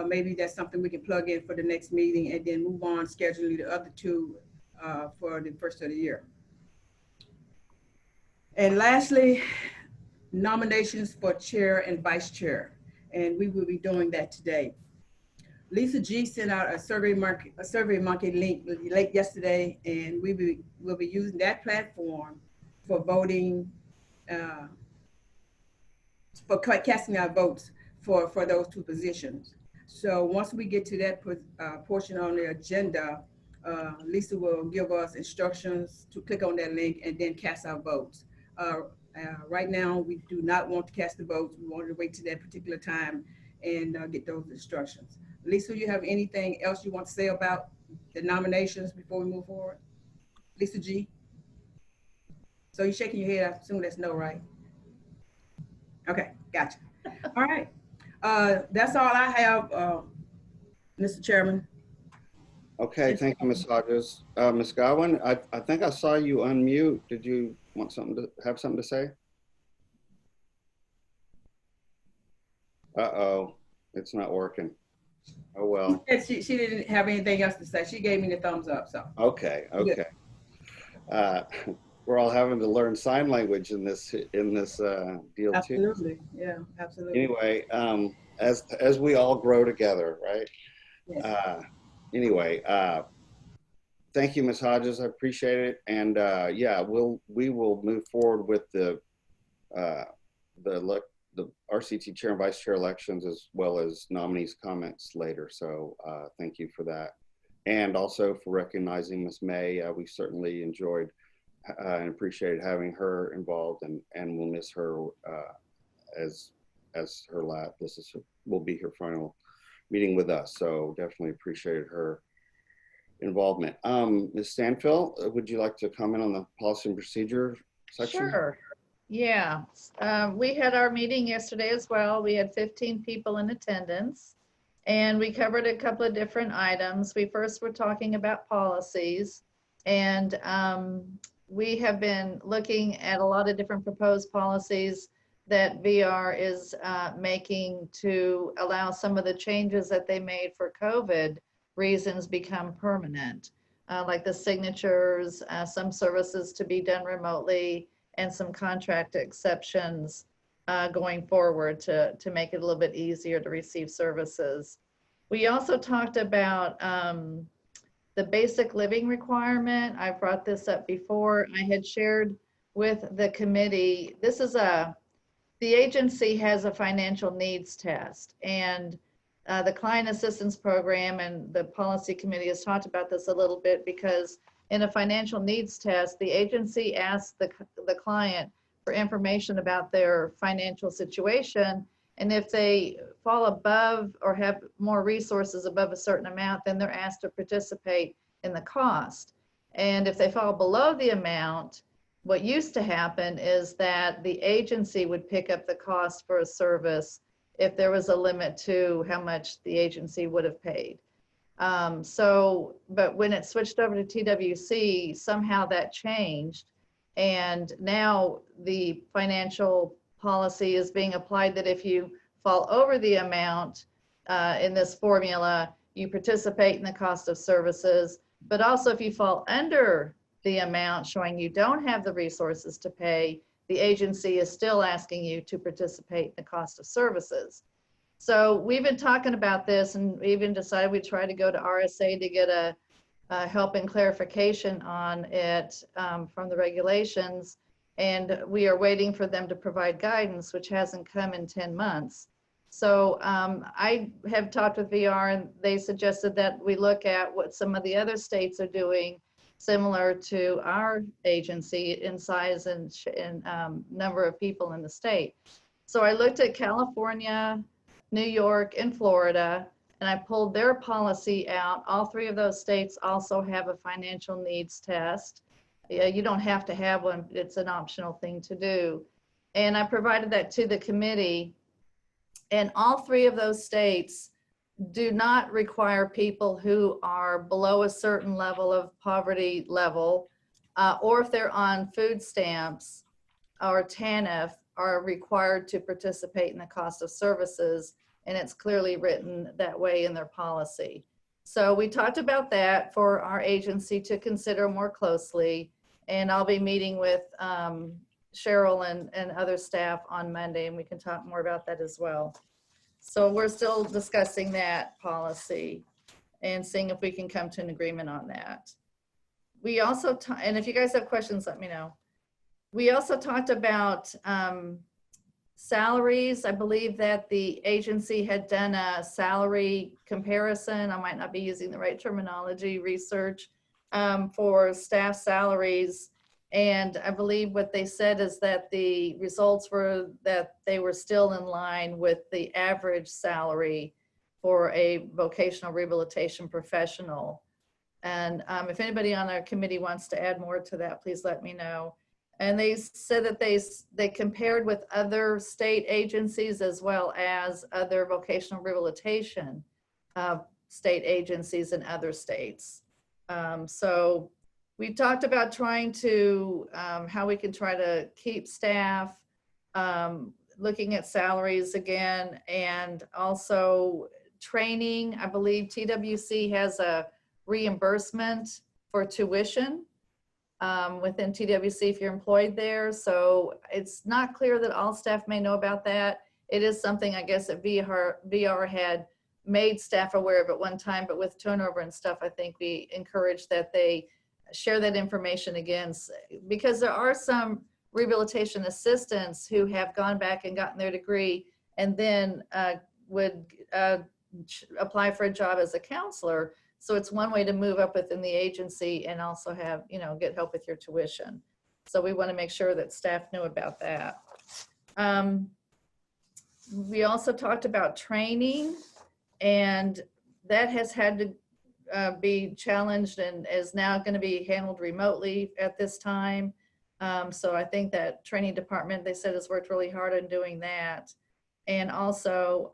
maybe that's something we can plug in for the next meeting and then move on scheduling the other two for the first of the year. And lastly, nominations for chair and vice chair. And we will be doing that today. Lisa G sent out a Survey Monkey link late yesterday, and we'll be using that platform for voting, for casting our votes for those two positions. So once we get to that portion on the agenda, Lisa will give us instructions to click on that link and then cast our votes. Right now, we do not want to cast the votes. We want to wait to that particular time and get those instructions. Lisa, you have anything else you want to say about the nominations before we move forward? Lisa G? So you're shaking your head, I assume that's no, right? Okay, gotcha. All right. That's all I have, Mr. Chairman. Okay, thank you, Ms. Hodges. Ms. Godwin, I think I saw you unmute. Did you want have something to say? Uh-oh, it's not working. Oh, well. She didn't have anything else to say. She gave me the thumbs up, so. Okay. We're all having to learn sign language in this deal too. Absolutely, yeah, absolutely. Anyway, as we all grow together, right? Yes. Anyway, thank you, Ms. Hodges. I appreciate it. And yeah, we will move forward with the RCT chair and vice chair elections, as well as nominees' comments later. So thank you for that. And also for recognizing Ms. May. We certainly enjoyed and appreciated having her involved, and we'll miss her as her will be her final meeting with us. So definitely appreciated her involvement. Ms. Stanfield, would you like to comment on the policy and procedure section? Sure. Yeah. We had our meeting yesterday as well. We had 15 people in attendance, and we covered a couple of different items. We first were talking about policies, and we have been looking at a lot of different proposed policies that VR is making to allow some of the changes that they made for COVID reasons become permanent, like the signatures, some services to be done remotely, and some contract exceptions going forward to make it a little bit easier to receive services. We also talked about the basic living requirement. I brought this up before. I had shared with the committee, the agency has a financial needs test, and the client assistance program and the policy committee has talked about this a little bit, because in a financial needs test, the agency asks the client for information about their financial situation. And if they fall above or have more resources above a certain amount, then they're asked to participate in the cost. And if they fall below the amount, what used to happen is that the agency would pick up the cost for a service if there was a limit to how much the agency would have paid. But when it switched over to TWC, somehow that changed. And now the financial policy is being applied that if you fall over the amount in this formula, you participate in the cost of services. But also if you fall under the amount showing you don't have the resources to pay, the agency is still asking you to participate in the cost of services. So we've been talking about this, and we even decided we'd try to go to RSA to get a help and clarification on it from the regulations. And we are waiting for them to provide guidance, which hasn't come in 10 months. So I have talked with VR, and they suggested that we look at what some of the other states are doing similar to our agency in size and number of people in the state. So I looked at California, New York, and Florida, and I pulled their policy out. All three of those states also have a financial needs test. Yeah, you don't have to have one, it's an optional thing to do. And I provided that to the committee. And all three of those states do not require people who are below a certain level of poverty level, or if they're on food stamps or TANF, are required to participate in the cost of services. And it's clearly written that way in their policy. So we talked about that for our agency to consider more closely. And I'll be meeting with Cheryl and other staff on Monday, and we can talk more about that as well. So we're still discussing that policy and seeing if we can come to an agreement on that. We also, and if you guys have questions, let me know. We also talked about salaries. I believe that the agency had done a salary comparison. I might not be using the right terminology, research for staff salaries. And I believe what they said is that the results were that they were still in line with the average salary for a vocational rehabilitation professional. And if anybody on our committee wants to add more to that, please let me know. And they said that they compared with other state agencies as well as other vocational rehabilitation state agencies in other states. So we talked about trying to, how we can try to keep staff, looking at salaries again, and also training. I believe TWC has a reimbursement for tuition within TWC if you're employed there. So it's not clear that all staff may know about that. It is something I guess that VR had made staff aware of at one time, but with turnover and stuff, I think we encourage that they share that information again, because there are some rehabilitation assistants who have gone back and gotten their degree and then would apply for a job as a counselor. So it's one way to move up within the agency and also have, get help with your tuition. So we want to make sure that staff know about that. We also talked about training, and that has had to be challenged and is now going to be handled remotely at this time. So I think that training department, they said, has worked really hard on doing that. And also,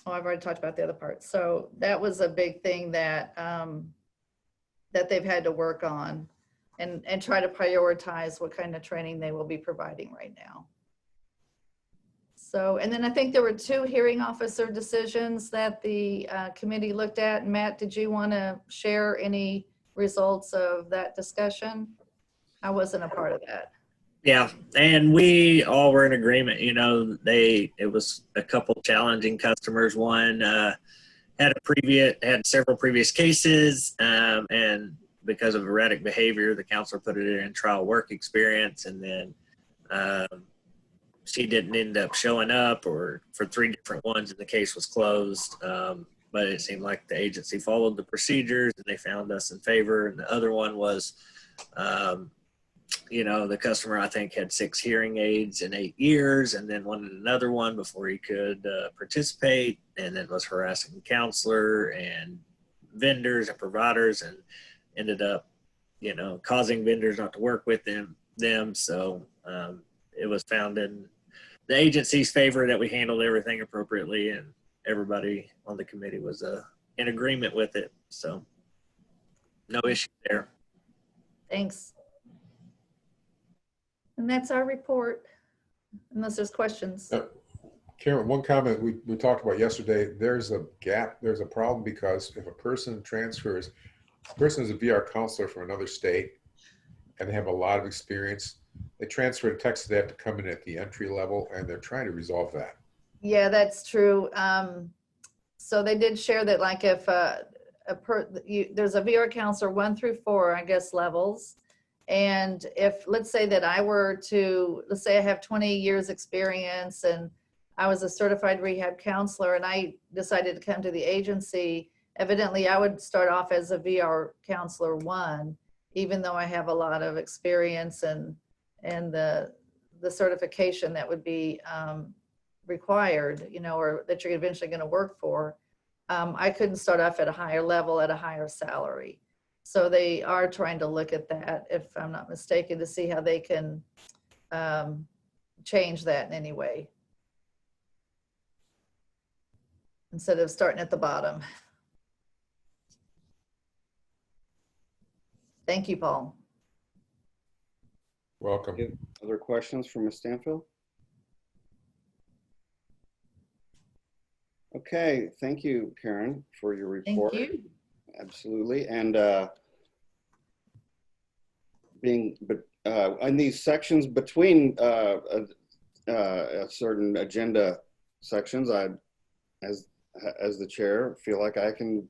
I've already talked about the other part. So that was a big thing that that they've had to work on and try to prioritize what kind of training they will be providing right now. So, and then I think there were 2 hearing officer decisions that the committee looked at. Matt, did you want to share any results of that discussion? I wasn't a part of that. Yeah, and we all were in agreement. It was a couple challenging customers. One had several previous cases, and because of erratic behavior, the counselor put it in trial work experience, and then she didn't end up showing up, or for 3 different ones, and the case was closed. But it seemed like the agency followed the procedures, and they found us in favor. And the other one was, the customer, I think, had 6 hearing aids in 8 years, and then wanted another one before he could participate, and then was harassing the counselor and vendors and providers, and ended up, causing vendors not to work with them. So it was found in the agency's favor that we handled everything appropriately, and everybody on the committee was in agreement with it. So no issue there. Thanks. And that's our report, unless there's questions. Karen, one comment we talked about yesterday, there's a gap, there's a problem, because if a person transfers, a person is a VR counselor from another state and they have a lot of experience, they transfer to Texas, they have to come in at the entry level, and they're trying to resolve that. Yeah, that's true. So they did share that, like, if there's a VR counselor 1 through 4, I guess, levels. And if, let's say that I were to, let's say I have 20 years experience and I was a certified rehab counselor, and I decided to come to the agency evidently I would start off as a VR counselor 1, even though I have a lot of experience and the certification that would be required, you know, or that you're eventually going to work for. I couldn't start off at a higher level at a higher salary. So they are trying to look at that, if I'm not mistaken, to see how they can change that in any way, instead of starting at the bottom. Thank you, Paul. Welcome. Other questions for Ms. Stanfield? Okay, thank you, Karen, for your report. Thank you. Absolutely. And in these sections between certain agenda sections, I, as the chair, feel like I can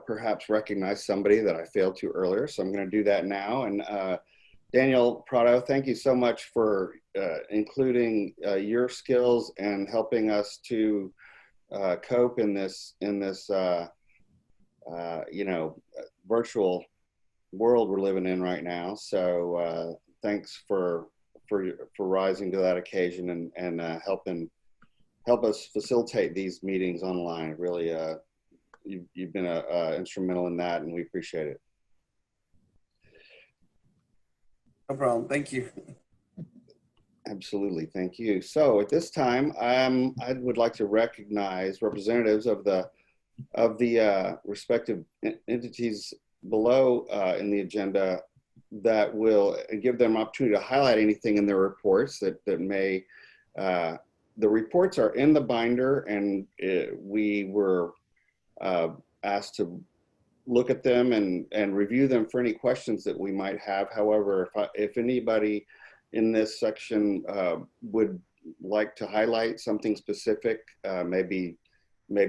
perhaps recognize somebody that I failed to earlier. So I'm going to do that now. And Daniel Prado, thank you so much for including your skills and helping us to cope in this you know, virtual world we're living in right now. So thanks for rising to that occasion and help us facilitate these meetings online. Really, you've been instrumental in that, and we appreciate it. No problem. Thank you. Absolutely. Thank you. So at this time, I would like to recognize representatives of the respective entities below in the agenda that will give them opportunity to highlight anything in their reports that may, the reports are in the binder, and we were asked to look at them and review them for any questions that we might have. However, if anybody in this section would like to highlight something specific, maybe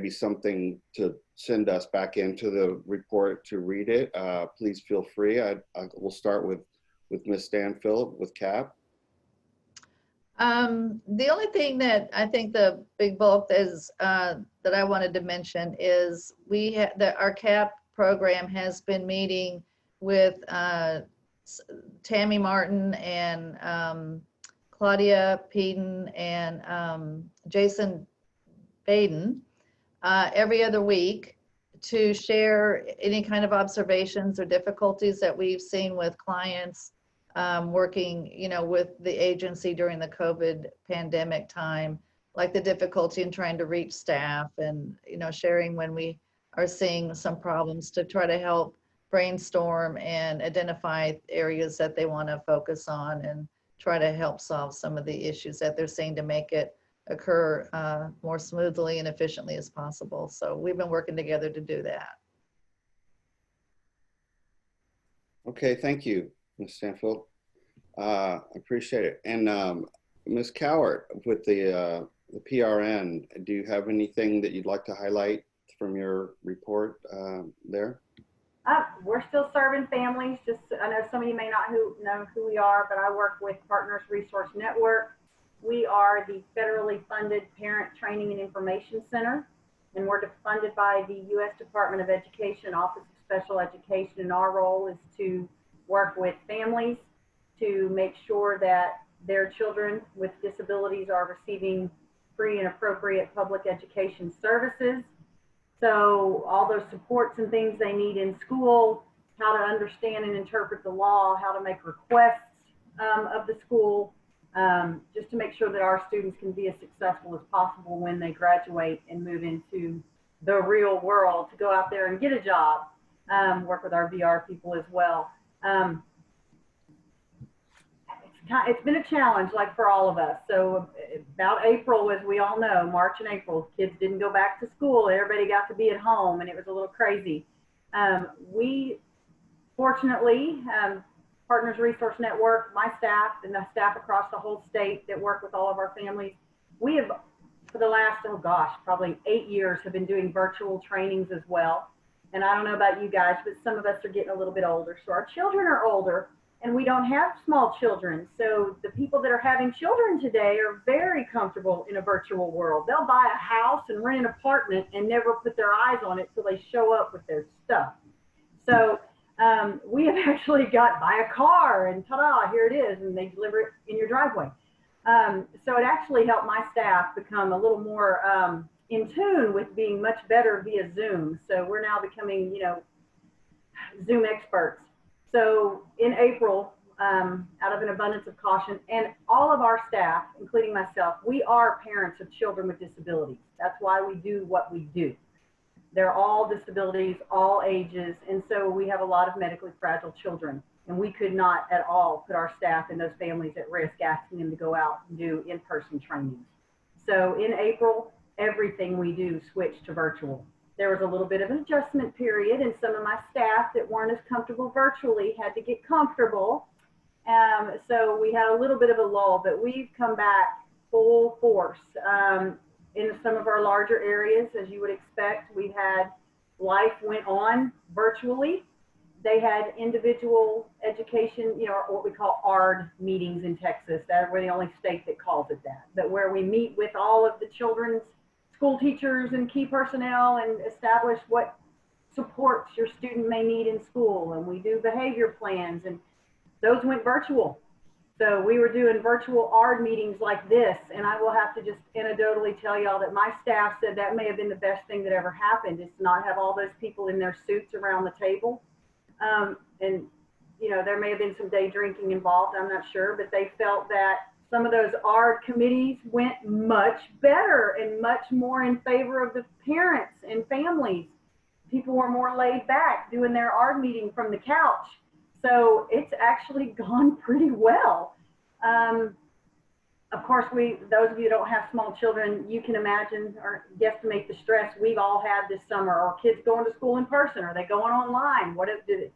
something to send us back into the report to read it, please feel free. We'll start with Ms. Stanfield with CAP. The only thing that I think the big bulk is that I wanted to mention is our CAP program has been meeting with Tammy Martin and Claudia Peden and Jason Baden every other week to share any kind of observations or difficulties that we've seen with clients working, you know, with the agency during the COVID pandemic time, like the difficulty in trying to reach staff and, you know, sharing when we are seeing some problems to try to help brainstorm and identify areas that they want to focus on and try to help solve some of the issues that they're seeing to make it occur more smoothly and efficiently as possible. So we've been working together to do that. Okay, thank you, Ms. Stanfield. I appreciate it. And Ms. Cowart, with the PRN, do you have anything that you'd like to highlight from your report there? We're still serving families. Just, I know some of you may not know who we are, but I work with Partners Resource Network. We are the federally funded Parent Training and Information Center, and we're funded by the U.S. Department of Education, Office of Special Education, and our role is to work with families to make sure that their children with disabilities are receiving free and appropriate public education services. So all those supports and things they need in school, how to understand and interpret the law, how to make requests of the school, just to make sure that our students can be as successful as possible when they graduate and move into the real world to go out there and get a job, work with our VR people as well. It's been a challenge, like for all of us. So about April, as we all know, March and April, kids didn't go back to school. Everybody got to be at home, and it was a little crazy. We, fortunately, Partners Resource Network, my staff, and the staff across the whole state that work with all of our families, we have, for the last, oh gosh, probably 8 years, have been doing virtual trainings as well. And I don't know about you guys, but some of us are getting a little bit older. So our children are older, and we don't have small children. So the people that are having children today are very comfortable in a virtual world. They'll buy a house and rent an apartment and never put their eyes on it till they show up with their stuff. So we have actually got buy a car and ta-da, here it is, and they deliver it in your driveway. So it actually helped my staff become a little more in tune with being much better via Zoom. So we're now becoming, you know, Zoom experts. So in April, out of an abundance of caution, and all of our staff, including myself, we are parents of children with disabilities. That's why we do what we do. They're all disabilities, all ages, and so we have a lot of medically fragile children, and we could not at all put our staff and those families at risk asking them to go out and do in-person trainings. So in April, everything we do switched to virtual. There was a little bit of an adjustment period, and some of my staff that weren't as comfortable virtually had to get comfortable. So we had a little bit of a lull, but we've come back full force. In some of our larger areas, as you would expect, we had life went on virtually. They had individual education, you know, what we call ARD meetings in Texas. We're the only state that calls it that, but where we meet with all of the children's school teachers and key personnel and establish what supports your student may need in school. And we do behavior plans, and those went virtual. So we were doing virtual ARD meetings like this, and I will have to just anecdotally tell y'all that my staff said that may have been the best thing that ever happened, is to not have all those people in their suits around the table. And, you know, there may have been some day drinking involved, I'm not sure, but they felt that some of those ARD committees went much better and much more in favor of the parents and families. People were more laid back doing their ARD meeting from the couch. So it's actually gone pretty well. Of course, those of you who don't have small children, you can imagine or guesstimate the stress we've all had this summer. Are kids going to school in person? Are they going online? What is the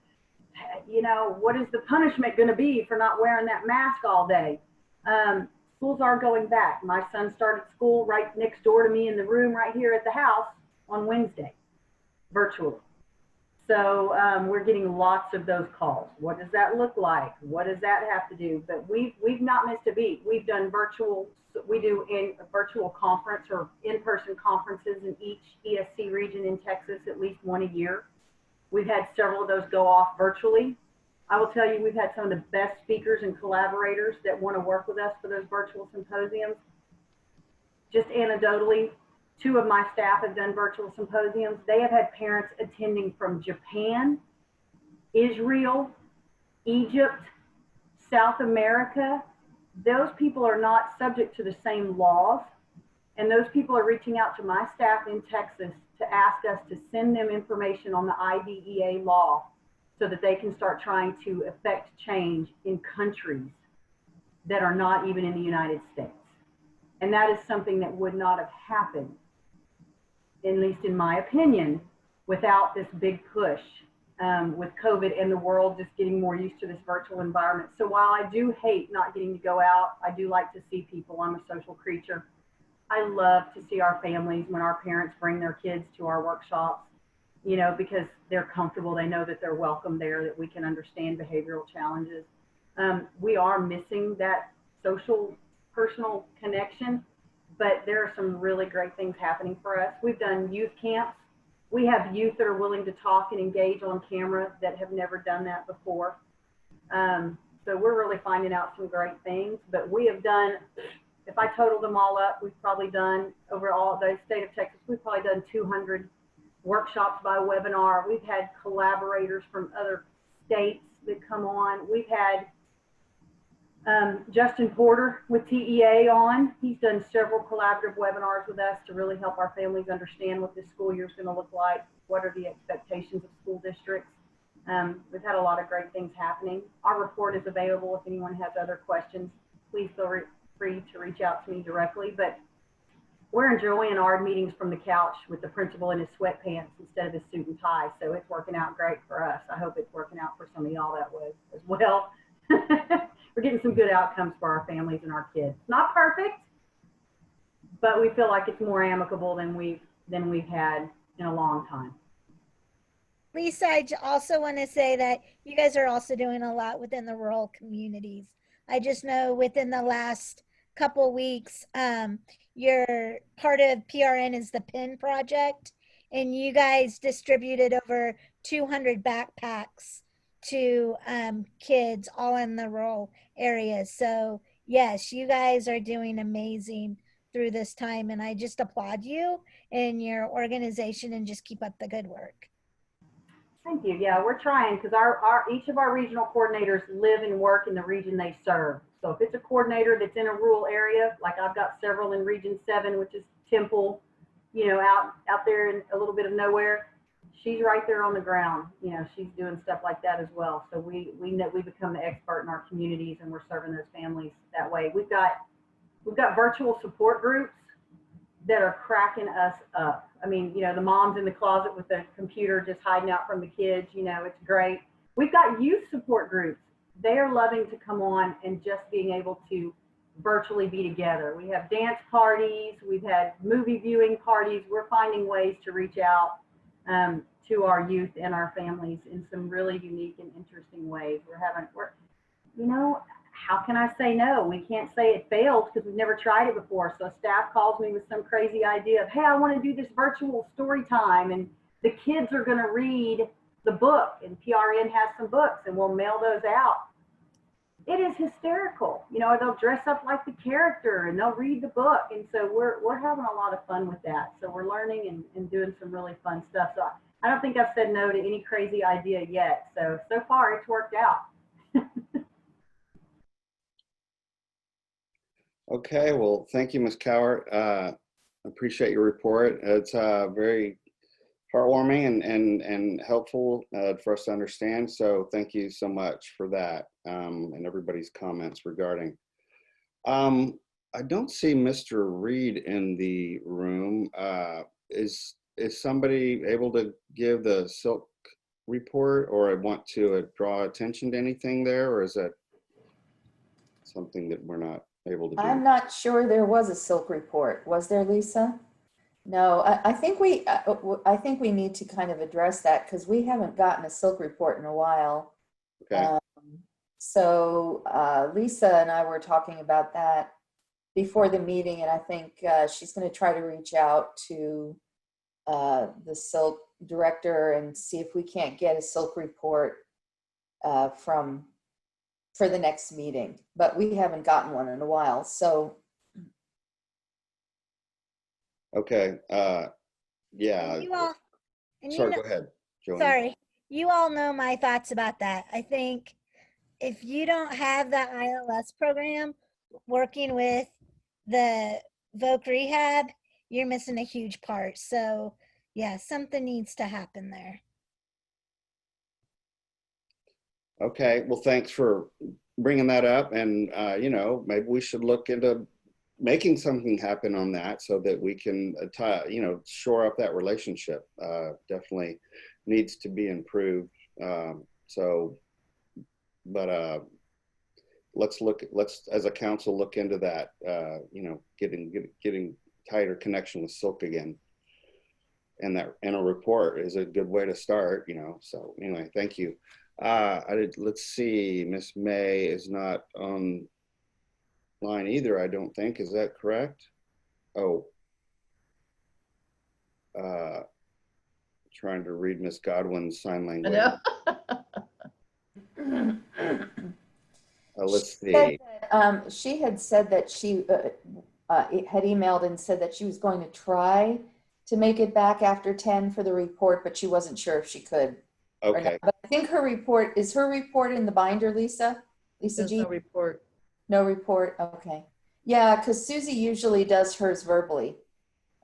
punishment going to be for not wearing that mask all day? Schools are going back. My son started school right next door to me in the room right here at the house on Wednesday, virtually. So we're getting lots of those calls. What does that look like? What does that have to do? But we've not missed a beat. We've done virtual. We do in a virtual conference or in-person conferences in each ESC region in Texas, at least one a year. We've had several of those go off virtually. I will tell you, we've had some of the best speakers and collaborators that want to work with us for those virtual symposiums. Just anecdotally, 2 of my staff have done virtual symposiums. They have had parents attending from Japan, Israel, Egypt, South America. Those people are not subject to the same laws. And those people are reaching out to my staff in Texas to ask us to send them information on the IDEA law so that they can start trying to affect change in countries that are not even in the United States. And that is something that would not have happened, at least in my opinion, without this big push with COVID and the world just getting more used to this virtual environment. So while I do hate not getting to go out, I do like to see people. I'm a social creature. I love to see our families when our parents bring their kids to our workshops, you know, because they're comfortable. They know that they're welcome there, that we can understand behavioral challenges. We are missing that social, personal connection, but there are some really great things happening for us. We've done youth camps. We have youth that are willing to talk and engage on camera that have never done that before. So we're really finding out some great things, but we have done, if I total them all up, we've probably done, over all the state of Texas, we've probably done 200 workshops by webinar. We've had collaborators from other states that come on. We've had Justin Porter with TEA on. He's done several collaborative webinars with us to really help our families understand what this school year is going to look like. What are the expectations of school districts? We've had a lot of great things happening. Our report is available if anyone has other questions. Please feel free to reach out to me directly. But we're enjoying our meetings from the couch with the principal in his sweatpants instead of his suit and tie. So it's working out great for us. I hope it's working out for some of y'all that way as well. We're getting some good outcomes for our families and our kids. Not perfect, but we feel like it's more amicable than we've had in a long time. Lisa, also want to say that you guys are also doing a lot within the rural communities. I just know within the last couple weeks, you're part of PRN is the PIN project, and you guys distributed over 200 backpacks to kids all in the rural areas. So yes, you guys are doing amazing through this time, and I just applaud you and your organization and just keep up the good work. Thank you. Yeah, we're trying because each of our regional coordinators live and work in the region they serve. So if it's a coordinator that's in a rural area, like I've got several in Region 7, which is Temple, out there in a little bit of nowhere, she's right there on the ground. She's doing stuff like that as well. So we know we become the expert in our communities, and we're serving those families that way. We've got virtual support groups that are cracking us up. I mean, the mom's in the closet with the computer just hiding out from the kids, it's great. We've got youth support groups. They are loving to come on and just being able to virtually be together. We have dance parties, we've had movie viewing parties. We're finding ways to reach out to our youth and our families in some really unique and interesting ways. How can I say no? We can't say it failed because we've never tried it before. So staff calls me with some crazy idea of, hey, I want to do this virtual story time, and the kids are going to read the book, and PRN has some books, and we'll mail those out. It is hysterical. They'll dress up like the character and they'll read the book. And so we're having a lot of fun with that. So we're learning and doing some really fun stuff. So I don't think I've said no to any crazy idea yet. So far it's worked out. Okay, well, thank you, Ms. Cowart. Appreciate your report. It's very heartwarming and helpful for us to understand. So thank you so much for that and everybody's comments regarding. I don't see Mr. Reed in the room. Is somebody able to give the silk report, or I want to draw attention to anything there, or is that something that we're not able to do? I'm not sure there was a silk report. Was there, Lisa? No, I think we need to kind of address that because we haven't gotten a silk report in a while. Okay. So Lisa and I were talking about that before the meeting, and I think she's going to try to reach out to the silk director and see if we can't get a silk report for the next meeting, but we haven't gotten one in a while. So okay, yeah. You all, Sorry, go ahead, Joanne. Sorry, you all know my thoughts about that. I think if you don't have that ILS program working with the voc rehab, you're missing a huge part. So yeah, something needs to happen there. Okay, well, thanks for bringing that up. And, maybe we should look into making something happen on that so that we can, shore up that relationship. Definitely needs to be improved. Let's as a council look into that, getting tighter connection with Silk again. And a report is a good way to start, so anyway, thank you. Let's see, Miss May is not online either, I don't think. Is that correct? Oh. Trying to read Miss Godwin's sign language. Let's see. She had said that she had emailed and said that she was going to try to make it back after 10 for the report, but she wasn't sure if she could. Okay. But I think her report is in the binder, Lisa? Lisa G? There's no report. No report, okay. Yeah, because Susie usually does hers verbally.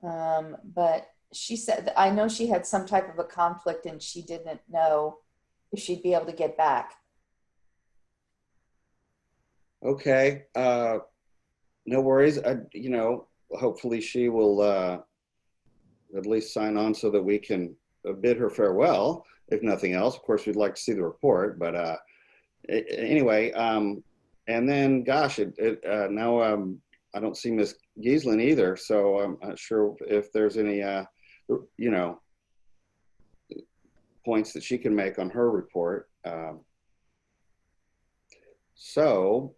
But she said, I know she had some type of a conflict and she didn't know if she'd be able to get back. Okay, no worries. Hopefully she will at least sign on so that we can bid her farewell, if nothing else. Of course, we'd like to see the report, but anyway, and then, gosh, now I don't see Ms. Giesland either, so I'm not sure if there's any, points that she can make on her report. So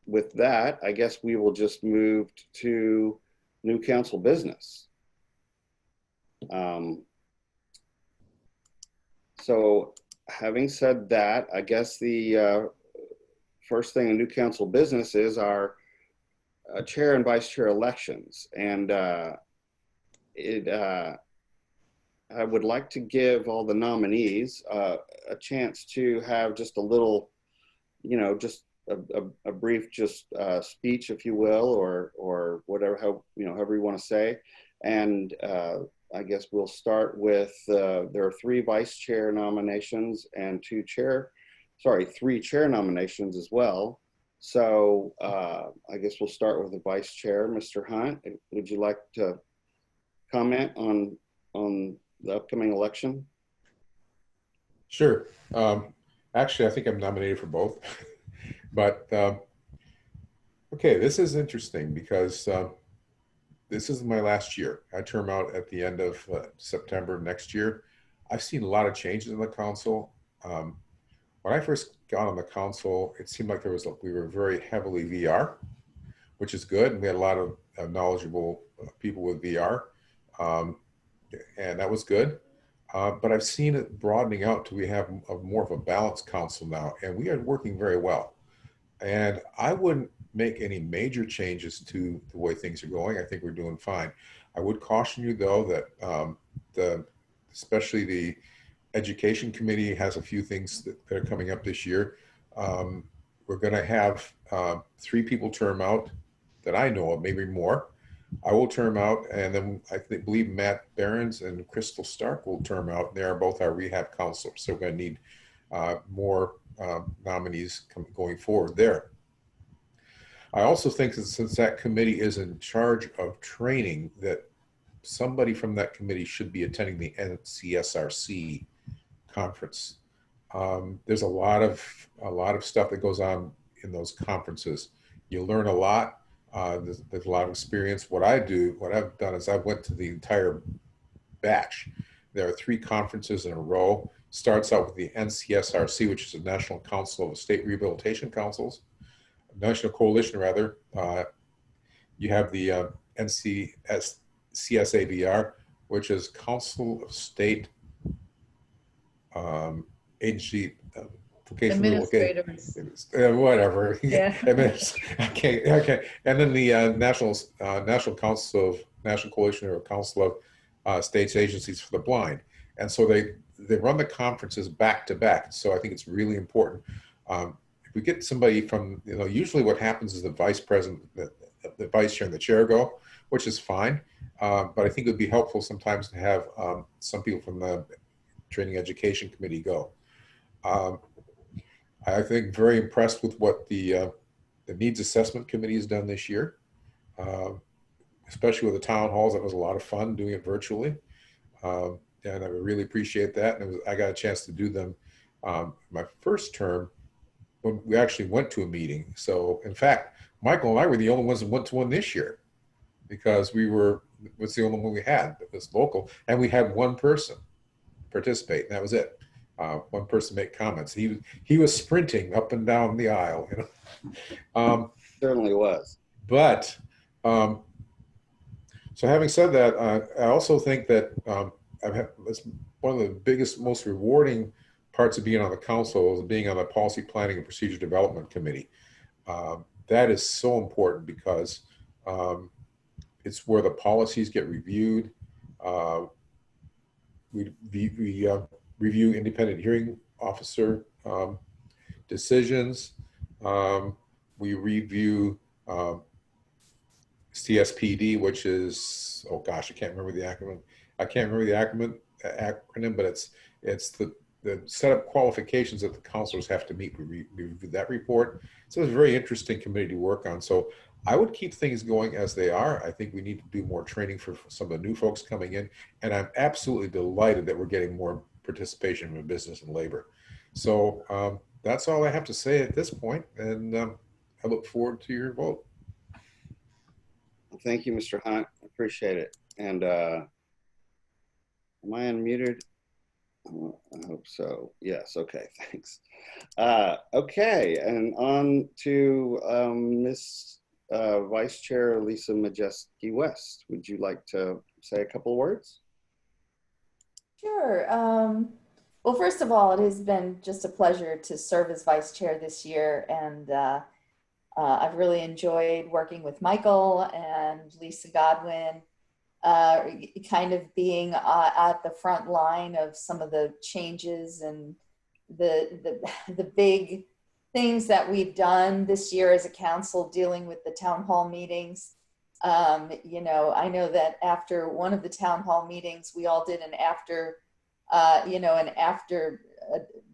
with that, I guess we will just move to new council business. So having said that, I guess the first thing in new council business is our chair and vice chair elections. And I would like to give all the nominees a chance to have just a little, just a brief speech, if you will, or whatever, however you want to say. And I guess we'll start with, there are 3 vice chair nominations and 3 chair nominations as well. So I guess we'll start with the vice chair. Mr. Hunt, would you like to comment on the upcoming election? Sure. Actually, I think I'm nominated for both. But okay, this is interesting because this is my last year. I term out at the end of September next year. I've seen a lot of changes in the council. When I first got on the council, it seemed like we were very heavily VR, which is good. And we had a lot of knowledgeable people with VR, and that was good. But I've seen it broadening out to we have more of a balanced council now, and we are working very well. And I wouldn't make any major changes to the way things are going. I think we're doing fine. I would caution you, though, that especially the Education Committee has a few things that are coming up this year. We're going to have 3 people term out that I know of, maybe more. I will term out, and then I believe Matt Behrens and Crystal Stark will term out. They are both our rehab counselors, so we're going to need more nominees going forward there. I also think that since that committee is in charge of training, that somebody from that committee should be attending the NCSRC conference. There's a lot of stuff that goes on in those conferences. You learn a lot. There's a lot of experience. What I've done is I went to the entire batch. There are 3 conferences in a row. Starts out with the NCSRC, which is the National Council of State Rehabilitation Councils, National Coalition rather. You have the CSABR, which is Council of State Agency Administrators. Whatever. Yeah. Okay. And then the National Council of National Coalition or Council of States Agencies for the Blind. And so they run the conferences back to back. So I think it's really important. If we get somebody from, usually what happens is the vice president, the vice chair and the chair go, which is fine. But I think it would be helpful sometimes to have some people from the Training Education Committee go. I think very impressed with what the Needs Assessment Committee has done this year, especially with the town halls. That was a lot of fun doing it virtually. And I really appreciate that. And I got a chance to do them my first term when we actually went to a meeting. So in fact, Michael and I were the only ones that went to one this year because it was the only one we had that was local. And we had one person participate, and that was it. One person make comments. He was sprinting up and down the aisle, Certainly was. But so having said that, I also think that it's one of the biggest, most rewarding parts of being on the council is being on the Policy Planning and Procedure Development Committee. That is so important because it's where the policies get reviewed. We review independent hearing officer decisions. We review CSPD, which is, oh gosh, I can't remember the acronym. But it's the set of qualifications that the counselors have to meet. We review that report. So it's a very interesting committee to work on. So I would keep things going as they are. I think we need to do more training for some of the new folks coming in. And I'm absolutely delighted that we're getting more participation from business and labor. So that's all I have to say at this point. And I look forward to your vote. Thank you, Mr. Hunt. I appreciate it. And am I unmuted? I hope so. Yes. Okay. Thanks. Okay. And on to Miss Vice Chair Lisa Majeski West. Would you like to say a couple of words? Sure. Well, first of all, it has been just a pleasure to serve as vice chair this year, and I've really enjoyed working with Michael and Lisa Godwin, kind of being at the front line of some of the changes and the big things that we've done this year as a council, dealing with the town hall meetings. You know, I know that after one of the town hall meetings, we all did an after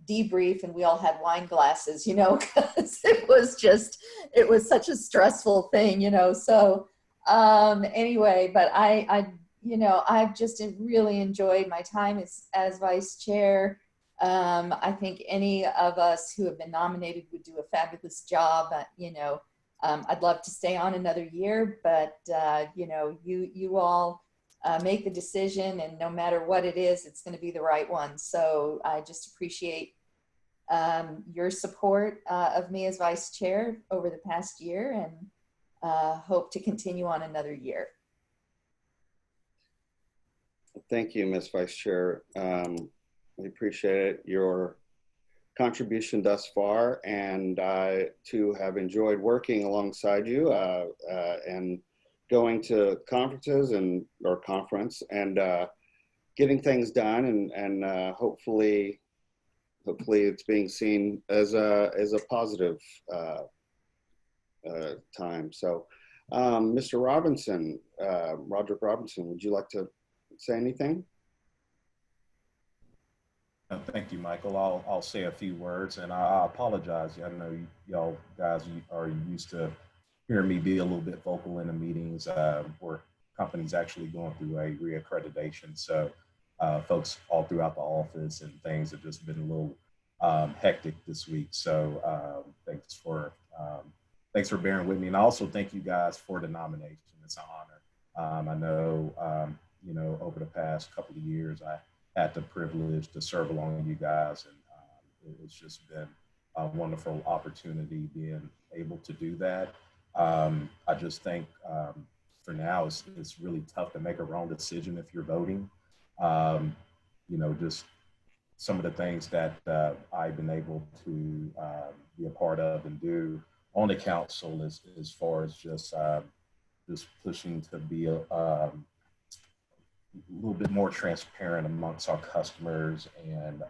debrief, and we all had wine glasses, you know, because it was such a stressful thing, you know. So anyway, but I've just really enjoyed my time as vice chair. I think any of us who have been nominated would do a fabulous job. I'd love to stay on another year, but you all make the decision, and no matter what it is, it's going to be the right one. So I just appreciate your support of me as vice chair over the past year, and hope to continue on another year. Thank you, Ms. Vice Chair. We appreciate your contribution thus far, and I too have enjoyed working alongside you and going to conferences and getting things done, and hopefully it's being seen as a positive time. So, Mr. Robinson, Roderick Robinson, would you like to say anything? Thank you, Michael. I'll say a few words, and I apologize. I know y'all guys are used to hearing me be a little bit vocal in the meetings where companies actually going through a reaccreditation. So folks all throughout the office and things have just been a little hectic this week. So thanks for bearing with me, and I also thank you guys for the nomination. It's an honor. I know over the past couple of years I had the privilege to serve along with you guys, and it's just been a wonderful opportunity being able to do that. I just think for now it's really tough to make a wrong decision if you're voting. Just some of the things that I've been able to be a part of and do on the council as far as just pushing to be a little bit more transparent amongst our customers and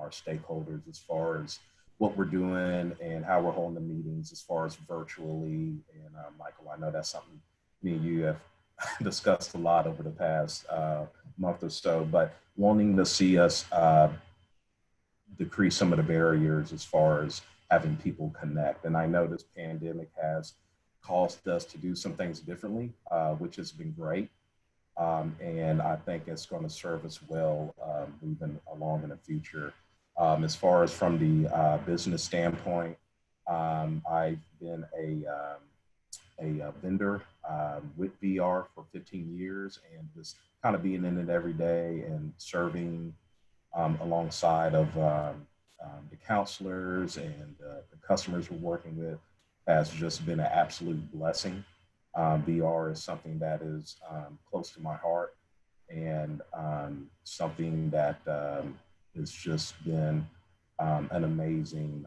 our stakeholders as far as what we're doing and how we're holding the meetings as far as virtually. And Michael, I know that's something me and you have discussed a lot over the past month or so, but wanting to see us decrease some of the barriers as far as having people connect. And I know this pandemic has caused us to do some things differently, which has been great. And I think it's going to serve us well moving along in the future. As far as from the business standpoint, I've been a vendor with VR for 15 years, and just kind of being in it every day and serving alongside of the counselors and the customers we're working with has just been an absolute blessing. VR is something that is close to my heart, and something that has just been an amazing,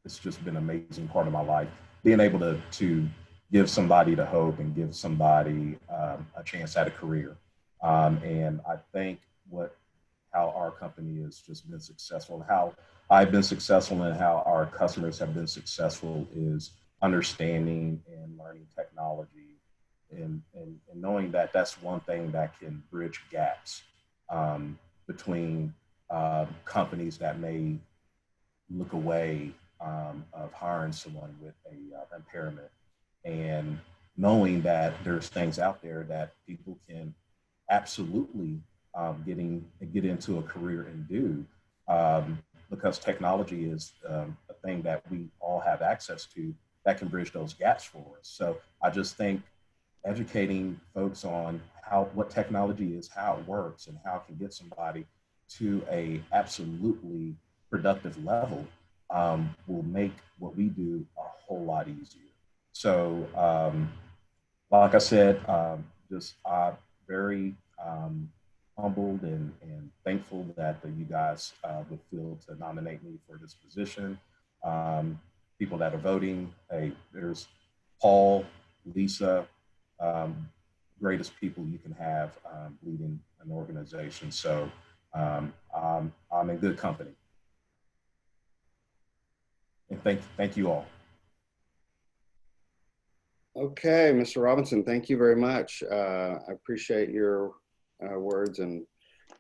it's just been an amazing part of my life. Being able to give somebody the hope and give somebody a chance at a career. And I think how our company has just been successful, and how I've been successful, and how our customers have been successful is understanding and learning technology, and knowing that that's one thing that can bridge gaps between companies that may look away of hiring someone with a impairment, and knowing that there's things out there that people can absolutely get into a career and do, because technology is a thing that we all have access to that can bridge those gaps for us. So I just think educating folks on what technology is, how it works, and how it can get somebody to a absolutely productive level will make what we do a whole lot easier. So, like I said, just very humbled and thankful that you guys would feel to nominate me for this position. People that are voting, hey, there's Paul, Lisa, greatest people you can have leading an organization. So I'm in good company. And thank you all. Okay, Mr. Robinson, thank you very much. I appreciate your words, and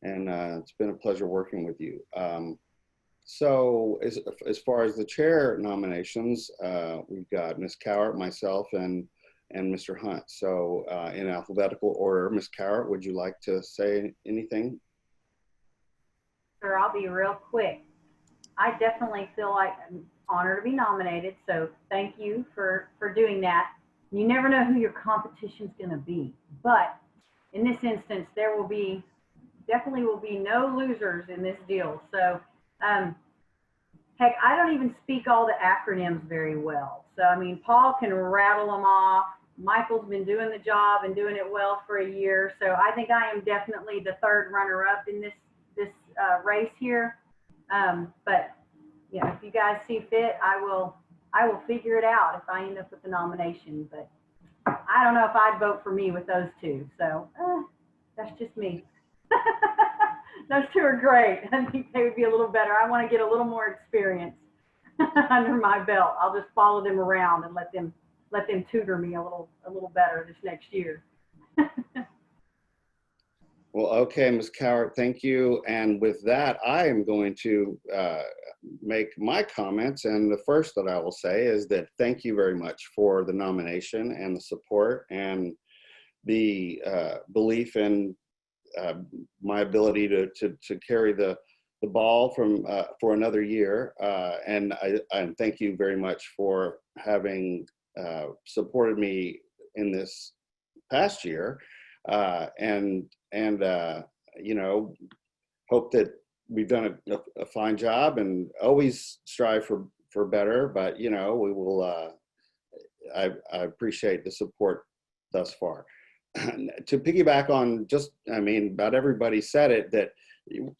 it's been a pleasure working with you. So as far as the chair nominations, we've got Ms. Cowart, myself, and Mr. Hunt. So in alphabetical order, Ms. Cowart, would you like to say anything? Sure, I'll be real quick. I definitely feel like I'm honored to be nominated, so thank you for doing that. You never know who your competition's going to be, but in this instance, there will be definitely will be no losers in this deal. So, heck, I don't even speak all the acronyms very well. So, I mean, Paul can rattle them off. Michael's been doing the job and doing it well for a year. So I think I am definitely the third runner-up in this race here. But you know, if you guys see fit, I will figure it out if I end up with the nomination. But I don't know if I'd vote for me with those two. So that's just me. Those two are great. I think they would be a little better. I want to get a little more experience under my belt. I'll just follow them around and let them tutor me a little better this next year. Well, okay, Ms. Cowart, thank you. And with that, I am going to make my comments. And the first that I will say is that thank you very much for the nomination and the support and the belief in my ability to carry the ball for another year. And I thank you very much for having supported me in this past year. You know, hope that we've done a fine job, and always strive for better. But you know, we will. I appreciate the support thus far. To piggyback on I mean, about everybody said it, that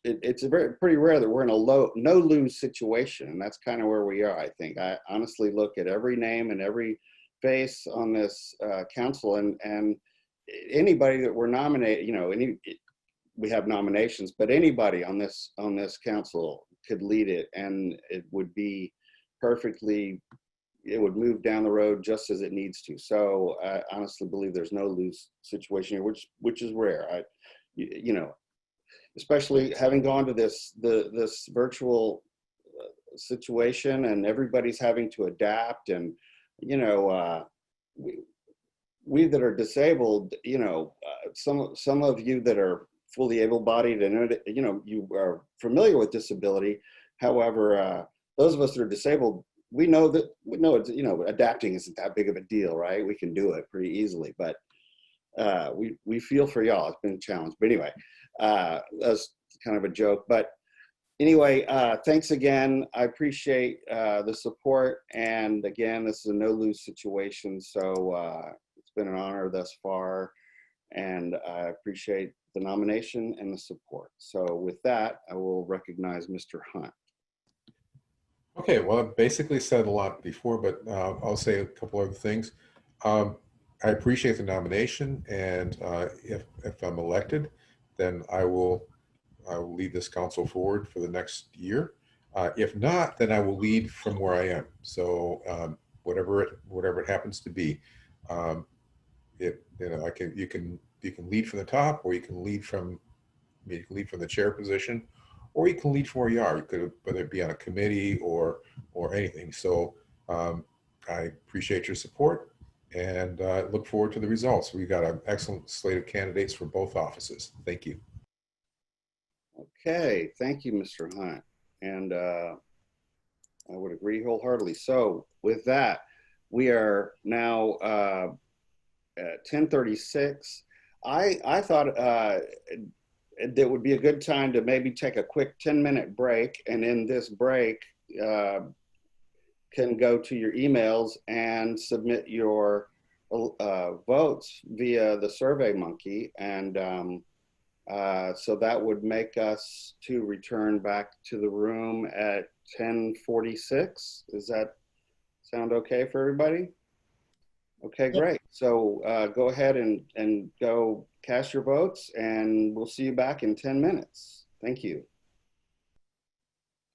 it's pretty rare that we're in a no-lose situation, and that's kind of where we are. I think I honestly look at every name and every face on this council, and anybody that we're nominated, you know, we have nominations, but anybody on this council could lead it, and it would be perfectly. It would move down the road just as it needs to. So I honestly believe there's no lose situation here, which is rare. You know, especially having gone to this virtual situation, and everybody's having to adapt, and you know, we that are disabled, you know, some of you that are fully able-bodied, and you know, you are familiar with disability. However, those of us that are disabled, we know it's, you know, adapting isn't that big of a deal, right? We can do it pretty easily, but we feel for y'all. It's been a challenge, but anyway, that's kind of a joke. But anyway, thanks again. I appreciate the support, and again, this is a no-lose situation, so it's been an honor thus far, and I appreciate the nomination and the support. So with that, I will recognize Mr. Hunt. Okay, well, I've basically said a lot before, but I'll say a couple other things. I appreciate the nomination, and if I'm elected, then I will lead this council forward for the next year. If not, then I will lead from where I am. So whatever it happens to be, you know, you can lead from the top, or you can lead from the chair position, or you can lead from where you are. You could, whether it be on a committee or anything. So I appreciate your support, and look forward to the results. We've got an excellent slate of candidates for both offices. Thank you. Okay, thank you, Mr. Hunt. And I would agree wholeheartedly. So with that, we are now 10:36. I thought that would be a good time to maybe take a quick 10-minute break, and in this break can go to your emails and submit your votes via the Survey Monkey, and so that would make us to return back to the room at 10:46. Does that sound okay for everybody? Okay, great. So go ahead and go cast your votes, and we'll see you back in 10 minutes. Thank you.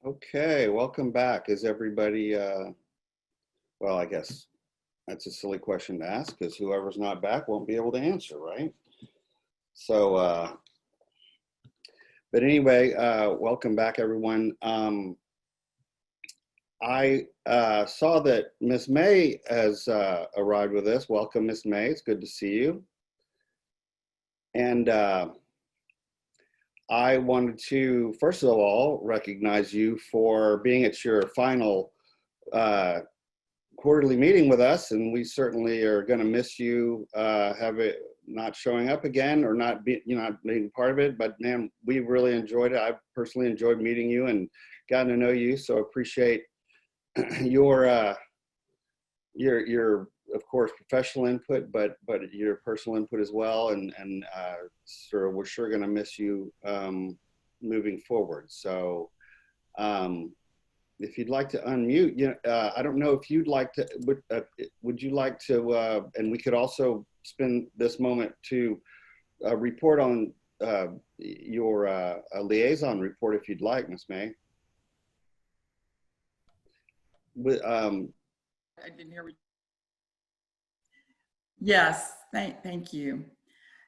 Okay, welcome back. Is everybody, well, I guess that's a silly question to ask because whoever's not back won't be able to answer, right? So, but anyway, welcome back, everyone. I saw that Miss May has arrived with us. Welcome, Miss May. It's good to see you. And I wanted to, first of all, recognize you for being at your final quarterly meeting with us, and we certainly are going to miss you not showing up again or not being part of it. But man, we really enjoyed it. I personally enjoyed meeting you and gotten to know you. So appreciate your of course professional input, but your personal input as well. And sort of we're sure going to miss you moving forward. So if you'd like to unmute, I don't know if you'd like to, would you like to, and we could also spend this moment to report on your liaison report if you'd like, Ms. May. I didn't hear. Yes, thank you.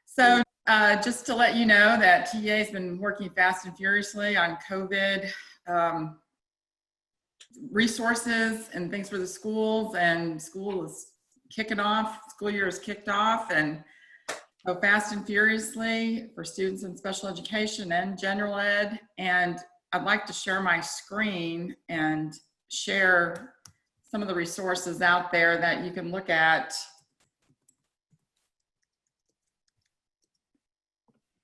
So just to let you know that TA has been working fast and furiously on COVID resources and things for the schools, and school is kicking off, school year is kicked off, and so fast and furiously for students in special education and general ed. And I'd like to share my screen and share some of the resources out there that you can look at,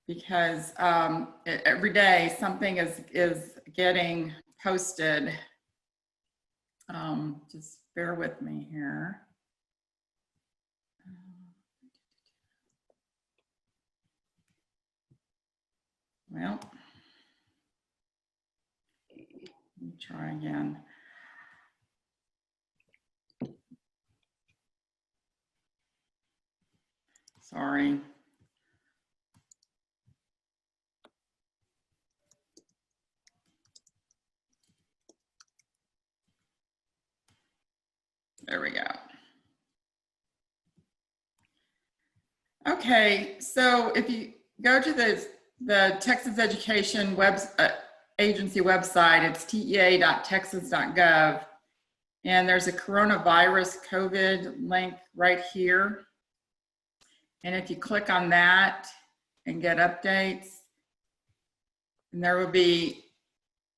because every day something is getting posted. Just bear with me here. Well, let me try again. Sorry. There we go. Okay, so if you go to the Texas Education Agency website, it's tea.texas.gov, and there's a coronavirus COVID link right here. And if you click on that and get updates, and there will be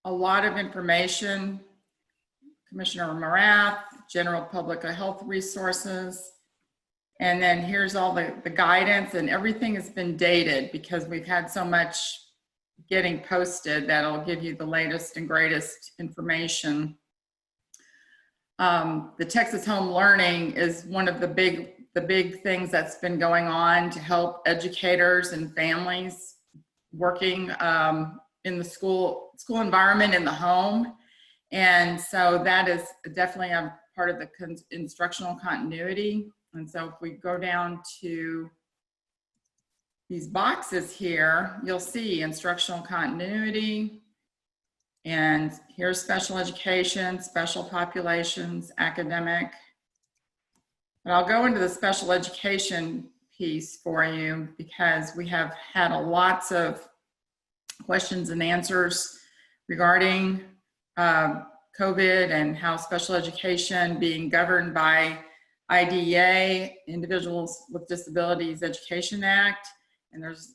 a lot of information, Commissioner Morath, general public health resources, and then here's all the guidance, and everything has been dated because we've had so much getting posted that'll give you the latest and greatest information. The Texas Home Learning is one of the big things that's been going on to help educators and families working in the school environment in the home. And so that is definitely a part of the instructional continuity. And so if we go down to these boxes here, you'll see instructional continuity, and here's special education, special populations, academic. But I'll go into the special education piece for you because we have had lots of questions and answers regarding COVID and how special education being governed by IDEA, Individuals with Disabilities Education Act, and there's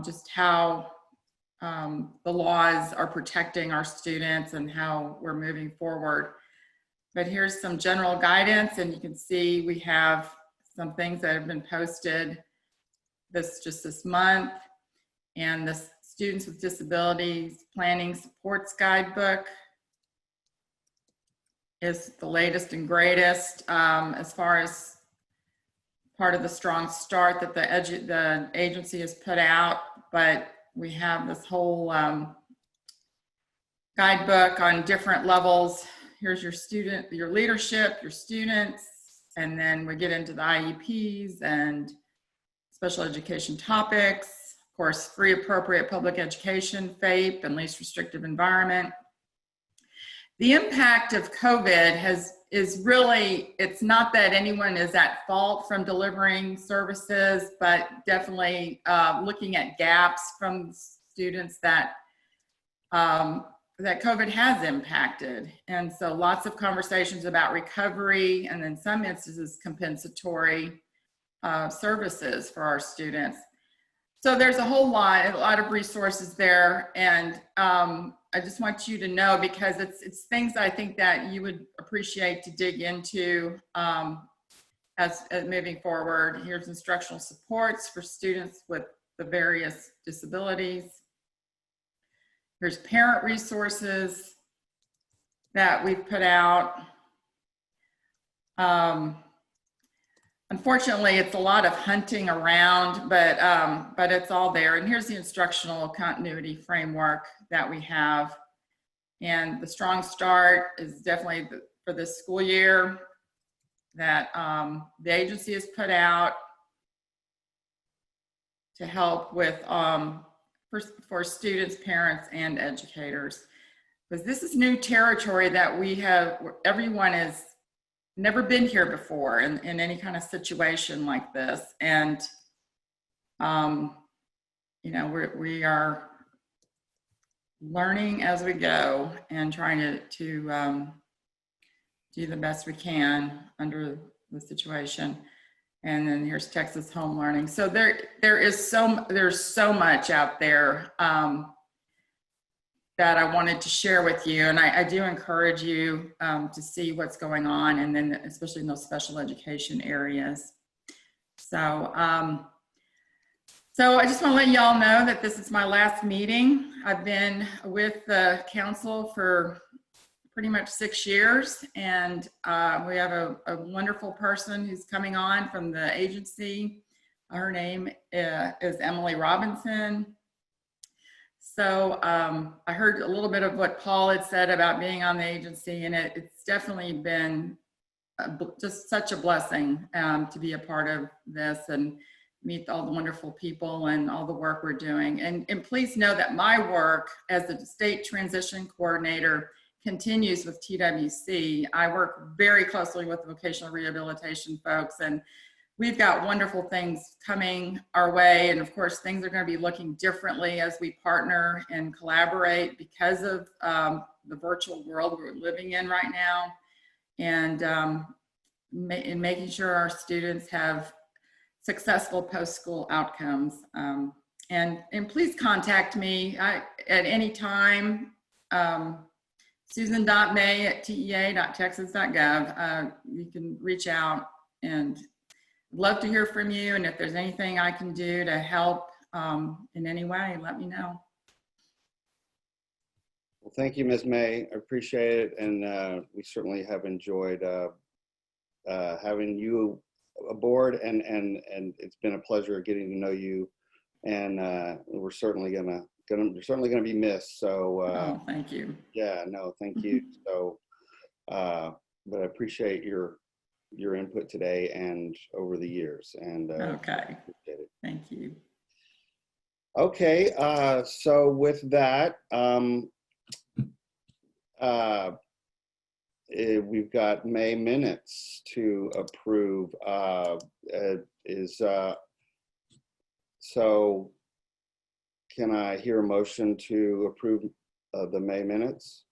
just how the laws are protecting our students and how we're moving forward. But here's some general guidance, and you can see we have some things that have been posted just this month. And the Students with Disabilities Planning Supports Guidebook is the latest and greatest as far as part of the Strong Start that the agency has put out. But we have this whole guidebook on different levels. Here's your leadership, your students, and then we get into the IEPs and special education topics, of course, free appropriate public education, FAPE, and least restrictive environment. The impact of COVID is really, it's not that anyone is at fault from delivering services, but definitely looking at gaps from students that COVID has impacted. And so lots of conversations about recovery and in some instances compensatory services for our students. So there's a lot of resources there. And I just want you to know, because it's things I think that you would appreciate to dig into as moving forward. Here's instructional supports for students with the various disabilities. There's parent resources that we've put out. Unfortunately, it's a lot of hunting around, but it's all there. And here's the instructional continuity framework that we have. And the Strong Start is definitely for this school year that the agency has put out to help with for students, parents, and educators. Because this is new territory that everyone has never been here before in any kind of situation like this. And, you know, we are learning as we go and trying to do the best we can under the situation. And then here's Texas Home Learning. So there's so much out there that I wanted to share with you. And I do encourage you to see what's going on, and then especially in those special education areas. So, so I just want to let y'all know that this is my last meeting. I've been with the council for pretty much 6 years, and we have a wonderful person who's coming on from the agency. Her name is Emily Robinson. So I heard a little bit of what Paul had said about being on the agency, and it's definitely been just such a blessing to be a part of this and meet all the wonderful people and all the work we're doing. And please know that my work as the state transition coordinator continues with TWC. I work very closely with vocational rehabilitation folks, and we've got wonderful things coming our way. And of course, things are going to be looking differently as we partner and collaborate because of the virtual world we're living in right now. And in making sure our students have successful post-school outcomes. And please contact me at any time. Susan.may@tea.texas.gov. You can reach out, and love to hear from you. And if there's anything I can do to help in any way, let me know. Well, thank you, Ms. May. I appreciate it. And we certainly have enjoyed having you aboard, and it's been a pleasure getting to know you. And we're certainly gonna be missed. So oh, thank you. Yeah, no, thank you. So but I appreciate your input today and over the years. And okay, thank you. Okay, so with that, we've got May minutes to approve. So can I hear a motion to approve the May minutes?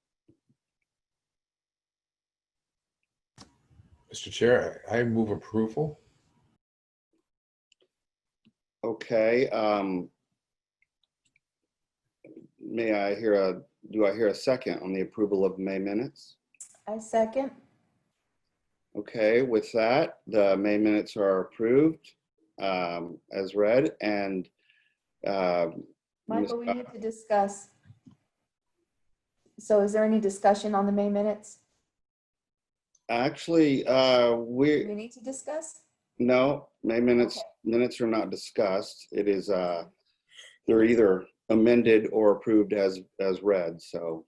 Mr. Chair, I move approval. Okay. Do I hear a second on the approval of May minutes? I second. Okay, with that, the May minutes are approved as read, and Michael, we need to discuss. So is there any discussion on the May minutes? actually, Do we need to discuss? no, May minutes are not discussed. It is they're either amended or approved as read. So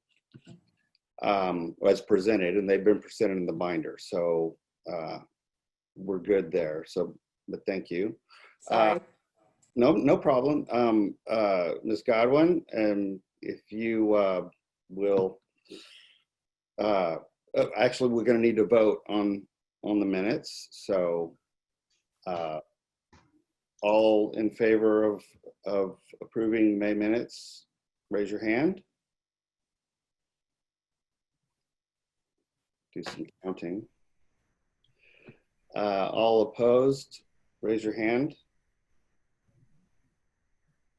as presented, and they've been presented in the binder. So we're good there. So, but thank you. Sorry. No problem. Ms. Godwin, and if you will, actually, we're going to need to vote on the minutes. So all in favor of approving May minutes, raise your hand. Do some counting. All opposed, raise your hand.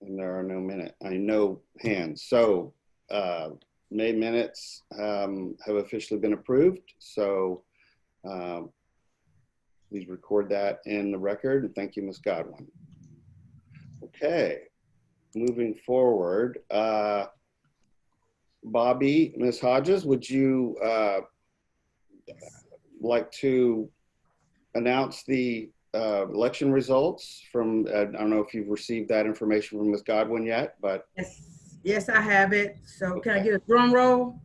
And there are no hands. So May minutes have officially been approved. So please record that in the record. And thank you, Ms. Godwin. Okay, moving forward. Bobby, Ms. Hodges, would you like to announce the election results from, I don't know if you've received that information from Ms. Godwin yet, but. Yes, I have it. So can I get a drum roll?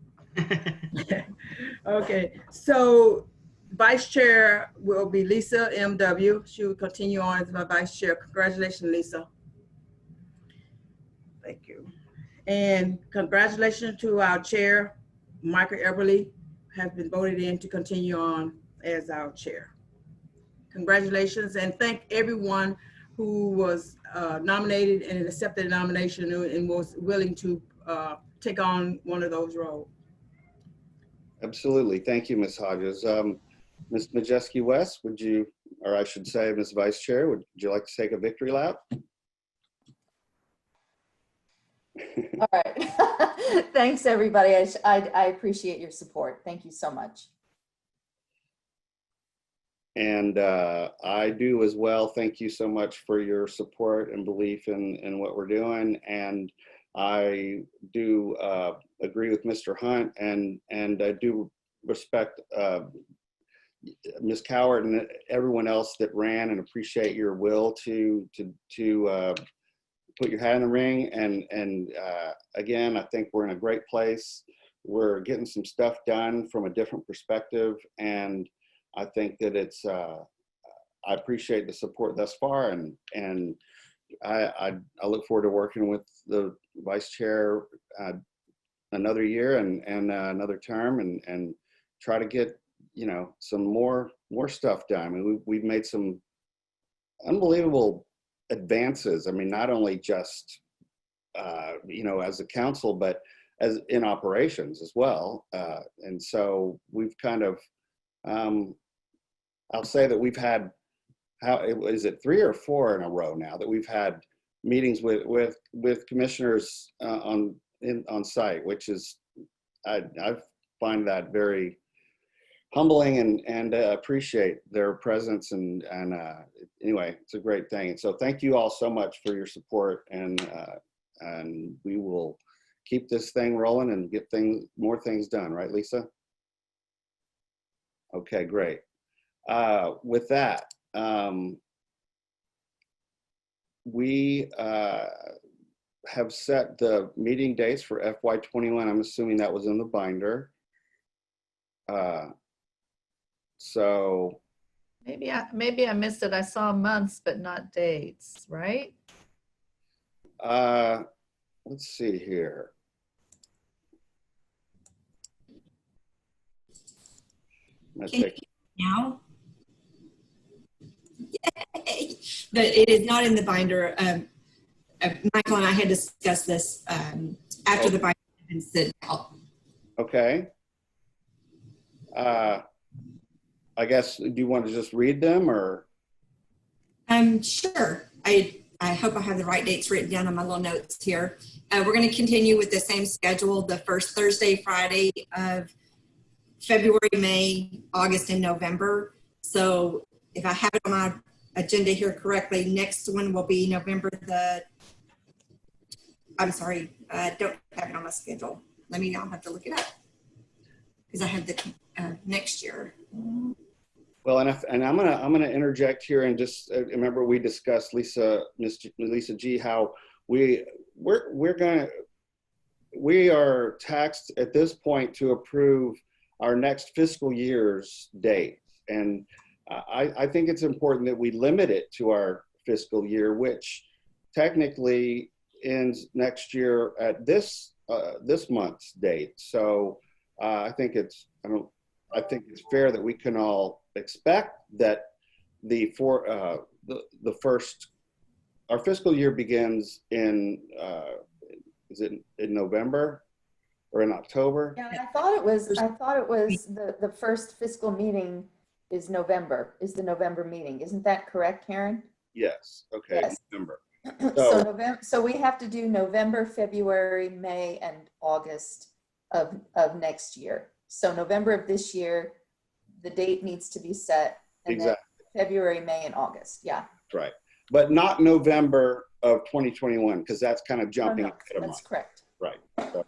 Okay, so Vice Chair will be Lisa M.W. She will continue on as my Vice Chair. Congratulations, Lisa. Thank you. And congratulations to our Chair, Michael Eberly, has been voted in to continue on as our Chair. Congratulations, and thank everyone who was nominated and accepted the nomination and was willing to take on one of those roles. Absolutely. Thank you, Ms. Hodges. Ms. Majeski-West, would you, or I should say, Ms. Vice Chair, would you like to take a victory lap? All right. Thanks, everybody. I appreciate your support. Thank you so much. And I do as well. Thank you so much for your support and belief in what we're doing. And I do agree with Mr. Hunt, and I do respect Ms. Coward and everyone else that ran, and appreciate your will to put your hat in the ring. And again, I think we're in a great place. We're getting some stuff done from a different perspective, and I think that it's, I appreciate the support thus far, and I look forward to working with the Vice Chair another year and another term, and try to get, you know, some more stuff done. I mean, we've made some unbelievable advances. I mean, not only just, you know, as a council, but as in operations as well. And so we've kind of, I'll say that we've had, is it 3 or 4 in a row now that we've had meetings with commissioners on site, which is, I find that very humbling, and appreciate their presence, and anyway, it's a great thing. And so thank you all so much for your support, and we will keep this thing rolling and get more things done, right, Lisa? Okay, great. With that, we have set the meeting dates for FY21. I'm assuming that was in the binder. So Maybe I missed it. I saw months, but not dates, right? let's see here. Now, yay. But it is not in the binder. Michael and I had discussed this after the binder had been sent out. Okay. I guess, do you want to just read them, or? Sure. I hope I have the right dates written down on my little notes here. We're going to continue with the same schedule, the first Thursday, Friday of February, May, August, and November. So if I have it on my agenda here correctly, next one will be November I'm sorry, I don't have it on my schedule. I'll have to look it up because I have the next year. Well, and I'm gonna interject here and just remember we discussed Lisa G, how we are taxed at this point to approve our next fiscal year's date, and I think it's important that we limit it to our fiscal year, which technically ends next year at this month's date. So I think it's fair that we can all expect that our fiscal year begins in is it in November or in October? Yeah, I thought it was the first fiscal meeting is November, is the November meeting. Isn't that correct, Karen? Yes. Okay. Yes. November. So we have to do November, February, May, and August of next year. So November of this year, the date needs to be set, and exactly. then February, May, and August. Yeah. That's right. But not November of 2021, because that's kind of jumping. That's correct. Right. So.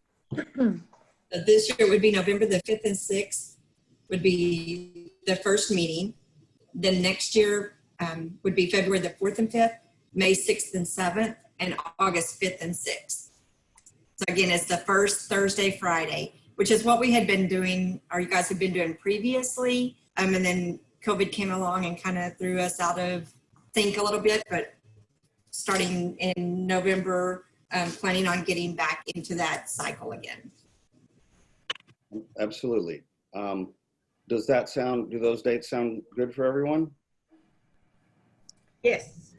This year would be November the 5th and 6th would be the first meeting. Then next year would be February the 4th and 5th, May 6th and 7th, and August 5th and 6th. So again, it's the first Thursday, Friday, which is what we had been doing, or you guys had been doing previously. And then COVID came along and kind of threw us out of sync a little bit, but starting in November, planning on getting back into that cycle again. Absolutely. Do those dates sound good for everyone? Yes.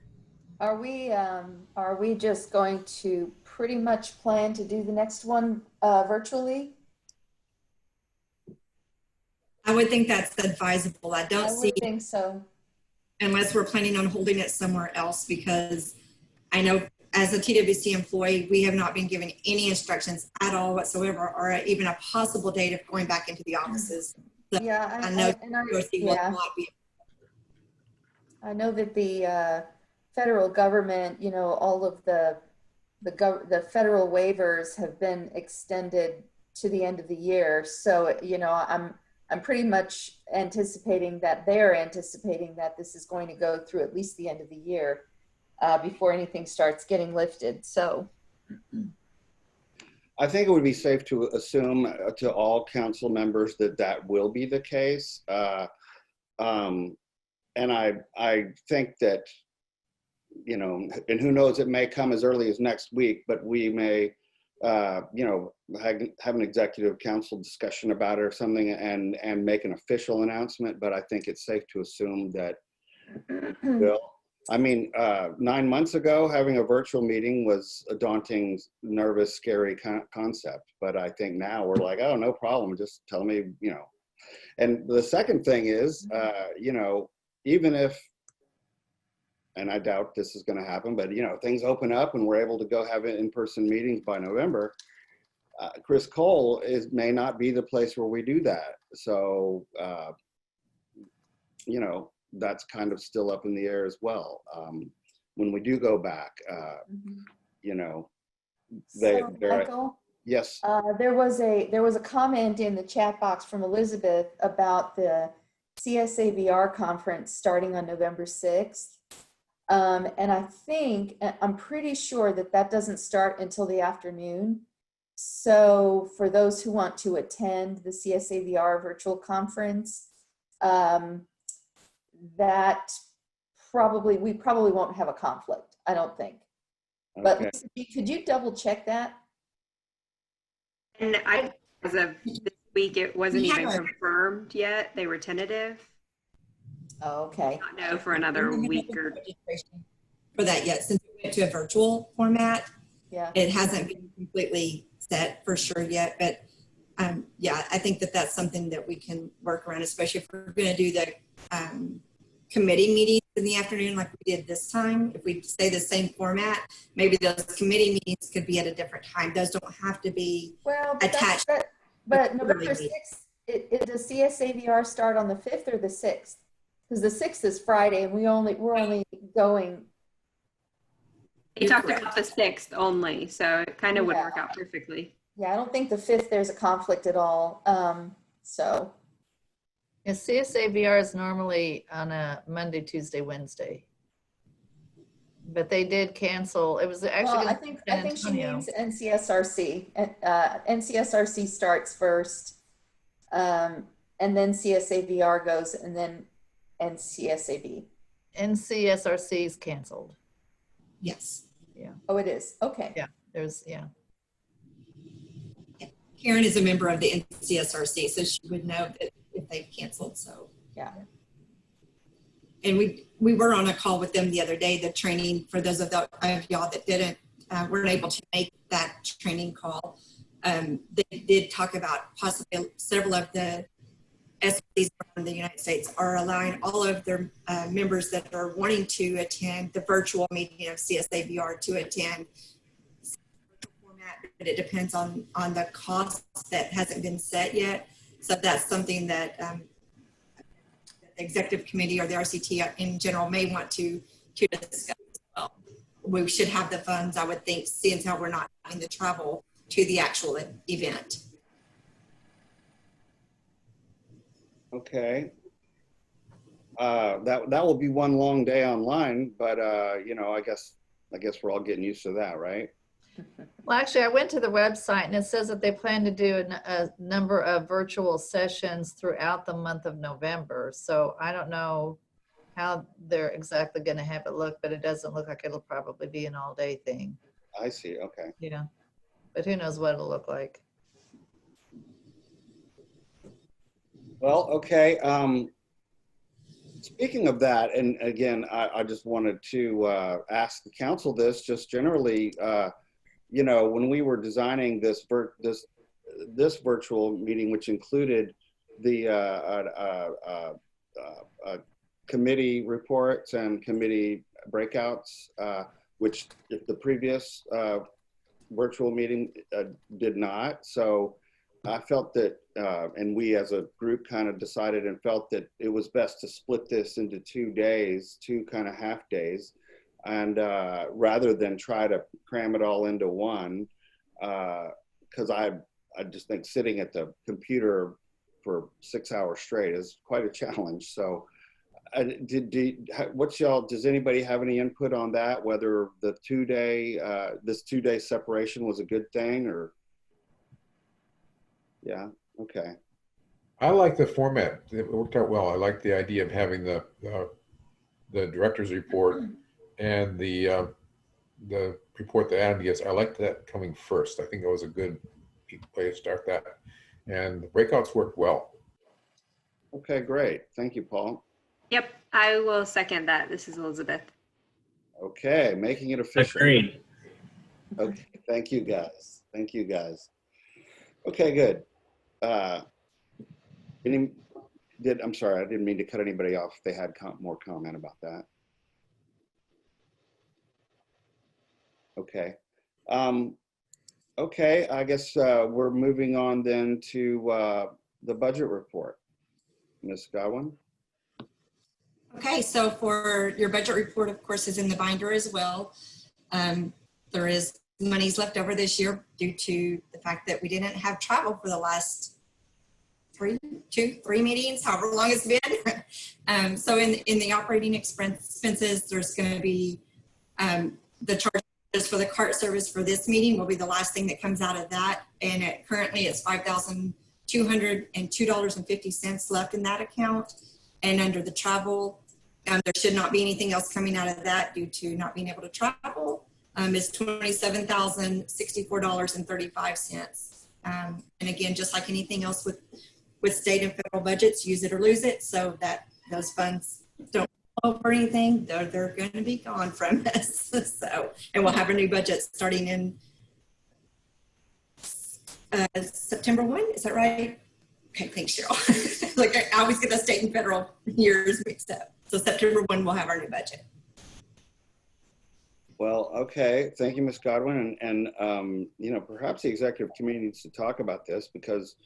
Are we just going to pretty much plan to do the next one virtually? I would think that's advisable. I would think so. Unless we're planning on holding it somewhere else, because I know as a TWC employee, we have not been given any instructions at all whatsoever, or even a possible date of going back into the offices. So yeah, I know TWC will not be. I know that the federal government, all of the federal waivers have been extended to the end of the year. So, I'm pretty much anticipating that this is going to go through at least the end of the year before anything starts getting lifted. So I think it would be safe to assume to all council members that will be the case. And I think that, and who knows, it may come as early as next week, but we may, have an executive council discussion about it or something and make an official announcement. But I think it's safe to assume that will. I mean, 9 months ago, having a virtual meeting was a daunting, nervous, scary concept. But I think now we're like, oh, no problem. Just tell me, And the second thing is, even if, and I doubt this is going to happen, but, things open up and we're able to go have in-person meetings by November, Chris Cole may not be the place where we do that. So, that's kind of still up in the air as well. When we do go back, Michael, yes. There was a comment in the chat box from Elizabeth about the CSAVR conference starting on November 6th. And I'm pretty sure that doesn't start until the afternoon. So for those who want to attend the CSAVR virtual conference, we probably won't have a conflict, I don't think. But Okay. Lisa, could you double check that? And as of this week, it wasn't even confirmed yet. They were tentative. Oh, okay. Not know for another week or for that yet, since we went to a virtual format. Yeah. It hasn't been completely set for sure yet, but I think that's something that we can work around, especially if we're going to do the committee meetings in the afternoon like we did this time. If we stay the same format, maybe those committee meetings could be at a different time. Those don't have to be attached. But November 6th, does CSAVR start on the 5th or the 6th? Because the 6th is Friday and we're only going. They talked about the 6th only, so it kind of would work out perfectly. Yeah, I don't think the 5th there's a conflict at all. So. Yeah, CSAVR is normally on a Monday, Tuesday, Wednesday. But they did cancel. It was actually. Well, I think she means NCSRC. NCSRC starts first, and then CSAVR goes, and then NCSAB. NCSRC is canceled. Yes. Yeah. Oh, it is. Okay. Yeah. There's yeah. Karen is a member of the NCSRC, so she would know that if they've canceled. So yeah. And we were on a call with them the other day. The training, for those of y'all that weren't able to make that training call, they did talk about possibly several of the SRCs around the United States are allowing all of their members that are wanting to attend the virtual meeting of CSAVR to attend. But it depends on the cost that hasn't been set yet. So that's something that the executive committee or the RCT in general may want to discuss as well. We should have the funds, I would think, seeing how we're not having the travel to the actual event. Okay. That will be one long day online, but you know, I guess we're all getting used to that, right? Well, actually, I went to the website and it says that they plan to do a number of virtual sessions throughout the month of November. So I don't know how they're exactly going to have it look, but it doesn't look like it'll probably be an all-day thing. I see. Okay. Yeah, but who knows what it'll look like. Well, okay. Speaking of that, and again, I just wanted to ask the council this, just generally, you know, when we were designing this virtual meeting, which included the committee reports and committee breakouts, which the previous virtual meeting did not. So I felt that, and we as a group kind of decided and felt that it was best to split this into 2 days, 2 kind of half days. And rather than try to cram it all into one, because I just think sitting at the computer for 6 hours straight is quite a challenge. So does anybody have any input on that, whether the 2-day, this 2-day separation was a good thing or? Yeah, okay. I like the format. It worked out well. I like the idea of having the director's report and the report that Adam gets. I liked that coming first. I think it was a good way to start that. And the breakouts worked well. Okay, great. Thank you, Paul. Yep, I will second that. This is Elizabeth. Okay, making it official. Agreed. Okay, thank you guys. Thank you guys. Okay, good. I'm sorry, I didn't mean to cut anybody off if they had more comment about that. Okay. Okay, I guess we're moving on then to the budget report. Ms. Godwin? Okay, so for your budget report, of course, is in the binder as well. There is monies left over this year due to the fact that we didn't have travel for the last 3 meetings, however long it's been. So in the operating expenses, there's going to be the charges for the cart service for this meeting will be the last thing that comes out of that. And currently it's $5,202.50 left in that account. And under the travel, there should not be anything else coming out of that due to not being able to travel. Is $27,064.35. And again, just like anything else with state and federal budgets, use it or lose it, so that those funds don't flow for anything. They're going to be gone from us. So, and we'll have a new budget starting in September 1. Is that right? Okay, thanks, Cheryl. Like I always get the state and federal years mixed up. So September 1, we'll have our new budget. Well, okay. Thank you, Ms. Godwin. And you know, perhaps the executive committee needs to talk about this because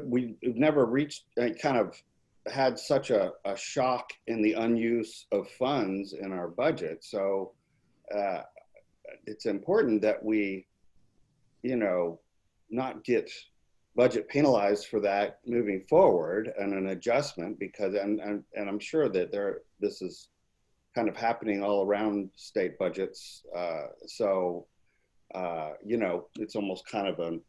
we've never reached kind of had such a shock in the unuse of funds in our budget. So it's important that we, not get budget penalized for that moving forward, and an adjustment, because and I'm sure that this is kind of happening all around state budgets. So it's almost kind of an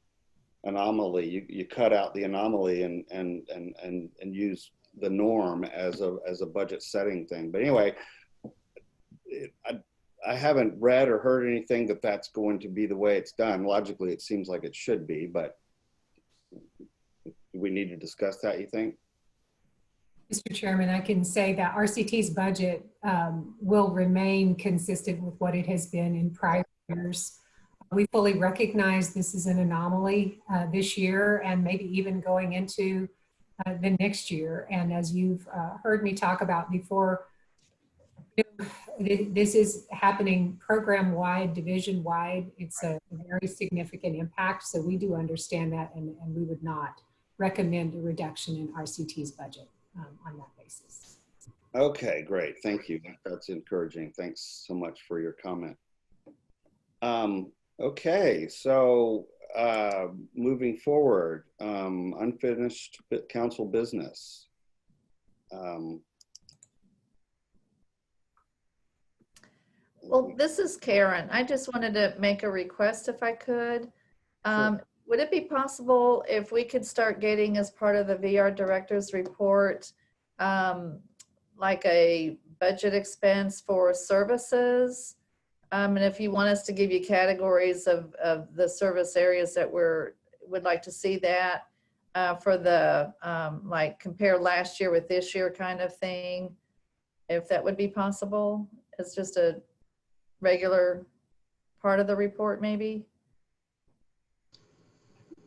anomaly. You cut out the anomaly and use the norm as a budget setting thing. But anyway, I haven't read or heard anything that that's going to be the way it's done. Logically, it seems like it should be, but do we need to discuss that, you think? Mr. Chairman, I can say that RCT's budget will remain consistent with what it has been in prior years. We fully recognize this is an anomaly this year, and maybe even going into the next year. And as you've heard me talk about before, this is happening program-wide, division-wide. It's a very significant impact. So we do understand that, and we would not recommend a reduction in RCT's budget on that basis. Okay, great. Thank you. That's encouraging. Thanks so much for your comment. Okay, so moving forward, unfinished council business. Well, this is Karen. I just wanted to make a request if I could. Sure. Would it be possible if we could start getting, as part of the VR director's report, like a budget expense for services? And if you want us to give you categories of the service areas that would like to see that for the, like compare last year with this year kind of thing, if that would be possible. It's just a regular part of the report, maybe.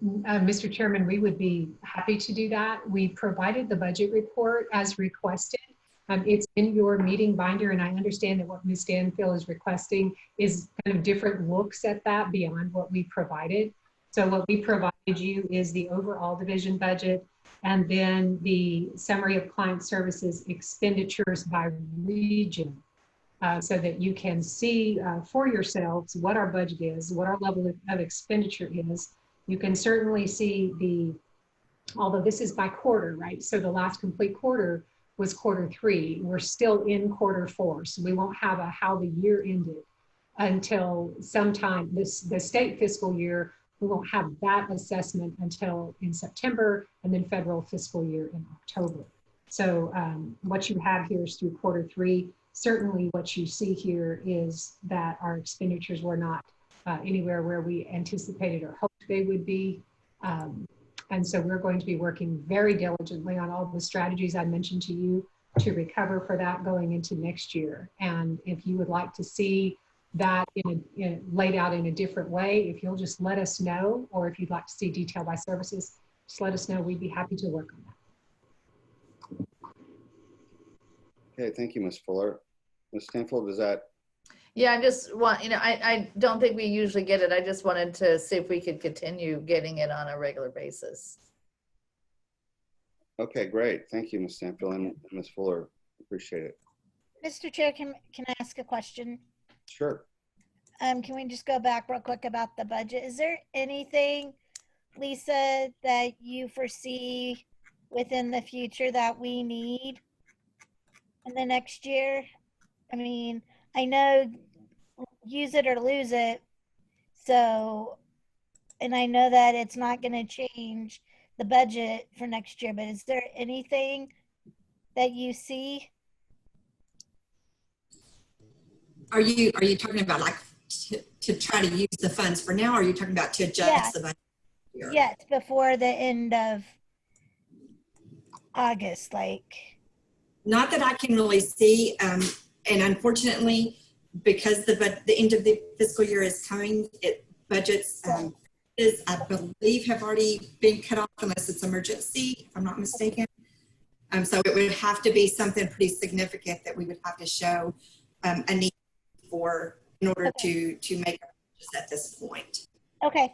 Mr. Chairman, we would be happy to do that. We provided the budget report as requested. It's in your meeting binder, and I understand that what Ms. Stanfield is requesting is kind of different looks at that beyond what we provided. So what we provided you is the overall division budget, and then the summary of client services expenditures by region, so that you can see for yourselves what our budget is, what our level of expenditure is. You can certainly see although this is by quarter, right? So the last complete quarter was Q3. We're still in Q4, so we won't have how the year ended until sometime the state fiscal year. We won't have that assessment until in September, and then federal fiscal year in October. So what you have here is through Q3. Certainly what you see here is that our expenditures were not anywhere where we anticipated or hoped they would be. And so we're going to be working very diligently on all the strategies I mentioned to you to recover for that going into next year. And if you would like to see that laid out in a different way, if you'll just let us know, or if you'd like to see detail by services, just let us know. We'd be happy to work on that. Okay, thank you, Ms. Fuller. Ms. Stanfield, does that? Yeah, I just want, I don't think we usually get it. I just wanted to see if we could continue getting it on a regular basis. Okay, great. Thank you, Ms. Stanfield and Ms. Fuller. Appreciate it. Mr. Chair, can I ask a question? Sure. Can we just go back real quick about the budget? Is there anything, Lisa, that you foresee within the future that we need in the next year? I mean, I know use it or lose it. So, and I know that it's not going to change the budget for next year, but is there anything that you see? Are you talking about like to try to use the funds for now, or are you talking about to adjust the budget? Yes, before the end of August, like. Not that I can really see, and unfortunately, because the end of the fiscal year is coming, budgets I believe have already been cut off unless it's emergency, if I'm not mistaken. So it would have to be something pretty significant that we would have to show a need for in order to make a purchase at this point. Okay.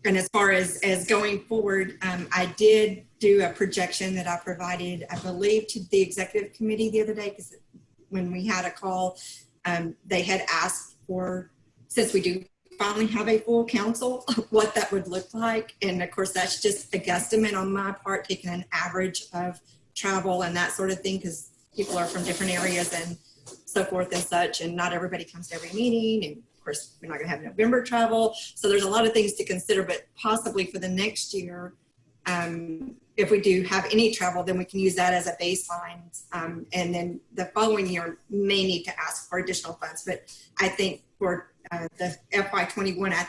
and as far as going forward, I did do a projection that I provided, I believe, to the executive committee the other day, because when we had a call, they had asked for, since we do finally have a full council, what that would look like. And of course, that's just a guesstimate on my part, taking an average of travel and that sort of thing, because people are from different areas and so forth and such, and not everybody comes to every meeting. And of course, we're not going to have November travel. So there's a lot of things to consider, but possibly for the next year, if we do have any travel, then we can use that as a baseline. And then the following year may need to ask for additional funds. But I think for the FY21,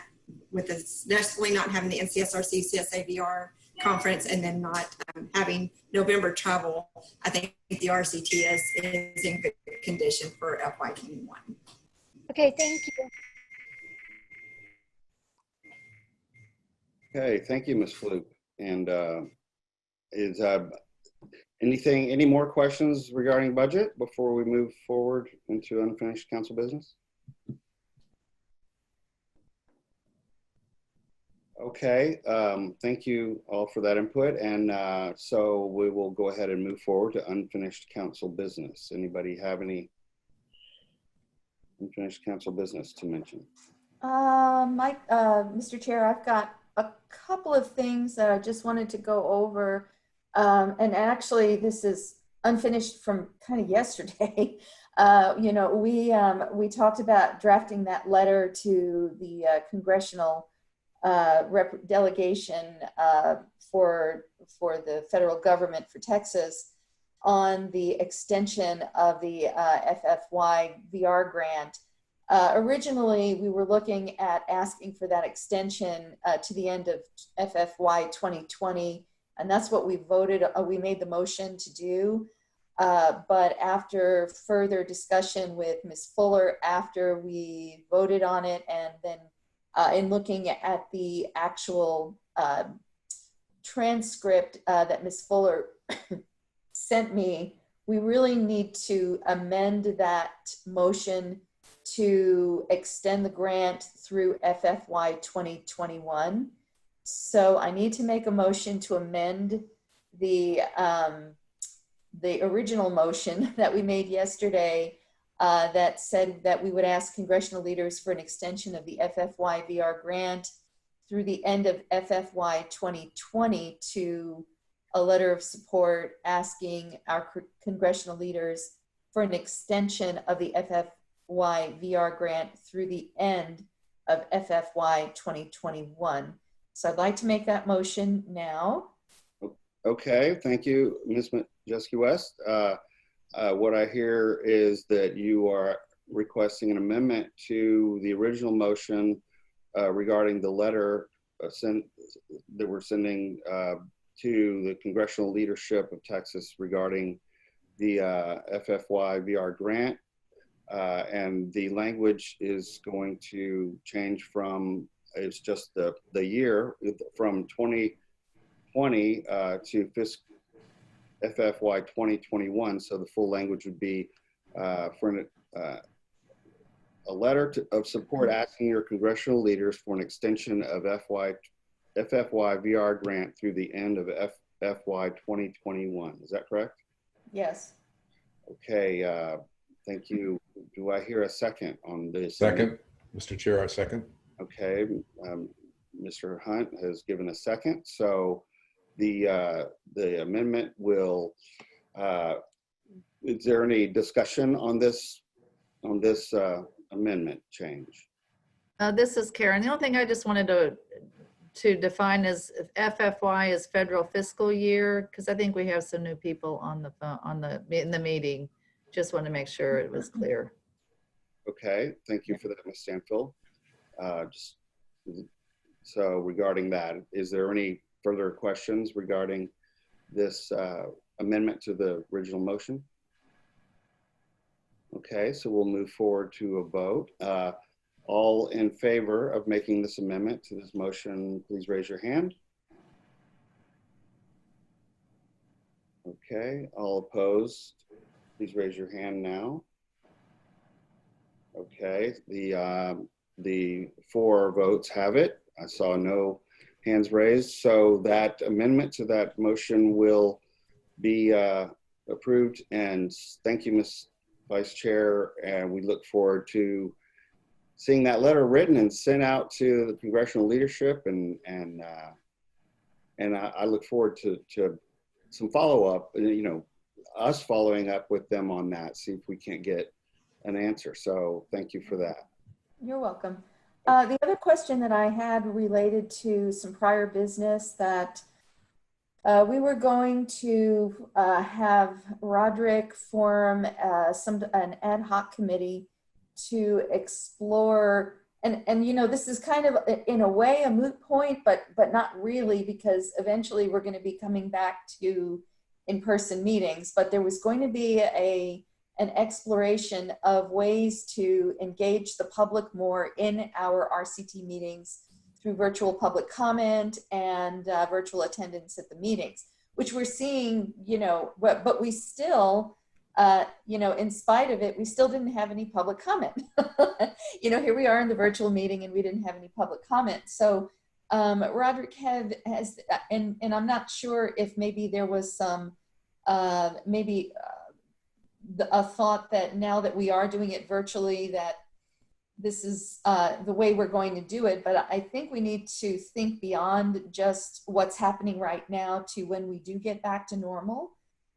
with the necessarily not having the NCSRC CSAVR conference and then not having November travel, I think the RCT is in good condition for FY21. Okay, thank you. Okay, thank you, Ms. Fluke. And is any more questions regarding budget before we move forward into unfinished council business? Okay, thank you all for that input. And so we will go ahead and move forward to unfinished council business. Anybody have any unfinished council business to mention? Mr. Chair, I've got a couple of things that I just wanted to go over. And actually, this is unfinished from kind of yesterday. You know, we talked about drafting that letter to the congressional delegation for the federal government for Texas on the extension of the FFY VR grant. Originally, we were looking at asking for that extension to the end of FFY 2020, and that's what we voted, we made the motion to do. But after further discussion with Ms. Fuller, after we voted on it, and then in looking at the actual transcript that Ms. Fuller sent me, we really need to amend that motion to extend the grant through FFY 2021. So I need to make a motion to amend the original motion that we made yesterday that said that we would ask congressional leaders for an extension of the FFY VR grant through the end of FFY 2020 to a letter of support asking our congressional leaders for an extension of the FFY VR grant through the end of FFY 2021. So I'd like to make that motion now. Okay, thank you, Ms. Majeski West. What I hear is that you are requesting an amendment to the original motion regarding the letter that we're sending to the congressional leadership of Texas regarding the FFY VR grant. And the language is going to change from, it's just the year from 2020 to fiscal FFY 2021. So the full language would be for a letter of support asking your congressional leaders for an extension of FFY VR grant through the end of FY 2021. Is that correct? Yes. Okay, thank you. Do I hear a second on this? Second, Mr. Chair, I second. Okay, Mr. Hunt has given a second. So the amendment will, is there any discussion on this amendment change? This is Karen. The only thing I just wanted to define is if FFY is federal fiscal year, because I think we have some new people on the phone, in the meeting. Just want to make sure it was clear. Okay, thank you for that, Ms. Stanfield. So regarding that, is there any further questions regarding this amendment to the original motion? Okay, so we'll move forward to a vote. All in favor of making this amendment to this motion, please raise your hand. Okay, all opposed, please raise your hand now. Okay, the 4 votes have it. I saw no hands raised. So that amendment to that motion will be approved. And thank you, Ms. Vice Chair. And we look forward to seeing that letter written and sent out to the congressional leadership. And I look forward to some follow-up, you know, us following up with them on that, see if we can't get an answer. So thank you for that. You're welcome. The other question that I had related to some prior business that we were going to have Roderick form an ad hoc committee to explore, and you know, this is kind of in a way a moot point, but not really, because eventually we're going to be coming back to in-person meetings. But there was going to be an exploration of ways to engage the public more in our RCT meetings through virtual public comment and virtual attendance at the meetings, which we're seeing, you know, but we still, you know, in spite of it, we still didn't have any public comment. You know, here we are in the virtual meeting and we didn't have any public comment. So Roderick has, and I'm not sure if maybe there was some, a thought that now that we are doing it virtually, that this is the way we're going to do it. But I think we need to think beyond just what's happening right now to when we do get back to normal,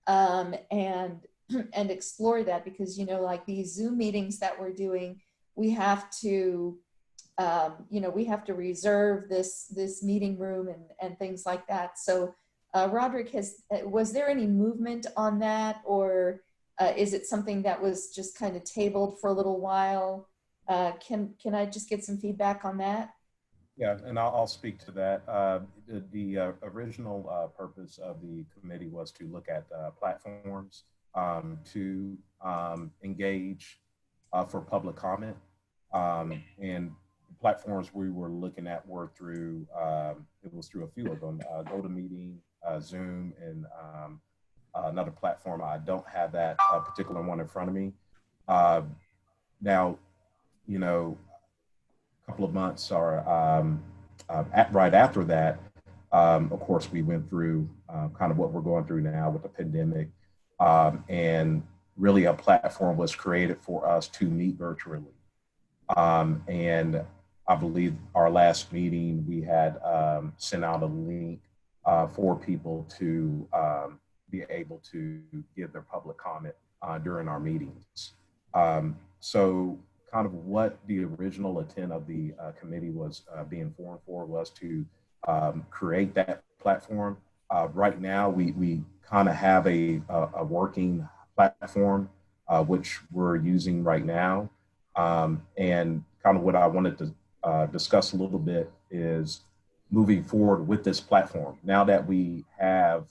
and explore that, because, you know, like these Zoom meetings that we're doing, we have to, you know, we have to reserve this meeting room and things like that. So Roderick, was there any movement on that, or is it something that was just kind of tabled for a little while? Can I just get some feedback on that? Yeah, and I'll speak to that. The original purpose of the committee was to look at platforms to engage for public comment. And platforms we were looking at were through, it was through a few of them, GoToMeeting, Zoom, and another platform. I don't have that particular one in front of me. Now, you know, a couple of months or right after that, of course, we went through kind of what we're going through now with the pandemic, and really a platform was created for us to meet virtually. And I believe our last meeting, we had sent out a link for people to be able to give their public comment during our meetings. So kind of what the original intent of the committee was being formed for was to create that platform. Right now, we kind of have a working platform, which we're using right now. And kind of what I wanted to discuss a little bit is moving forward with this platform. Now that we have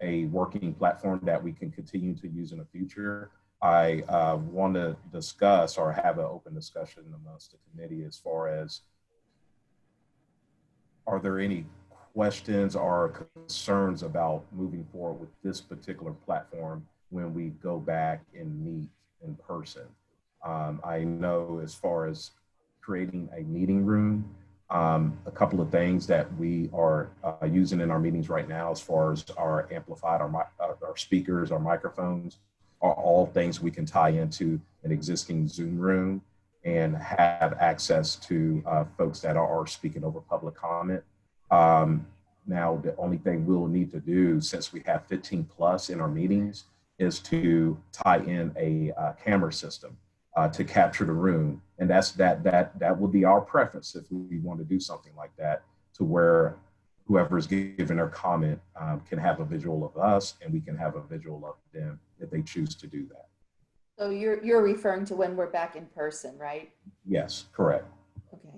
a working platform that we can continue to use in the future, I want to discuss or have an open discussion amongst the committee as far as, are there any questions or concerns about moving forward with this particular platform when we go back and meet in person? I know as far as creating a meeting room, a couple of things that we are using in our meetings right now, as far as our amplified, our speakers, our microphones, are all things we can tie into an existing Zoom room and have access to folks that are speaking over public comment. Now, the only thing we'll need to do, since we have 15 plus in our meetings, is to tie in a camera system to capture the room. And that would be our preference if we want to do something like that, to where whoever's giving their comment can have a visual of us and we can have a visual of them if they choose to do that. So you're referring to when we're back in person, right? Yes, correct. Okay.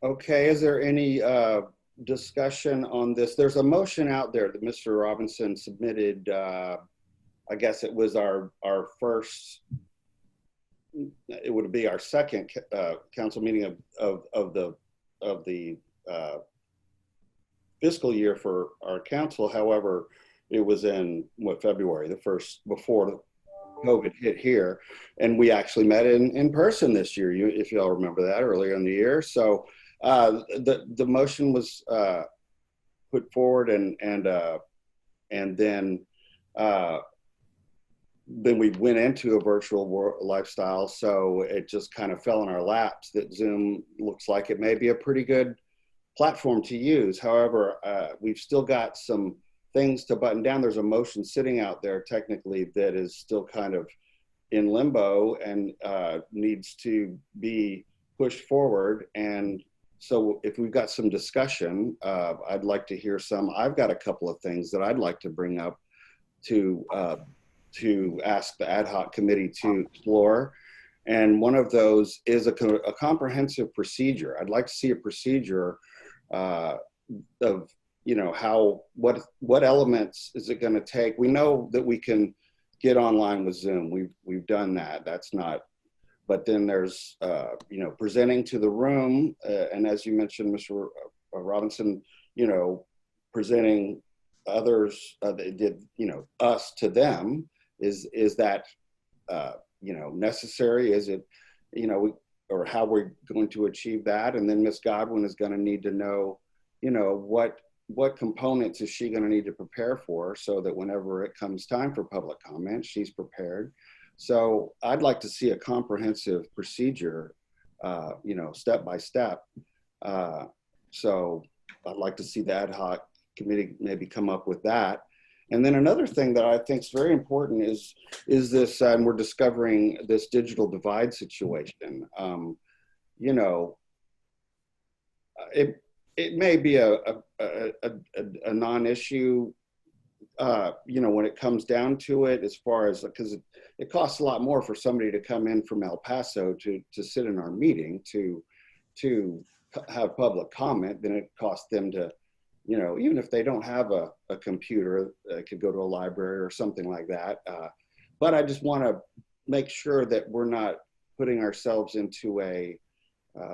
Okay, is there any discussion on this? There's a motion out there that Mr. Robinson submitted. I guess it was our first, it would be our second council meeting of the fiscal year for our council. However, it was in February, the first, before COVID hit here, and we actually met in person this year. If y'all remember that earlier in the year. So the motion was put forward, and then we went into a virtual lifestyle. So it just kind of fell in our laps that Zoom looks like it may be a pretty good platform to use. However, we've still got some things to button down. There's a motion sitting out there technically that is still kind of in limbo and needs to be pushed forward. And so if we've got some discussion, I'd like to hear some. I've got a couple of things that I'd like to bring up to ask the ad hoc committee to explore. And one of those is a comprehensive procedure. I'd like to see a procedure of, you know, what elements is it going to take? We know that we can get online with Zoom. We've done that. That's not, but then there's, you know, presenting to the room. And as you mentioned, Mr. Robinson, you know, presenting others, you know, us to them, is that, you know, necessary? Is it, you know, or how we're going to achieve that? And then Ms. Godwin is going to need to know, you know, what components is she going to need to prepare for, so that whenever it comes time for public comment, she's prepared. So I'd like to see a comprehensive procedure, you know, step by step. So I'd like to see the ad hoc committee maybe come up with that. And then another thing that I think is very important is this, and we're discovering this digital divide situation. You know, it may be a non-issue, you know, when it comes down to it, as far as, because it costs a lot more for somebody to come in from El Paso to sit in our meeting to have public comment than it costs them to, you know, even if they don't have a computer, could go to a library or something like that. But I just want to make sure that we're not putting ourselves into a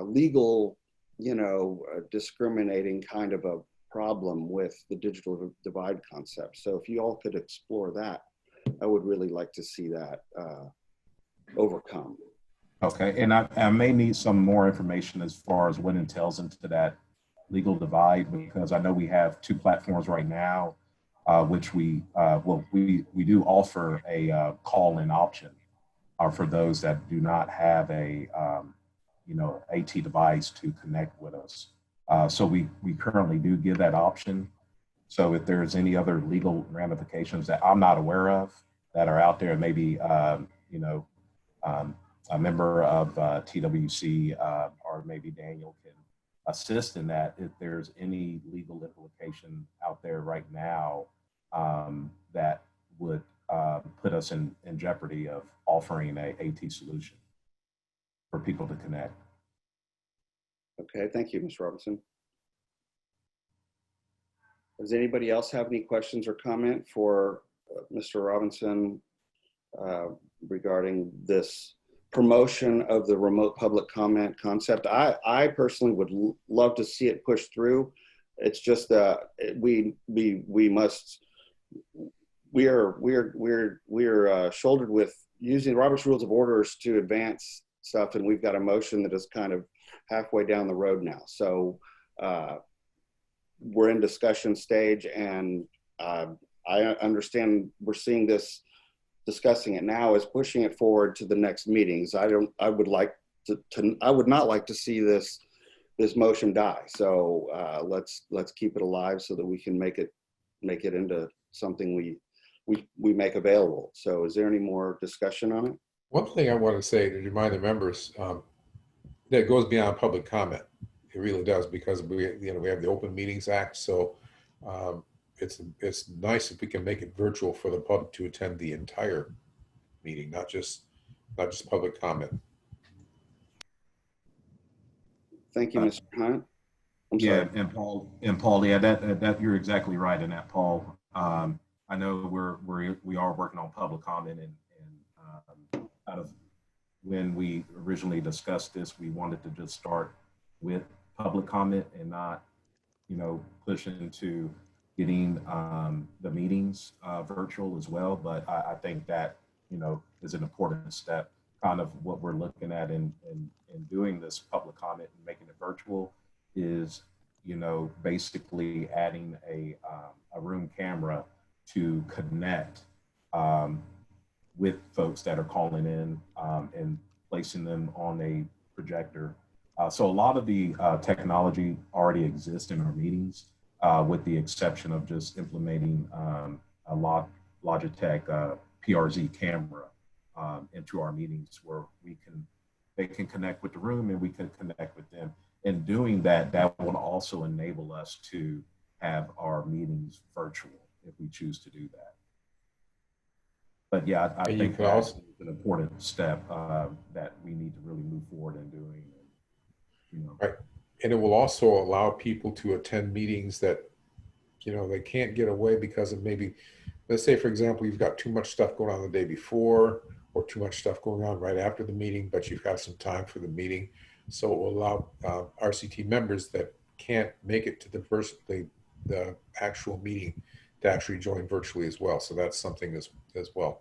legal, you know, discriminating kind of a problem with the digital divide concept. So if you all could explore that, I would really like to see that overcome. Okay, and I may need some more information as far as what entails into that legal divide, because I know we have two platforms right now, which we do offer a call-in option for those that do not have a you know, AT device to connect with us. So we currently do give that option. So if there's any other legal ramifications that I'm not aware of that are out there, maybe you know, a member of TWC or maybe Daniel can assist in that, if there's any legal implication out there right now that would put us in jeopardy of offering a AT solution for people to connect. Okay, thank you, Ms. Robinson. Does anybody else have any questions or comment for Mr. Robinson regarding this promotion of the remote public comment concept? I personally would love to see it pushed through. It's just we are shouldered with using Robert's Rules of Orders to advance stuff, and we've got a motion that is kind of halfway down the road now. So we're in discussion stage, and I understand we're seeing this, discussing it now is pushing it forward to the next meetings. I would not like to see this motion die. So let's keep it alive so that we can make it into something we make available. So is there any more discussion on it? One thing I want to say to remind the members that goes beyond public comment. It really does, because we have the Open Meetings Act. So it's nice if we can make it virtual for the public to attend the entire meeting, not just public comment. Thank you, Mr. Hunt. I'm yeah, sorry. and Paul, yeah, that you're exactly right in that, Paul. I know we are working on public comment, and out of when we originally discussed this, we wanted to just start with public comment and not, you know, push into getting the meetings virtual as well. But I think that is an important step. Kind of what we're looking at in doing this public comment and making it virtual is, basically adding a room camera to connect with folks that are calling in and placing them on a projector. So a lot of the technology already exists in our meetings, with the exception of just implementing a Logitech PRZ camera into our meetings where they can connect with the room and we can connect with them. In doing that, that will also enable us to have our meetings virtual if we choose to do that. But yeah, I think that's an important step that we need to really move forward in doing. Right. And it will also allow people to attend meetings that, they can't get away because of maybe, let's say, for example, you've got too much stuff going on the day before or too much stuff going on right after the meeting, but you've got some time for the meeting. So it will allow RCT members that can't make it to the actual meeting to actually join virtually as well. So that's something as well.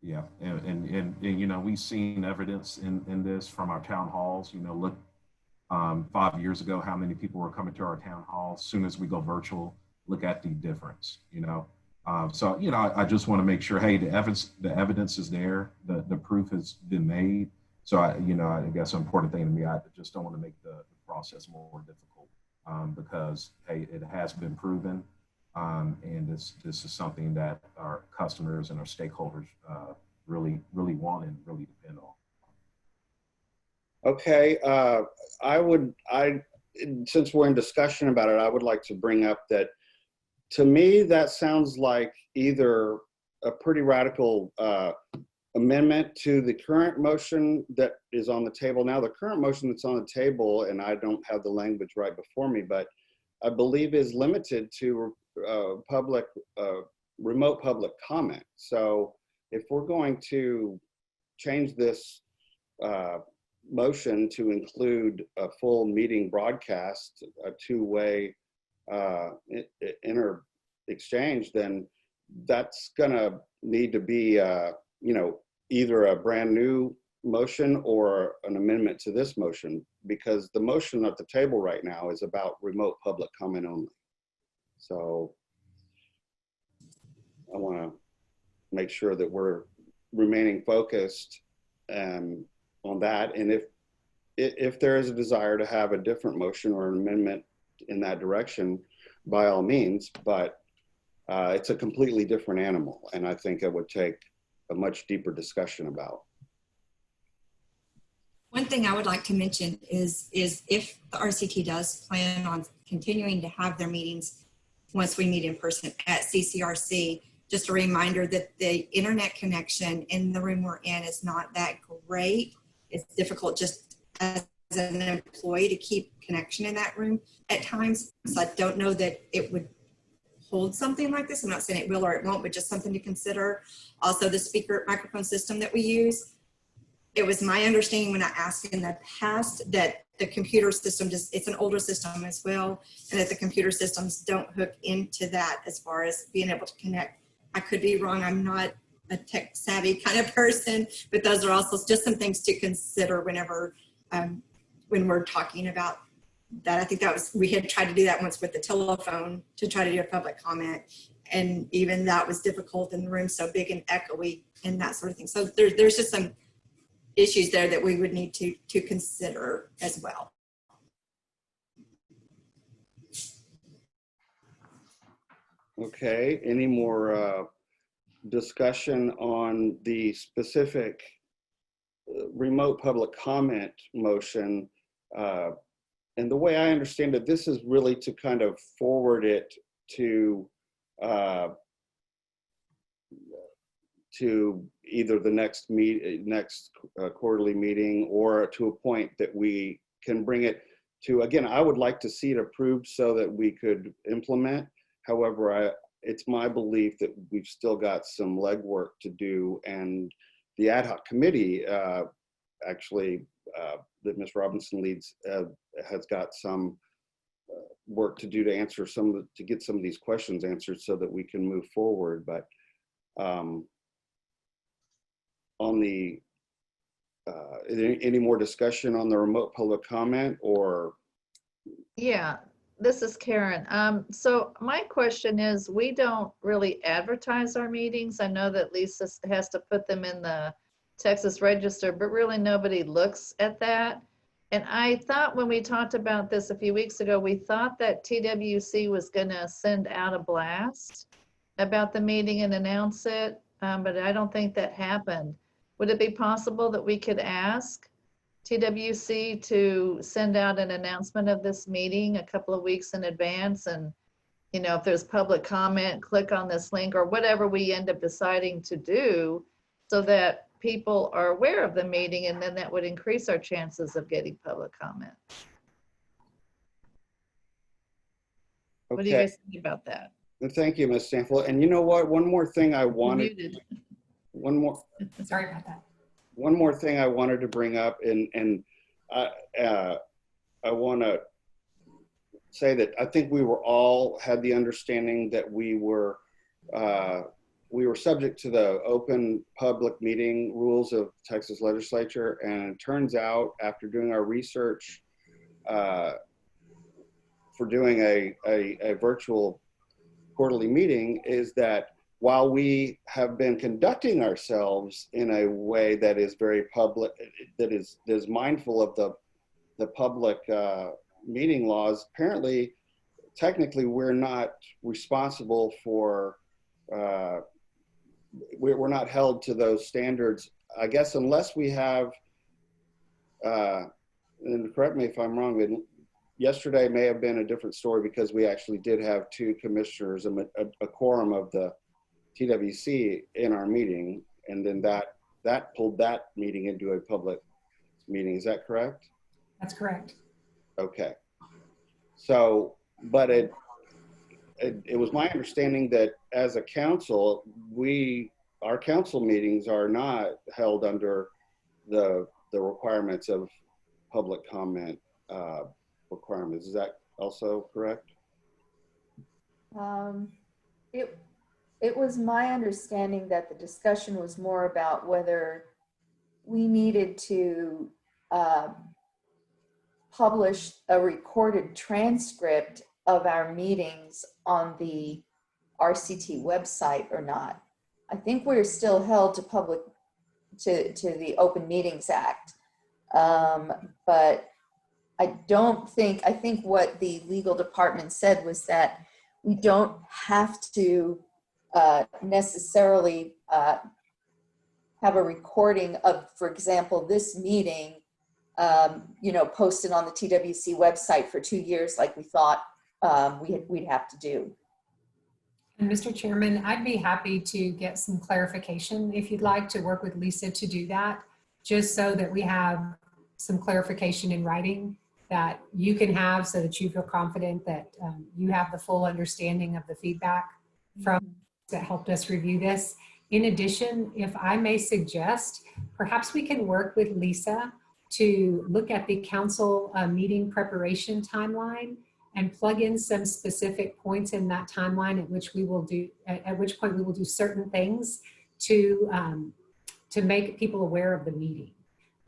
Yeah, and we've seen evidence in this from our town halls. Look, 5 years ago, how many people were coming to our town hall. As soon as we go virtual, look at the difference. So I just want to make sure, hey, the evidence is there, the proof has been made. So I guess an important thing to me, I just don't want to make the process more difficult because hey, it has been proven. And this is something that our customers and our stakeholders really want and really depend on. Okay, since we're in discussion about it, I would like to bring up that to me, that sounds like either a pretty radical amendment to the current motion that is on the table now. The current motion that's on the table, and I don't have the language right before me, but I believe is limited to remote public comment. So if we're going to change this motion to include a full meeting broadcast, a two-way inter exchange, then that's gonna need to be either a brand new motion or an amendment to this motion, because the motion at the table right now is about remote public comment only. So I want to make sure that we're remaining focused on that. And if there is a desire to have a different motion or an amendment in that direction, by all means, but it's a completely different animal. And I think it would take a much deeper discussion about. One thing I would like to mention is if the RCT does plan on continuing to have their meetings once we meet in person at CCRC, just a reminder that the internet connection in the room we're in is not that great. It's difficult just as an employee to keep connection in that room at times. So I don't know that it would hold something like this. I'm not saying it will or it won't, but just something to consider. Also, the speaker microphone system that we use, it was my understanding when I asked in the past that the computer system it's an older system as well, and that the computer systems don't hook into that as far as being able to connect. I could be wrong. I'm not a tech savvy kind of person, but those are also just some things to consider whenever, when we're talking about that. I think we had tried to do that once with the telephone to try to do a public comment. And even that was difficult in the room so big and echoey and that sort of thing. So there's just some issues there that we would need to consider as well. Okay, any more discussion on the specific remote public comment motion? And the way I understand it, this is really to kind of forward it to either the next quarterly meeting, or to a point that we can bring it to. Again, I would like to see it approved so that we could implement. However, it's my belief that we've still got some legwork to do, and the ad hoc committee actually that Ms. Robinson leads has got some work to do to answer to get some of these questions answered so that we can move forward. But on the, is there any more discussion on the remote public comment or? Yeah, this is Karen. So my question is, we don't really advertise our meetings. I know that Lisa has to put them in the Texas Register, but really nobody looks at that. And I thought when we talked about this a few weeks ago, we thought that TWC was gonna send out a blast about the meeting and announce it, but I don't think that happened. Would it be possible that we could ask TWC to send out an announcement of this meeting a couple of weeks in advance? And, you know, if there's public comment, click on this link or whatever we end up deciding to do so that people are aware of the meeting, and then that would increase our chances of getting public comment. What do you Okay. guys think about that? Well, thank you, Ms. Stanfield. And you know what? One more thing I You're wanted, muted. Sorry about that. one more thing I wanted to bring up, and I want to say that I think we were all had the understanding that we were subject to the open public meeting rules of Texas legislature. And it turns out, after doing our research for doing a virtual quarterly meeting, is that while we have been conducting ourselves in a way that is very public, that is mindful of the public meeting laws, apparently, technically, we're not responsible for, we're not held to those standards, I guess, unless we have, and correct me if I'm wrong, but yesterday may have been a different story because we actually did have two commissioners, a quorum of the TWC in our meeting, and then that pulled that meeting into a public meeting. Is that correct? That's correct. Okay. So, but it was my understanding that as a council, our council meetings are not held under the requirements of public comment requirements. Is that also correct? It was my understanding that the discussion was more about whether we needed to publish a recorded transcript of our meetings on the RCT website or not. I think we're still held to the Open Meetings Act. But I think what the legal department said was that we don't have to necessarily have a recording of, for example, this meeting, posted on the TWC website for 2 years like we thought we'd have to do. And Mr. Chairman, I'd be happy to get some clarification if you'd like to work with Lisa to do that, just so that we have some clarification in writing that you can have so that you feel confident that you have the full understanding of the feedback from that helped us review this. In addition, if I may suggest, perhaps we can work with Lisa to look at the council meeting preparation timeline and plug in some specific points in that timeline at which point we will do certain things to make people aware of the meeting,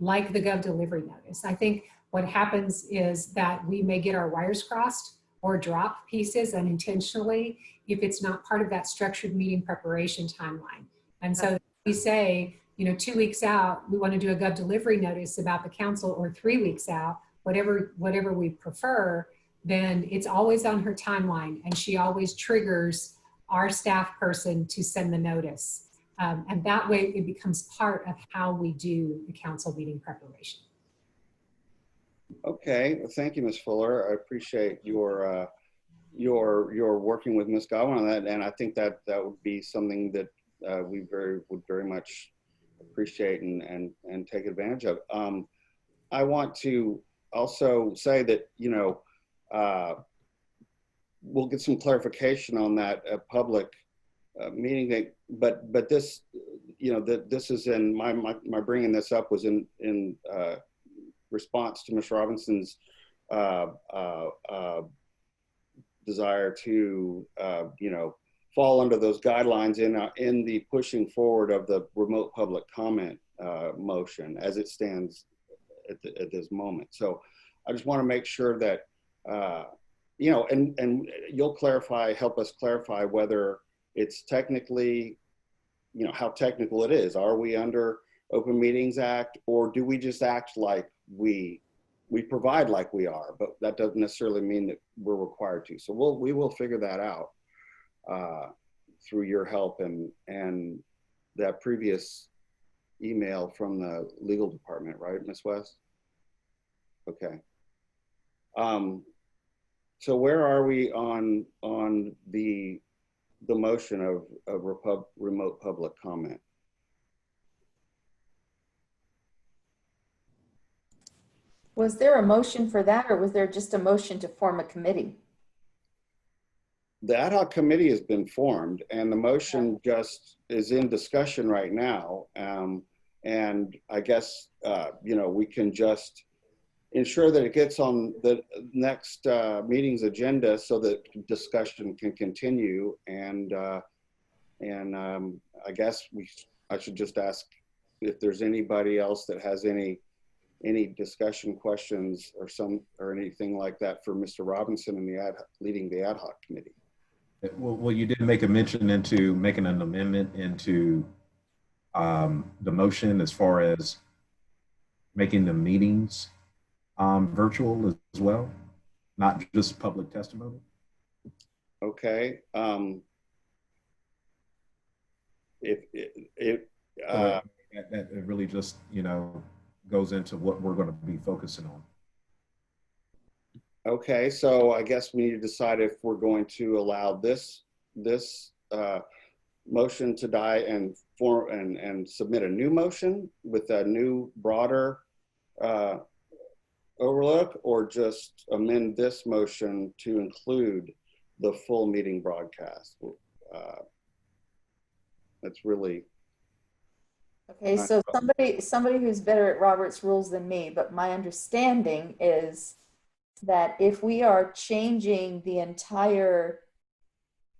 like the Gov delivery notice. I think what happens is that we may get our wires crossed or drop pieces unintentionally if it's not part of that structured meeting preparation timeline. And so we say, 2 weeks out, we want to do a Gov delivery notice about the council, or 3 weeks out, whatever we prefer, then it's always on her timeline, and she always triggers our staff person to send the notice. And that way it becomes part of how we do the council meeting preparation. Okay, well, thank you, Ms. Fuller. I appreciate your working with Ms. Godwin on that, and I think that would be something that we would very much appreciate and take advantage of. I want to also say that we'll get some clarification on that public meeting, but this this is in my bringing this up was in response to Ms. Robinson's desire to fall under those guidelines in the pushing forward of the remote public comment motion as it stands at this moment. So I just want to make sure that, you know, and you'll help us clarify whether it's technically, you know, how technical it is. Are we under Open Meetings Act, or do we just act like we provide like we are, but that doesn't necessarily mean that we're required to. So we will figure that out through your help and that previous email from the legal department, right, Ms. West? Okay. So where are we on the motion of remote public comment? Was there a motion for that, or was there just a motion to form a committee? The ad hoc committee has been formed, and the motion just is in discussion right now. And I guess, you know, we can just ensure that it gets on the next meeting's agenda so that discussion can continue. And I guess I should just ask if there's anybody else that has any discussion questions or anything like that for Mr. Robinson and leading the ad hoc committee. Well, you did make a mention into making an amendment into the motion as far as making the meetings virtual as well, not just public testimony. Okay. That really just, you know, goes into what we're going to be focusing on. Okay, so I guess we need to decide if we're going to allow this motion to die and submit a new motion with a new broader overlook, or just amend this motion to include the full meeting broadcast. That's really Okay, so somebody who's better at Robert's rules than me, but my understanding is that if we are changing the entire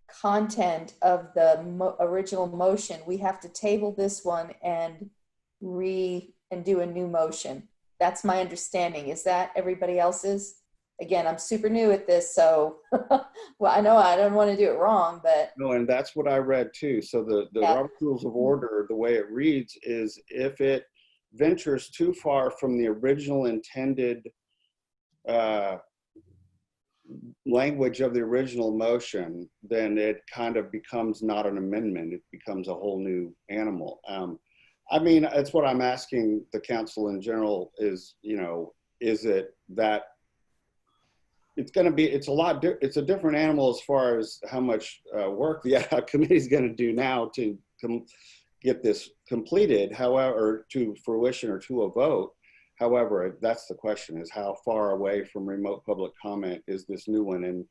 content of the original motion, we have to table this one and do a new motion. That's my understanding. Is that everybody else's? Again, I'm super new at this, so well, I know I don't want to do it wrong, but no, and that's what I read too. So the Robert's Rules of Order, the way it reads is if it ventures too far from the original intended language of the original motion, then it kind of becomes not an amendment. It becomes a whole new animal. I mean, that's what I'm asking the council in general is, you know, is it that it's going to be, it's a different animal as far as how much work the ad hoc committee is going to do now to get this completed, however, to fruition or to a vote. However, that's the question, is how far away from remote public comment is this new one? And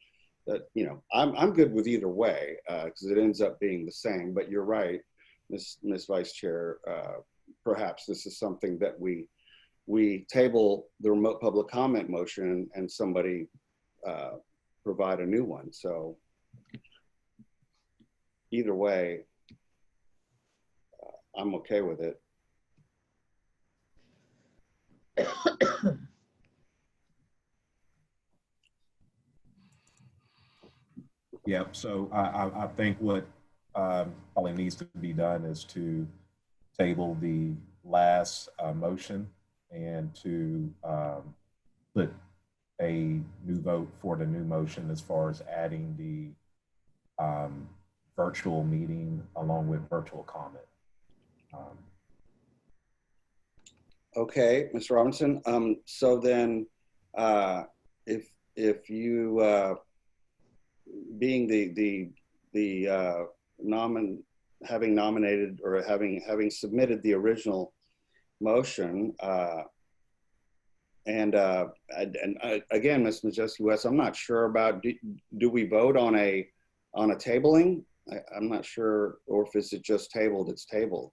you know, I'm good with either way because it ends up being the same, but you're right, Ms. Vice Chair, perhaps this is something that we table the remote public comment motion and somebody provide a new one. So either way, I'm okay with it. Yeah, so I think what probably needs to be done is to table the last motion and to put a new vote for the new motion as far as adding the virtual meeting along with virtual comment. Okay, Mr. Robinson. So then, if you being having nominated or having submitted the original motion, and again, Ms. Majeski West, I'm not sure about do we vote on a tabling? I'm not sure, or if it's just tabled, it's tabled.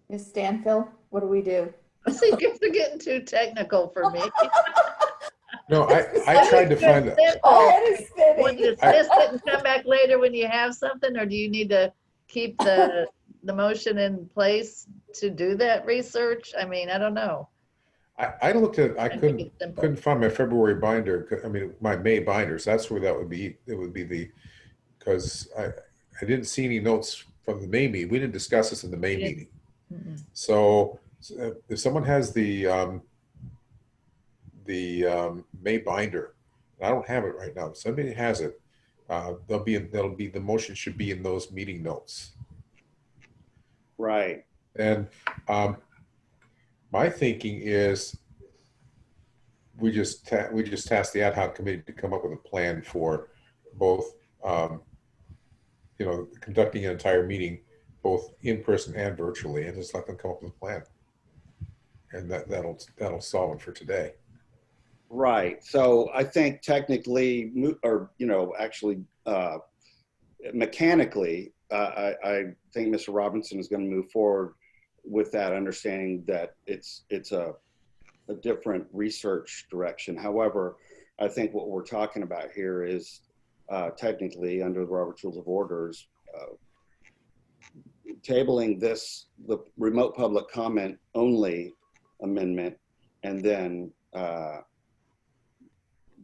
Ms. Stanfield, what do we do? See, you guys are getting too technical for me. No, I tried to find it. Would you dismiss it and come back later when you have something, or do you need to keep the motion in place to do that research? I mean, I don't know. I looked at, I Make couldn't it simple. find my February binder. I mean, my May binders. That's where that would be. It would be because I didn't see any notes from the May meeting. We didn't discuss this in the May meeting. So if someone has the May binder, and I don't have it right now. If somebody has it, the motion should be in those meeting notes. Right. And my thinking is we just task the ad hoc committee to come up with a plan for both, conducting an entire meeting, both in person and virtually, and just let them come up with a plan. And that'll solve it for today. Right. So I think technically, or actually, mechanically, I think Mr. Robinson is going to move forward with that, understanding that it's a different research direction. However, I think what we're talking about here is technically under the Robert's Rules of Orders, tabling the remote public comment only amendment, and then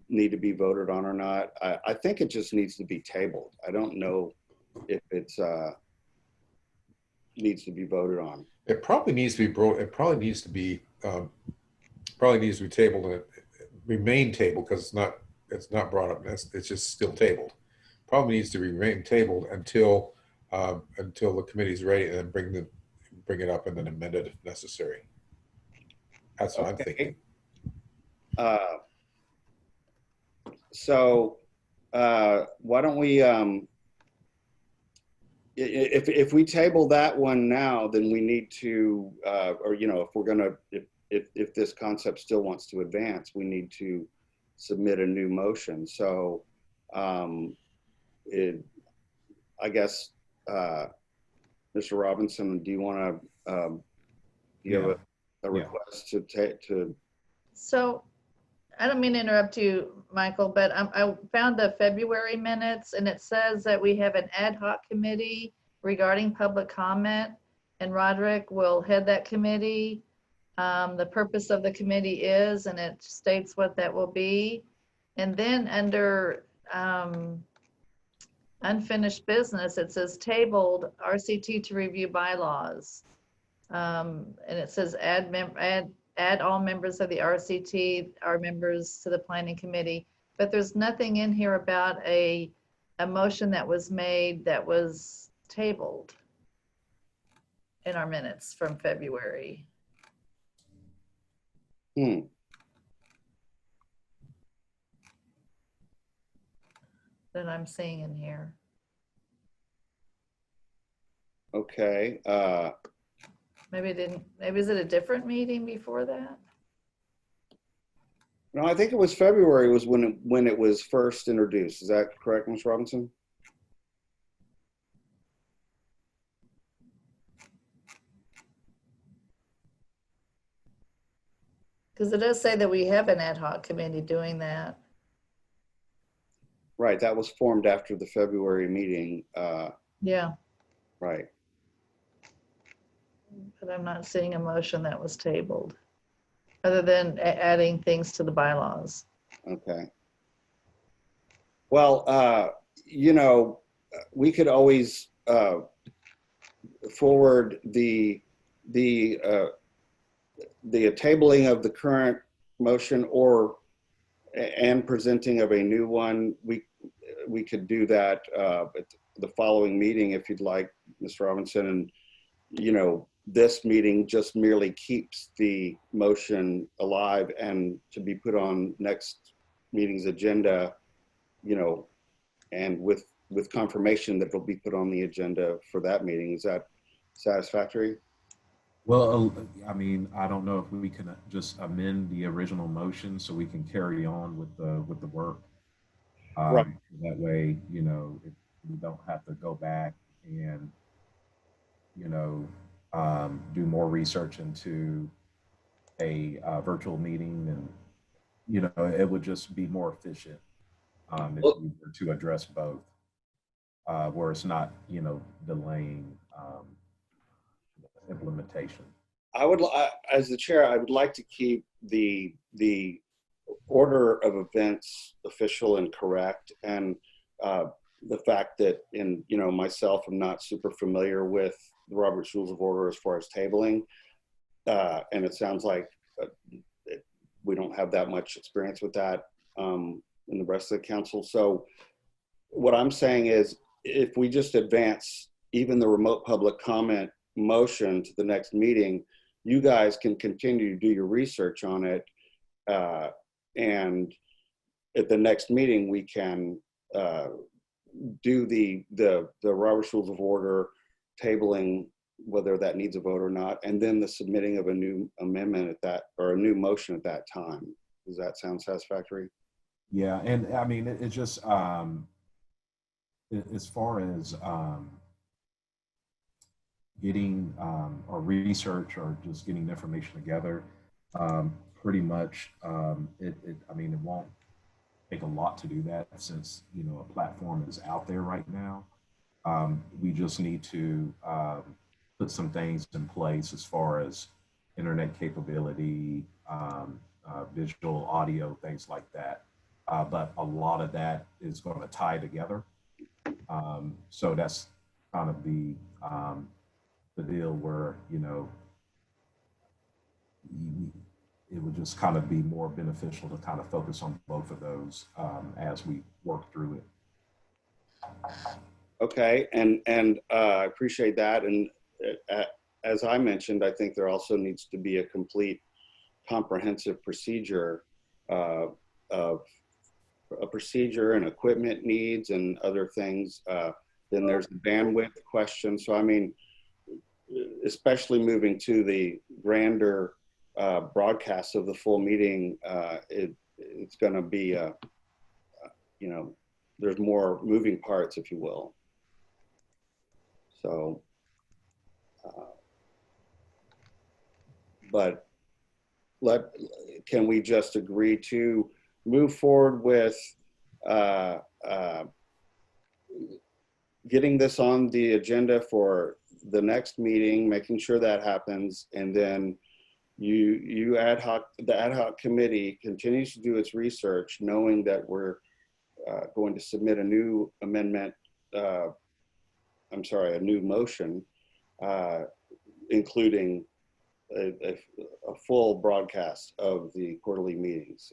need to be voted on or not. I think it just needs to be tabled. I don't know if it's needs to be voted on. It probably needs to be probably needs to be tabled and remain tabled because it's not brought up. It's just still tabled. Probably needs to remain tabled until the committee's ready, and then bring it up and then amend it if necessary. That's what I'm thinking. So why don't we, if we table that one now, then we need to, if we're gonna, if this concept still wants to advance, we need to submit a new motion. So I guess, Mr. Robinson, do you want to, have a request to So I don't mean to interrupt you, Michael, but I found the February minutes, and it says that we have an ad hoc committee regarding public comment, and Roderick will head that committee. The purpose of the committee is, and it states what that will be. And then under unfinished business, it says tabled RCT to review bylaws. And it says add all members of the RCT are members to the planning committee, but there's nothing in here about a motion that was made that was tabled in our minutes from February. That I'm seeing in here. Okay. Maybe is it a different meeting before that? No, I think it was February was when it was first introduced. Is that correct, Ms. Robinson? Because it does say that we have an ad hoc committee doing that. Right, that was formed after the February meeting. Yeah, Right. but I'm not seeing a motion that was tabled, other than adding things to the bylaws. Okay. Well, we could always forward the tabling of the current motion and presenting of a new one. We could do that at the following meeting if you'd like, Mr. Robinson. And this meeting just merely keeps the motion alive and to be put on next meeting's agenda, and with confirmation that it'll be put on the agenda for that meeting. Is that satisfactory? Well, I mean, I don't know if we can just amend the original motion so we can carry on with the work. Right. That way, we don't have to go back and, do more research into a virtual meeting and, you know, it would just be more efficient if we were to address both, where it's not, you know, delaying implementation. As the chair, I would like to keep the order of events official and correct, and the fact that, you know, myself, I'm not super familiar with the Robert's Rules of Order as far as tabling, and it sounds like we don't have that much experience with that in the rest of the council. So what I'm saying is, if we just advance even the remote public comment motion to the next meeting, you guys can continue to do your research on it, and at the next meeting we can do the Robert's Rules of Order tabling, whether that needs a vote or not, and then the submitting of a new amendment at that, or a new motion at that time. Does that sound satisfactory? Yeah, and I mean, it's just as far as getting or research or just getting the information together, pretty much I mean, it won't take a lot to do that, since, you know, a platform is out there right now. We just need to put some things in place as far as internet capability, visual, audio, things like that. But a lot of that is going to tie together. So that's kind of the deal where, you know, it would just kind of be more beneficial to kind of focus on both of those as we work through it. Okay, and I appreciate that. And as I mentioned, I think there also needs to be a complete, comprehensive procedure of a procedure and equipment needs and other things. Then there's the bandwidth question. So I mean, especially moving to the grander broadcast of the full meeting, it's going to be, you know, there's more moving parts, if you will. So, but can we just agree to move forward with getting this on the agenda for the next meeting, making sure that happens, and then the ad hoc committee continues to do its research, knowing that we're going to submit a new amendment, I'm sorry, a new motion, including a full broadcast of the quarterly meetings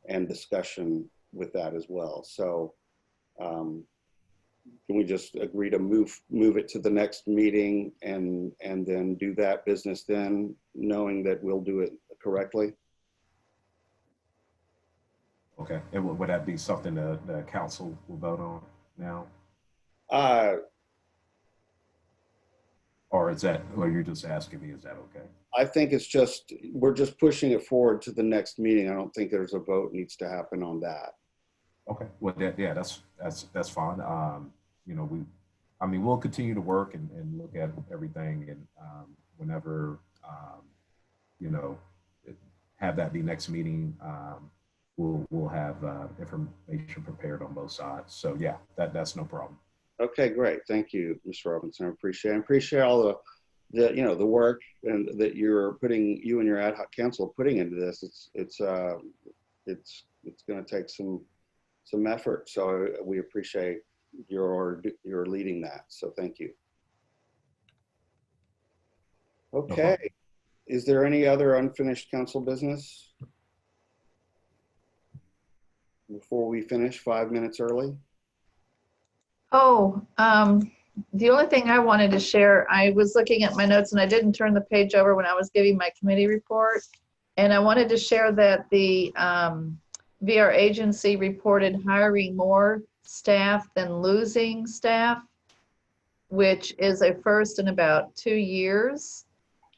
and discussion with that as well. So can we just agree to move it to the next meeting and then do that business then, knowing that we'll do it correctly? Okay, and would that be something that the council will vote on now? Or is that, or you're just asking me, is that okay? I think it's just, we're just pushing it forward to the next meeting. I don't think there's a vote needs to happen on that. Okay, well, yeah, that's fine. You know, I mean, we'll continue to work and look at everything, and whenever, you know, have that be next meeting, we'll have information prepared on both sides. So yeah, that's no problem. Okay, great. Thank you, Mr. Robinson. I appreciate all the you know, the work and that you and your ad hoc council are putting into this. It's going to take some effort. So we appreciate your leading that. So thank you. Okay. Is there any other unfinished council business before we finish 5 minutes early? Oh, the only thing I wanted to share, I was looking at my notes and I didn't turn the page over when I was giving my committee report. And I wanted to share that the VR agency reported hiring more staff than losing staff, which is a first in about 2 years.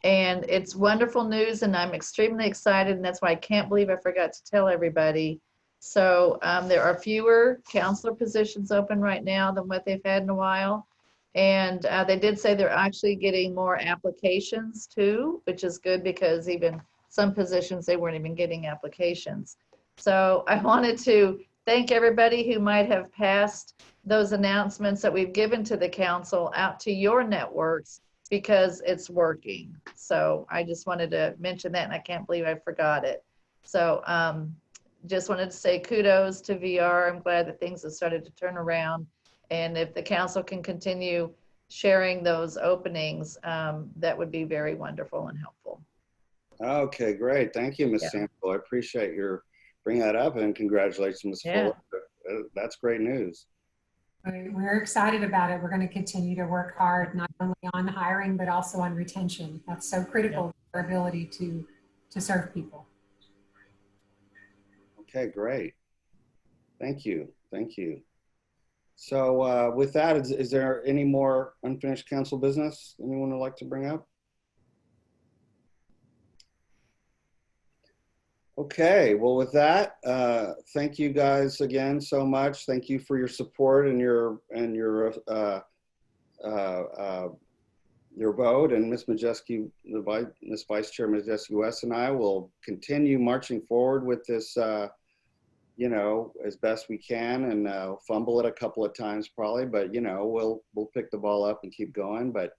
And it's wonderful news, and I'm extremely excited, and that's why I can't believe I forgot to tell everybody. So there are fewer counselor positions open right now than what they've had in a while. And they did say they're actually getting more applications too, which is good, because even some positions, they weren't even getting applications. So I wanted to thank everybody who might have passed those announcements that we've given to the council out to your networks, because it's working. So I just wanted to mention that, and I can't believe I forgot it. So just wanted to say kudos to VR. I'm glad that things have started to turn around. And if the council can continue sharing those openings, that would be very wonderful and helpful. Okay, great. Thank you, Ms. Yeah. Sample. I appreciate your bringing that up, and congratulations, Ms. Yeah. Fuller. That's great news. We're excited about it. We're going to continue to work hard, not only on hiring, but also on retention. That's so critical for our ability to serve people. Okay, great. Thank you. Thank you. So with that, is there any more unfinished council business anyone would like to bring up? Okay, well, with that, thank you guys again so much. Thank you for your support and your vote. And Ms. Majeski, Ms. Vice Chair Majeski West, and I will continue marching forward with this, you know, as best we can, and fumble it a couple of times probably, but you know, we'll pick the ball up and keep going. But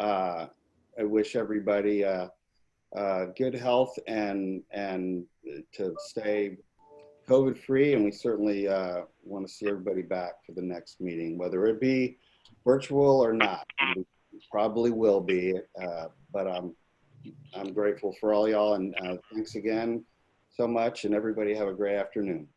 I wish everybody good health and to stay COVID free, and we certainly want to see everybody back for the next meeting, whether it be virtual or not. We probably will be, but I'm grateful for all y'all, and thanks again so much, and everybody have a great afternoon.